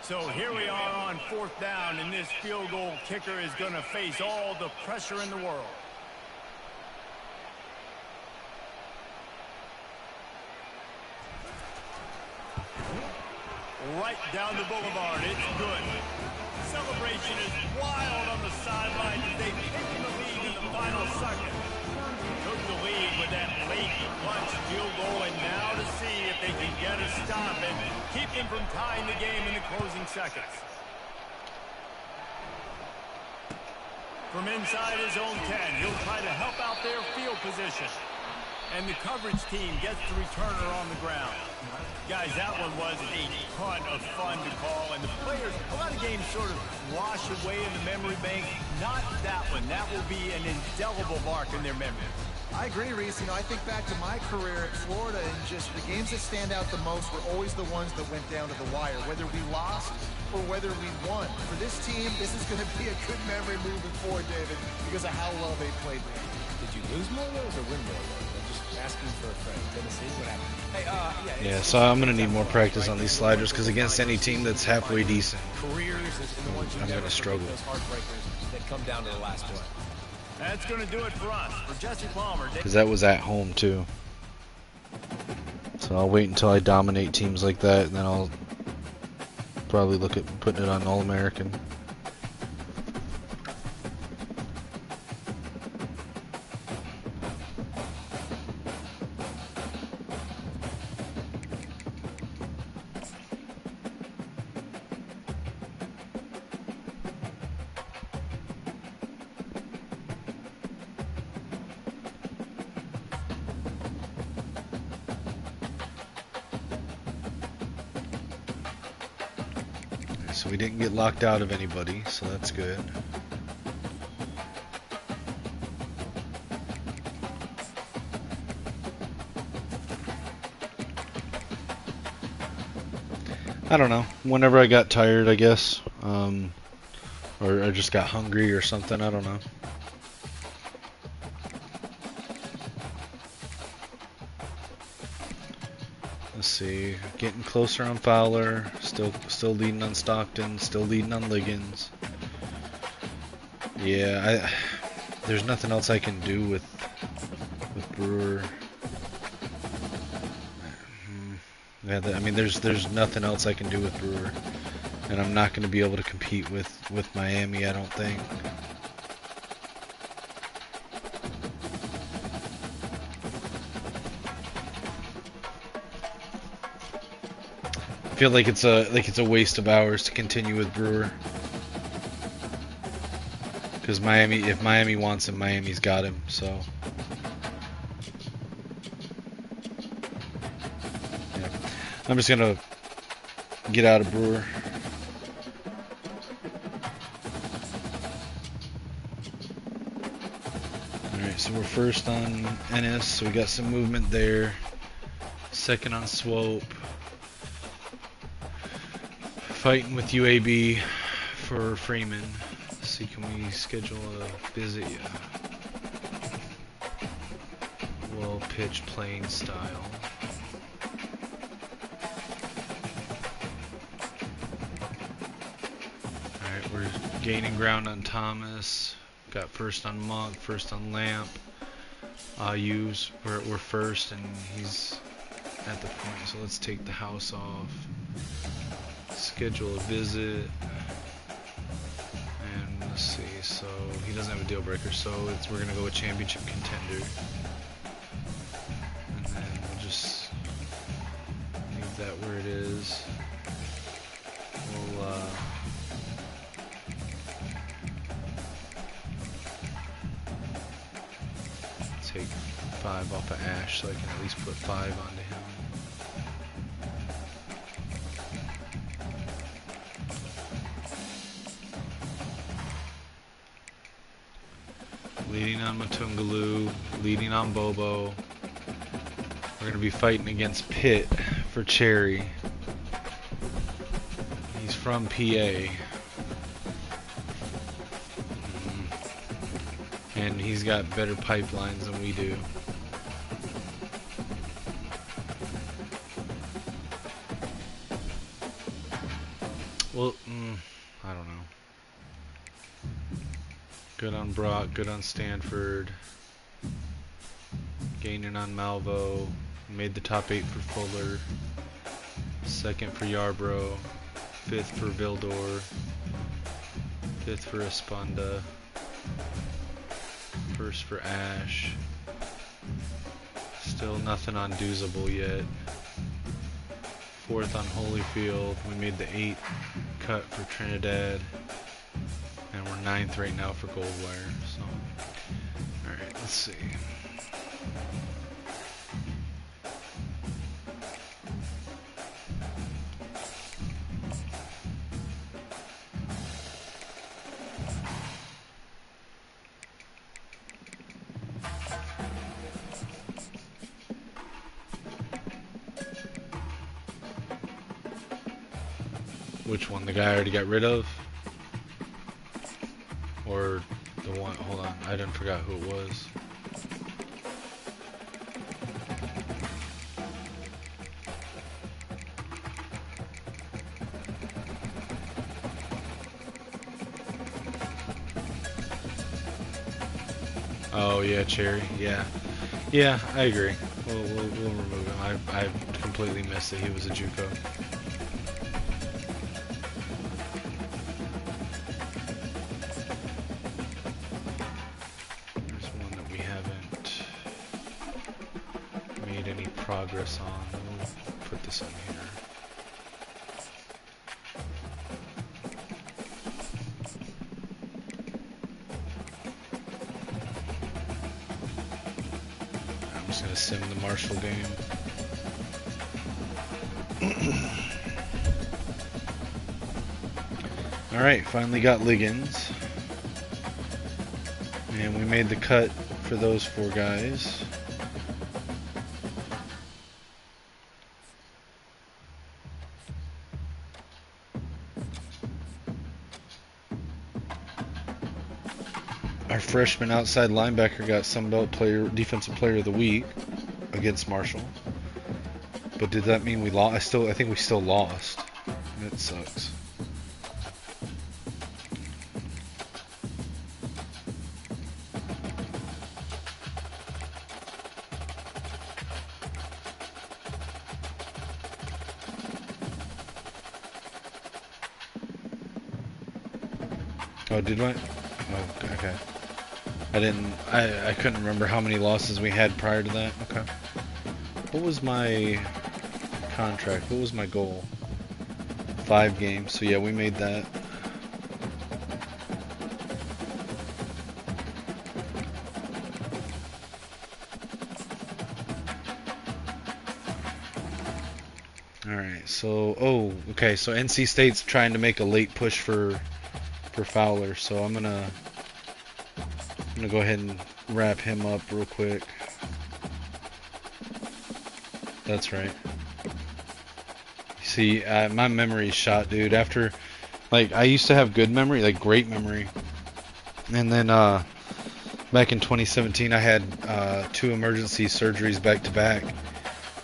So here we are on 4th down, and this field goal kicker is going to face all the pressure in the world. Right down the boulevard. It's good. Celebration is wild on the sideline as they've taken the lead in the final second. Took the lead with that late clutch field goal, and now to see if they can get a stop and keep them from tying the game in the closing seconds. From inside his own 10, he'll try to help out their field position. And the coverage team gets the returner on the ground. Guys, that one was a ton of fun to call, and the players, a lot of games sort of wash away in the memory bank. Not that one. That will be an indelible mark in their memory. I agree, Reese. You know, I think back to my career at Florida, and just the games that stand out the most were always the ones that went down to the wire, whether we lost or whether we won. For this team, this is going to be a good memory moving forward, David, because of how well they played there. Did you lose more of those or win more of those? I'm just asking for a friend. Tennessee, what happened? Hey, Yeah, so I'm going to need more practice on these sliders because against any team that's halfway decent, I'm going to struggle. Those heartbreakers that come down to the last play. That's going to do it for us. For Jesse Palmer. Because that was at home too. So I'll wait until I dominate teams like that, and then I'll probably look at putting it on All-American. So we didn't get locked out of anybody, so that's good. I don't know. Whenever I got tired, I guess. Or I just got hungry or something. I don't know. Let's see, getting closer on Fowler, still leading on Stockton, still leading on Liggins. Yeah, there's nothing else I can do with Brewer. Yeah, I mean, there's nothing else I can do with Brewer, and I'm not going to be able to compete with Miami, I don't think. I feel like it's a waste of hours to continue with Brewer, because if Miami wants him, Miami's got him. So yeah, I'm just gonna get out of Brewer. All right, so we're first on NS, so we got some movement there. Second on Swope. Fighting with UAB for Freeman. Let's see, can we schedule a visit? Yeah. Well, pitch playing style. Alright, we're gaining ground on Thomas. Got first on Monk, first on Lamp. We're first, and he's at the point, so let's take the house off. Schedule a visit, and let's see, so he doesn't have a deal breaker, so we're gonna go with championship contender, and then we'll just leave that where it is. We'll take 5 off of Ash, so I can at least put 5 onto him. Leading on Matungalu, leading on Bobo. We're going to be fighting against Pitt for Cherry. He's from PA. And he's got better pipelines than we do. We'll Well, I don't know. Good on Brock, good on Stanford. Gaining on Malvo. Made the top 8 for Fuller. 2nd for Yarbrough. 5th for Vildor. 5th for Esponda. 1st for Ash. Still nothing on Doozable yet. 4th on Holyfield. We made the 8 cut for Trinidad. And we're 9th right now for Goldwire. So, alright, let's see. Which one? The guy I already got rid of? Or the one, hold on, I didn't forgot who it was. Oh yeah, Cherry, yeah. Yeah, I agree. We'll remove him. I completely missed that he was a JUCO. Progress on. We'll put this in here. I'm just gonna sim the Marshall game. Alright, finally got Liggins. And we made the cut for those 4 guys. Our freshman outside linebacker got Sunbelt Defensive Player of the Week against Marshall. But did that mean we lost? I think we still lost. That sucks. Oh, did I? Oh, okay. I couldn't remember how many losses we had prior to that. Okay. What was my contract? What was my goal? 5 games. So yeah, we made that. Alright, so okay, so NC State's trying to make a late push for Fowler, so I'm gonna go ahead and wrap him up real quick. That's right. See, my memory's shot, dude. After, like, I used to have good memory, like great memory, and then back in 2017, I had 2 emergency surgeries back to back,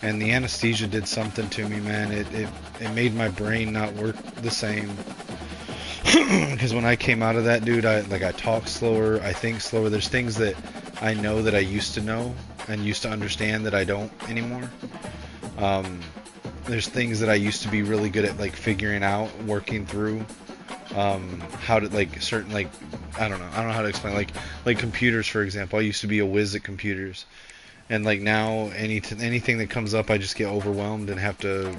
and the anesthesia did something to me, man. It made my brain not work the same. Because when I came out of that, dude, I talk slower, I think slower. There's things that I know that I used to know and used to understand that I don't anymore. There's things that I used to be really good at, like figuring out, working through, how to, like, certain, like, I don't know how to explain, like computers, for example. I used to be a whiz at computers, and like now anything that comes up, I just get overwhelmed and have to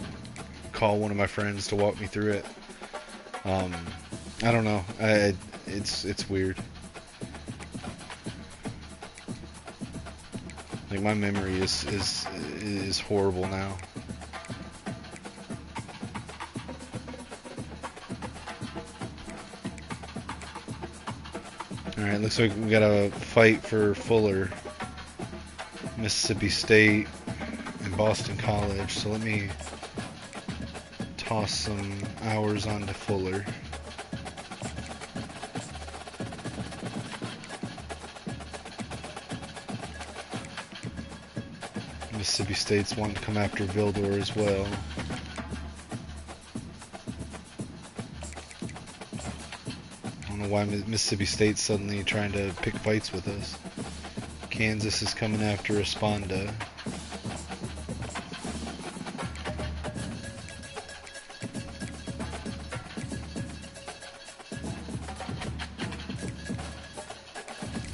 call one of my friends to walk me through it. I don't know. It's weird. Like, my memory is horrible now. Alright, looks like we got a fight for Fuller, Mississippi State, and Boston College. So let me toss some hours onto Fuller. Mississippi State's wanting to come after Vildor as well. know why Mississippi State's suddenly trying to pick fights with us. Kansas is coming after Esponda.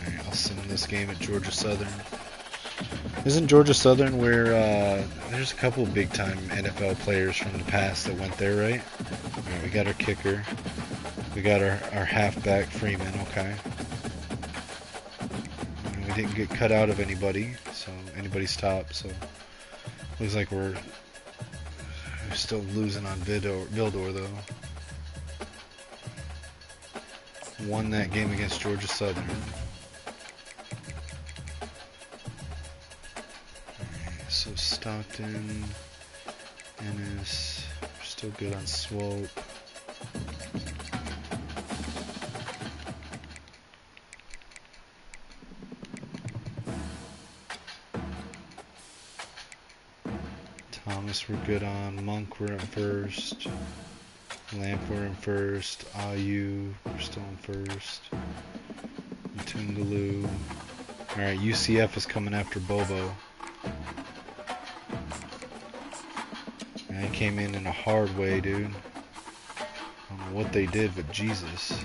Alright, I'll sim this game at Georgia Southern. Isn't Georgia Southern where there's a couple big time NFL players from the past that went there, right? Alright, we got our kicker. We got our halfback, Freeman, okay. And we didn't get cut out of anybody, so anybody's top, so looks like we're still losing on Vildor though. Won that game against Georgia Southern. Alright, so Stockton, Ennis, we're still good on Swope. Thomas we're good on, Monk we're in first, Lamp we're in first, Ayu we're still in first, Tungaloo. Alright, UCF is coming after Bobo. And they came in a hard way, dude. I don't know what they did, but Jesus.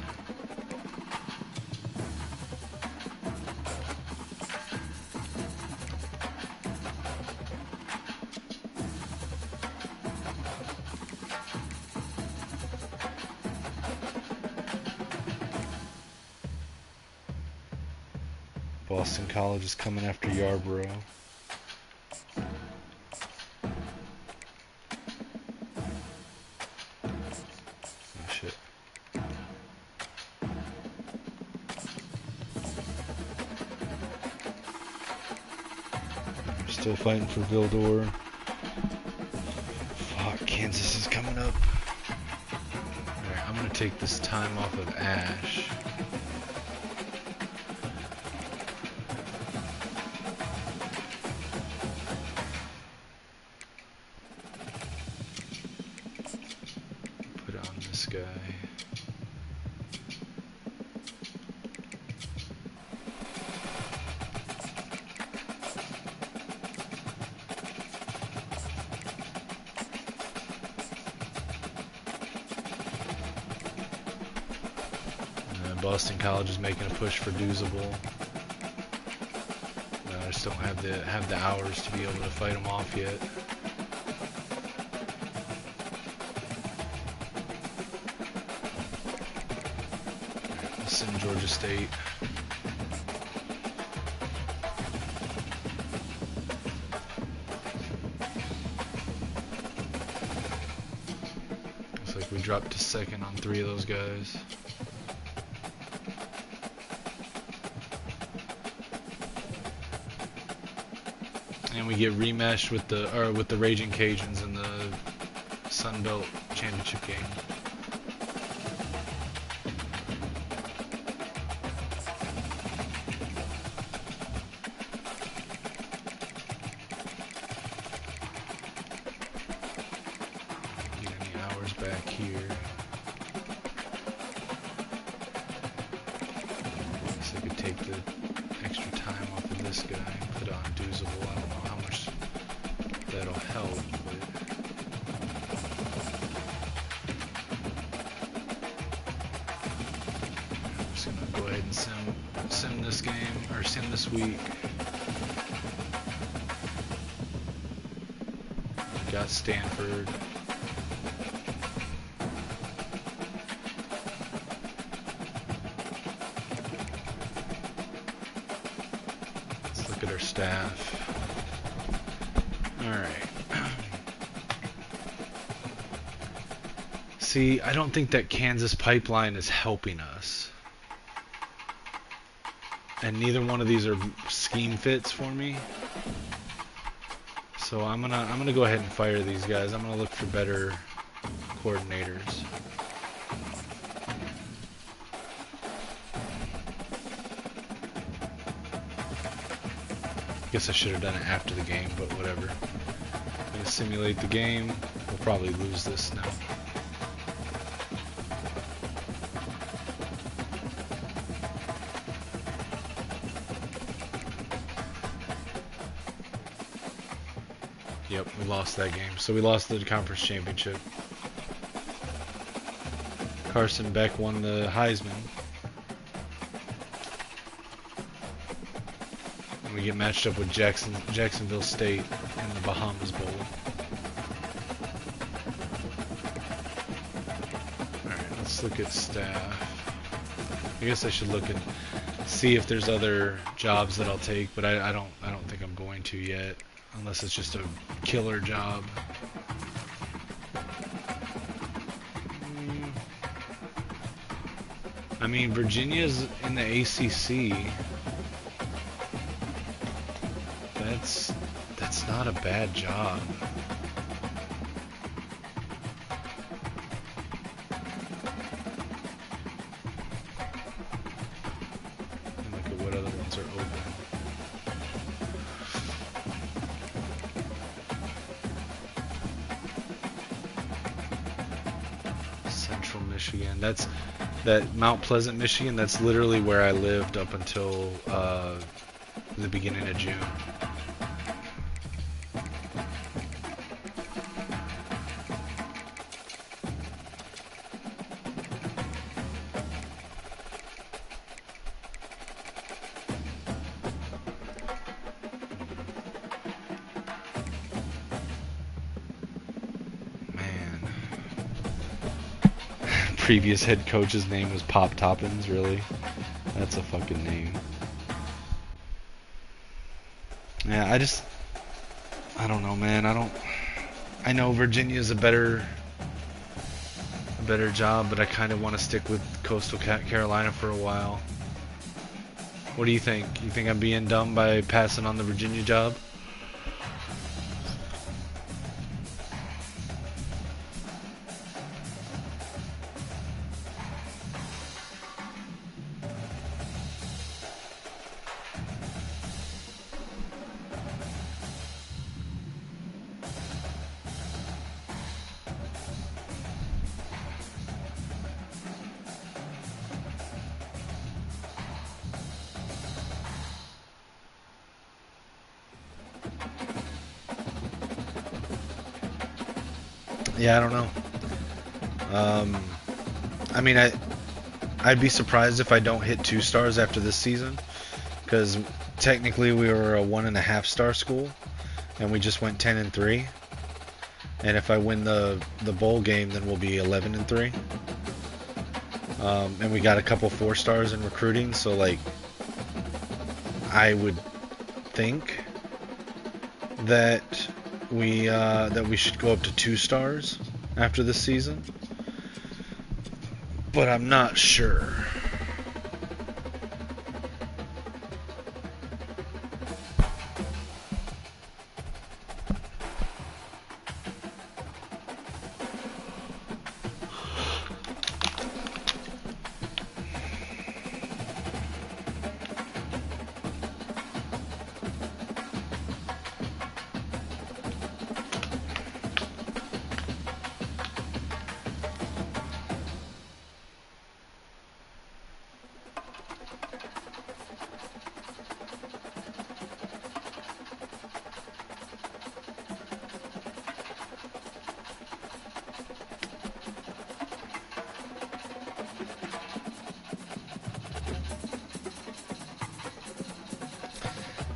Boston College is coming after Yarborough. Oh shit. We're still fighting for Vildor. Fuck, Kansas is coming up. Alright, I'm gonna take this time off of Ash. Guy. Boston College is making a push for Doozable. I just don't have the hours to be able to fight them off yet. In Georgia State. Looks like we dropped to second on 3 of those guys. And we get rematched with the Raging Cajuns in the Sun Belt Championship game. Back here. Guess I could take the extra time off of this guy and put on Doozable. I don't know how much that'll help, but I'm just gonna go ahead and sim this game, or sim this week. We got Stanford. Look at our staff. Alright. See, I don't think that Kansas pipeline is helping us. And neither one of these are scheme fits for me. So I'm gonna go ahead and fire these guys. I'm gonna look for better coordinators. Guess I should have done it after the game, but whatever. I'm gonna simulate the game. We'll probably lose this now. Yep, we lost that game. So we lost the conference championship. Carson Beck won the Heisman. And we get matched up with Jacksonville State in the Bahamas Bowl. Alright, let's look at staff. I guess I should look and see if there's other jobs that I'll take, but I don't think I'm going to yet. Unless it's just a killer job. I mean, Virginia's in the ACC. That's not a bad job. And look at what other ones are open. Central Michigan. That's that Mount Pleasant, Michigan. That's literally where I lived up until the beginning of June. Previous head coach's name was Pop Toppins, really? That's a fucking name. Yeah, I don't know, man. I know Virginia's a better job, but I kind of want to stick with Coastal Carolina for a while. What do you think? You think I'm being dumb by passing on the Virginia job? Yeah, I don't know. I mean, I'd be surprised if I don't hit 2 stars after this season, because technically we were a 1.5 star school, and we just went 10-3. And if I win the bowl game, then we'll be 11-3. And we got a couple 4 stars in recruiting, so like I would think that we should go up to 2 stars after this season, but I'm not sure.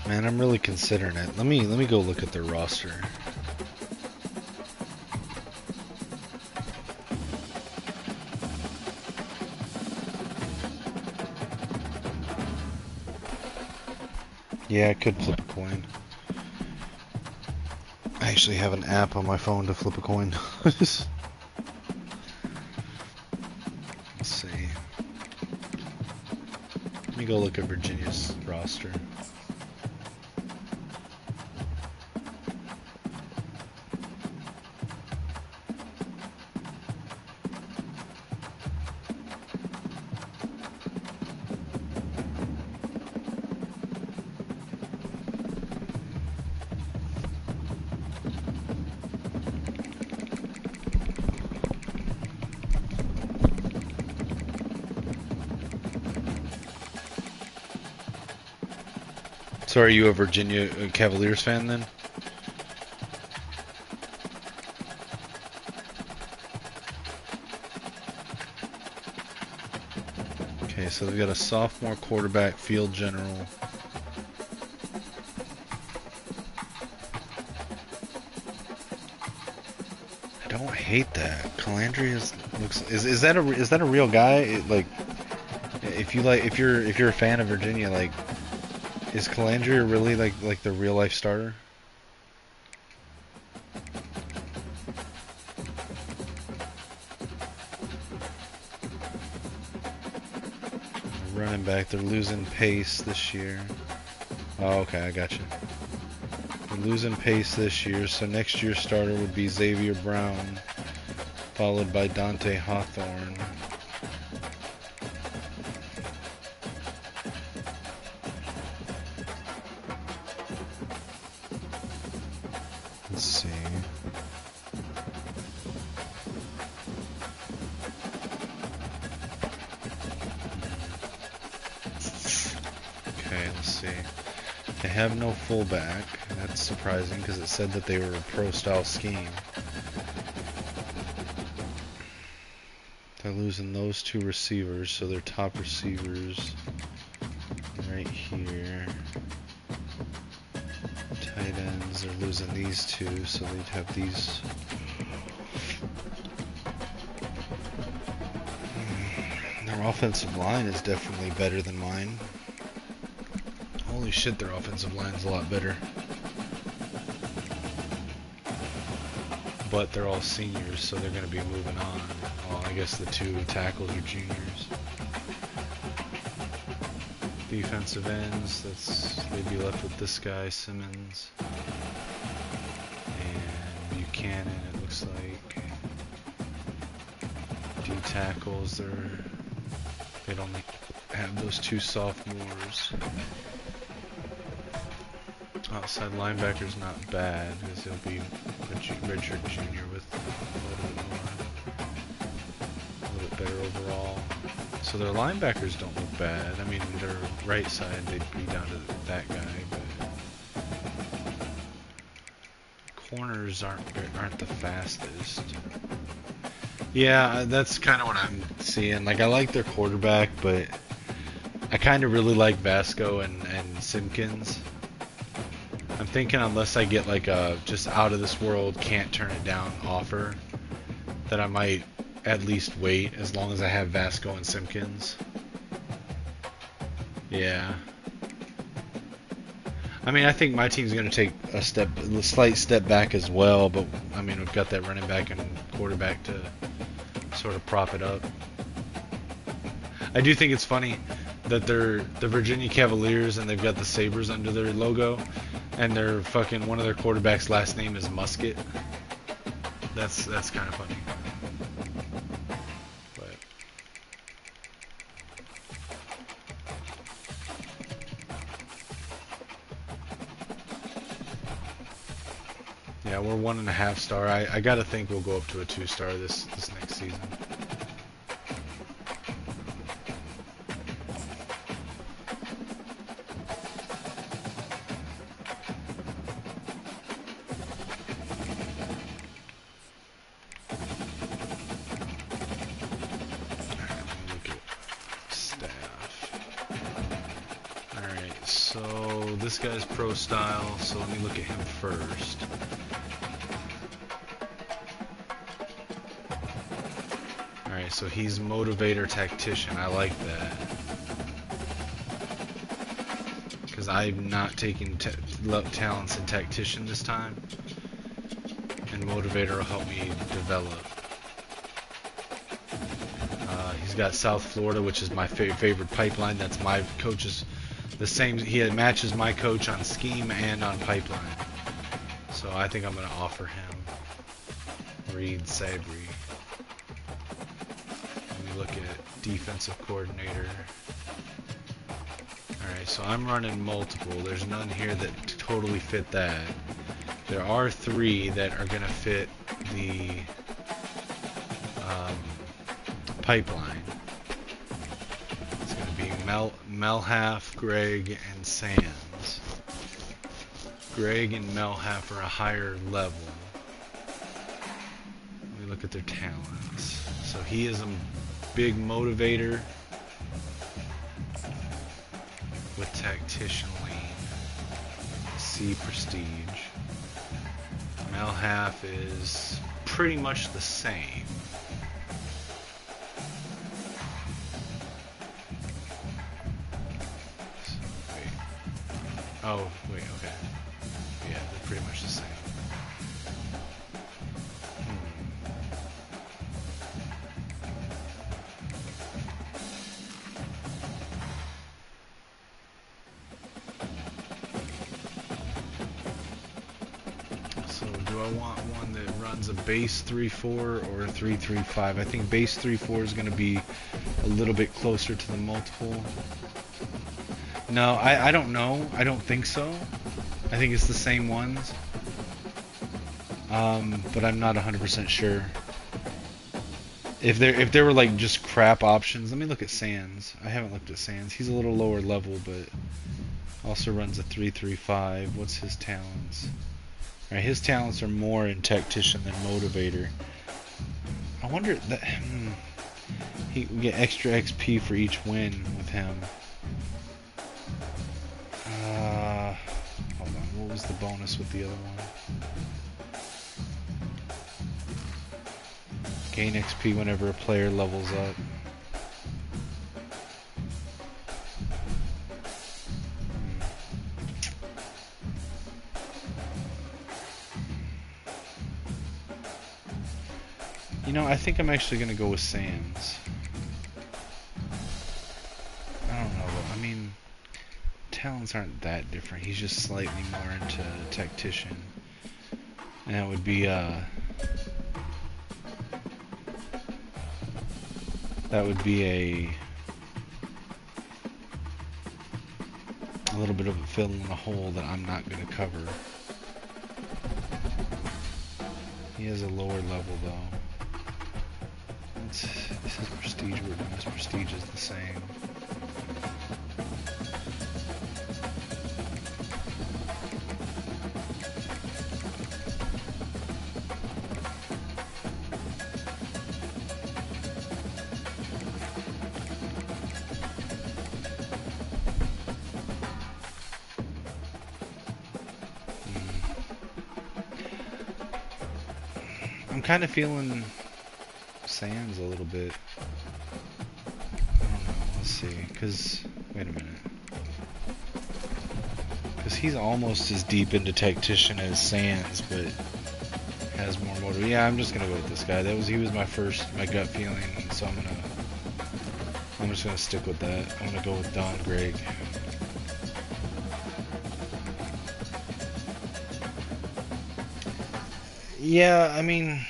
Man, I'm really considering it. Let me go look at their roster. Yeah, I could flip a coin. I actually have an app on my phone to flip a coin. Let's see. Let me go look at Virginia's roster. So are you a Virginia Cavaliers fan then? so they've got a sophomore quarterback, field general. I don't hate that. Calandria is that a real guy? Like, if you're a fan of Virginia, like, is Calandria really like the real life starter? Running back, they're losing pace this year. Oh, okay, I got you. They're losing pace this year, so next year's starter would be Xavier Brown, followed by Dante Hawthorne. Let's see. Okay, let's see. They have no fullback. That's surprising because it said that they were a pro-style scheme. They're losing those two receivers, so their top receivers right here. Tight ends, they're losing these two, so they'd have these. Their offensive line is definitely better than mine. Holy shit, their offensive line's a lot better. But they're all seniors, so they're going to be moving on. Well, I guess the two tackles are juniors. Defensive ends, they'd be left with this guy, Simmons. And Buchanan, it looks like. D tackles, they'd only have those two sophomores. Outside linebacker's not bad, because he'll be a redshirt junior with a little bit better overall. So their linebackers don't look bad. I mean, their right side, they'd be down to that guy, but corners aren't the fastest. Yeah, that's kind of what I'm seeing. Like, I like their quarterback, but I kind of really like Vasco and Simpkins. I'm thinking unless I get like a just out of this world, can't turn it down offer, that I might at least wait as long as I have Vasco and Simpkins. Yeah. I mean, I think my team's going to take a slight step back as well, but I mean, we've got that running back and quarterback to sort of prop it up. I do think it's funny that they're the Virginia Cavaliers and they've got the Sabres under their logo, and their fucking one of their quarterbacks' last name is Musket. That's kind of funny. But yeah, we're 1.5 star. I gotta think we'll go up to a 2-star this next season. This guy's pro style, so let me look at him first. Alright, so he's motivator tactician. I like that. Because I'm not taking talents in tactician this time. And motivator will help me develop. He's got South Florida, which is my favorite pipeline. That's my coach's. The same, he matches my coach on scheme and on pipeline. So I think I'm going to offer him Reed Sabry. Let me look at defensive coordinator. Alright, so I'm running multiple. There's none here that totally fit that. There are 3 that are going to fit the pipeline. Melhalf, Greg, and Sands. Greg and Melhalf are a higher level. Let me look at their talents. So he is a big motivator. with Tactician Lean. C Prestige. Male half is pretty much the same. Oh, wait, okay. Yeah, they're pretty much the same. So, do I want one that runs a base 3.4 or a 3.35? I think base 3.4 is going to be a little bit closer to the multiple. No, I don't know. I don't think so. I think it's the same ones. But I'm not 100% sure. If there were like just crap options, let me look at Sands. I haven't looked at Sands. He's a little lower level, but also runs a 3.35. What's his talents? All right, his talents are more in Tactician than Motivator. I wonder that we get extra XP for each win with him. Hold on, what was the bonus with the other one? Gain XP whenever a player levels up. You know, I think I'm actually going to go with Sands. I don't know, though. I mean, talents aren't that different. He's just slightly more into Tactician. And that would be, a little bit of a fill in a hole that I'm not going to cover. He has a lower level, though. This is prestige. His prestige is the same. I'm kind of feeling Sands a little bit. I don't know. Let's see. Wait a minute. Because he's almost as deep into Tactician as Sands, but has more motor. Yeah, I'm just gonna go with this guy. He was my gut feeling, so I'm just gonna stick with that. I'm gonna go with Don Greg. Yeah, I mean,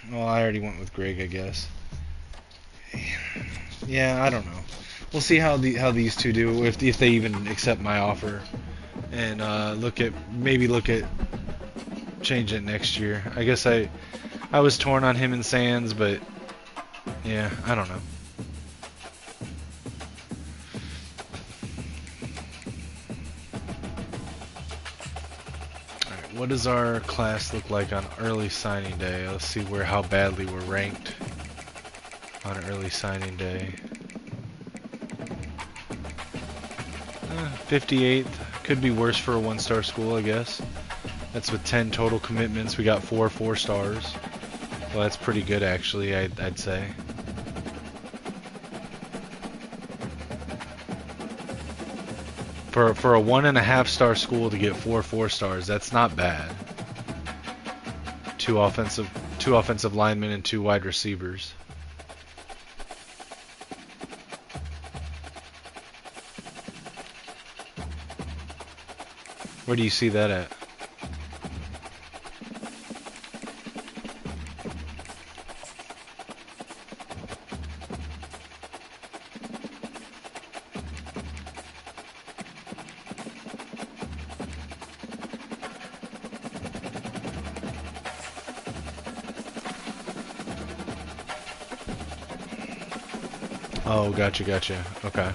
well, I already went with Greg, I guess. Yeah, I don't know. We'll see how these two do, if they even accept my offer, and maybe look at changing it next year. I guess I was torn on him and Sands, but yeah, I don't know. Alright, what does our class look like on early signing day? Let's see how badly we're ranked on early signing day. 58th. Could be worse for a one-star school, I guess. That's with 10 total commitments. We got 4 4-stars. Well, that's pretty good, actually, I'd say. For a 1.5-star school to get 4 4-stars, that's not bad. Two offensive linemen and 2 wide receivers. Where do you see that at? Oh, gotcha. Okay.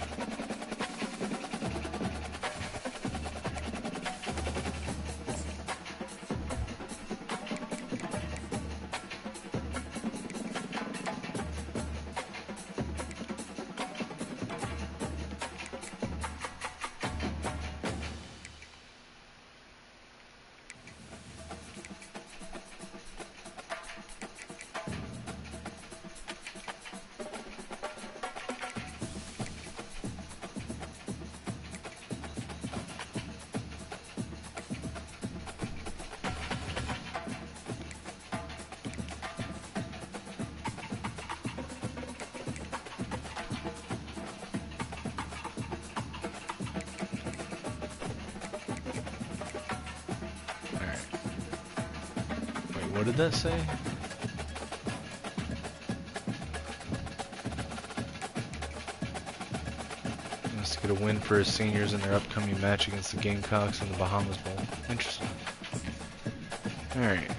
What did that say? Wants to get a win for his seniors in their upcoming match against the Gamecocks in the Bahamas Bowl. Interesting. Alright.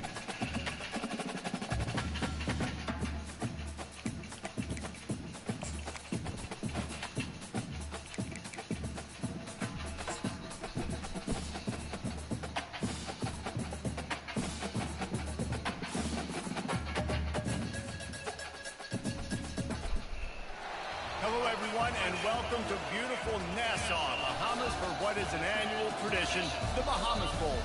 Hello, everyone, and welcome to beautiful Nassau, Bahamas, for what is an annual tradition, the Bahamas Bowl.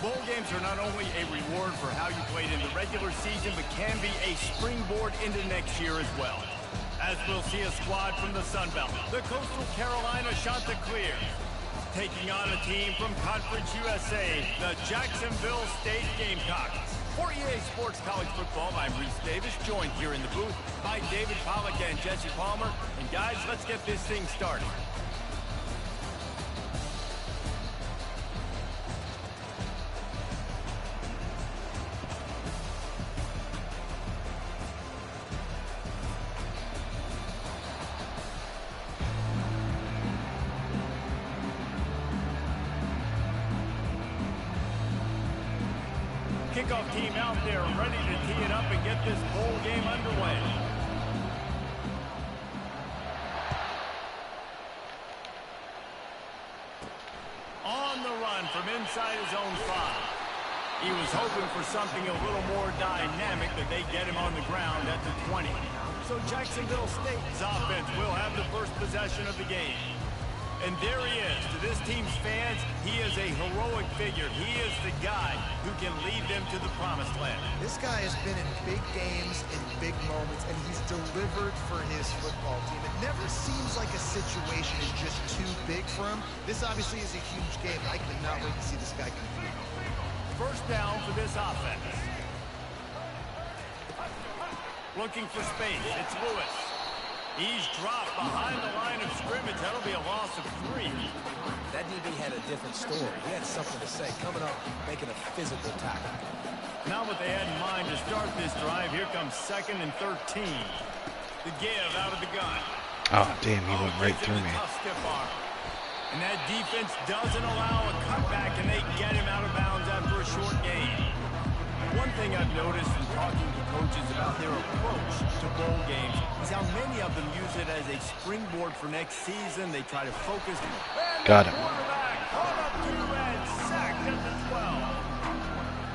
Bowl games are not only a reward for how you played in the regular season, but can be a springboard into next year as well. As we'll see a squad from the Sun Belt, the Coastal Carolina Chanticleer, taking on a team from Conference USA, the Jacksonville State Gamecocks. For EA Sports College Football, I'm Reese Davis, joined here in the booth by David Pollack and Jesse Palmer. And guys, let's get this thing started. Kickoff team out there ready to tee it up and get this bowl game underway. On the run from inside his own 5. He was hoping for something a little more dynamic, but they get him on the ground at the 20. So Jacksonville State's offense will have the first possession of the game. And there he is. To this team's fans, he is a heroic figure. He is the guy who can lead them to the promised land. This guy has been in big games, in big moments, and he's delivered for his football team. It never seems like a situation is just too big for him. This obviously is a huge game. I cannot wait to see this guy compete. First down for this offense. Looking for space. It's Lewis. He's dropped behind the line of scrimmage. That'll be a loss of 3. That DB had a different story. He had something to say, coming up, making a physical tackle. Not what they had in mind to start this drive. Here comes 2nd and 13. The give out of the gun. Oh, damn, he went right through me. Tough stiff arm. And that defense doesn't allow a cutback, and they get him out of bounds after a short gain. One thing I've noticed from talking to coaches about their approach to bowl games is how many of them use it as a springboard for next season. They try to focus. Got him. Quarterback caught up to and sacked at the 12.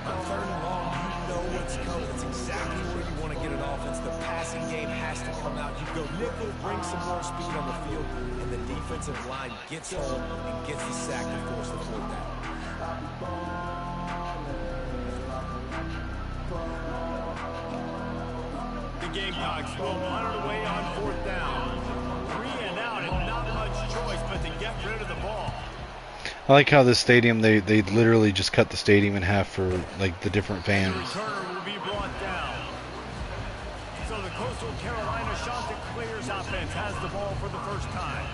On 3rd and long, you know what's coming. It's exactly where you want to get an offense. The passing game has to come out. You go nickel, bring some more speed on the field, and the defensive line gets home and gets the sack to force the 4th down. The Gamecocks will punt it away on 4th down. 3 and out, and not much choice but to get rid of the ball. I like how this stadium, they literally just cut the stadium in half for like the different The fans. returner will be brought down. So the Coastal Carolina Chanticleer's offense has the ball for the first time.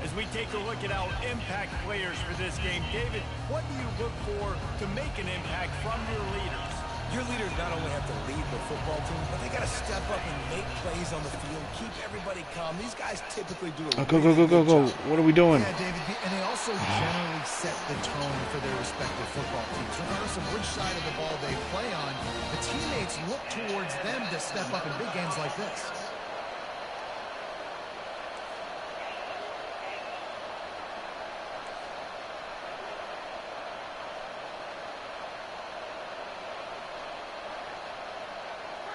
As we take a look at our impact players for this game, David, what do you look for to make an impact from your leaders? Your leaders not only have to lead the football team, but they got to step up and make plays on the field, keep everybody calm. These guys typically do a Go. What are we doing? Yeah, David, and they also generally set the tone for their respective football teams. Regardless of which side of the ball they play on, the teammates look towards them to step up in big games like this.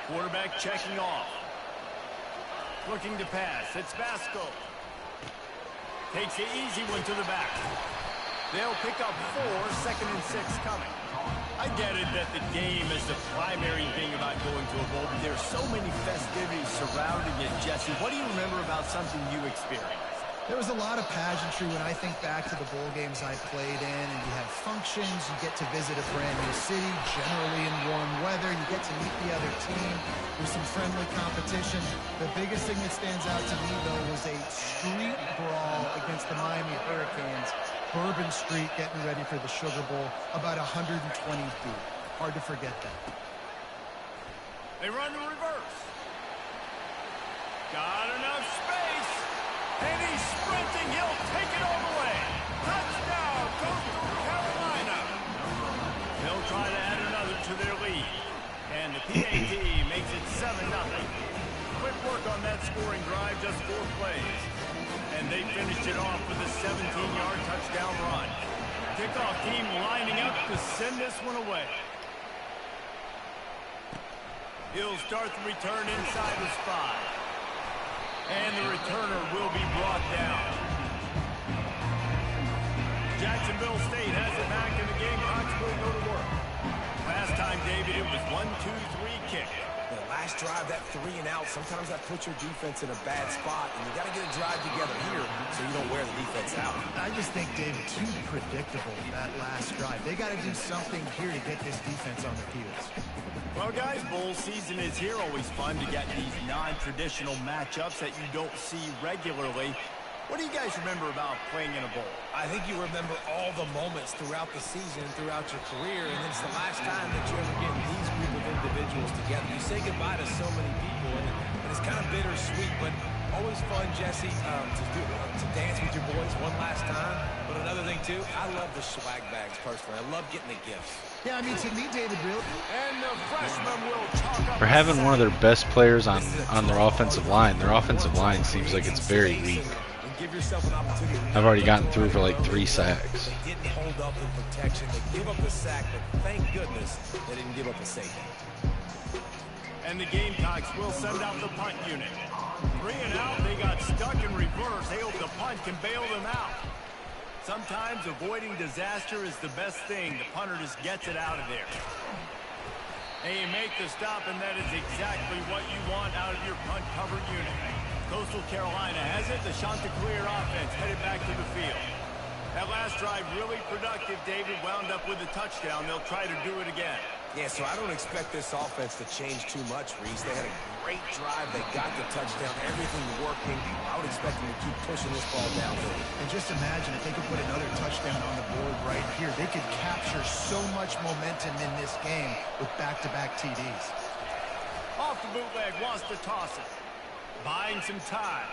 Quarterback checking off. Looking to pass. It's Vasco. Takes the easy one to the back. They'll pick up 4, 2nd and 6 coming. I get it that the game is the primary thing about going to a bowl, but there's so many festivities surrounding it, Jesse. What do you remember about something you experienced? There was a lot of pageantry when I think back to the bowl games I played in, and you have functions, you get to visit a brand new city, generally in warm weather, you get to meet the other team, there's some friendly competition. The biggest thing that stands out to me, though, was a street brawl against the Miami Hurricanes, Bourbon Street getting ready for the Sugar Bowl, about 120 feet. Hard to forget that. They run the reverse. Got enough space. And he's sprinting. He'll take it all the way. Touchdown, Coastal Carolina. They'll try to add another to their lead. And the PAT makes it 7-0. Quick work on that scoring drive, just 4 plays. And they finished it off with a 17-yard touchdown run. Kickoff team lining up to send this one away. He'll start the return inside the spot. And the returner will be brought down. Jacksonville State has it back in the game. Gamecocks will go to work. Last time, David, it was 1-2-3 kick. The last drive, that 3 and out, sometimes that puts your defense in a bad spot, and you got to get a drive together here so you don't wear the defense out. I just think, David, too predictable, that last drive. They got to do something here to get this defense on their heels. Well, guys, bowl season is here. Always fun to get these non-traditional matchups that you don't see regularly. What do you guys remember about playing in a bowl? I think you remember all the moments throughout the season, throughout your career, and it's the last time that you ever get these group of individuals together. You say goodbye to so many people, and it's kind of bittersweet, but always fun, Jesse, to dance with your boys one last time. But another thing, too, I love the swag bags, personally. I love getting the gifts. Yeah, I mean, to me, David, really. And the freshman will chalk up. For having one of their best players on their offensive line seems like it's very weak. Give yourself an opportunity. I've already gotten through for like 3 sacks. They didn't hold up in protection. They give up the sack, but thank goodness they didn't give up a safety. And the Gamecocks will send out the punt unit. 3 and out, they got stuck in reverse. They hope the punt can bail them out. Sometimes avoiding disaster is the best thing. The punter just gets it out of there. And you make the stop, and that is exactly what you want out of your punt cover unit. Coastal Carolina has it. The Chanticleer offense headed back to the field. That last drive really productive. David wound up with a touchdown. They'll try to do it again. Yeah, so I don't expect this offense to change too much, Reese. They had a great drive. They got the touchdown. Everything working. I would expect them to keep pushing this ball downfield. And just imagine if they could put another touchdown on the board right here. They could capture so much momentum in this game with back-to-back TDs. Off the bootleg, wants to toss it. Buying some time.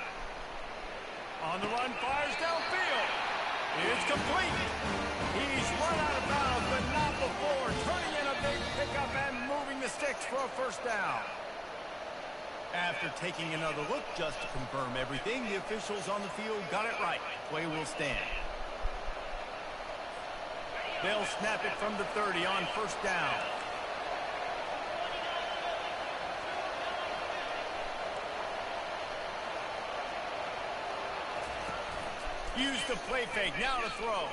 On the run, fires downfield. It's complete. He's run out of bounds, but not before. Turning in a big pickup and moving the sticks for a first down. After taking another look just to confirm everything, the officials on the field got it right. Play will stand. They'll snap it from the 30 on first down. Use the play fake, now to throw.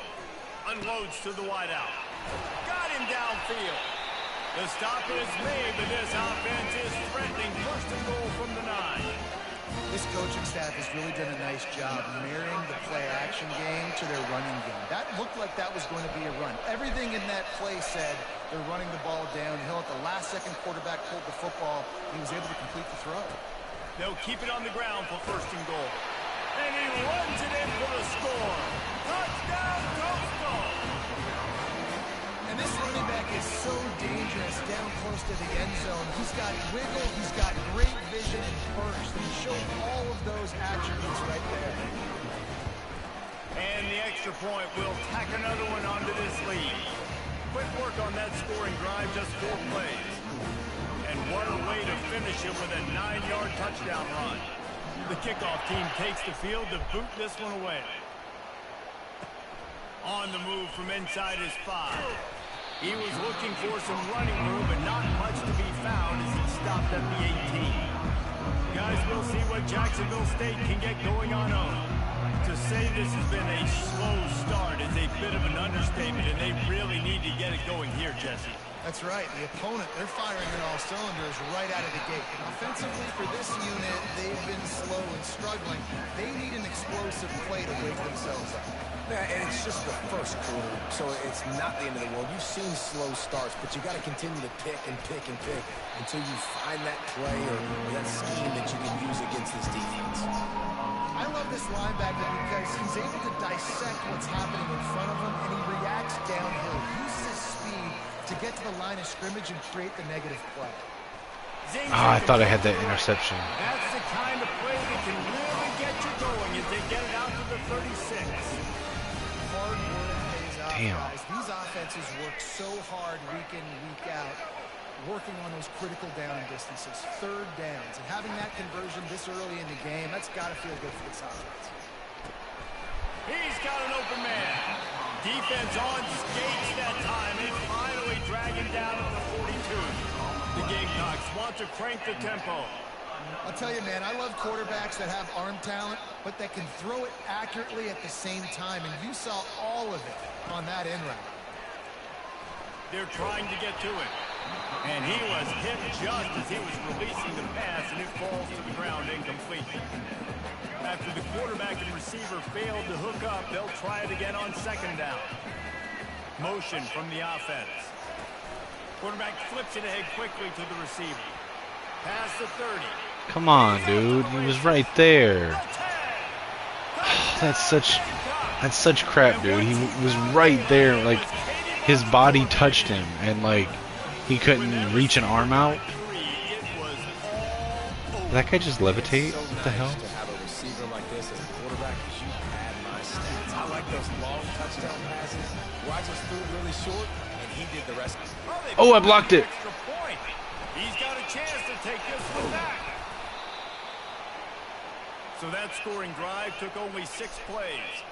Unloads to the wideout. Got him downfield. The stop is made, but this offense is threatening. First and goal from the 9. This coaching staff has really done a nice job marrying the play-action game to their running game. That looked like that was going to be a run. Everything in that play said they're running the ball downhill. At the last second, quarterback pulled the football. He was able to complete the throw. They'll keep it on the ground for first and goal. And he runs it in for the score. Touchdown, Coastal! And this running back is so dangerous down close to the end zone. He's got wiggle, he's got great vision and burst. And he showed all of those attributes right there. And the extra point will tack another one onto this lead. Quick work on that scoring drive, just 4 plays. And what a way to finish it with a 9-yard touchdown run. The kickoff team takes the field to boot this one away. On the move from inside his 5. He was looking for some running room, but not much to be found as he stopped at the 18. Guys, we'll see what Jacksonville State can get going on home. To say this has been a slow start is a bit of an understatement, and they really need to get it going here, Jesse. That's right. The opponent, they're firing on all cylinders right out of the gate. Offensively, for this unit, they've been slow and struggling. They need an explosive play to wake themselves up. Yeah, and it's just the first quarter, so it's not the end of the world. You've seen slow starts, but you got to continue to pick and pick and pick until you find that play or that scheme that you can use against this defense. I love this linebacker because he's able to dissect what's happening in front of him, and he reacts downhill. He uses his speed to get to the line of scrimmage and create the negative play. I thought I had that interception. That's the kind of play that can really get you going as they get it out to the 36. Hard work pays off, Damn. guys. These offenses work so hard week in, week out, working on those critical down distances, third downs, and having that conversion this early in the game, that's got to feel good for this offense. He's got an open man. Defense on skates that time and finally dragging down to the 42. The Gamecocks want to crank the tempo. I'll tell you, man, I love quarterbacks that have arm talent, but that can throw it accurately at the same time, and you saw all of it on that end route. They're trying to get to it. And he was hit just as he was releasing the pass, and it falls to the ground incomplete. After the quarterback and receiver failed to hook up, they'll try it again on second down. Motion from the offense. Quarterback flips it ahead quickly to the receiver. Pass the 30. Come on, dude. He was right there. That's such crap, dude. He was right there. Like, his body touched him, and like he couldn't reach an arm out. Did that guy just levitate? What the hell? To have a receiver like this as a quarterback, because you had my stats. I like those long touchdown passes where I just threw it really short, and he did the rest. Oh, I blocked it. Extra point. He's got a chance to take this one back. So that scoring drive took only 6 plays.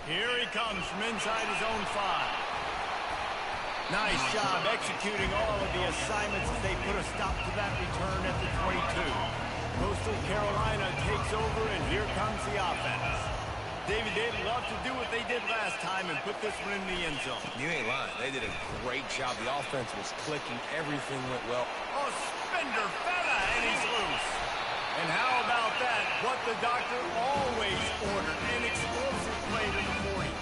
Here he comes from inside his own 5. Nice job executing all of the assignments as they put a stop to that return at the 22. Coastal Carolina takes over, and here comes the offense. David, they'd love to do what they did last time and put this one in the end zone. You ain't lying. They did a great job. The offense was clicking. Everything went well. Oh, spender fella, and he's loose. And how about that? What the doctor always ordered, an explosive play to the 40.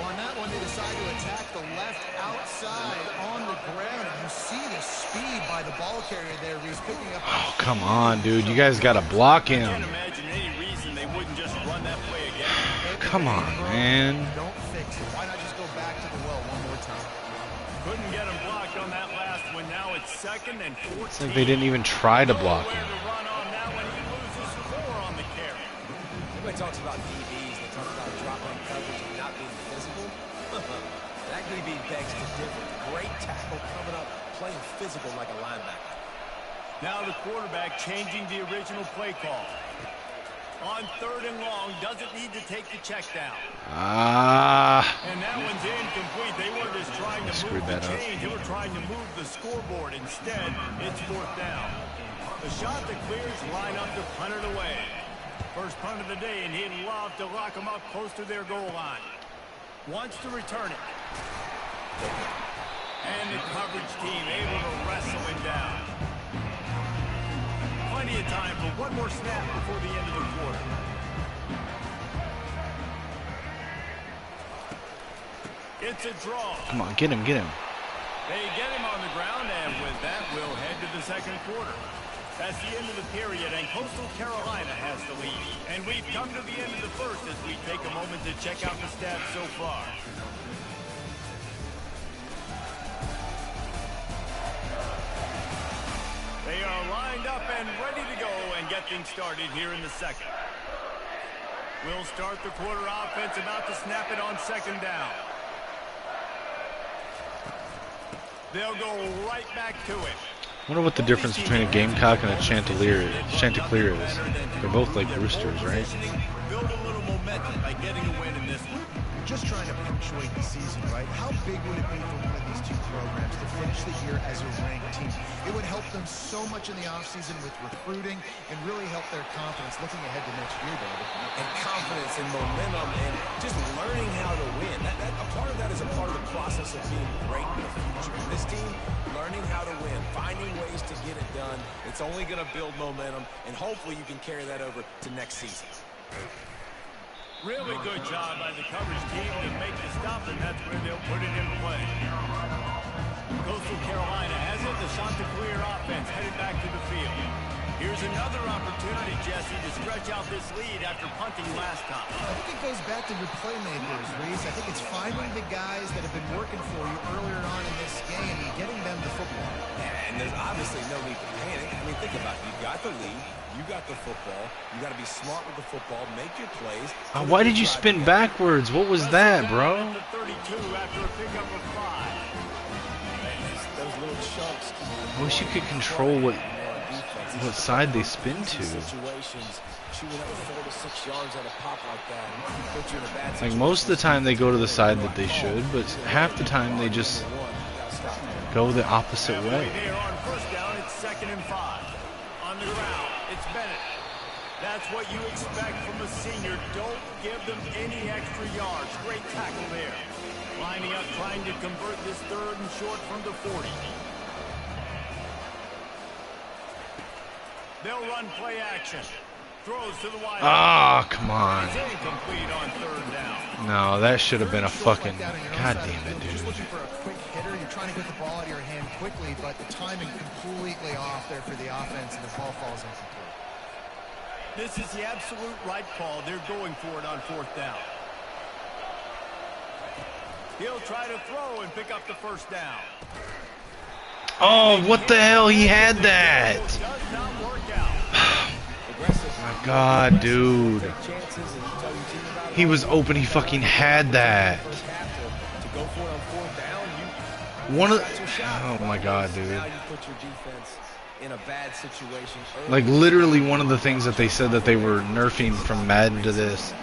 Well, on that one, they decide to attack the left outside on the ground. And you see the speed by the ball carrier there. He's picking up. Oh, come on, dude. You guys got to block I him. can't imagine any reason they wouldn't just run that play again. Come on, man. Don't fix it. Why not just go back to the well one more time? Couldn't get him blocked on that last one. Now it's 2nd and 14. It's like they didn't even try to block Nowhere him. to run on that one. He loses 4 on the carry. Everybody talks about DBs. They talk about dropping coverage and not being physical. That DB begs to differ. Great tackle coming up, playing physical like a linebacker. Now the quarterback changing the original play call. On 3rd and long, doesn't need to take the check down. And that one's incomplete. They weren't just trying to Screwed move the that up. chains. They were trying to move the scoreboard. Instead, it's 4th down. The shot that clears line up to punt it away. First punt of the day, and he'd love to lock them up close to their goal line. Wants to return it. And the coverage team able to wrestle him down. Plenty of time for one more snap before the end of the quarter. It's a draw. Come on, get him, get him. They get him on the ground, and with that, we'll head to the 2nd quarter. That's the end of the period, and Coastal Carolina has the lead. And we've come to the end of the 1st as we take a moment to check out the stats so far. They are lined up and ready to go and get things started here in the 2nd. We'll start the quarter offense, about to snap it on 2nd down. They'll go right back to it. I wonder what the difference between a gamecock and a chanticleer is. They're both like roosters, right? Build a little momentum by getting a win in this one. Just trying to punctuate the season, right? How big would it be for one of these two programs to finish the year as a ranked team? It would help them so much in the offseason with recruiting and really help their confidence looking ahead to next year, David. And confidence and momentum and just learning how to win. A part of that is a part of the process of being great in the future. And this team, learning how to win, finding ways to get it done. It's only going to build momentum, and hopefully you can carry that over to next season. Really good job by the coverage team to make the stop, and that's where they'll put it in play. Coastal Carolina has it. The Chanticleer offense headed back to the field. Here's another opportunity, Jesse, to stretch out this lead after punting last time. I think it goes back to your playmakers, Reese. I think it's finding the guys that have been working for you earlier on in this game and getting them the football. And there's obviously no need to panic. I mean, think about it. You got the lead. You got the football. You got to be smart with the football. Make your plays. Why did you spin backwards? What was that, bro? 32 after a pickup of 5. Those little chunks. I wish you could control what side they spin to. Like most of the time they go to the side that they should, but half the time they just go the opposite way. Here on first down, it's 2nd and 5. On the ground, it's Bennett. That's what you expect from a senior. Don't give them any extra yards. Great tackle there. Lining up, trying to convert this 3rd and short from the 40. They'll run play action. Throws to the wide. Ah, come on. It's incomplete on 3rd down. No, that should have been a fucking... God damn it, Just dude. looking for a quick hitter. You're trying to get the ball out of your hand quickly, but the timing completely off there for the offense, and the ball falls incomplete. This is the absolute right call. They're going for it on 4th down. He'll try to throw and pick up the 1st down. Oh, what the hell? He had that. Does not work out. My God, dude. He was open. He fucking had that. One of... Oh, my God, dude. Like, literally one of the things that they said that they were nerfing from Madden to this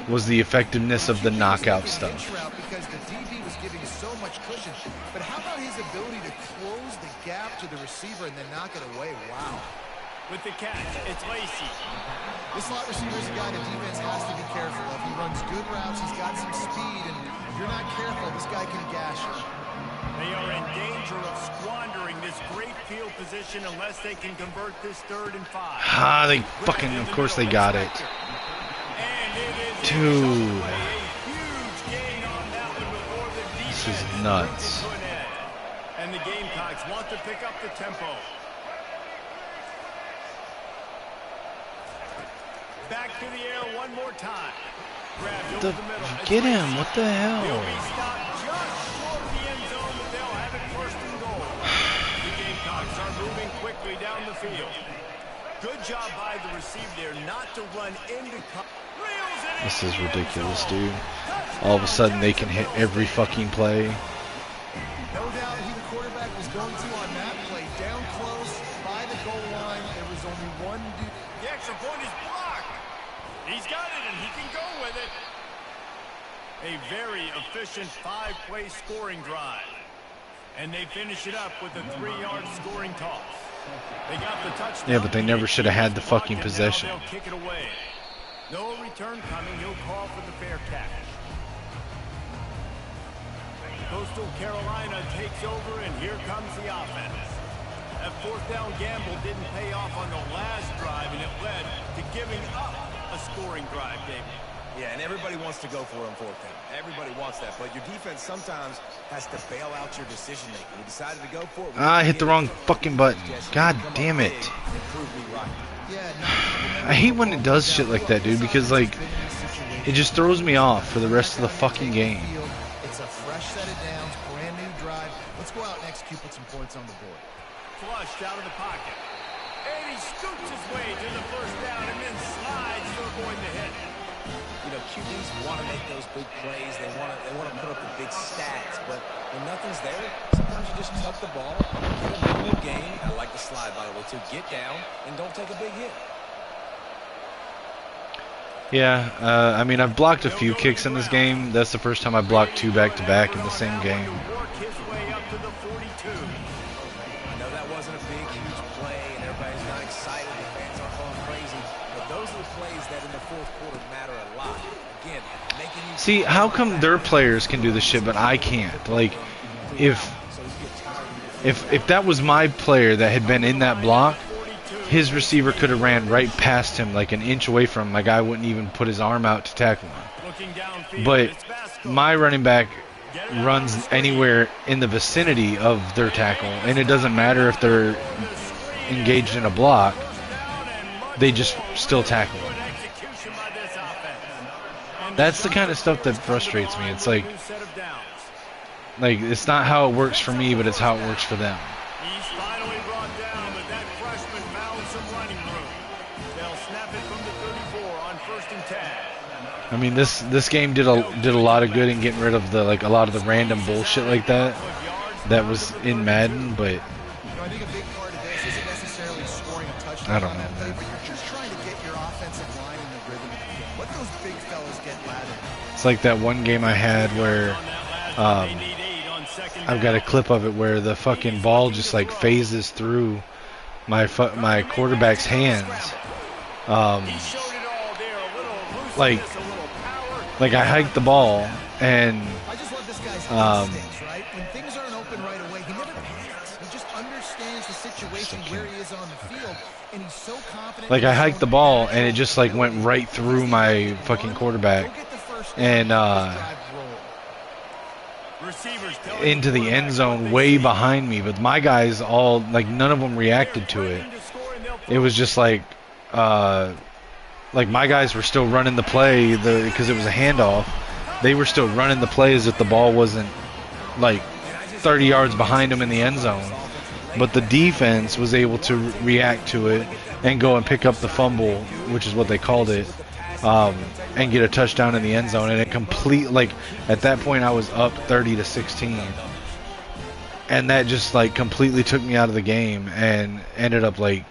was the effectiveness of the knockout stuff. Because the DB was giving so much cushion. But how about his ability to close the gap to the receiver and then knock it away? Wow. With the catch, it's Lacey. This slot receiver is a guy the defense has to be careful of. He runs good routes. He's got some speed. And if you're not careful, this guy can gash you. They are in danger of squandering this great field position unless they can convert this 3rd and 5. Ah, they fucking... Of course they got it. And it is Dude. a huge gain on that one before the This defense is nuts. brings it to an end. And the Gamecocks want to pick up the tempo. Back to the air one more time. Grabbed over the middle. It's Get him. Lacey. What the He'll hell? be stopped just short of the end zone, but they'll have it 1st and goal. The Gamecocks are moving quickly down the field. Good job by the receiver there not to run into... This is ridiculous, dude. All of a sudden they can hit every fucking play. No doubt who the quarterback was going to on that play. Down close, by the goal line. There was only one dude. The extra point is blocked. He's got it, and he can go with it. A very efficient 5-play scoring drive. And they finish it up with a 3-yard scoring toss. They got the touchdown. Yeah, but they never should have had the fucking possession. They'll kick it away. No return coming. He'll call for the fair catch. Coastal Carolina takes over, and here comes the offense. That 4th down gamble didn't pay off on the last drive, and it led to giving up a scoring drive, David. Yeah, and everybody wants to go for it on 4th down. Everybody wants that, but your defense sometimes has to bail out your decision-making. You decided to go for it. I hit the wrong fucking button. God damn it. I hate when it does shit like that, dude, because, like, it just throws me off for the rest of the fucking game. It's a fresh set of downs, brand new drive. Let's go out and execute, put some points on the board. Flushed out of the pocket. And he scoops his way to the 1st down and then slides to avoid the hit. You know, QBs want to make those big plays. They want to put up the big stats. But when nothing's there, sometimes you just tuck the ball, get a minimal gain. I like the slide, by the way, too. Get down and don't take a big hit. Yeah, I mean, I've blocked a few kicks in this game. That's the first time I blocked 2 back-to-back in the same game. Work his way up to the 42. I know that wasn't a big, huge play, and everybody's not excited. The fans aren't going crazy. But those are the plays that in the 4th quarter matter a lot. Again, making you... See, how come their players can do this shit, but I can't? Like, if that was my player that had been in that block, his receiver could have ran right past him, like an inch away from him. My guy wouldn't even put his arm out to tackle him. But my running back runs anywhere in the vicinity of their tackle, and it doesn't matter if they're engaged in a block. they just still tackle him. That's the kind of stuff that frustrates me. It's like it's not how it works for me, but it's how it works for them. He's finally brought down, but that freshman found some running room. They'll snap it from the 34 on 1st and 10. I mean, this game did a lot of good in getting rid of the a lot of the random bullshit like that was in Madden, but I think a big part of this isn't necessarily scoring a touchdown I don't on know, that play, man. but you're just trying to get your offensive line in the rhythm. Let those big fellas get lathered. it's like that one game I had where I've got a clip of it where the fucking ball just like phases through my quarterback's hands. Like I hiked the ball and I just love this guy's instincts, right? When things aren't open right away, he never panics. He just understands the situation where he is on the field, and he's so confident. like I hiked the ball and it just like went right through my fucking quarterback and into the end zone way behind me, but my guys all none of them reacted to it. It was just like my guys were still running the play because it was a handoff. They were still running the play as if the ball wasn't 30 yards behind them in the end zone. But the defense was able to react to it and go and pick up the fumble, which is what they called it, and get a touchdown in the end zone. And it at that point I was up 30-16. And that just completely took me out of the game and ended up I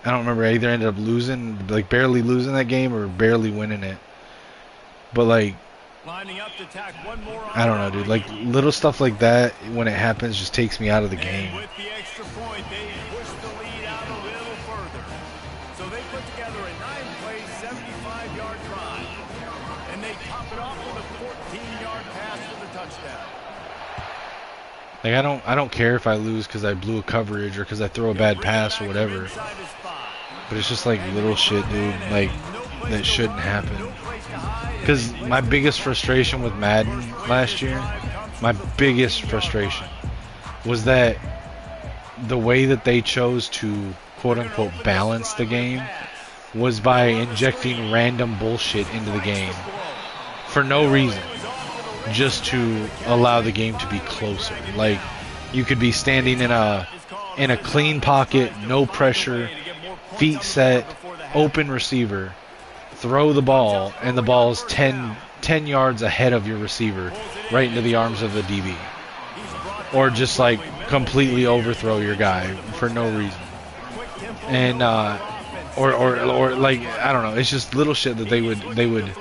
don't remember, I either ended up losing, barely losing that game or barely winning it. But I don't know, dude. Little stuff like that, when it happens, just takes me out of the game. With the extra point, they push the lead out a little further. So they put together a 9-play, 75-yard drive. And they top it off with a 14-yard pass for the touchdown. I don't care if I lose because I blew a coverage or because I throw a bad pass or whatever. But it's just little shit, dude, that shouldn't happen. Because my biggest frustration with Madden last year, my biggest frustration was that the way that they chose to quote-unquote balance the game was by injecting random bullshit into the game for no reason, just to allow the game to be closer. You could be standing in a clean pocket, no pressure, feet set, open receiver, throw the ball, and the ball's 10 yards ahead of your receiver, right into the arms of the DB. Or just completely overthrow your guy for no reason. And or I don't know, it's just little shit that they would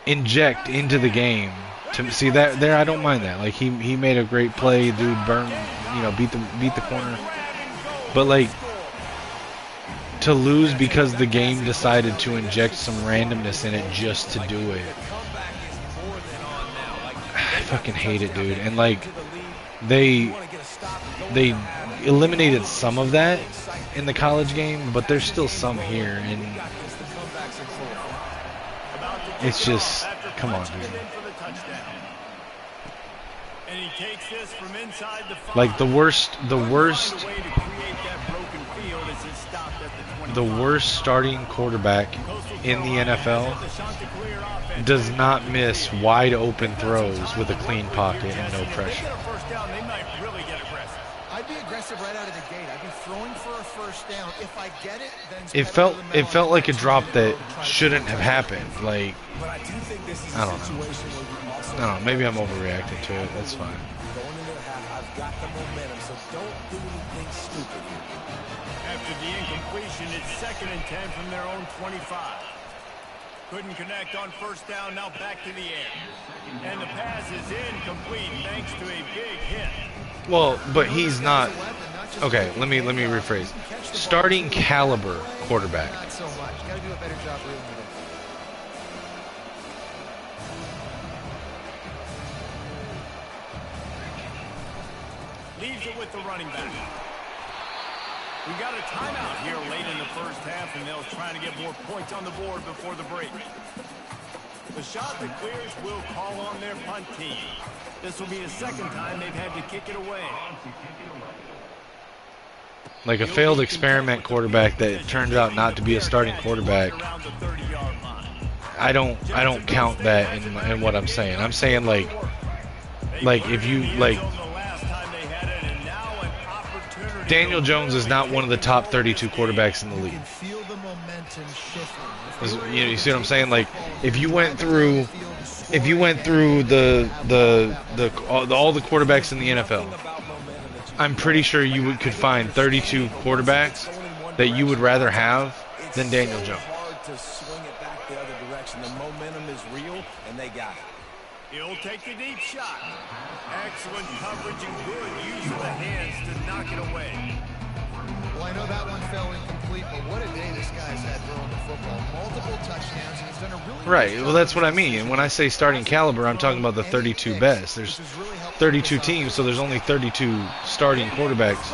inject into the game. To see that there, I don't mind that. He made a great play, dude. Beat the corner. But to lose because the game decided to inject some randomness in it just to do it, I fucking hate it, dude. And they eliminated some of that in the college game, but there's still some here, and it's just, come on, dude. The worst starting quarterback in the NFL does not miss wide open throws with a clean pocket and no pressure. I'd be aggressive right out of the gate. I'd be throwing for a first down. If I get it, then it felt like a drop that shouldn't have happened. I don't know. Maybe I'm overreacting to it. That's fine. Going into the half, I've got the momentum, so don't do anything stupid. After the incompletion, it's 2nd and 10 from their own 25. Couldn't connect on first down, now back to the air. And the pass is incomplete thanks to a big hit. Well, but he's not. Okay, let me rephrase. Starting caliber quarterback. Not so much. Got to do a better job reeling it in. Leaves it with the running back. We got a timeout here late in the first half, and they'll try to get more points on the board before the break. The shot that clears will call on their punt team. This will be the second time they've had to kick it away. like a failed experiment quarterback that turns out not to be a starting quarterback. I don't count that in what I'm saying. I'm saying like if you like Daniel Jones is not one of the top 32 quarterbacks in the league. You see what I'm saying? Like if you went through all the quarterbacks in the NFL, I'm pretty sure you could find 32 quarterbacks that you would rather have than Daniel Jones. To swing it back the other direction. The momentum is real, and they got it. He'll take a deep shot. Excellent coverage and good use of the hands to knock it away. Well, I know that one fell incomplete, but what a day this guy's had throwing the football. Multiple touchdowns, and he's done a really right. Well, that's what I mean. And when I say starting caliber, I'm talking about the 32 best. There's 32 teams, so there's only 32 starting quarterbacks,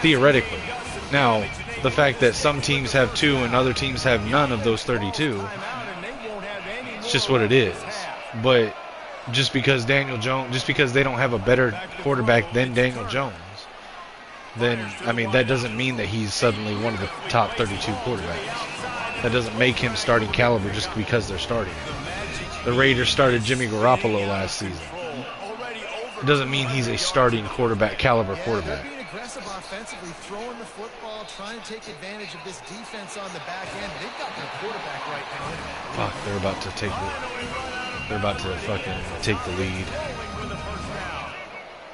theoretically. Now, the fact that some teams have 2 and other teams have none of those 32, it's just what it is. But just because they don't have a better quarterback than Daniel Jones, then, I mean, that doesn't mean that he's suddenly one of the top 32 quarterbacks. That doesn't make him starting caliber just because they're starting. The Raiders started Jimmy Garoppolo last season. It doesn't mean he's a starting caliber quarterback. Aggressive offensively, throwing the football, trying to take advantage of this defense on the back end. They've got their quarterback right now. Fuck, they're about to fucking take the lead.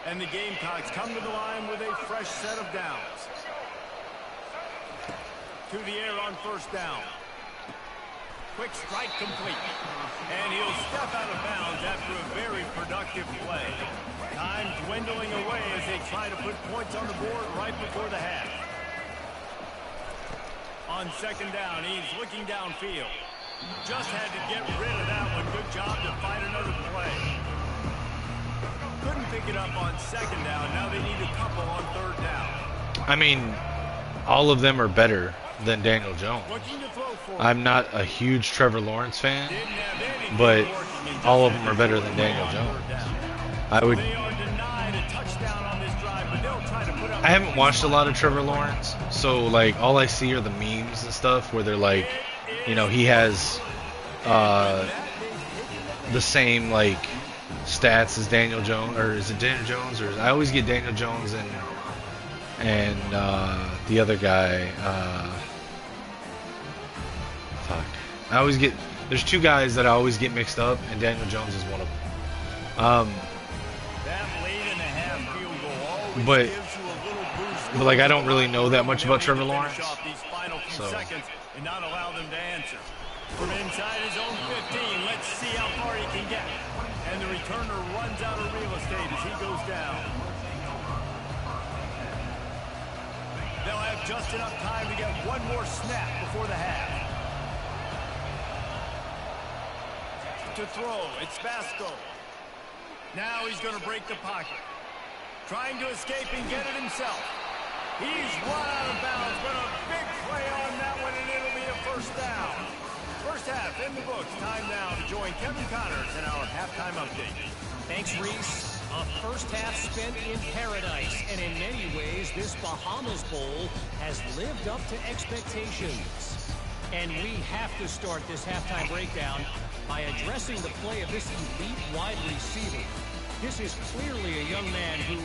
And the Gamecocks come to the line with a fresh set of downs. To the air on first down. Quick strike complete. And he'll step out of bounds after a very productive play. Time dwindling away as they try to put points on the board right before the half. On second down, he's looking downfield. Just had to get rid of that one. Good job to find another play. Couldn't pick it up on second down. Now they need a couple on third down. I mean, all of them are better than Daniel Jones. I'm not a huge Trevor Lawrence fan, but all of them are better than Daniel Jones. I haven't watched a lot of Trevor Lawrence, so like all I see are the memes and stuff where they're like, you know, he has the same like stats as Daniel Jones, or is it Daniel Jones? Or I always get Daniel Jones and the other guy. Fuck. I always get. There's 2 guys that I always get mixed up, and Daniel Jones is one of them. But like I don't really know that much about Trevor Lawrence. So. And not allow them to answer. From inside his own 15, let's see how far he can get. And the returner runs out of real estate as he goes down. They'll have just enough time to get one more snap before the half. To throw, it's Vasco. Now he's going to break the pocket. Trying to escape and get it himself. He's run out of bounds, but a big play on that one, and it'll be a first down. First half in the books. Time now to join Kevin Connors in our halftime update. Thanks, Reese. A first half spent in paradise, and in many ways, this Bahamas Bowl has lived up to expectations. And we have to start this halftime breakdown by addressing the play of this elite wide receiver. This is clearly a young man who,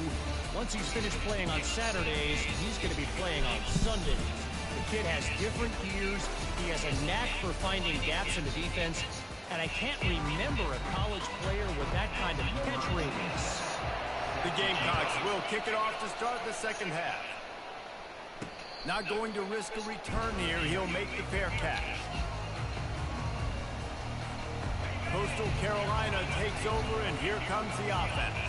once he's finished playing on Saturdays, he's going to be playing on Sundays. The kid has different gears. He has a knack for finding gaps in the defense. And I can't remember a college player with that kind of catch radius. The Gamecocks will kick it off to start the second half. Not going to risk a return here. He'll make the fair catch. Coastal Carolina takes over, and here comes the offense.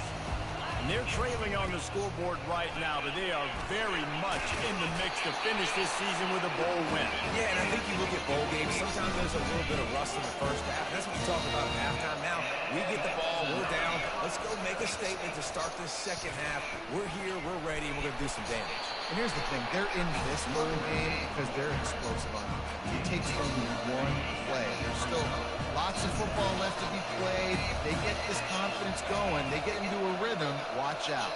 And they're trailing on the scoreboard right now, but they are very much in the mix to finish this season with a bowl win. Yeah, and I think you look at bowl games, sometimes there's a little bit of rust in the first half. That's what you talk about at halftime. Now, we get the ball, we're down. Let's go make a statement to start this second half. We're here, we're ready, and we're going to do some damage. And here's the thing. They're in this bowl game because they're explosive on defense. It takes only one play. There's still lots of football left to be played. If they get this confidence going, they get into a rhythm, watch out.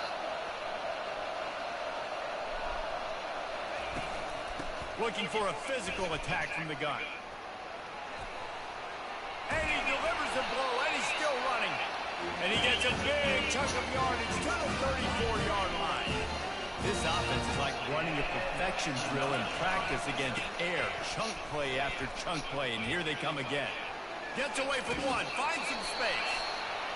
Looking for a physical attack from the gun. And he delivers the blow, and he's still running. And he gets a big chunk of yardage to the 34-yard line. This offense is like running a perfection drill in practice against air. Chunk play after chunk play, and here they come again. Gets away from one, finds some space.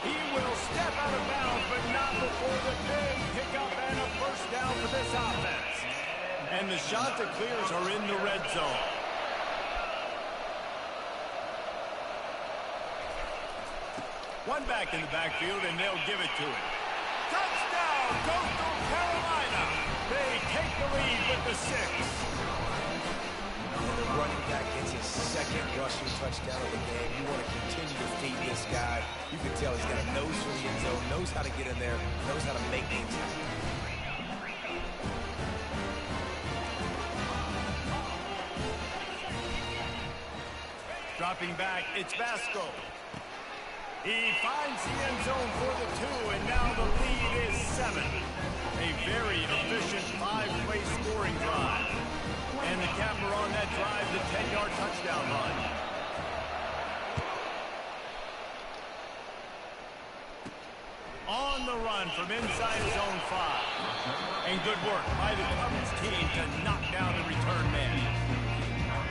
He will step out of bounds, but not before the big pickup and a first down for this offense. And the shot to clears are in the red zone. One back in the backfield, and they'll give it to him. Touchdown, Coastal Carolina. They take the lead with the 6. And the running back gets his second rushing touchdown of the game. You want to continue to feed this guy. You can tell he's got a nose for the end zone, knows how to get in there, knows how to make things happen. Dropping back, it's Vasco. He finds the end zone for the 2, and now the lead is 7. A very efficient 5-play scoring drive. And the capper on that drive, the 10-yard touchdown run. On the run from inside his own 5. And good work by the coverage team to knock down the return man.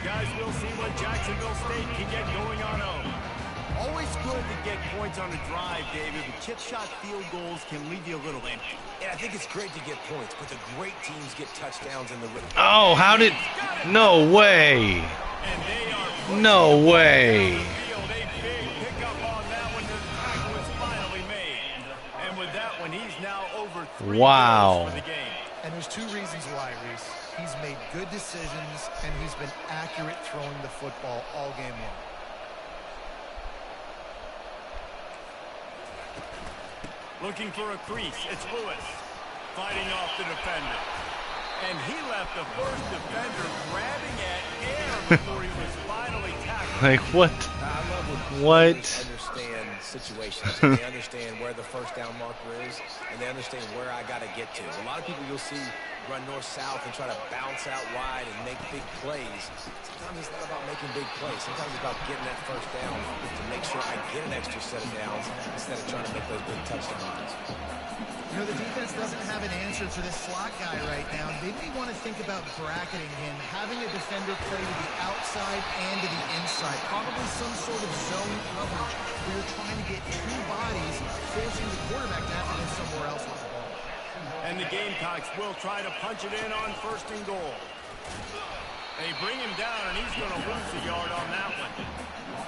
Guys, we'll see what Jacksonville State can get going on 0. Always good to get points on a drive, David, but chip shot field goals can leave you a little empty. Yeah, I think it's great to get points, but the great teams get touchdowns in the red. Oh, how did... No way. And they are No way. a big pickup on that one. The tackle was finally made. And with that one, he's now over 3 Wow. for the game. And there's 2 reasons why, Reese. He's made good decisions, and he's been accurate throwing the football all game long. Looking for a crease. It's Lewis fighting off the defender. And he left the first defender grabbing at air before he was finally tackled. Like, what? I love when What? players understand situations. And they understand where the first down marker is, and they understand where I got to get to. A lot of people you'll see run north-south and try to bounce out wide and make big plays. Sometimes it's not about making big plays. Sometimes it's about getting that first down to make sure I get an extra set of downs instead of trying to make those big touchdown runs. You know, the defense doesn't have an answer for this slot guy right now. They may want to think about bracketing him, having a defender play to the outside and to the inside. Probably some sort of zone coverage where you're trying to get 2 bodies, forcing the quarterback to have to go somewhere else with the ball. And the Gamecocks will try to punch it in on 1st and goal. They bring him down, and he's going to lose a yard on that one.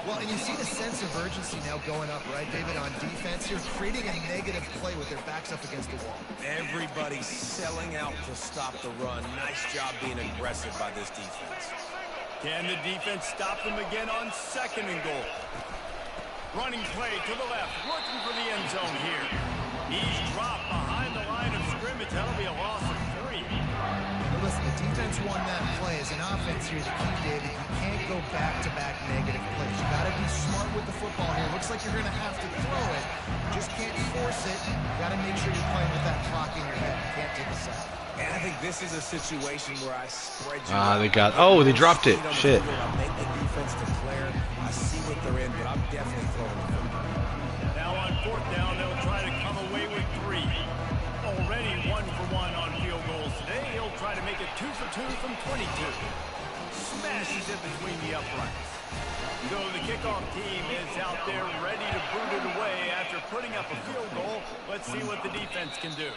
Well, and you see the sense of urgency now going up, right, David, on defense. You're creating a negative play with their backs up against the wall. Everybody's selling out to stop the run. Nice job being aggressive by this defense. Can the defense stop them again on 2nd and goal? Running play to the left, looking for the end zone here. He's dropped behind the line of scrimmage. That'll be a loss of 3. Now listen, the defense won that play. As an offense here, the key, David, you can't go back-to-back negative plays. You got to be smart with the football here. Looks like you're going to have to throw it. You just can't force it. You got to make sure you're playing with that clock in your head. You can't take a sack. And I think this is a situation where I spread you They got... Oh, they dropped it. Shit. I make the defense declare. I see what they're in, but I'm definitely throwing the football. Now on 4th down, they'll try to come away with 3. Already 1 for 1 on field goals today. He'll try to make it 2 for 2 from 22. Smashes it between the uprights. So the kickoff team is out there ready to boot it away after putting up a field goal. Let's see what the defense can do.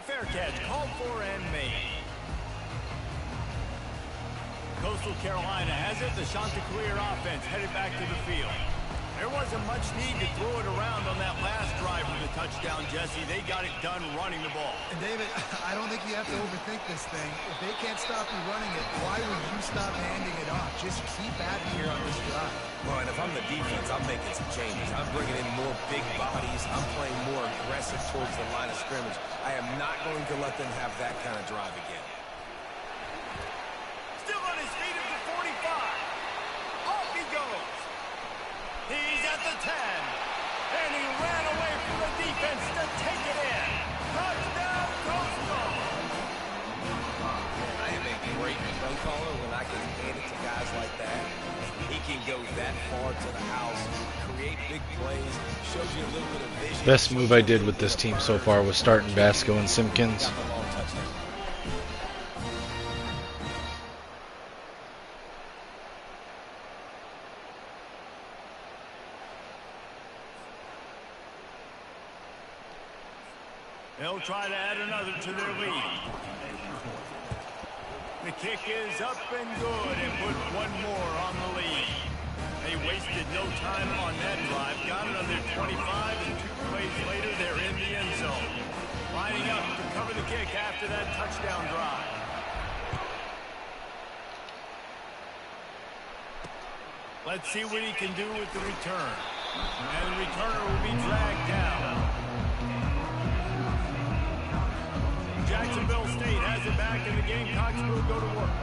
Fair catch, called for and made. Coastal Carolina has it. The Chanticleer offense headed back to the field. There wasn't much need to throw it around on that last drive for the touchdown, Jesse. They got it done running the ball. And David, I don't think you have to overthink this thing. If they can't stop you running it, why would you stop handing it off? Just keep at it here on this drive. Well, and if I'm the defense, I'm making some changes. I'm bringing in more big bodies. I'm playing more aggressive towards the line of scrimmage. I am not going to let them have that kind of drive again. Still on his feet at the 45. Off he goes. He's at the 10. And he ran away from the defense to take it in. Touchdown, Coastal. I am a great play caller when go that far to the house, create big plays, shows you a little bit of vision. Best move I did with this team so far was starting Basco and Simpkins. Got the long touchdown. They'll try to add another to their lead. The kick is up and good and put one more on the lead. They wasted no time on that drive. Got it on their 25, and 2 plays later, they're in the end zone. Lining up to cover the kick after that touchdown drive. Let's see what he can do with the return. And the returner will be dragged down. Jacksonville State has it back, and the Gamecocks will go to work.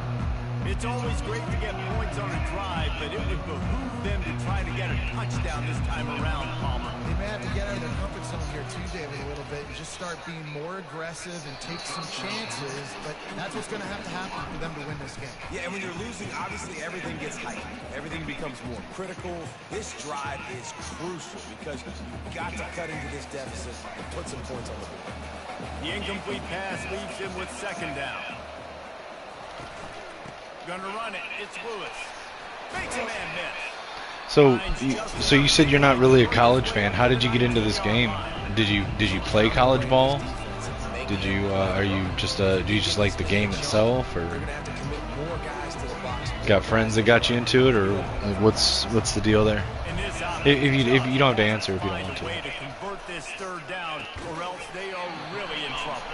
It's always great to get points on a drive, but it would behoove them to try to get a touchdown this time around, Palmer. They may have to get out of their comfort zone here too, David, a little bit, and just start being more aggressive and take some chances, but that's what's going to happen for them to win this game. Yeah, and when you're losing, obviously everything gets heightened. Everything becomes more critical. This drive is crucial because you've got to cut into this deficit and put some points on the board. The incomplete pass leaves him with second down. Gonna run it. It's Lewis. Makes a man miss. So you said you're not really a college fan. How did you get into this game? Did you play college ball? Did you are you just do you just like the game itself, or got friends that got you into it, or like what's the deal there? If you don't have to answer if you don't want to. Way to convert this third down, or else they are really in trouble.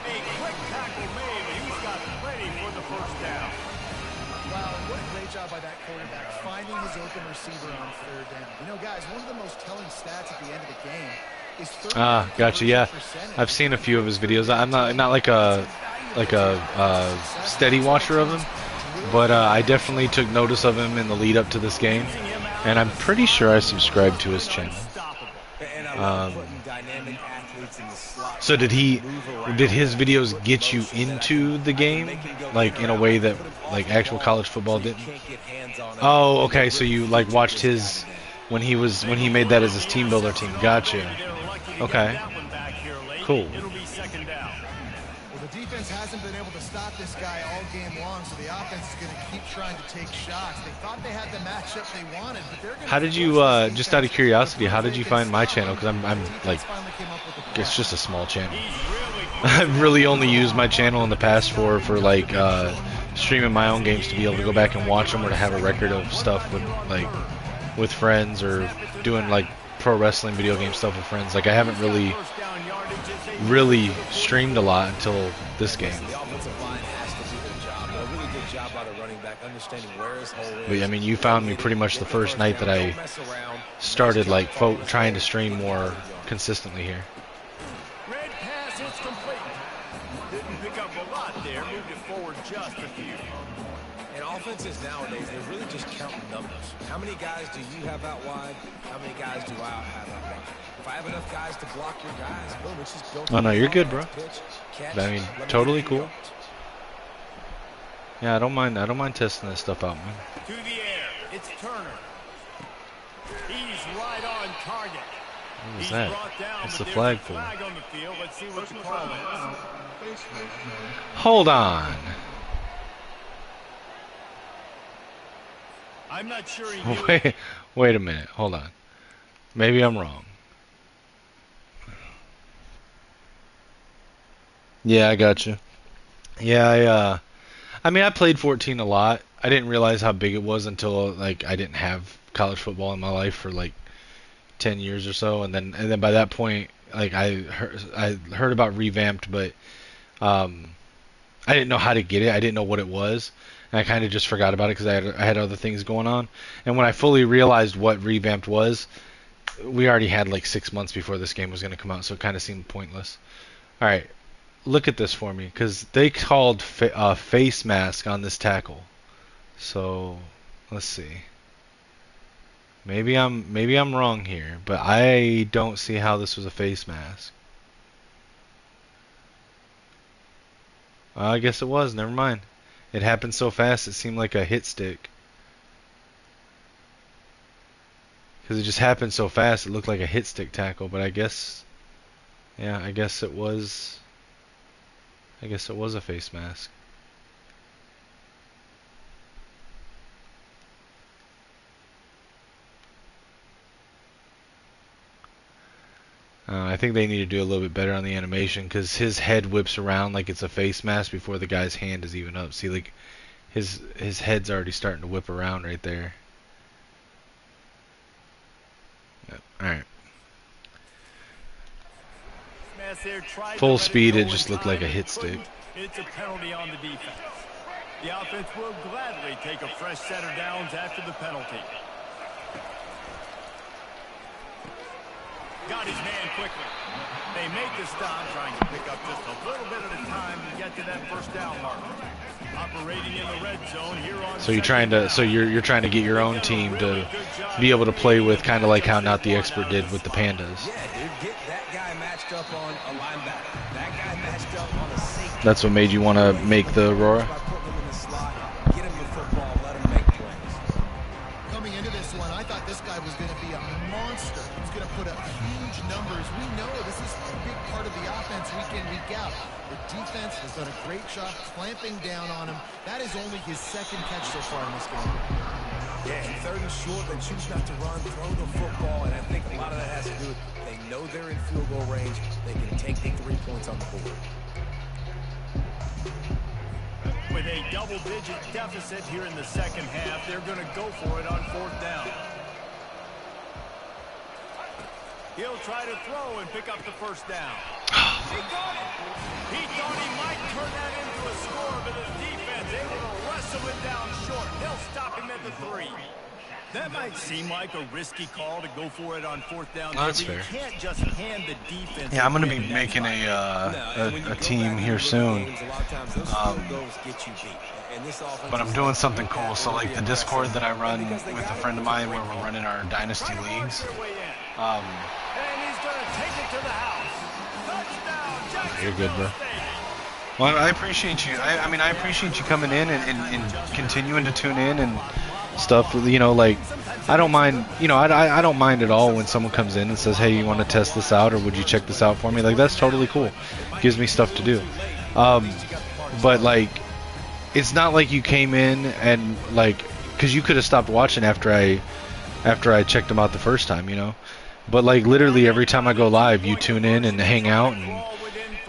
A quick tackle made, but he's got plenty for the first down. Wow, what a great job by that quarterback, finding his open receiver on third down. You know, guys, one of the most telling stats at the end of the game is third down. Gotcha. Yeah, I've seen a few of his videos. I'm not like a steady watcher of him, but I definitely took notice of him in the lead up to this game, and I'm pretty sure I subscribed to his channel. So did his videos get you into the game, like in a way that like actual college football didn't? Oh, okay. So you like watched his when he made that as his team builder team. Gotcha. Okay. Cool. Well, the defense hasn't been able to stop this guy all game long, so the offense is going to keep trying to take shots. They thought they had the matchup they wanted, but they're going to... How did you, just out of curiosity, how did you find my channel? Because I'm like, it's just a small channel. I've really only used my channel in the past for like streaming my own games to be able to go back and watch them, or to have a record of stuff with friends, or doing like pro wrestling video game stuff with friends. Like I haven't really streamed a lot until this game. But I mean, you found me pretty much the first night that I started like trying to stream more consistently here. Red pass, it's complete. Didn't pick up a lot there, moved it forward just a few. And offenses nowadays, they're really just counting numbers. How many guys do you have out wide? How many guys do I have out wide? If I have enough guys to block your guys, boom, it's just go. Oh no, you're good, bro. I mean, totally cool. Yeah, I don't mind testing this stuff out, man. To the air, it's Turner. He's right on target. What was that? What's the flag for? Flag on the field. Let's see what the call is. Hold on. I'm not sure he knew. Wait a minute. Hold on. Maybe I'm wrong. Yeah, I got you. Yeah, I mean, I played 14 a lot. I didn't realize how big it was until like I didn't have college football in my life for like 10 years or so, and then by that point, like I heard about Revamped, but I didn't know how to get it. I didn't know what it was, and I kind of just forgot about it because I had other things going on. And when I fully realized what Revamped was, we already had like 6 months before this game was going to come out, so it kind of seemed pointless. All right. Look at this for me, because they called face mask on this tackle. So let's see. Maybe I'm wrong here, but I don't see how this was a face mask. I guess it was. Never mind. It happened so fast it seemed like a hit stick. Because it just happened so fast. It looked like a hit stick tackle, but I guess, yeah, I guess it was a face mask. I think they need to do a little bit better on the animation because his head whips around like it's a face mask before the guy's hand is even up. See, like his head's already starting to whip around right there. Yep. All right. Full speed, it just looked like a hit stick. It's a penalty on the defense. The offense will gladly take a fresh set of downs after the penalty. Got his man quickly. They make the stop, trying to pick up just a little bit at a time to get to that first down mark. Operating in the red zone here on. So you're trying to get your own team to be able to play with, kind of like how Not the Expert did with the Pandas. Yeah, dude, get that guy matched up on a linebacker. That guy matched up on a safety. That's what made you want to make the Aurora? Get him the football, let him make plays. Coming into this one, I thought this guy was going to be a monster. He's going to put up huge numbers. We know this is a big part of the offense week in, week out. The defense has done a great job clamping down on him. That is only his second catch so far in this game. Yeah, and third and short, they choose not to run, throw the football, and I think a lot of that has to do with they know they're in field goal range. They can take the 3 points on the board. With a double-digit deficit here in the second half, they're going to go for it on fourth down. He'll try to throw and pick up the first down. He got it. He thought he might turn that into a score, but the defense able to wrestle it down short. They'll stop him at the 3. That might seem like a risky call to go for it on fourth down. Oh, that's fair. You can't just hand the defense. Yeah, I'm going to be making a team here soon. But I'm doing something cool. So like the Discord that I run with a friend of mine where we're running our Dynasty leagues. And he's going to take it to the house. Touchdown, You're good, bro. Well, I appreciate you. I mean, I appreciate you coming in and continuing to tune in and stuff. You know, like, I don't mind, you know, I don't mind at all when someone comes in and says, hey, you want to test this out, or would you check this out for me? Like, that's totally cool. Gives me stuff to do. But, like, it's not like you came in and, like, because you could have stopped watching after I checked them out the first time, you know. But, like, literally every time I go live, you tune in and hang out, and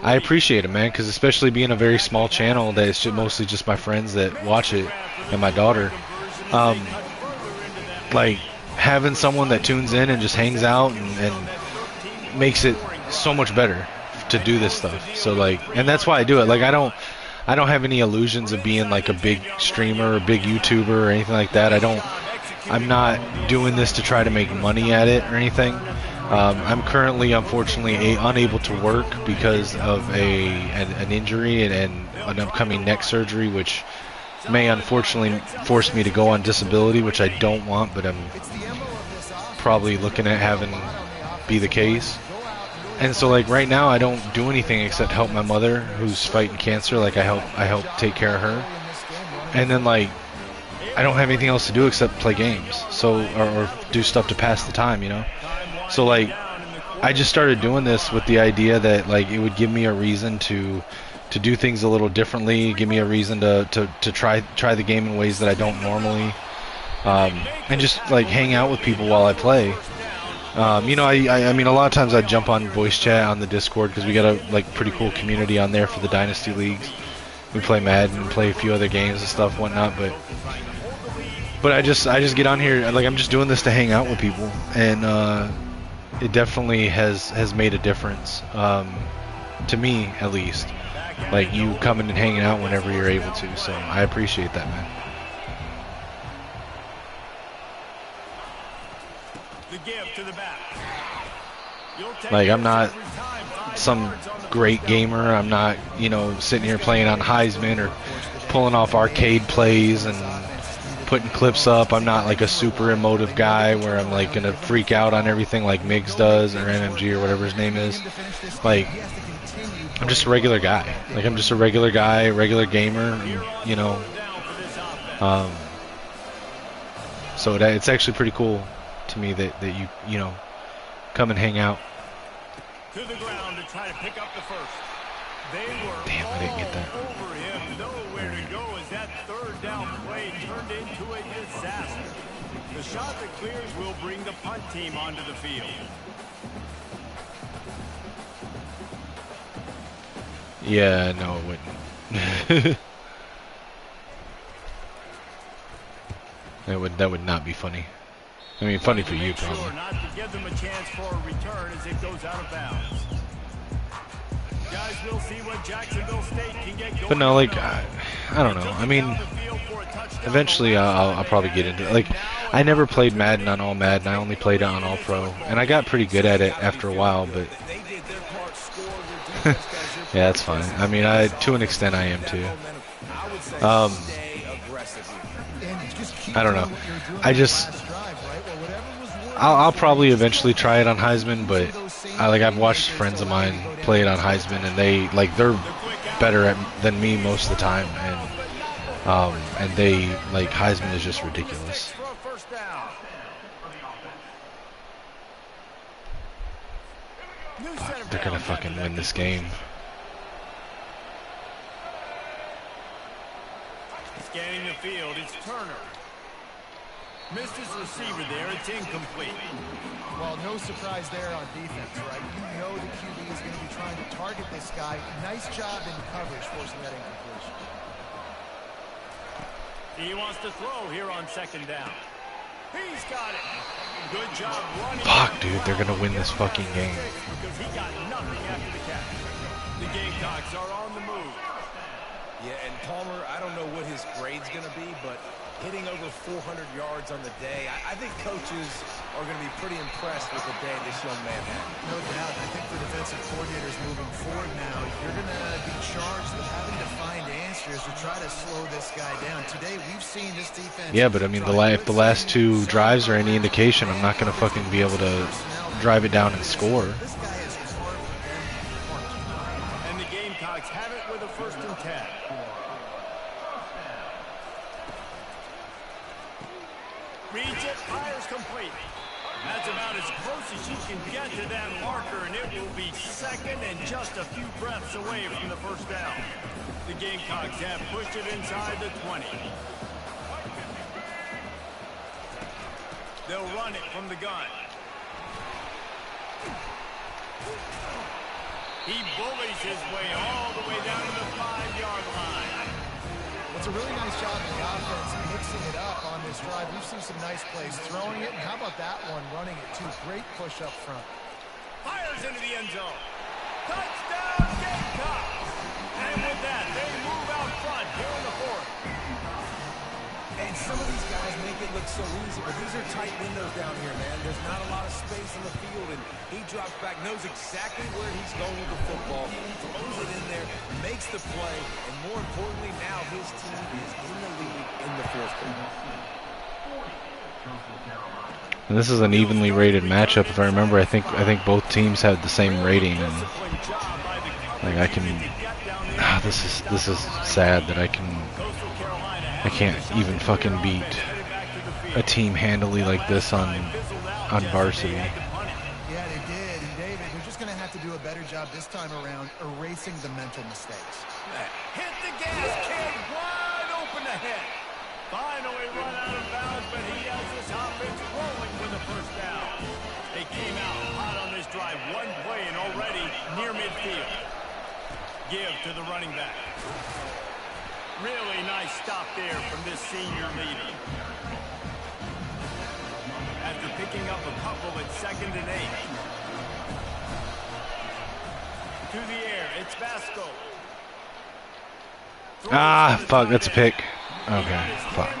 I appreciate it, man, because especially being a very small channel that it's mostly just my friends that watch it and my daughter, like, having someone that tunes in and just hangs out and makes it so much better to do this stuff. So, like, and that's why I do it. Like, I don't have any illusions of being, like, a big streamer or a big YouTuber or anything like that. I'm not doing this to try to make money at it or anything. I'm currently, unfortunately, unable to work because of an injury and an upcoming neck surgery, which may unfortunately force me to go on disability, which I don't want, but I'm probably looking at having be the case. And so, like, right now I don't do anything except help my mother who's fighting cancer. Like, I help take care of her. And then, like, I don't have anything else to do except play games, so or do stuff to pass the time, you know. So, like, I just started doing this with the idea that, like, it would give me a reason to do things a little differently, give me a reason to try the game in ways that I don't normally, and just, like, hang out with people while I play. You know, I mean, a lot of times I jump on voice chat on the Discord because we got a, like, pretty cool community on there for the Dynasty leagues. We play Madden and play a few other games and stuff, whatnot, but I just get on here, like, I'm just doing this to hang out with people, and it definitely has made a difference, to me at least. Like, you coming and hanging out whenever you're able to, so I appreciate that, man. The give to the back. Like, I'm not some great gamer. I'm not, you know, sitting here playing on Heisman or pulling off arcade plays and putting clips up. I'm not like a super emotive guy where I'm like gonna freak out on everything like Miggs does or MMG or whatever his name is. Like, I'm just a regular guy. Like, I'm just a regular guy, regular gamer, you know. So it's actually pretty cool to me that you know, come and hang out. To the ground to try to pick up the first. They were Damn, I didn't get that. all over him. Nowhere to go as that third down play turned into a disaster. The shot that clears will bring the punt team onto the field. Yeah, no, it wouldn't. That would not be funny. I mean, funny for you, probably. Sure not to give them a chance for a return as it goes out of bounds. Guys, we'll see what Jacksonville State can get going. But no, like, I don't know. I mean, eventually I'll probably get into it. Like, I never played Madden on All Madden. I only played it on All Pro, and I got pretty good at it after a while. But yeah, that's fine. I mean, to an extent, I am too. I don't know. I'll probably eventually try it on Heisman, but I've watched friends of mine play it on Heisman, and they're better than me most of the time, and they Heisman is just ridiculous. Fuck, they're gonna fucking win this game. Scanning the field, it's Turner. Missed his receiver there, it's incomplete. Well, no surprise there on defense, right? You know the QB is going to be trying to target this guy. Nice job in coverage forcing that incompletion. He wants to throw here on second down. He's got it. Good job running. Fuck, dude, they're gonna win this fucking game. Because he got nothing after the catch. The Gamecocks are on the move. Yeah, and Palmer, I don't know what his grade's going to be, but hitting over 400 yards on the day, I think coaches are going to be pretty impressed with the day this young man had. No doubt. I think for defensive coordinators moving forward now, you're going to be charged with having to find answers to try to slow this guy down. Today, we've seen this defense. Yeah, but I mean, if the last two drives are any indication, I'm not going to fucking be able to drive it down and score. This guy is hard for them to punch. And the Gamecocks have it with a 1st and 10. Reads it, fires complete. That's about as close as you can get to that marker, and it will be second and just a few breaths away from the first down. The Gamecocks have pushed it inside the 20. They'll run it from the gun. He bullies his way all the way down to the 5-yard line. It's a really nice job in the offense mixing it up on this drive. We've seen some nice plays throwing it, and how about that one running it too? Great push up front. Fires into the end zone. Touchdown, Gamecocks! And with that, they move out front here in the 4th. And some of these guys make it look so easy, but these are tight windows down here, man. There's not a lot of space on the field, and he drops back, knows exactly where he's going with the football, throws it in there, makes the play, and more importantly, now his team is in the lead in the 4th quarter. And this is an evenly rated matchup. If I remember, I think both teams had the same rating, and I can. This is sad that I can't even fucking beat a team handily like this on varsity. Yeah, they did. And David, they're just going to have to do a better job this time around erasing the mental mistakes. Hit the gas, kid. Wide open ahead. Finally run out of bounds, but he has this offense rolling for the first down. They came out hot on this drive. One play and already near midfield. Give to the running back. Really nice stop there from this senior leader. After picking up a couple at 2nd and 8. To the air, it's Vasco. Ah, fuck, that's a pick. Okay, fuck.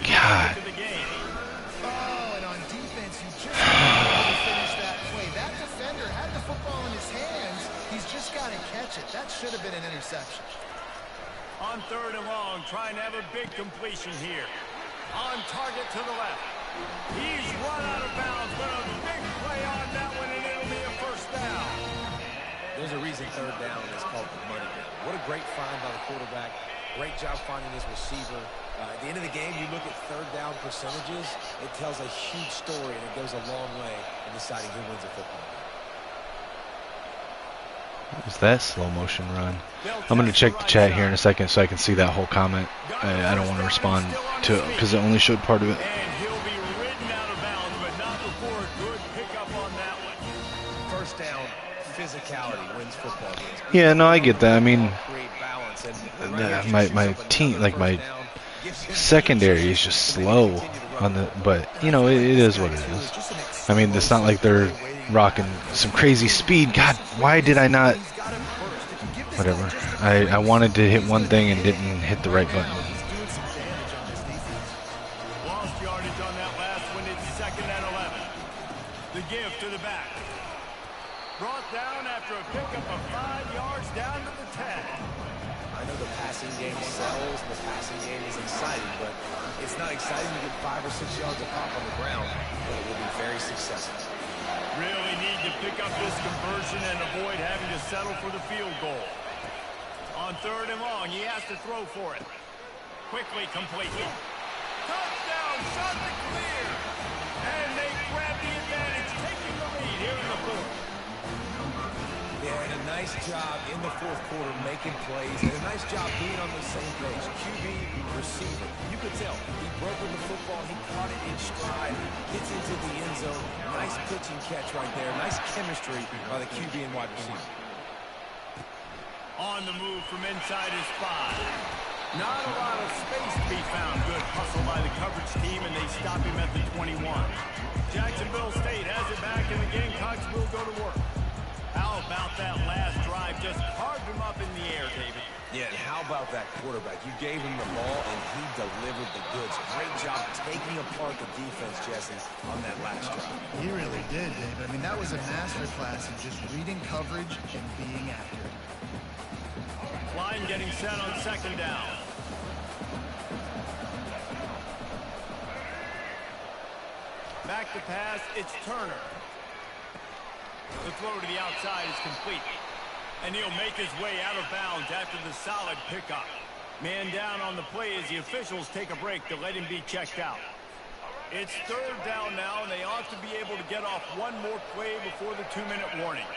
God. Oh, and on defense, you just got to finish that play. That defender had the football in his hands. He's just got to catch it. That should have been an interception. On 3rd and long, trying to have a big completion here. On target to the left. He's run out of bounds, but a big play on that one, and it'll be a first down. There's a reason 3rd down is called the money game. What a great find by the quarterback. Great job finding his receiver. At the end of the game, you look at third down percentages, it tells a huge story, and it goes a long way in deciding who wins a football game. What was that slow motion run? I'm going to check the chat here in a second so I can see that whole comment. I don't want to respond to it because it only showed part of it. And he'll be ridden out of bounds, but not before a good pickup on that one. First down, physicality wins football games. Yeah, no, I get that. I mean, Great balance, and my team, like my secondary is just slow on the, but you know, it is what it is. I mean, it's not like they're rocking some crazy speed. God, why did I not? Whatever. I wanted to hit one thing and didn't hit the right button. Lost yardage on that last one. It's 2nd and 11. The give to the back. Brought down after a pickup of 5 yards down to the 10. I know the passing game sells, the passing game is exciting, but it's not exciting to get 5 or 6 yards a pop on the ground, but it will be very successful. Really need to pick up this conversion and avoid having to settle for the field goal. On 3rd and long, he has to throw for it. Quickly complete. Touchdown, shot to clear. And they grab the advantage, taking the lead here in the 4th. They had a nice job in the 4th quarter making plays, and a nice job being on the same page. QB, receiver. You could tell. He broke with the football. He caught it in stride. Gets into the end zone. Nice pitching catch right there. Nice chemistry by the QB and wide receiver. On the move from inside his 5. Not a lot of space to be found. Good hustle by the coverage team, and they stop him at the 21. Jacksonville State has it back, and the Gamecocks will go to work. How about that last drive? Just carved him up in the air, David. Yeah, and how about that quarterback? You gave him the ball, and he delivered the goods. Great job taking apart the defense, Jesse, on that last drive. He really did, David. I mean, that was a masterclass in just reading coverage and being accurate. Line getting set on 2nd down. Back to pass, it's Turner. The throw to the outside is complete. And he'll make his way out of bounds after the solid pickup. Man down on the play as the officials take a break to let him be checked out. It's 3rd down now, and they ought to be able to get off one more play before the 2-minute warning.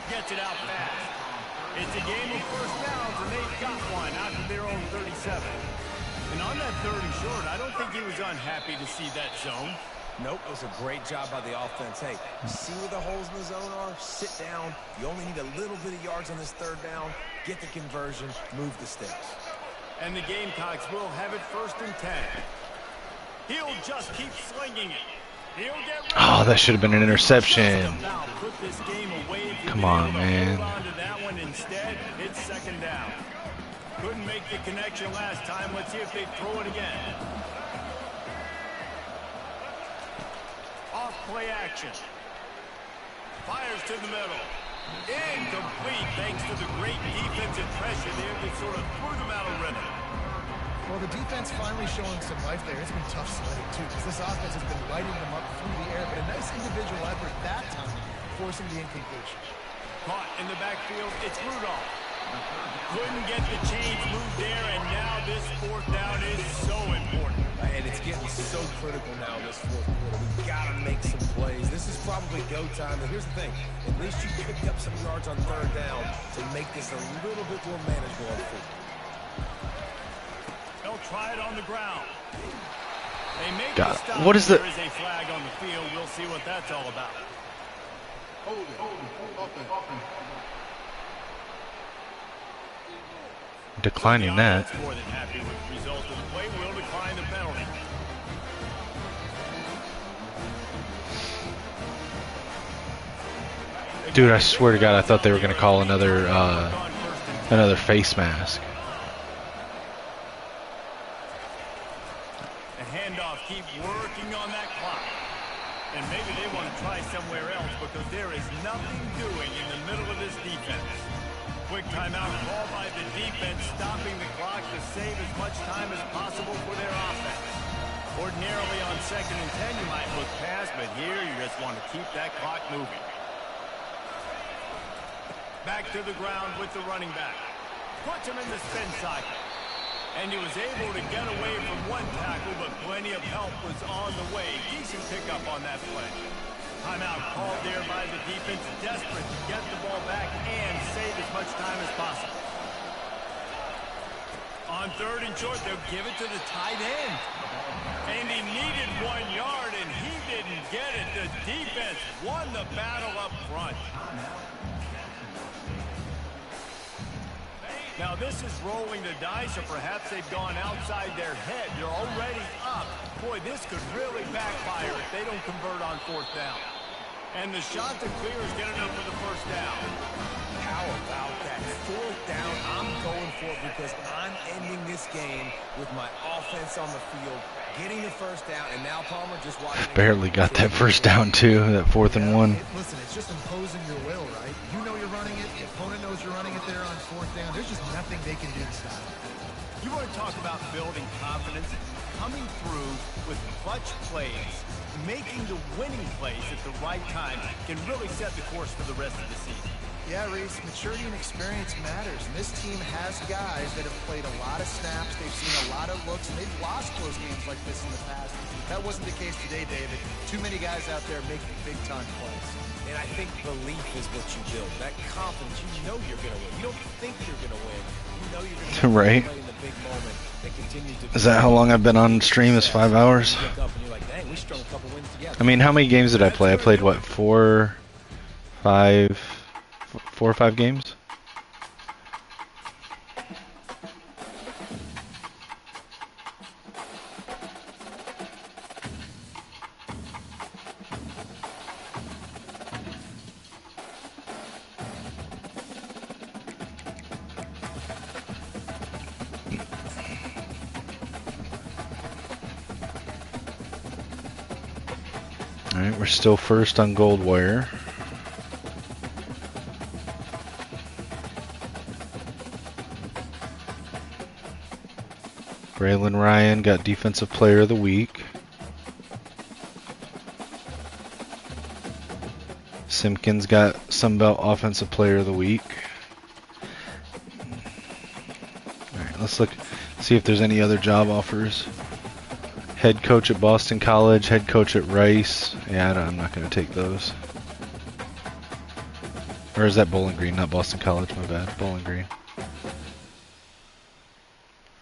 Gets it out fast. It's a game of first downs, and they've got one out to their own 37. And on that 3rd and short, I don't think he was unhappy to see that zone. Nope, it was a great job by the offense. Hey, see where the holes in the zone are? Sit down. You only need a little bit of yards on this 3rd down. Get the conversion. Move the sticks. And the Gamecocks will have it 1st and 10. He'll just keep slinging it. He'll get Oh, that should have been an interception. Put this game away if Come on, man. hold on to that one instead. It's 2nd down. Couldn't make the connection last time. Let's see if they throw it again. Off play action. Fires to the middle. Incomplete thanks to the great defensive pressure there that sort of threw them out of rhythm. Well, the defense finally showing some life there. It's been tough sledding, too, because this offense has been lighting them up through the air, but a nice individual effort that time, forcing the incompletion. Caught in the backfield, it's Rudolph. Couldn't get the chains moved there, and now this 4th down is so important. And it's getting so critical now in this 4th quarter. We've got to make some plays. This is probably go time. And here's the thing. At least you picked up some yards on 3rd down to make this a little bit more manageable on 4th. They'll try it on the ground. They make God, the stop. what is the... There is a flag on the field. We'll see what that's all about. Declining that. More than happy with the result of the play. Will decline the penalty. Dude, I swear to God, I thought they were going to call another face mask. The handoff, keep working on that clock. And maybe they want to try somewhere else because there is nothing doing in the middle of this defense. Quick timeout call by the defense, stopping the clock to save as much time as possible for their offense. Ordinarily on 2nd and 10, you might look past, but here you just want to keep that clock moving. Back to the ground with the running back. Puts him in the spin cycle. And he was able to get away from one tackle, but plenty of help was on the way. Decent pickup on that play. Timeout called there by the defense, desperate to get the ball back and save as much time as possible. On 3rd and short, they'll give it to the tight end. And he needed 1 yard, and he didn't get it. The defense won the battle up front. Now, this is rolling the dice, or perhaps they've gone outside their head. They're already up. Boy, this could really backfire if they don't convert on 4th down. And the shot to clear is good enough for the 1st down. How about that? 4th down, I'm going for it because I'm ending this game with my offense on the field, getting the 1st down, and now Palmer just watching. Barely got that 1st down too, that 4th and 1. Listen, it's just imposing your will, right? You know you're running it, the opponent knows you're running it there on 4th down. There's just nothing they can do to stop it. You want to talk about building confidence? Coming through with clutch plays, making the winning plays at the right time can really set the course for the rest of the season. Yeah, Reese, maturity and experience matters, and this team has guys that have played a lot of snaps, they've seen a lot of looks, and they've lost close games like this in the past. That wasn't the case today, David. Too many guys out there making big-time plays. And I think belief is what you build. That confidence, you know you're going to win. You don't think you're going to win. You know you're going to Right. play in the big moment that continues to. Is that how long I've been on stream? Is 5 hours? You look up and you're like, dang, we strung a couple wins together. I mean, how many games did I play? I played what, 4 or 5 games? Alright, we're still first on gold wire. Braylon Ryan got Defensive Player of the Week. Simpkins got Sunbelt Offensive Player of the Week. Alright, let's look, see if there's any other job offers. Head coach at Boston College, head coach at Rice. Yeah, I'm not going to take those. Or is that Bowling Green, not Boston College, my bad. Bowling Green.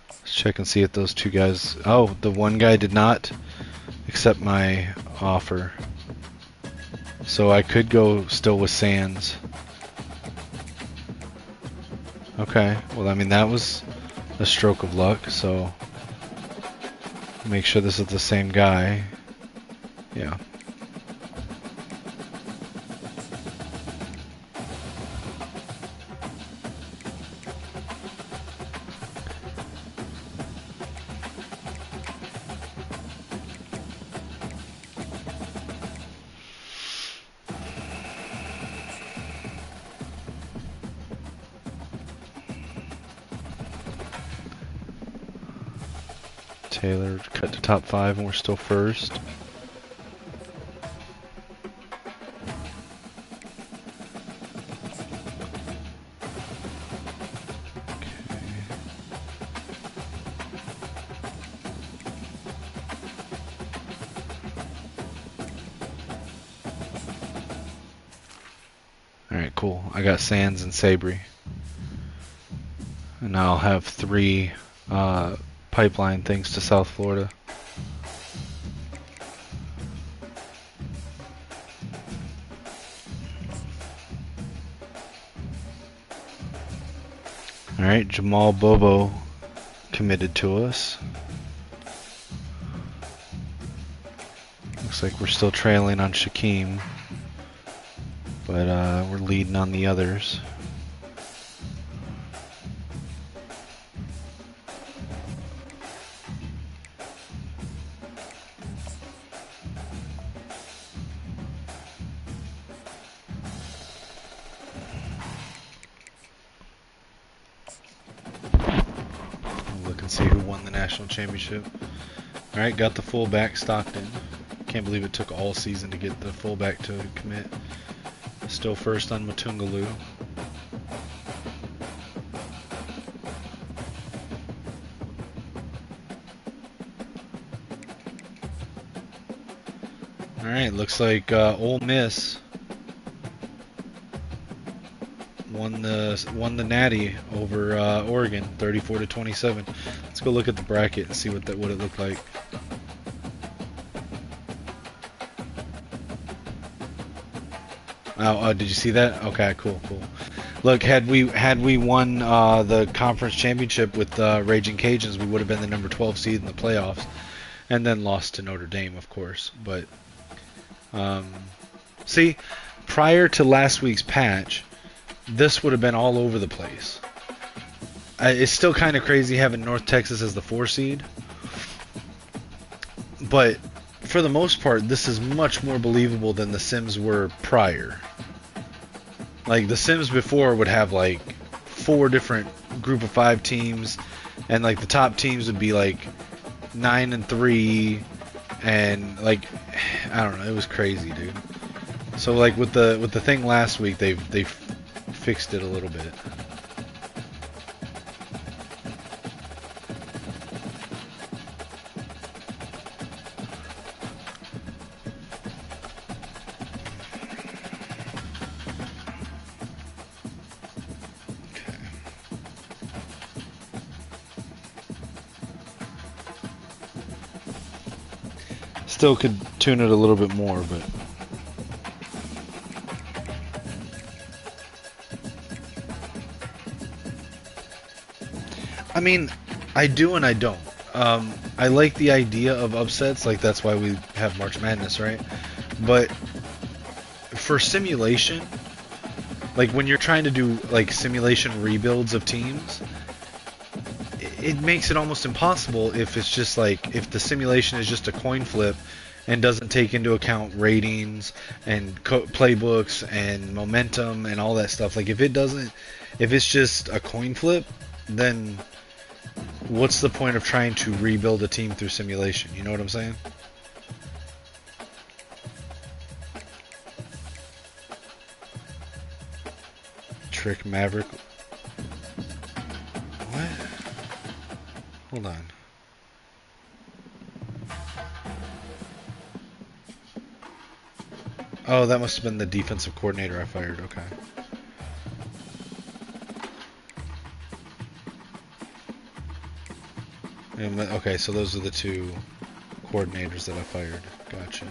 Let's check and see if those two guys... Oh, the one guy did not accept my offer. So I could go still with Sands. Okay, well I mean that was a stroke of luck, so... Make sure this is the same guy. Yeah. Taylor cut to top 5 and we're still first. Alright, cool. I got Sands and Sabry. And now I'll have 3 pipeline things to South Florida. Alright, Jamal Bobo committed to us. Looks like we're still trailing on Shaquem, but we're leading on the others. See who won the national championship. Alright, got the fullback Stockton. Can't believe it took all season to get the fullback to commit. Still first on Matungalu. All right, looks like Ole Miss won the Natty over Oregon, 34-27. Let's go look at the bracket and see what it looked like. Oh, did you see that? Okay, cool. Look, had we won the conference championship with Raging Cajuns, we would have been the number 12 seed in the playoffs, and then lost to Notre Dame, of course. But see, prior to last week's patch, this would have been all over the place. It's still kind of crazy having North Texas as the 4 seed, but for the most part, this is much more believable than the Sims were prior. Like, the Sims before would have, like, 4 different group of 5 teams, and, like, the top teams would be, like, 9-3, and, like, I don't know, it was crazy, dude. So, like, with the thing last week, they fixed it a little bit. Still could tune it a little bit more, but I mean, I do and I don't. I like the idea of upsets, like that's why we have March Madness, right? But for simulation, like when you're trying to do like simulation rebuilds of teams, it makes it almost impossible if it's just like, if the simulation is just a coin flip and doesn't take into account ratings and playbooks and momentum and all that stuff. Like if it's just a coin flip, then what's the point of trying to rebuild a team through simulation? You know what I'm saying? Trick Maverick. What? Hold on. Oh, that must have been the defensive coordinator I fired. Okay. Okay, so those are the 2 coordinators that I fired. Gotcha.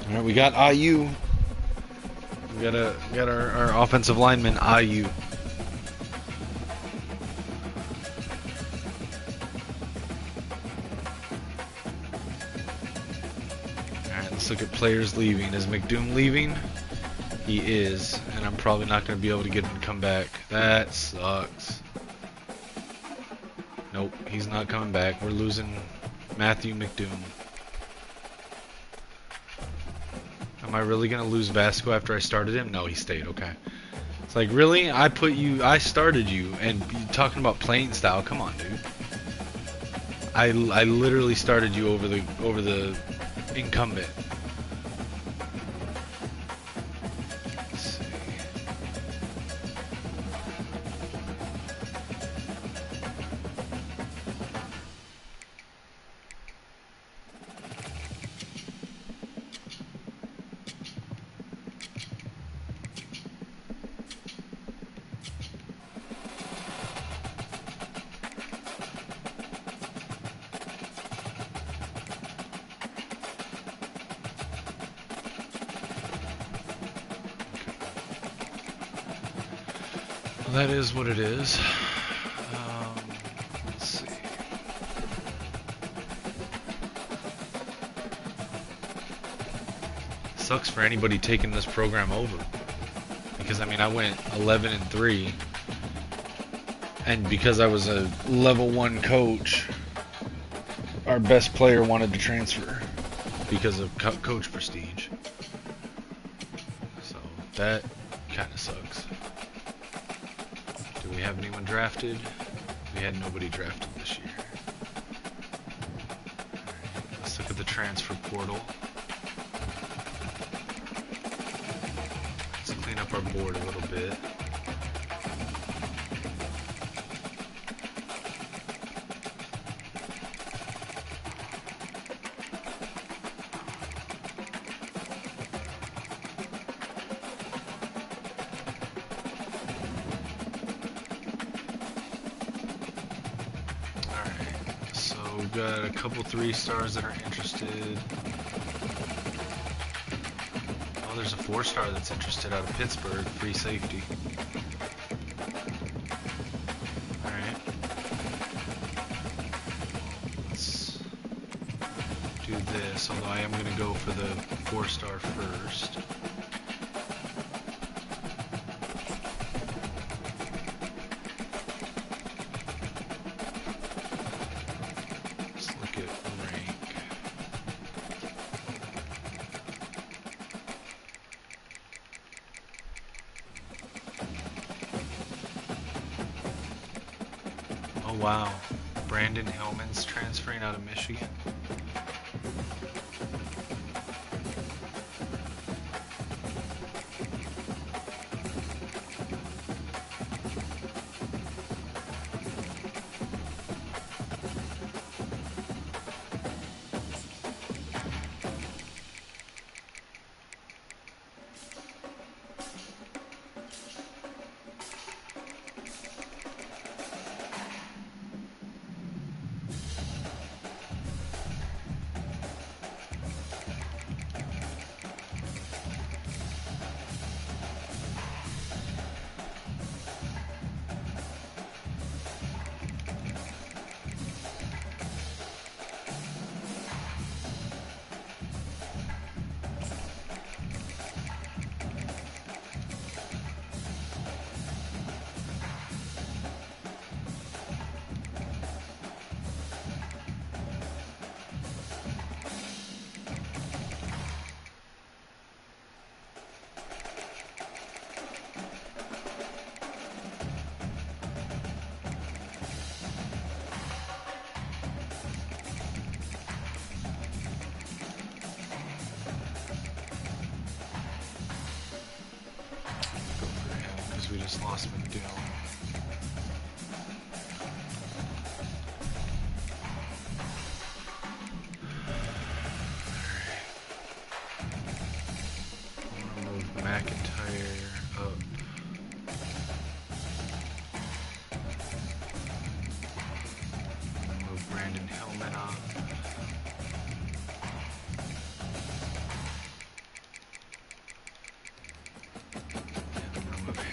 All right, we got IU. We got our offensive lineman, IU. Alright, let's look at players leaving. Is McDoom leaving? He is, and I'm probably not going to be able to get him to come back. That sucks. Nope, he's not coming back. We're losing Matthew McDoom. Am I really going to lose Vasco after I started him? No, he stayed. Okay. It's like, really? I started you, and you're talking about playing style? Come on, dude. I literally started you over the incumbent. That is what it is. Let's see. Sucks for anybody taking this program over, because I mean I went 11-3, and because I was a level 1 coach, our best player wanted to transfer because of coach prestige. So that kind of sucks. Do we have anyone drafted? We had nobody drafted this year. Alright, let's look at the transfer portal. Let's clean up our board a little bit. got a couple 3-stars that are interested. Oh, there's a 4-star that's interested out of Pittsburgh, free safety. Alright. Let's do this, although I am going to go for the 4-star first. Oh wow, Brandon Hillman's transferring out of Michigan. We just lost McDill. I'm gonna move McIntyre up. I'm gonna move Brandon Hillman up.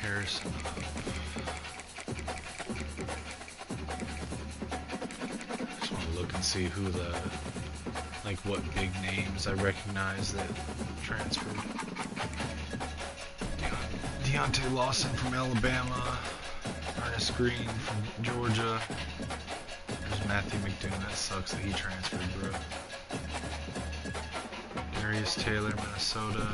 Harrison up. Just want to look and see who the, like what big names I recognize that transferred. Deontay Lawson from Alabama. Ernest Green from Georgia. There's Matthew McDoon. That sucks that he transferred, bro. Darius Taylor, Minnesota.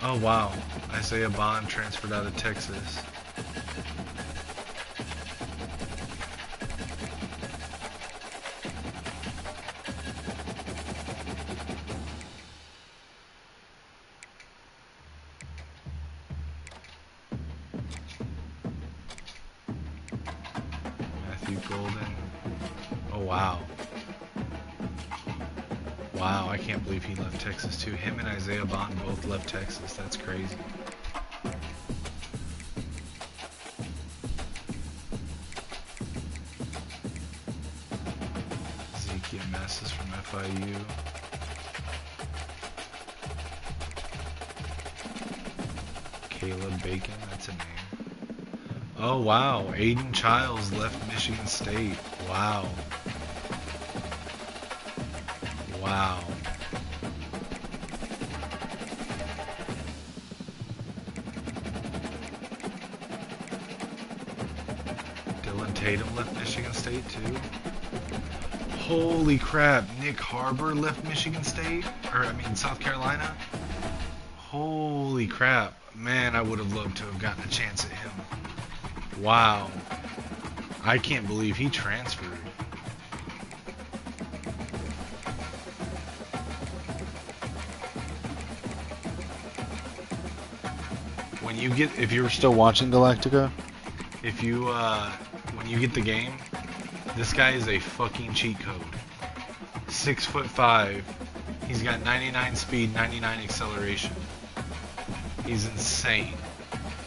Oh wow, Isaiah Bond transferred out of Texas. Matthew Golden. Oh wow. Wow, I can't believe he left Texas too. Him and Isaiah Bond both left Texas. That's crazy. Ezekiel Masses from FIU. Caleb Bacon, that's a name. Oh wow, Aiden Childs left Michigan State. Wow. Wow. Dylan Tatum left Michigan State too. Holy crap, Nick Harbor left Michigan State? Or I mean South Carolina? Holy crap. Man, I would have loved to have gotten a chance at him. Wow. I can't believe he transferred. When you get, if you're still watching Galactica, if you, when you get the game, this guy is a fucking cheat code. 6'5", he's got 99 speed, 99 acceleration. He's insane.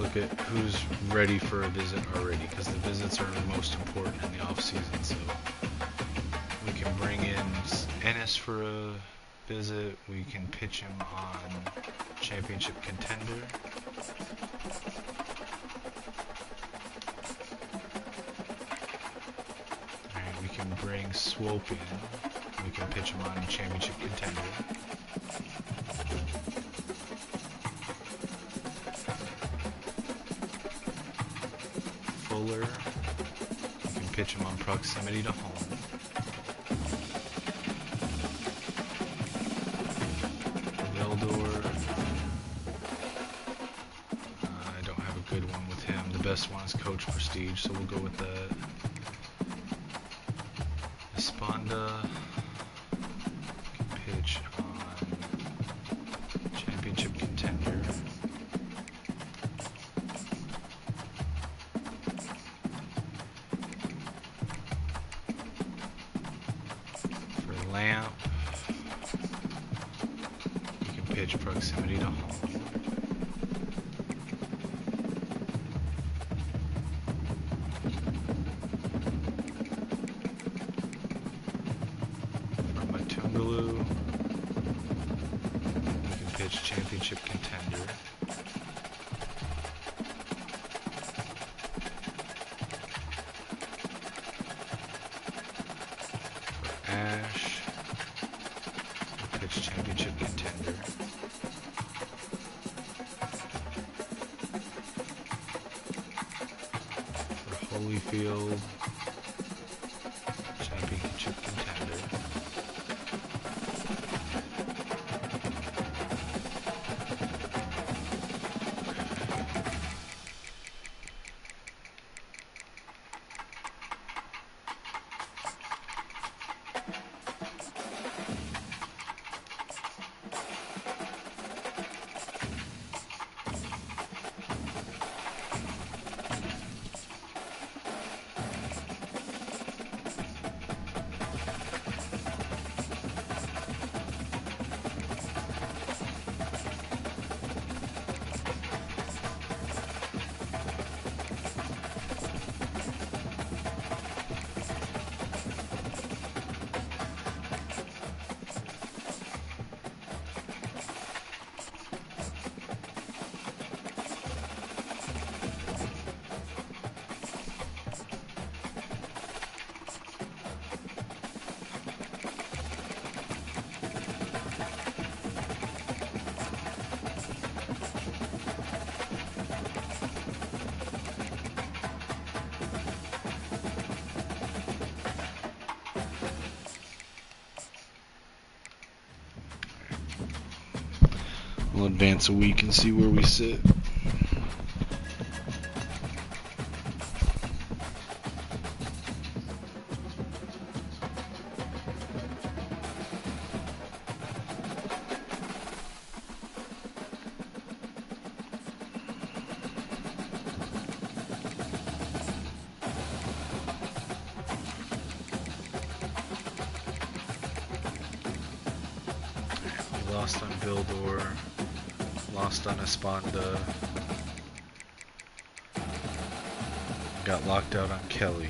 look at who's ready for a visit already, because the visits are the most important in the off season. So we can bring in Ennis for a visit. We can pitch him on championship contender. And we can bring Swope in. We can pitch him on championship contender. Fuller, you can pitch him on proximity to home. Veldor, I don't have a good one with him. The best one is Coach Prestige, so we'll go with that. Esponda, can pitch on championship contender. Lamp, you can pitch proximity to home. For Matungalu, you can pitch championship contender. For Ash, pitch championship contender. For Holyfield, championship contender. We'll advance a week and see where we sit. We lost on Vildor. Lost on Esponda. Got locked out on Kelly.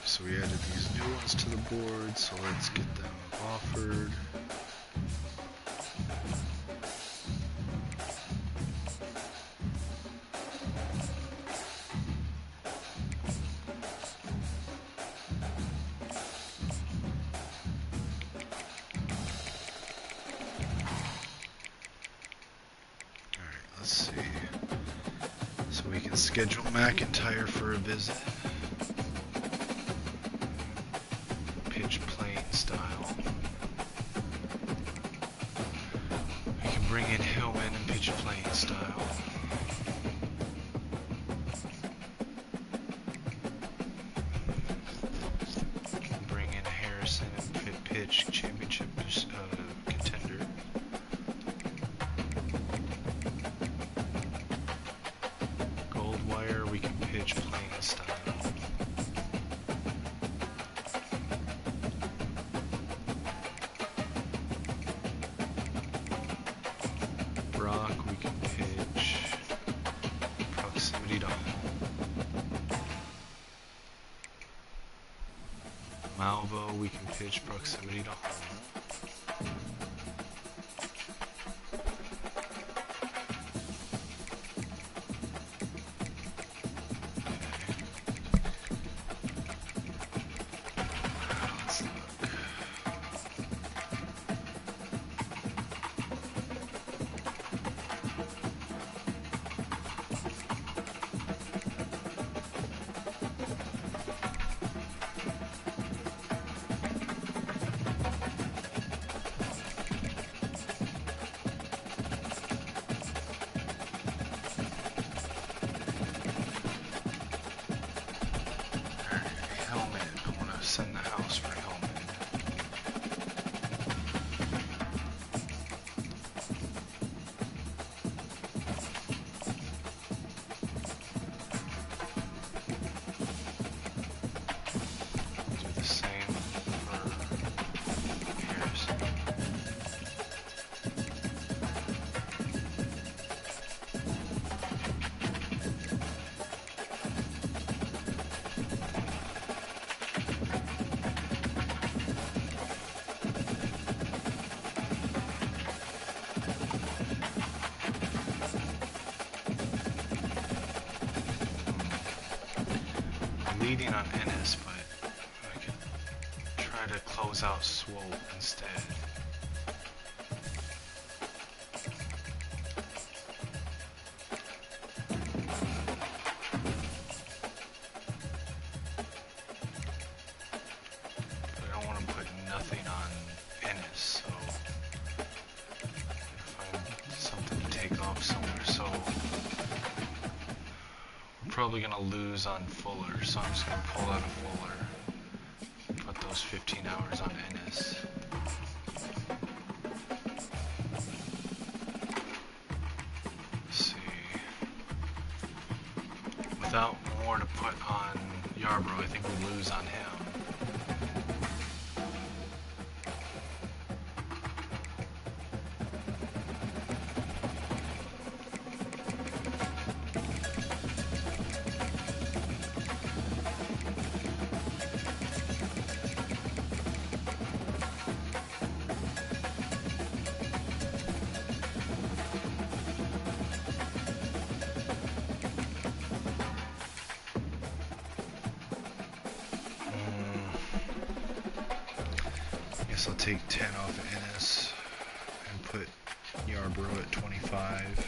So we added these new ones to the board, so let's get them offered. let's see. So we can schedule McIntyre for a visit. Pitch plane style. We can bring in Hillman and pitch plane style. Bring in Harrison and pitch championship contender. Goldwire, we can pitch plane style. Brock, we can pitch proximity to home. Malvo, we can pitch proximity to home. Let's look. Helmet. I want to send the house for Helmet. Do the same for Harrison. Leading on Ennis, but I could try to close out Swope instead. But I don't want to put nothing on Ennis, so find something to take off somewhere. So we're probably gonna lose on Fuller, so I'm just gonna pull out of Fuller. Put those 15 hours on Ennis. Let's see. Without more to put on Yarbrough, I think we lose on him. Guess I'll take 10 off of Ennis and put Yarbrough at 25.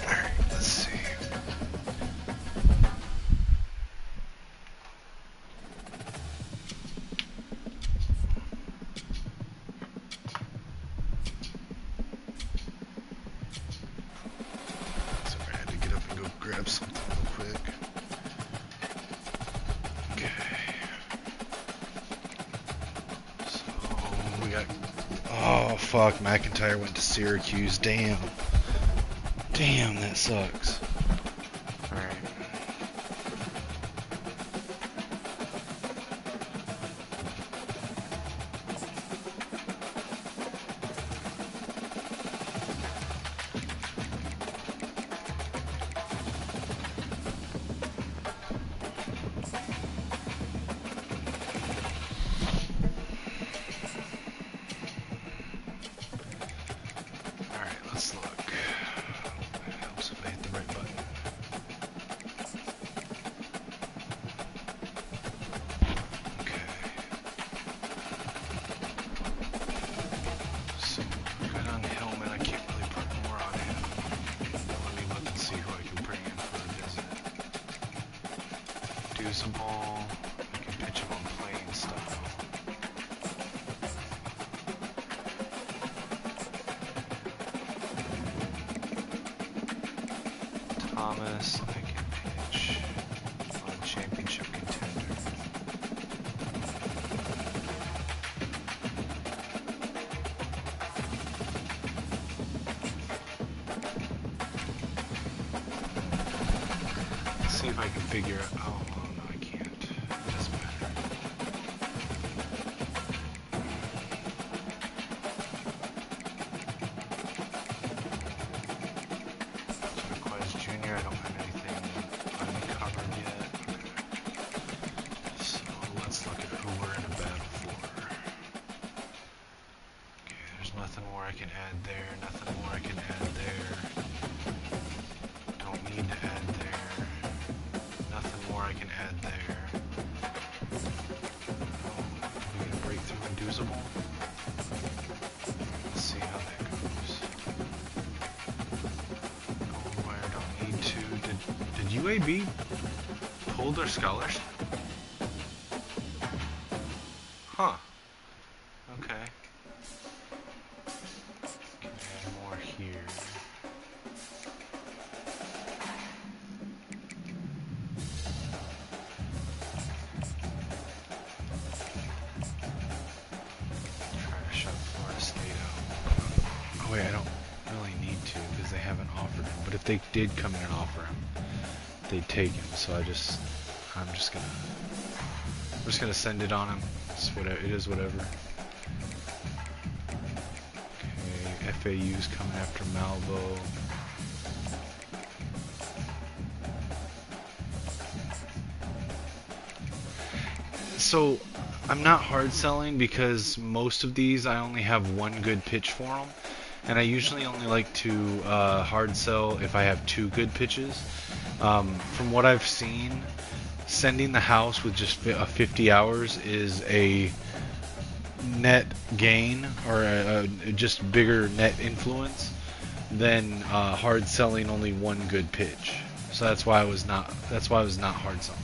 Alright, let's see. Grab something real quick. Okay. So we got. Oh fuck! McIntyre went to Syracuse. Damn. Damn, that sucks. All right. usable. You can pitch him on playing style. Thomas, I can pitch on championship contender. Let's see if I can figure out. Oh, no, I can't. It doesn't matter. Turquoise Jr., I don't have anything uncovered yet. So let's look at who we're in a battle for. Okay, there's nothing more I can add there, nothing more I can add there. Don't need to add there. Nothing more I can add there. We get a breakthrough inducible. Let's see how that goes. Goldwire, don't need to. Did UAB pull their scholarship? Huh. Okay. Can add more here. Try to shove Florida State out. Oh wait, I don't really need to because they haven't offered him. But if they did come in and offer him, they'd take him. So I'm just gonna send it on him. It's whatever. It is whatever. Okay, FAU's coming after Malvo. So I'm not hard selling because most of these I only have one good pitch for them, and I usually only like to hard sell if I have two good pitches. From what I've seen, sending the house with just 50 hours is a net gain or a just bigger net influence than hard selling only one good pitch. So that's why I was not hard selling.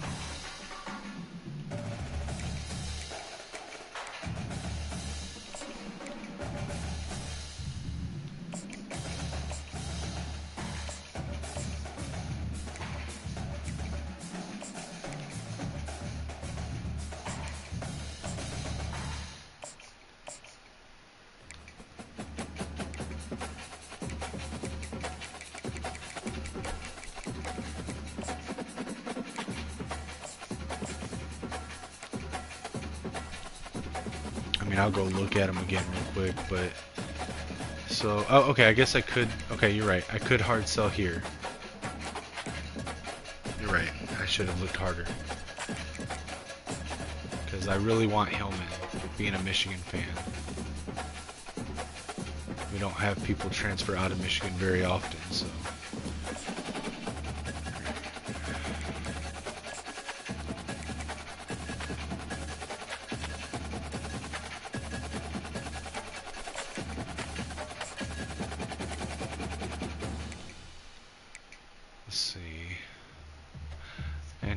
I'll go look at them again real quick, but so okay, I guess I could. Okay, you're right. I could hard sell here. You're right. I should have looked harder because I really want Hillman. Being a Michigan fan, we don't have people transfer out of Michigan very often, so.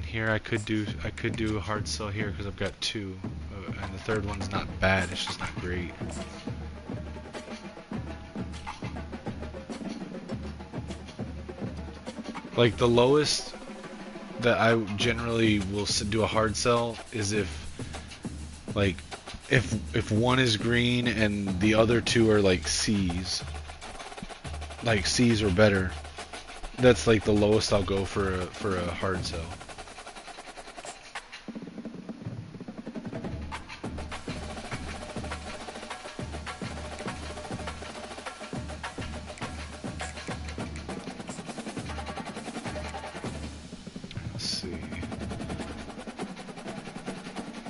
Here I could do a hard sell here because I've got two, and the third one's not bad. It's just not great. Like the lowest that I generally will do a hard sell is if one is green and the other two are like C's, like C's or better. That's like the lowest I'll go for a hard sell.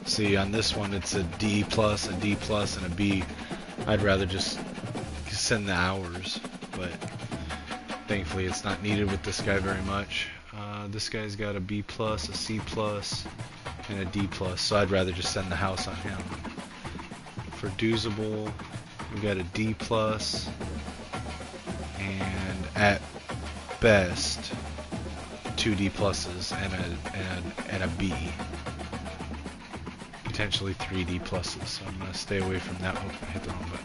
See, on this one it's a D plus, a D plus, and a B. I'd rather just send the hours, but thankfully it's not needed with this guy very much. This guy's got a B plus, a C plus, and a D plus, so I'd rather just send the house on him. For Duzable, we got a D plus, and at best 2 D pluses and a B. Potentially 3 D pluses. So I'm going to stay away from that. Oh, I hit the wrong button.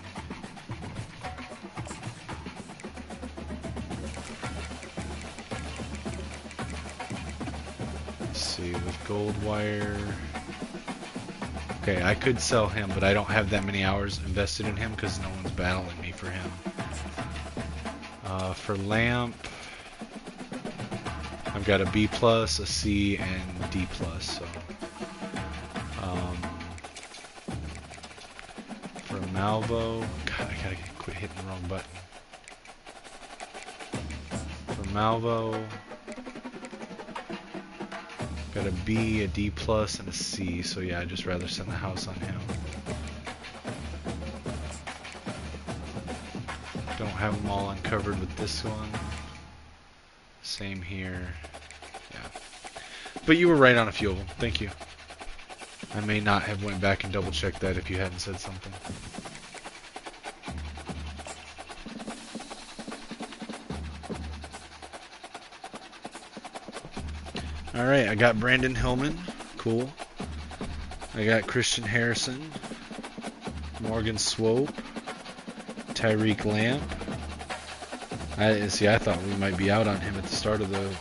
Let's see, with gold wire. Okay, I could sell him, but I don't have that many hours invested in him because no one's battling me for him. For lamp, I've got a B plus, a C, and D plus. So, for Malvo, God, I gotta quit hitting the wrong button. For Malvo, got a B, a D plus, and a C. So yeah, I'd just rather send the house on him. Don't have them all uncovered with this one. Same here. Yeah. But you were right on a few of them. Thank you. I may not have went back and double checked that if you hadn't said something. Alright, I got Brandon Hillman. Cool. I got Christian Harrison. Morgan Swope. Tyreek Lamp. I thought we might be out on him at the start of the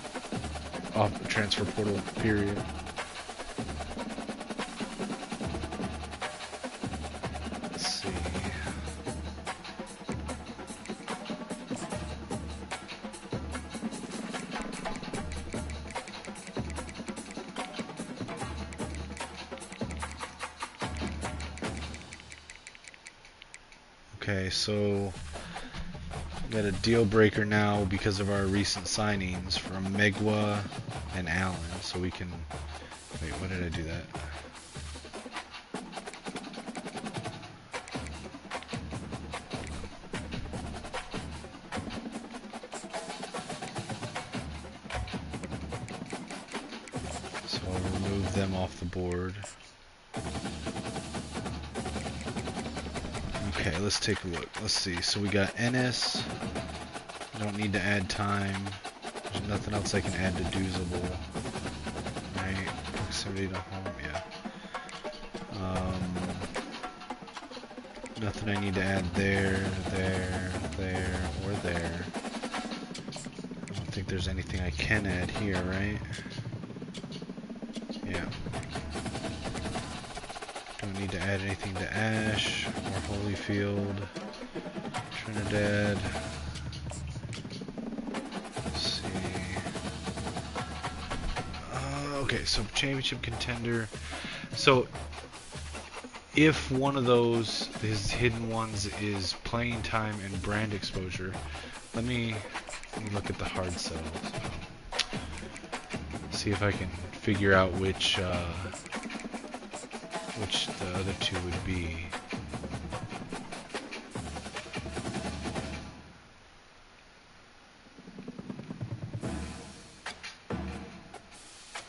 transfer portal period. Let's see. Okay, so got a deal breaker now because of our recent signings from Megwa and Allen, so we can wait. What did I do that? So I'll remove them off the board. Okay, let's take a look. Let's see. So we got Ennis. Don't need to add time. There's nothing else I can add to Doozable. Right. Proximity to home. Yeah. Nothing I need to add there, or there. I don't think there's anything I can add here, right? Yeah. Don't need to add anything to Ash or Holyfield, Trinidad. Let's see. Okay, so championship contender. So if one of those, his hidden ones, is playing time and brand exposure, let me look at the hard sells. See if I can figure out which the other two would be.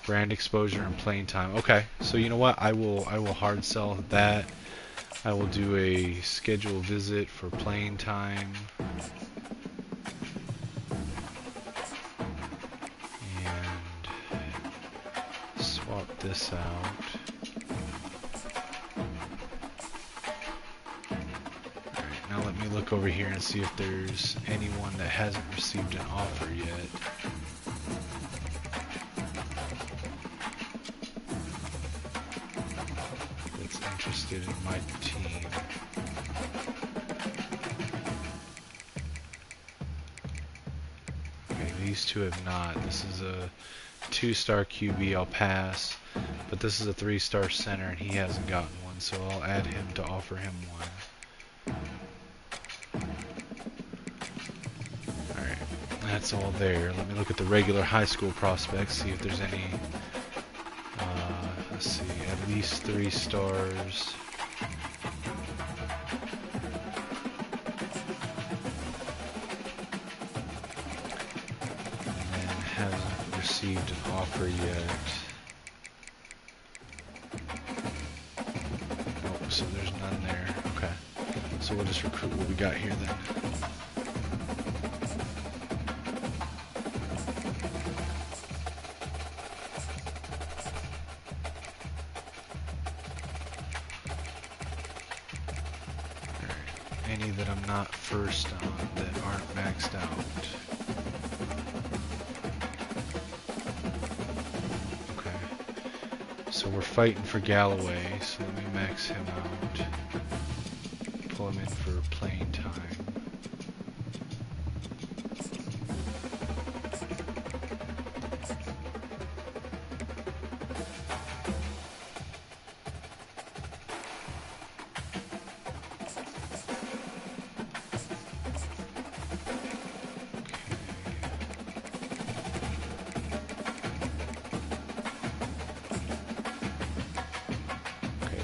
Brand exposure and playing time. Okay, so you know what? I will hard sell that. I will do a schedule visit for playing time. And swap this out. Alright, now let me look over here and see if there's anyone that hasn't received an offer yet. In my team. Okay, these two have not. This is a 2-star QB, I'll pass. But this is a 3-star center and he hasn't gotten one, so I'll add him to offer him one. Alright, that's all there. Let me look at the regular high school prospects, see if there's any. Let's see, at least 3 stars. And then hasn't received an offer yet. Oh, so there's none there. Okay. So we'll just recruit what we got here then. any that I'm not first on that aren't maxed out. Okay. So we're fighting for Galloway, so let me max him out. Pull him in for playing time.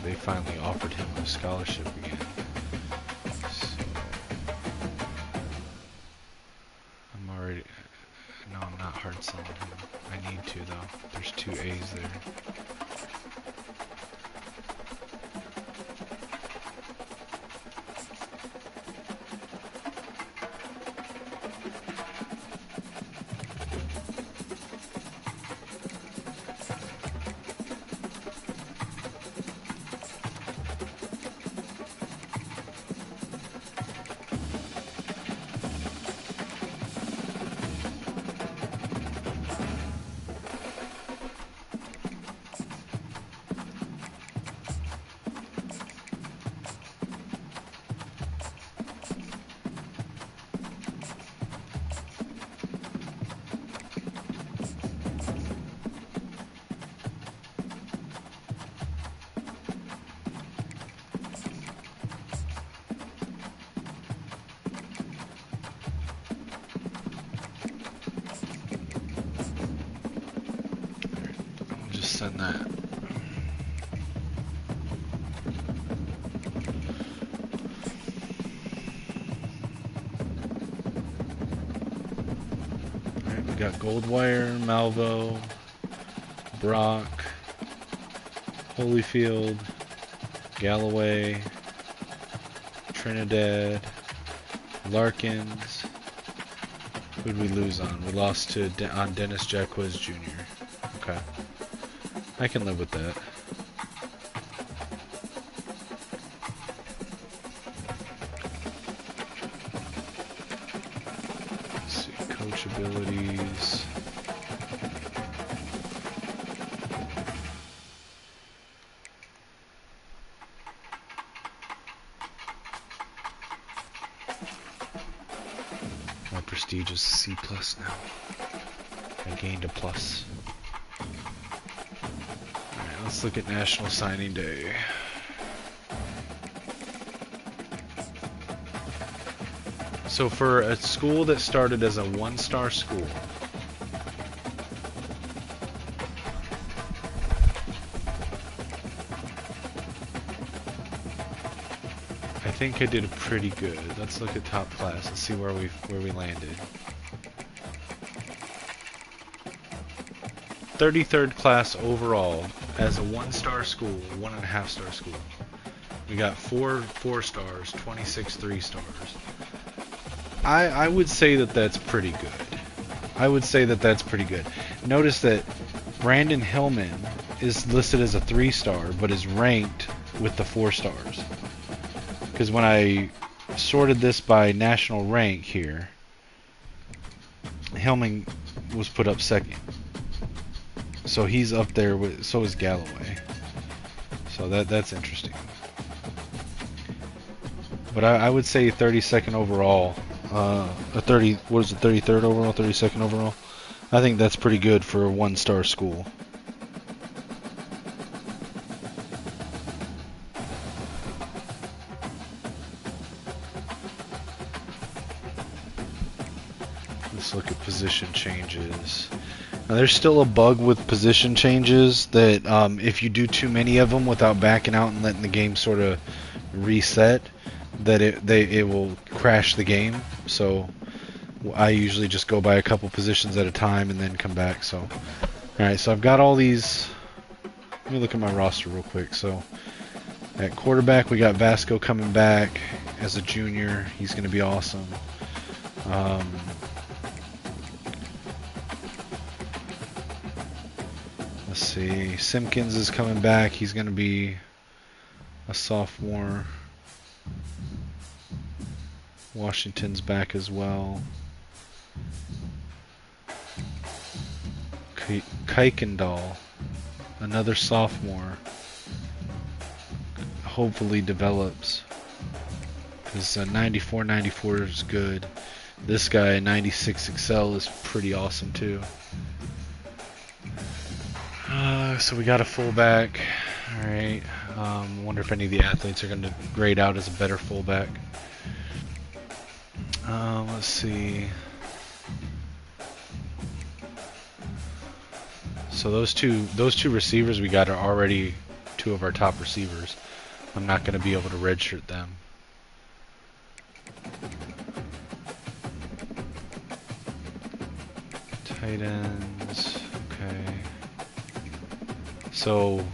They finally offered him a scholarship again. So I'm already... No, I'm not hard selling him. I need to though. There's 2 A's there. Send that. Alright, we got Goldwire, Malvo, Brock, Holyfield, Galloway, Trinidad, Larkins. Who'd we lose on? We lost to on Dennis Jacquez Jr. Okay. I can live with that. Let's see, coach abilities. My prestige is C+ now. I gained a plus. Let's look at National Signing Day. So for a school that started as a 1-star school, I think I did pretty good. Let's look at top class and see where we landed. 33rd class overall as a 1-star school, 1.5-star school. We got 4 4-stars, 26 3-stars. I would say that that's pretty good. I would say that that's pretty good. Notice that Brandon Hillman is listed as a 3-star, but is ranked with the 4 stars. Because when I sorted this by national rank here, Hillman was put up second. So he's up there with, so is Galloway. So that's interesting. But I would say 32nd overall, a 30, what is it, 33rd overall, 32nd overall? I think that's pretty good for a 1-star school. Let's look at position changes. Now, there's still a bug with position changes that if you do too many of them without backing out and letting the game sort of reset, that it will crash the game. So I usually just go by a couple positions at a time and then come back. So, all right, so I've got all these. Let me look at my roster real quick. So at quarterback, we got Vasco coming back as a junior. He's going to be awesome. Let's see. Simpkins is coming back. He's going to be a sophomore. Washington's back as well. Kuykendall, another sophomore, hopefully develops. Because 94-94 is good. This guy, 96 Excel, is pretty awesome too. So we got a fullback. Alright. Wonder if any of the athletes are going to grade out as a better fullback. Let's see. So those two receivers we got are already two of our top receivers. I'm not going to be able to redshirt them. Tight ends. Okay. So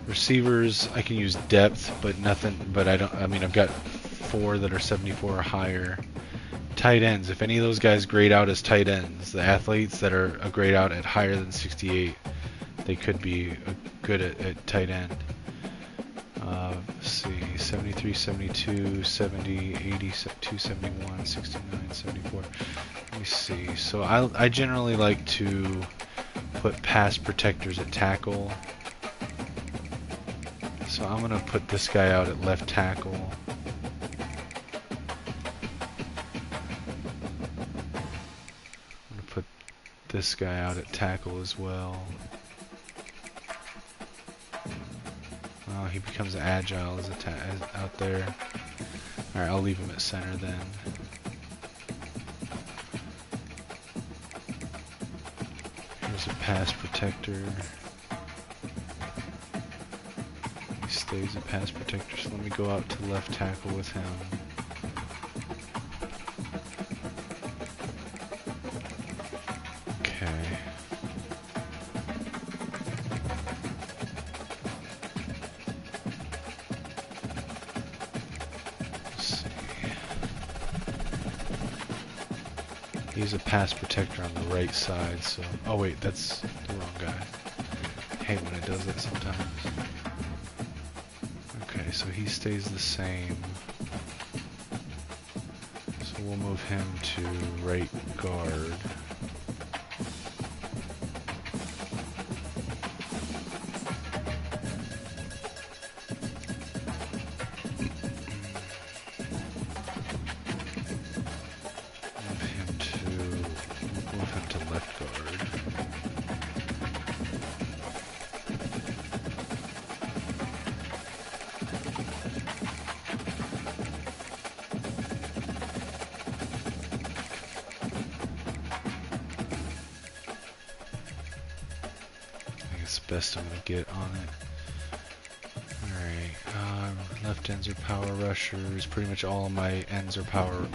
receivers, I can use depth, but nothing. But I don't. I mean, I've got 4 that are 74 or higher. Tight ends, if any of those guys grade out as tight ends, the athletes that are a grade out at higher than 68, they could be good at tight end. Let's see, 73, 72, 70, 80, 271, 69, 74. Let me see. So I generally like to put pass protectors at tackle. So I'm going to put this guy out at left tackle. This guy out at tackle as well. Oh, he becomes agile as out there. Alright, I'll leave him at center then. Here's a pass protector. He stays a pass protector, so let me go out to left tackle with him. He's a pass protector on the right side, so... Oh wait, that's the wrong guy. I hate when it does that sometimes. Okay, so he stays the same. So we'll move him to right guard. Best I'm gonna get on it. Alright, left ends are power rushers. Pretty much all of my ends are power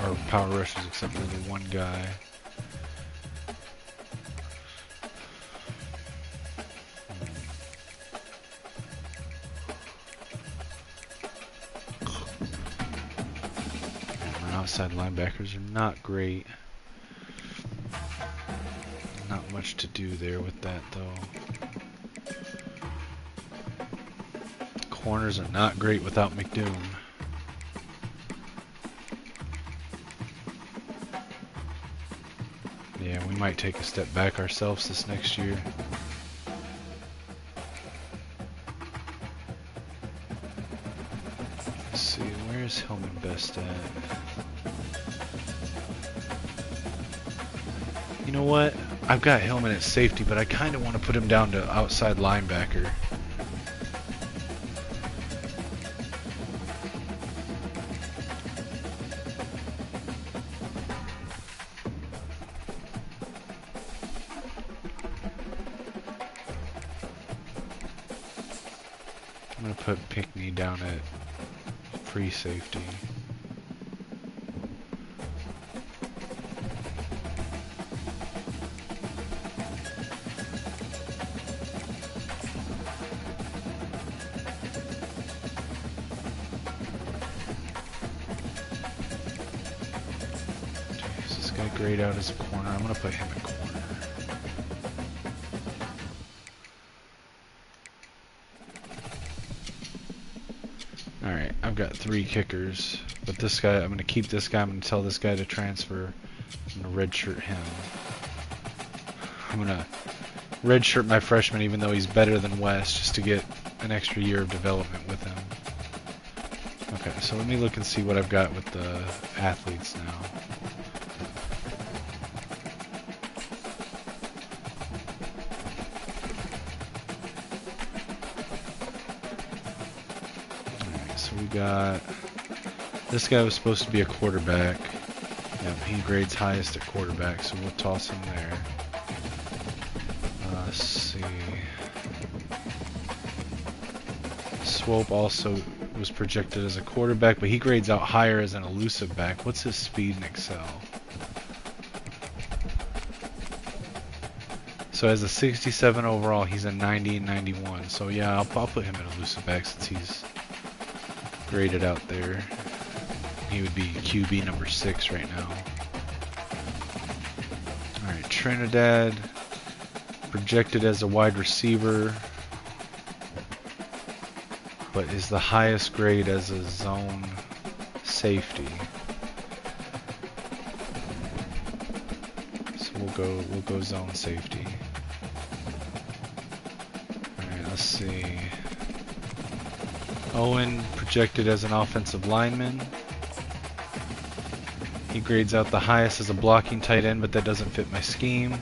rushers except for the one guy. My outside linebackers are not great. Not much to do there with that though. Corners are not great without McDoom. Yeah, we might take a step back ourselves this next year. Let's see, where's Hillman best at? You know what? I've got Hillman at safety, but I kind of want to put him down to outside linebacker. I'm going to put Pinkney down at free safety. Is this guy grayed out as a corner? I'm going to put him at corner. Alright, I've got got 3 kickers. But this guy, I'm going to keep this guy. I'm going to tell this guy to transfer. I'm going to redshirt him. I'm going to redshirt my freshman even though he's better than West just to get an extra year of development with him. Okay, so let me look and see what I've got with the athletes now. Alright, so we got... This guy was supposed to be a quarterback. Yep, he grades highest at quarterback, so we'll toss him there. Let's see. Swope also was projected as a quarterback, but he grades out higher as an elusive back. What's his speed in Excel? So as a 67 overall, he's a 90 and 91. So yeah, I'll put him at elusive back since he's graded out there. He would be QB number 6 right now. Alright, Trinidad projected as a wide receiver, but is the highest grade as a zone safety. So we'll go zone safety. Alright, let's see. Owen projected as an offensive lineman. He grades out the highest as a blocking tight end, but that doesn't fit my scheme.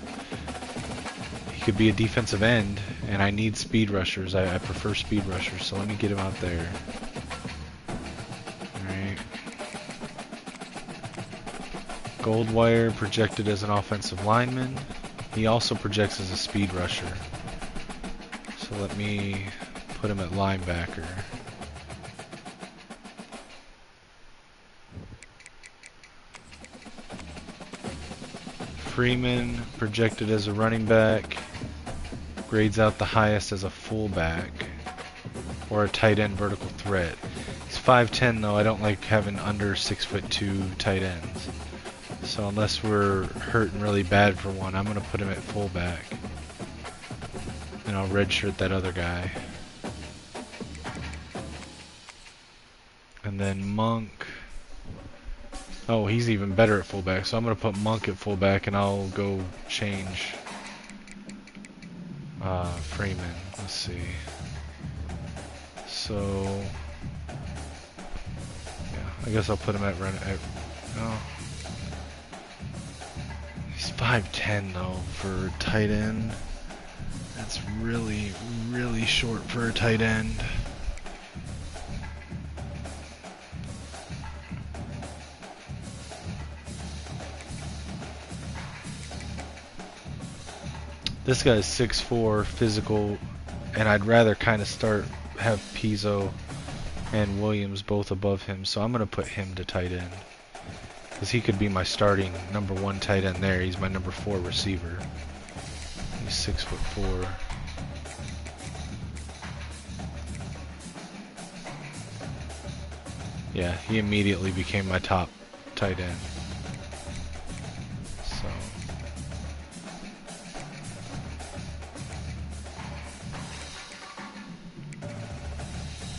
He could be a defensive end, and I need speed rushers. I prefer speed rushers, so let me get him out there. Alright. Goldwire projected as an offensive lineman. He also projects as a speed rusher. So let me put him at linebacker. Freeman projected as a running back. Grades out the highest as a fullback or a tight end vertical threat. He's 5'10" though. I don't like having under 6'2" tight ends. So unless we're hurting really bad for one, I'm gonna put him at fullback. And I'll redshirt that other guy. And then Monk. Oh, he's even better at fullback. So I'm gonna put Monk at fullback, and I'll go change Freeman. Let's see. So yeah, I guess I'll put him at run. No, he's 5'10" though for tight end. That's really, really short for a tight end. This guy's 6'4", physical, and I'd rather kind of have Pizzo and Williams both above him, so I'm going to put him to tight end. Because he could be my starting number 1 tight end there. He's my number 4 receiver. He's 6'4". Yeah, he immediately became my top tight end. So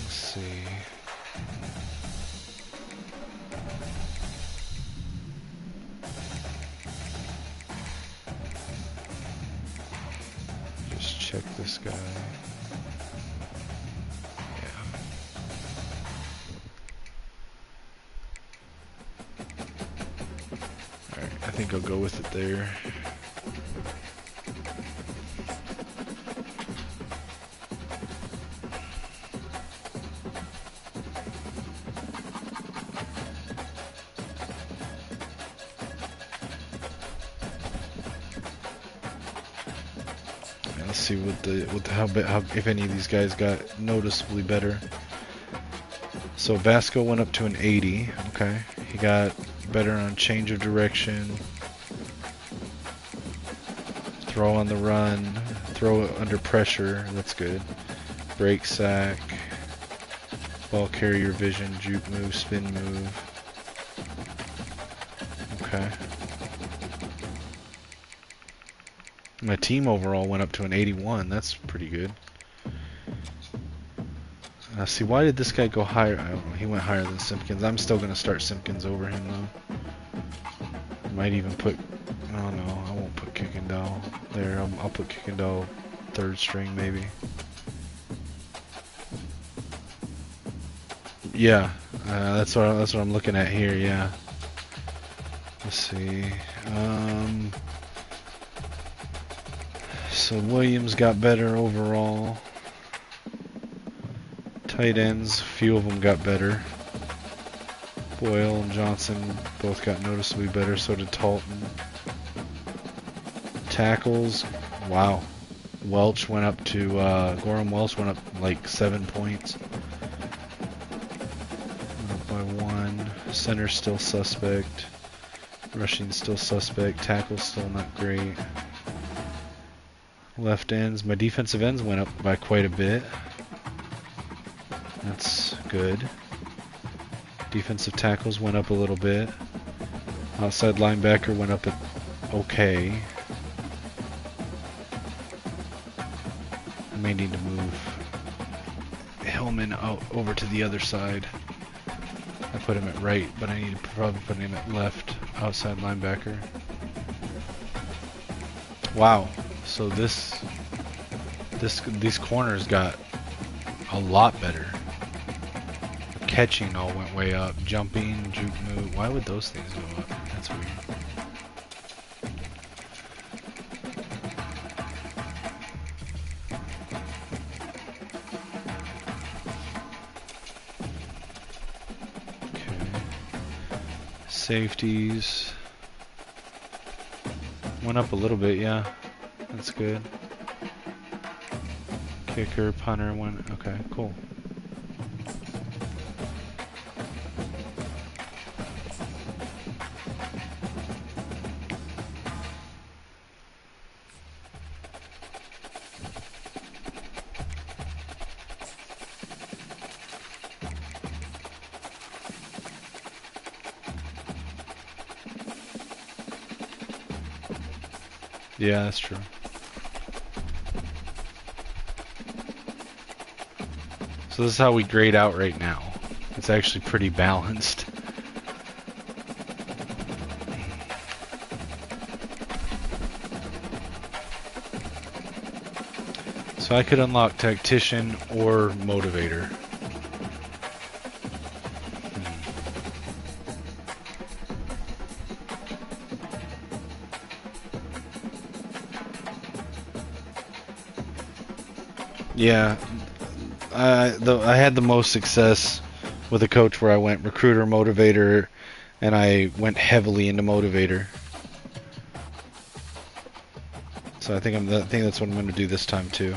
let's see. Just check this guy. I think I'll go with it there. And let's see how if any of these guys got noticeably better. So Vasco went up to an 80. Okay, he got better on change of direction, throw on the run, throw under pressure, that's good, break sack, ball carrier vision, juke move, spin move. Okay. My team overall went up to an 81, that's pretty good. See, why did this guy go higher? I don't know. He went higher than Simpkins. I'm still going to start Simpkins over him, though. Might even put... Oh, no. I won't put Kuykendall there. I'll put Kuykendall third string, maybe. Yeah. That's what I'm looking at here, yeah. Let's see. So Williams got better overall. Tight ends, a few of them got better. Boyle and Johnson both got noticeably better, so did Talton. Tackles, wow. Welch went up to, Gorham Welch went up like 7 points. Went up by 1. Center's still suspect. Rushing still suspect. Tackle's still not great. Left ends, my defensive ends went up by quite a bit. That's good. Defensive tackles went up a little bit. Outside linebacker went up okay. I may need to move Hillman out over to the other side. I put him at right, but I need to probably put him at left, outside linebacker. Wow. So these corners got a lot better. Catching all went way up. Jumping, juke move. Why would those things go up? That's weird. Okay. Safeties went up a little bit, yeah. That's good. Kicker, punter went. Okay, cool. Yeah, that's true. So this is how we grade out right now. It's actually pretty balanced. So I could unlock Tactician or Motivator. Yeah, I had the most success with a coach where I went recruiter, motivator, and I went heavily into motivator. So I think that's what I'm going to do this time too.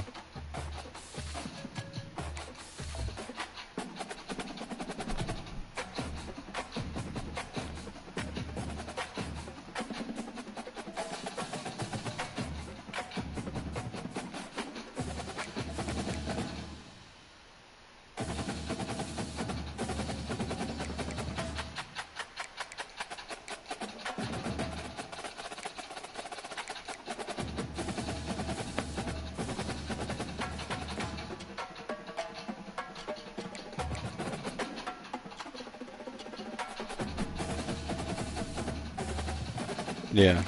Yeah.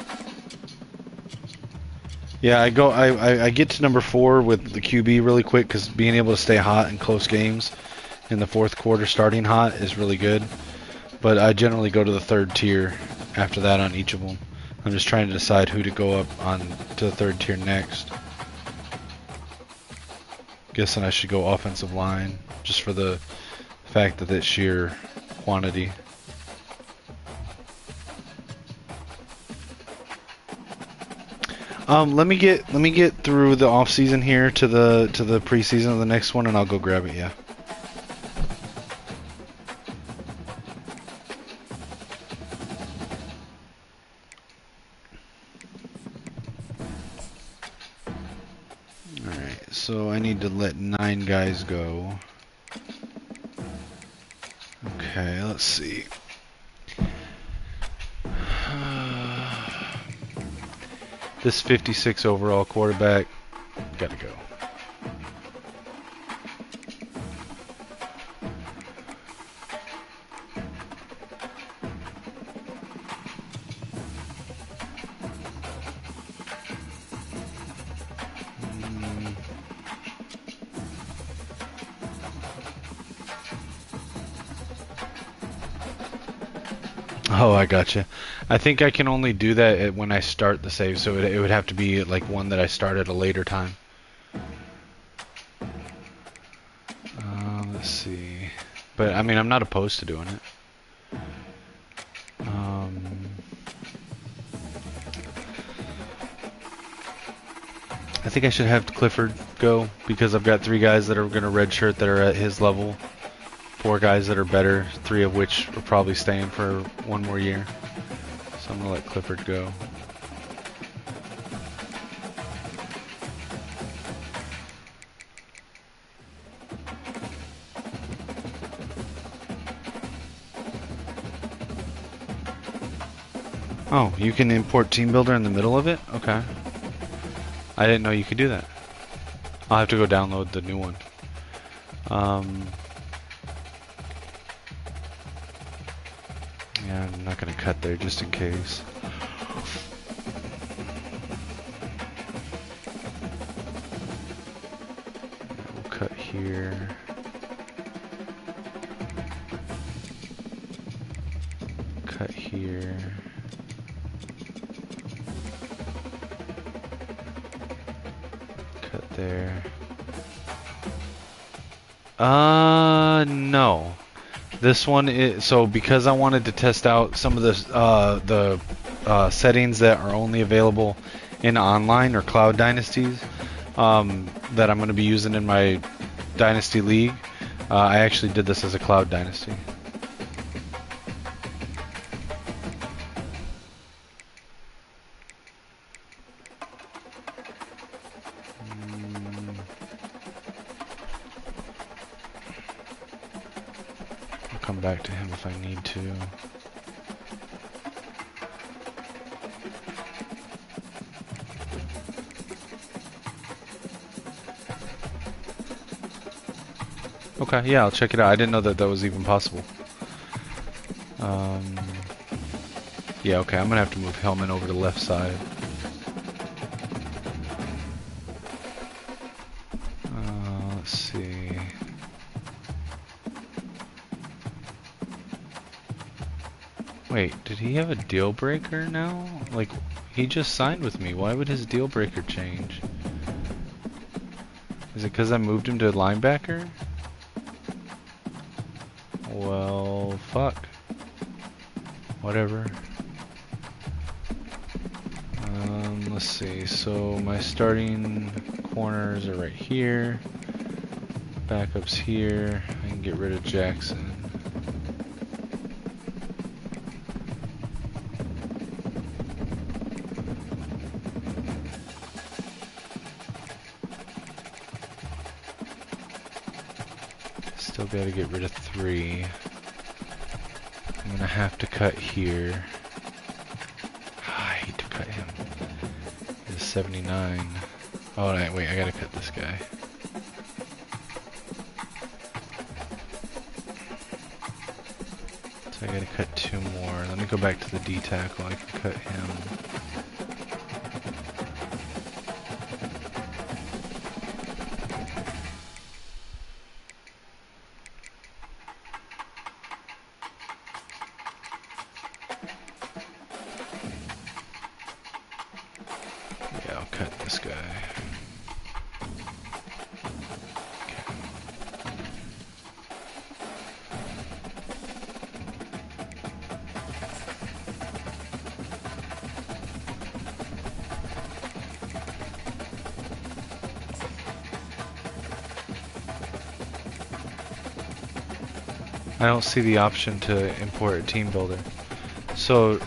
Yeah, I get to number 4 with the QB really quick because being able to stay hot in close games in the fourth quarter, starting hot, is really good. But I generally go to the third tier after that on each of them. I'm just trying to decide who to go up on to the third tier next. Guessing I should go offensive line just for the fact that it's sheer quantity. Let me get through the off season here to the preseason of the next one, and I'll go grab it. Yeah. All right. So I need to let 9 guys go. Okay. Let's see. This 56 overall quarterback, gotta go. Oh, I gotcha. I think I can only do that when I start the save, so it would have to be like one that I start at a later time. Let's see. But I mean, I'm not opposed to doing it. I think I should have Clifford go because I've got 3 guys that are going to redshirt that are at his level. 4 guys that are better, 3 of which are probably staying for 1 more year. So I'm going to let Clifford go. Oh, you can import Team Builder in the middle of it? Okay. I didn't know you could do that. I'll have to go download the new one. Yeah, I'm not going to cut there just in case. We'll cut here. Cut here. Cut there. No. This one is so because I wanted to test out some of the settings that are only available in online or cloud dynasties that I'm going to be using in my dynasty league. I actually did this as a cloud dynasty. Come back to him if I need to. Okay, yeah, I'll check it out. I didn't know that that was even possible. Yeah, okay, I'm gonna have to move Hellman over to the left side. Let's see. Wait, did he have a deal breaker now? Like, he just signed with me. Why would his deal breaker change? Is it because I moved him to linebacker? Well, fuck. Whatever. Let's see. So my starting corners are right here. Backups here. I can get rid of Jackson. Still gotta get rid of 3. I'm gonna have to cut here. I hate to cut him. He's 79. Oh, wait, I gotta cut this guy. So I gotta cut 2 more. Let me go back to the D tackle. I can cut him. Yeah, I'll cut this guy. I don't see the option to import a team builder. So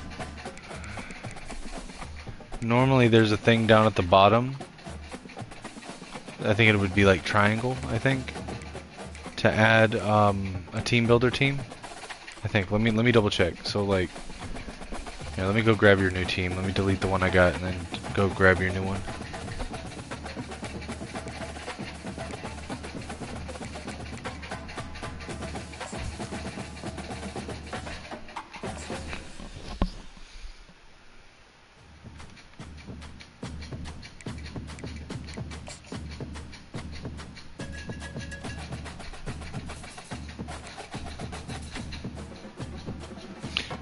normally there's a thing down at the bottom. I think it would be like triangle, I think, to add a team builder team. I think. Let me double check. So like, yeah, let me go grab your new team. Let me delete the one I got and then go grab your new one.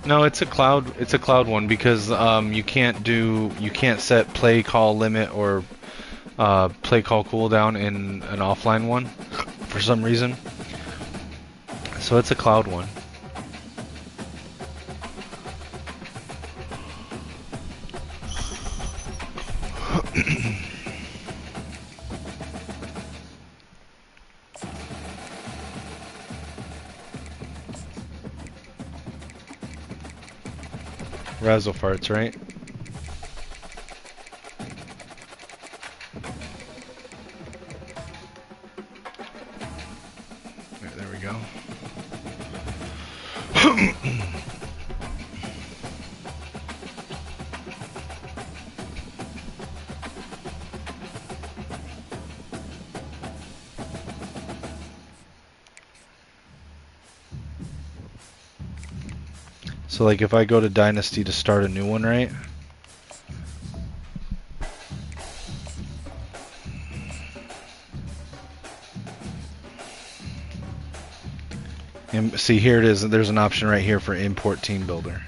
No, it's a cloud. It's a cloud one because you can't set play call limit or play call cooldown in an offline one for some reason. So it's a cloud one. Razzle farts, right? There we go. So like if I go to Dynasty to start a new one, right? And see, here it is. There's an option right here for import team builder.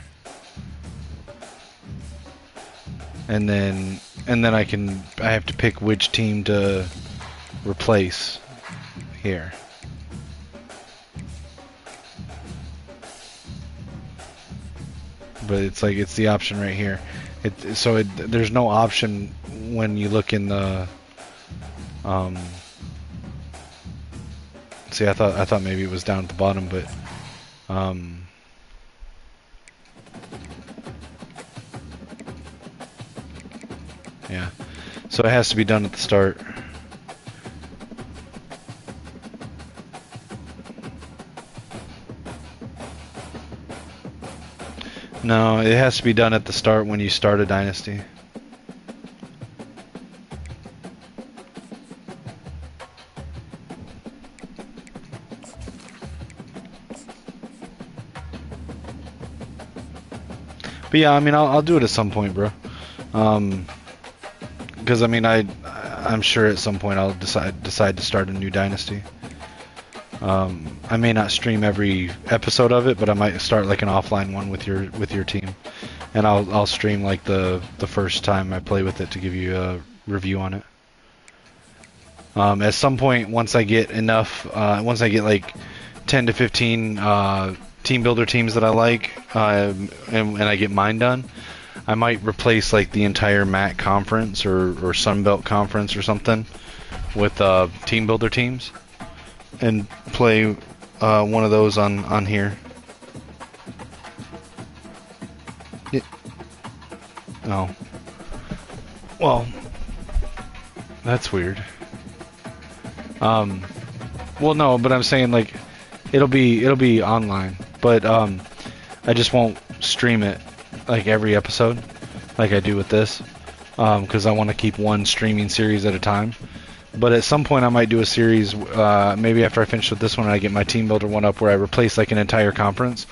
And then I have to pick which team to replace here. But it's like it's the option right here. There's no option when you look in the see, I thought maybe it was down at the bottom, but yeah. So it has to be done at the start. No, it has to be done at the start when you start a dynasty. But yeah, I mean, I'll do it at some point, bro. Because I mean, I'm sure at some point I'll decide to start a new dynasty. I may not stream every episode of it, but I might start like an offline one with your team, and I'll stream like the first time I play with it to give you a review on it. At some point, once I get enough, once I get like 10 to 15 team builder teams that I like, and I get mine done, I might replace like the entire MAC conference or Sunbelt conference or something with team builder teams, and play one of those on here. Yeah. Oh. Well, that's weird. Well, no, but I'm saying like it'll be online, but I just won't stream it like every episode like I do with this, because I want to keep one streaming series at a time. But at some point I might do a series, maybe after I finish with this one and I get my team builder one up, where I replace like an entire conference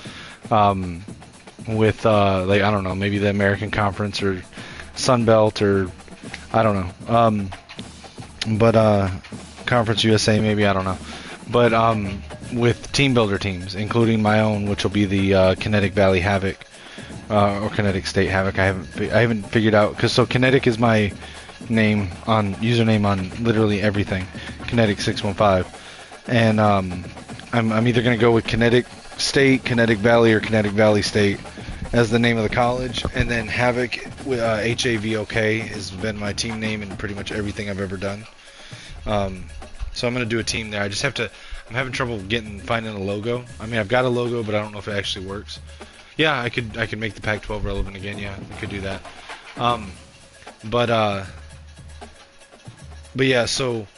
with like, I don't know, maybe the American Conference or Sunbelt or I don't know, but Conference USA maybe, I don't know, but with team builder teams, including my own, which will be the Kinetic Valley Havoc or Kinetic State Havoc. I haven't figured out, because so Kinetic is my username on literally everything, Kinetic 615, and I'm either gonna go with Kinetic State, Kinetic Valley, or Kinetic Valley State as the name of the college, and then Havoc with HAVOK has been my team name in pretty much everything I've ever done. So I'm gonna do a team there. I'm having trouble finding a logo. I mean, I've got a logo, but I don't know if it actually works. Yeah, I could make the Pac-12 relevant again. Yeah, I could do that. But yeah, so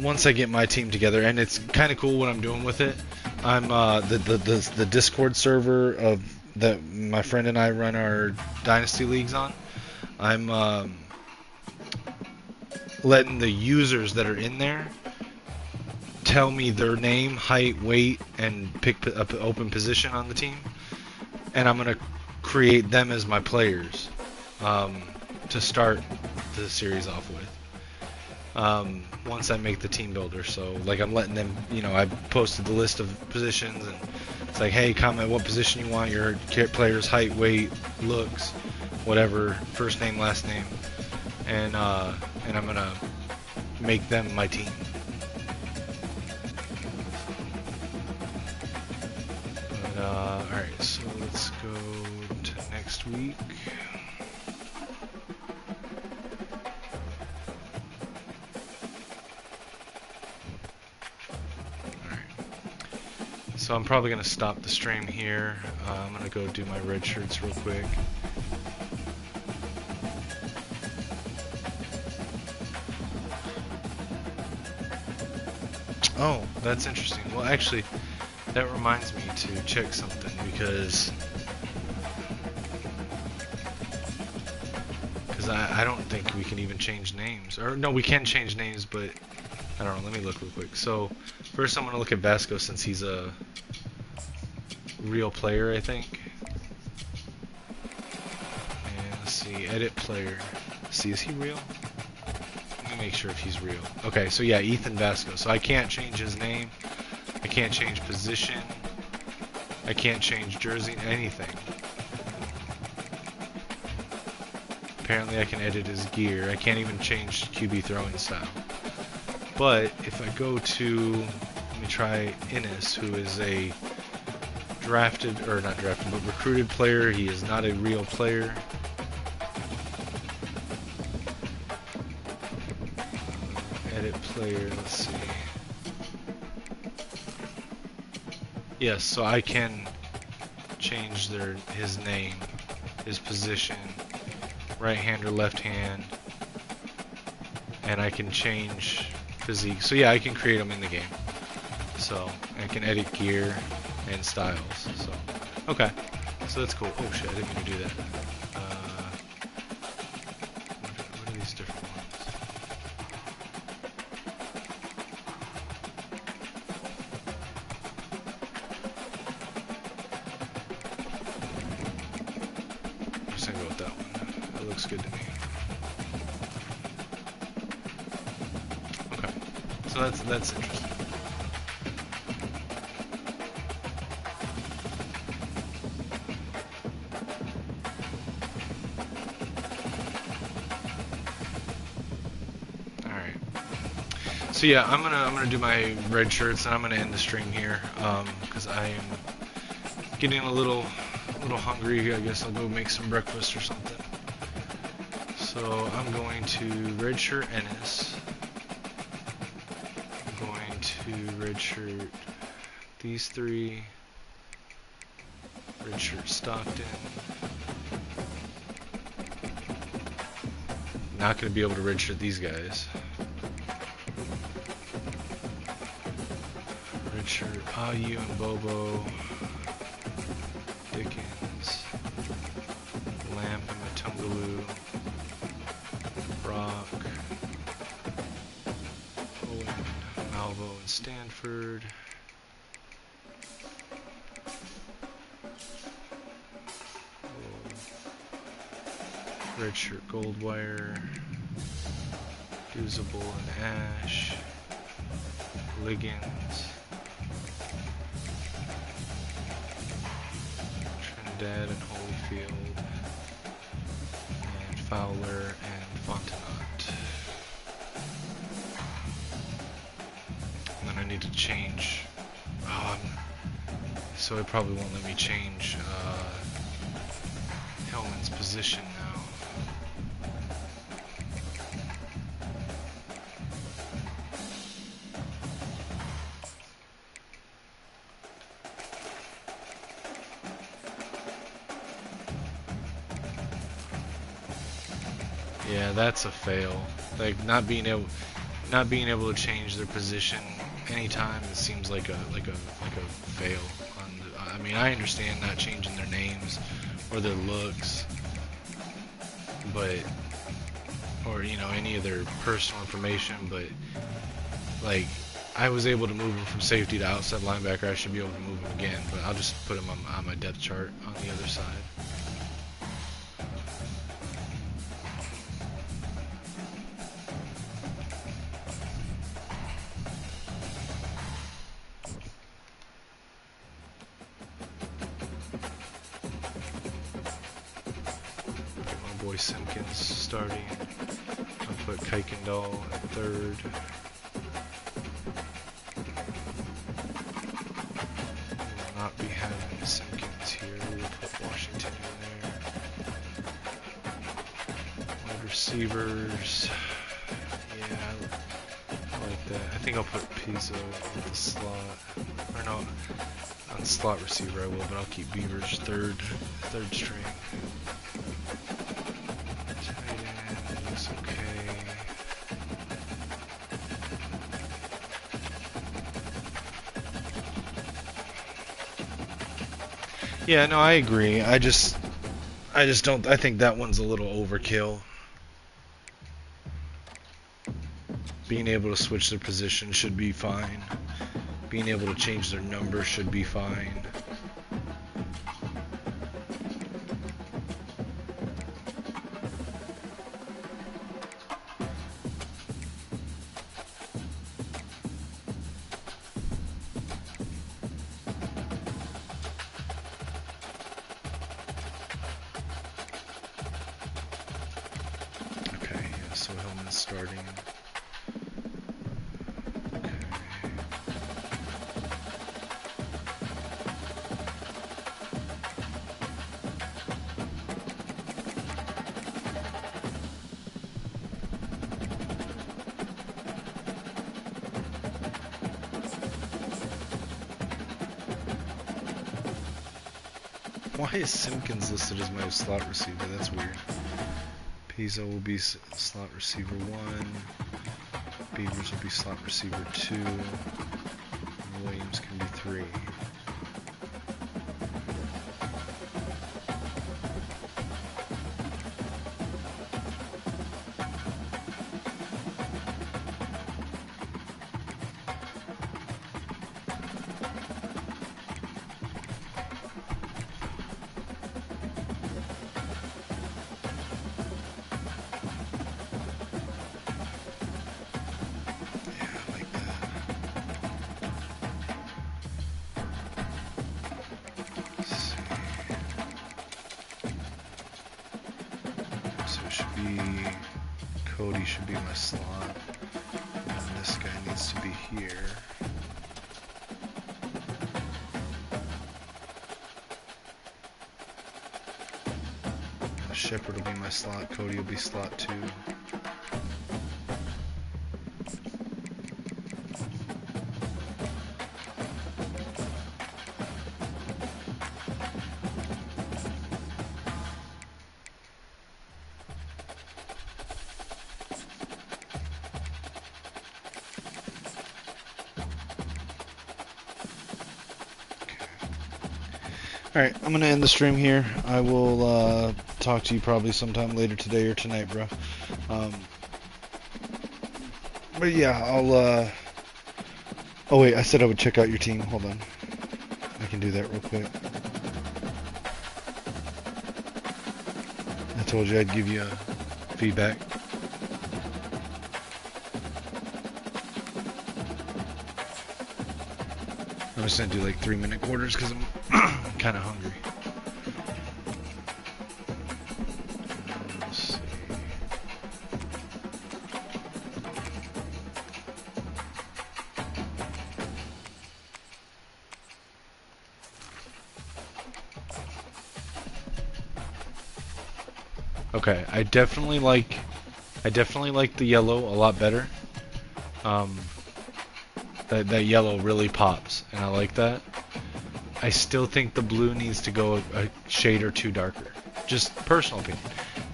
once I get my team together, and it's kind of cool what I'm doing with it. I'm the Discord server of that my friend and I run our Dynasty leagues on. I'm letting the users that are in there tell me their name, height, weight, and pick an open position on the team, and I'm gonna create them as my players to start the series off with. once I make the team builder. So like I'm letting them, you know, I posted the list of positions, and it's like, hey, comment what position you want, your player's height, weight, looks, whatever, first name, last name, and I'm gonna make them my team. But alright, so let's go to next week. So I'm probably going to stop the stream here. I'm going to go do my red shirts real quick. Oh, that's interesting. Well, actually, that reminds me to check something, because I don't think we can even change names. Or no, we can change names, but I don't know. Let me look real quick. So first I'm going to look at Vasco, since he's a real player, I think. And let's see, edit player. See, is he real? Let me make sure if he's real. Okay, so yeah, Ethan Vasco. So I can't change his name. I can't change position. I can't change jersey, anything. Apparently I can edit his gear. I can't even change QB throwing style. But if I go to, let me try Innes, who is a drafted, or not drafted, but recruited player. He is not a real player. Edit player, let's see. Yes, so I can change his name, his position, right hand or left hand, and I can change physique. So yeah, I can create them in the game. So I can edit gear and styles. So okay, so that's cool. Oh shit, I didn't mean to do that. What are these different ones? I'm just gonna go with that one. That looks good to me. Okay, so that's interesting. So yeah, I'm gonna do my red shirts, and I'm gonna end the stream here, because I am getting a little hungry. I guess I'll go make some breakfast or something. So I'm going to redshirt Ennis. I'm going to redshirt these three. Redshirt Stockton. Not gonna be able to redshirt these guys. Redshirt Ayu and Bobo, Dickens, Lamp and Matungaloo, Brock, Owen, Malvo and Stanford, Redshirt Goldwire, Usable and Ash, Liggins, Trinidad and Holyfield, and Fowler and Fontenot. And then I need to change. So it probably won't let me change Hellman's position now. Yeah, that's a fail. Like not being able to change their position anytime, it seems like a fail. I mean, I understand not changing their names or their looks, but or you know any of their personal information, but like I was able to move him from safety to outside linebacker. I should be able to move him again, but I'll just put him on my depth chart on the other side. boy Simpkins starting. I'll put Kuykendall at third. We'll not be having Simpkins here. We'll put Washington in there. Wide receivers. Yeah, I like that. I think I'll put Pizzo at the slot. Or no, on slot receiver I will, but I'll keep Beavers third string. Tight end looks okay. Yeah, no, I agree. I just don't. I think that one's a little overkill. Being able to switch their position should be fine. Being able to change their number should be fine. Okay, yeah, so Hillman's starting. Why is Simpkins listed as my slot receiver? That's weird. Pizzo will be slot receiver 1. Beavers will be slot receiver 2. And Williams can be 3. Cody should be my slot, and this guy needs to be here. Shepard will be my slot, Cody will be slot 2. Alright, I'm gonna end the stream here. I will talk to you probably sometime later today or tonight, bro. But yeah, I'll oh wait, I said I would check out your team. Hold on. I can do that real quick. I told you I'd give you feedback. I'm just gonna do like 3-minute quarters because I'm kind of hungry. Let's see. Okay, I definitely like the yellow a lot better. That yellow really pops, and I like that. I still think the blue needs to go a shade or two darker. Just personal opinion.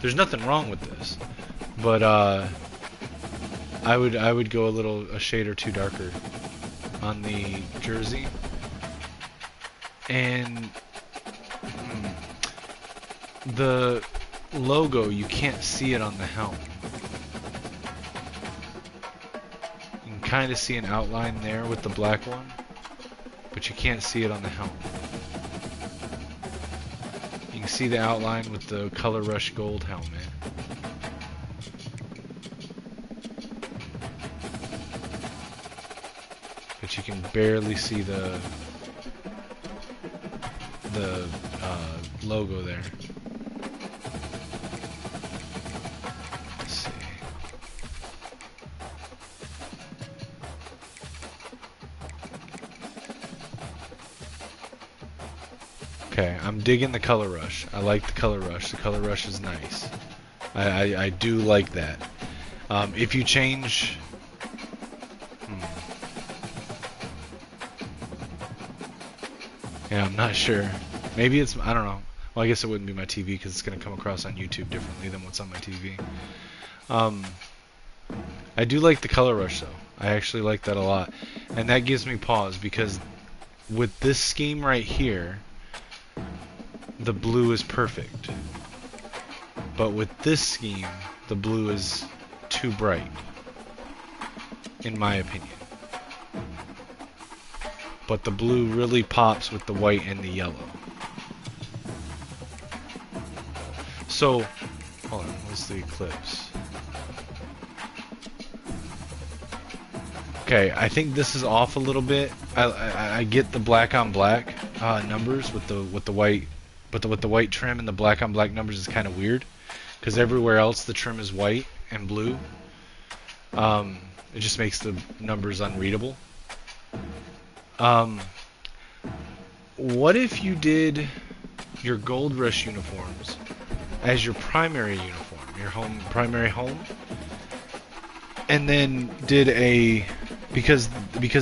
There's nothing wrong with this, but I would go a shade or two darker on the jersey. And the logo, you can't see it on the helm. Kind of see an outline there with the black one, but you can't see it on the helm. You can see the outline with the Color Rush Gold helmet. But you can barely see the logo there. Okay, I'm digging the color rush. I like the color rush. The color rush is nice. I do like that. If you change... Yeah, I'm not sure. Maybe it's... I don't know. Well, I guess it wouldn't be my TV because it's going to come across on YouTube differently than what's on my TV. I do like the color rush, though. I actually like that a lot. And that gives me pause because with this scheme right here, the blue is perfect. But with this scheme, the blue is too bright, in my opinion. But the blue really pops with the white and the yellow. So, hold on, what's the eclipse? Okay, I think this is off a little bit. I get the black on black numbers with the white, but with the white trim and the black on black numbers is kind of weird, because everywhere else the trim is white and blue. It just makes the numbers unreadable. What if you did your Gold Rush uniforms as your primary uniform, your primary home, and then did a because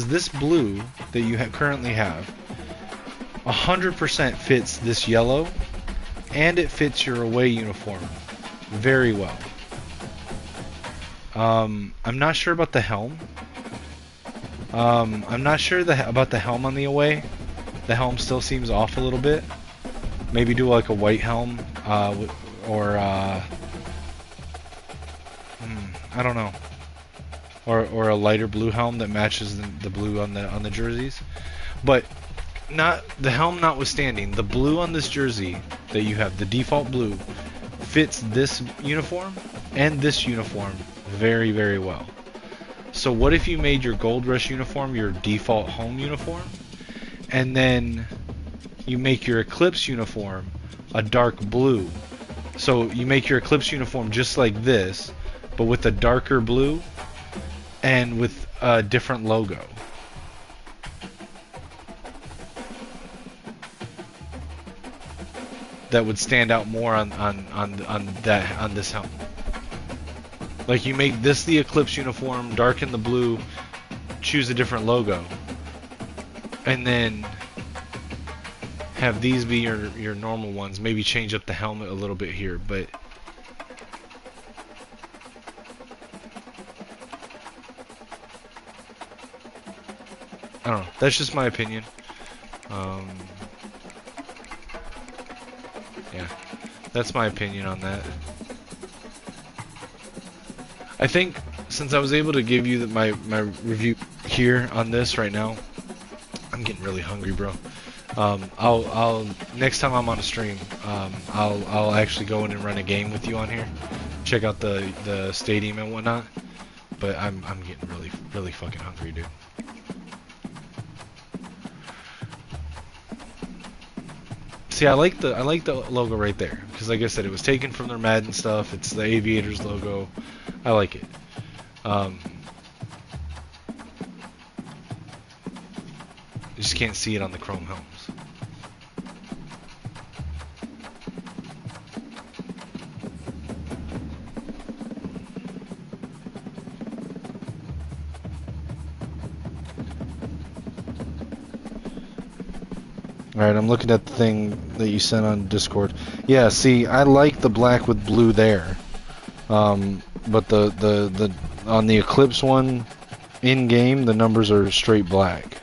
this blue that you currently have 100% fits this yellow, and it fits your away uniform very well. I'm not sure about the helm. I'm not sure about the helm on the away. The helm still seems off a little bit. Maybe do like a white helm, or I don't know, or a lighter blue helm that matches the blue on the jerseys. But not the helm notwithstanding, the blue on this jersey that you have, the default blue, fits this uniform and this uniform very, very well. So what if you made your Gold Rush uniform your default home uniform, and then you make your Eclipse uniform a dark blue? So you make your Eclipse uniform just like this, but with a darker blue and with a different logo. That would stand out more on this helm. Like you make this the Eclipse uniform, darken the blue, choose a different logo, and then have these be your normal ones. Maybe change up the helmet a little bit here, but I don't know. That's just my opinion. Yeah, that's my opinion on that. I think since I was able to give you my review here on this right now, I'm getting really hungry, bro. I'll next time I'm on a stream, I'll actually go in and run a game with you on here, check out the stadium and whatnot. But I'm getting really fucking hungry, dude. See, I like the logo right there, because like I said, it was taken from their Madden stuff. It's the Aviators logo. I like it. I just can't see it on the Chrome helms. Alright, I'm looking at the thing that you sent on Discord. Yeah, see, I like the black with blue there. But the on the Eclipse one, in game, the numbers are straight black.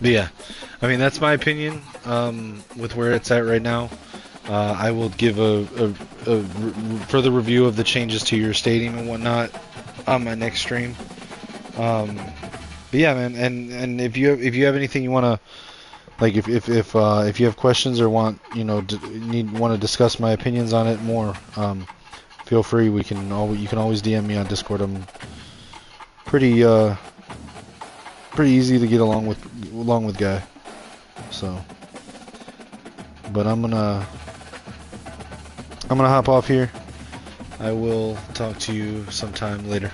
But yeah, I mean that's my opinion with where it's at right now. I will give a further review of the changes to your stadium and whatnot on my next stream. But yeah, man, and if you have anything you wanna, like, if you have questions or want want to discuss my opinions on it more, feel free. You can always DM me on Discord. I'm pretty easy to get along with guy. So, but I'm gonna I'm gonna hop off here. I will talk to you sometime later.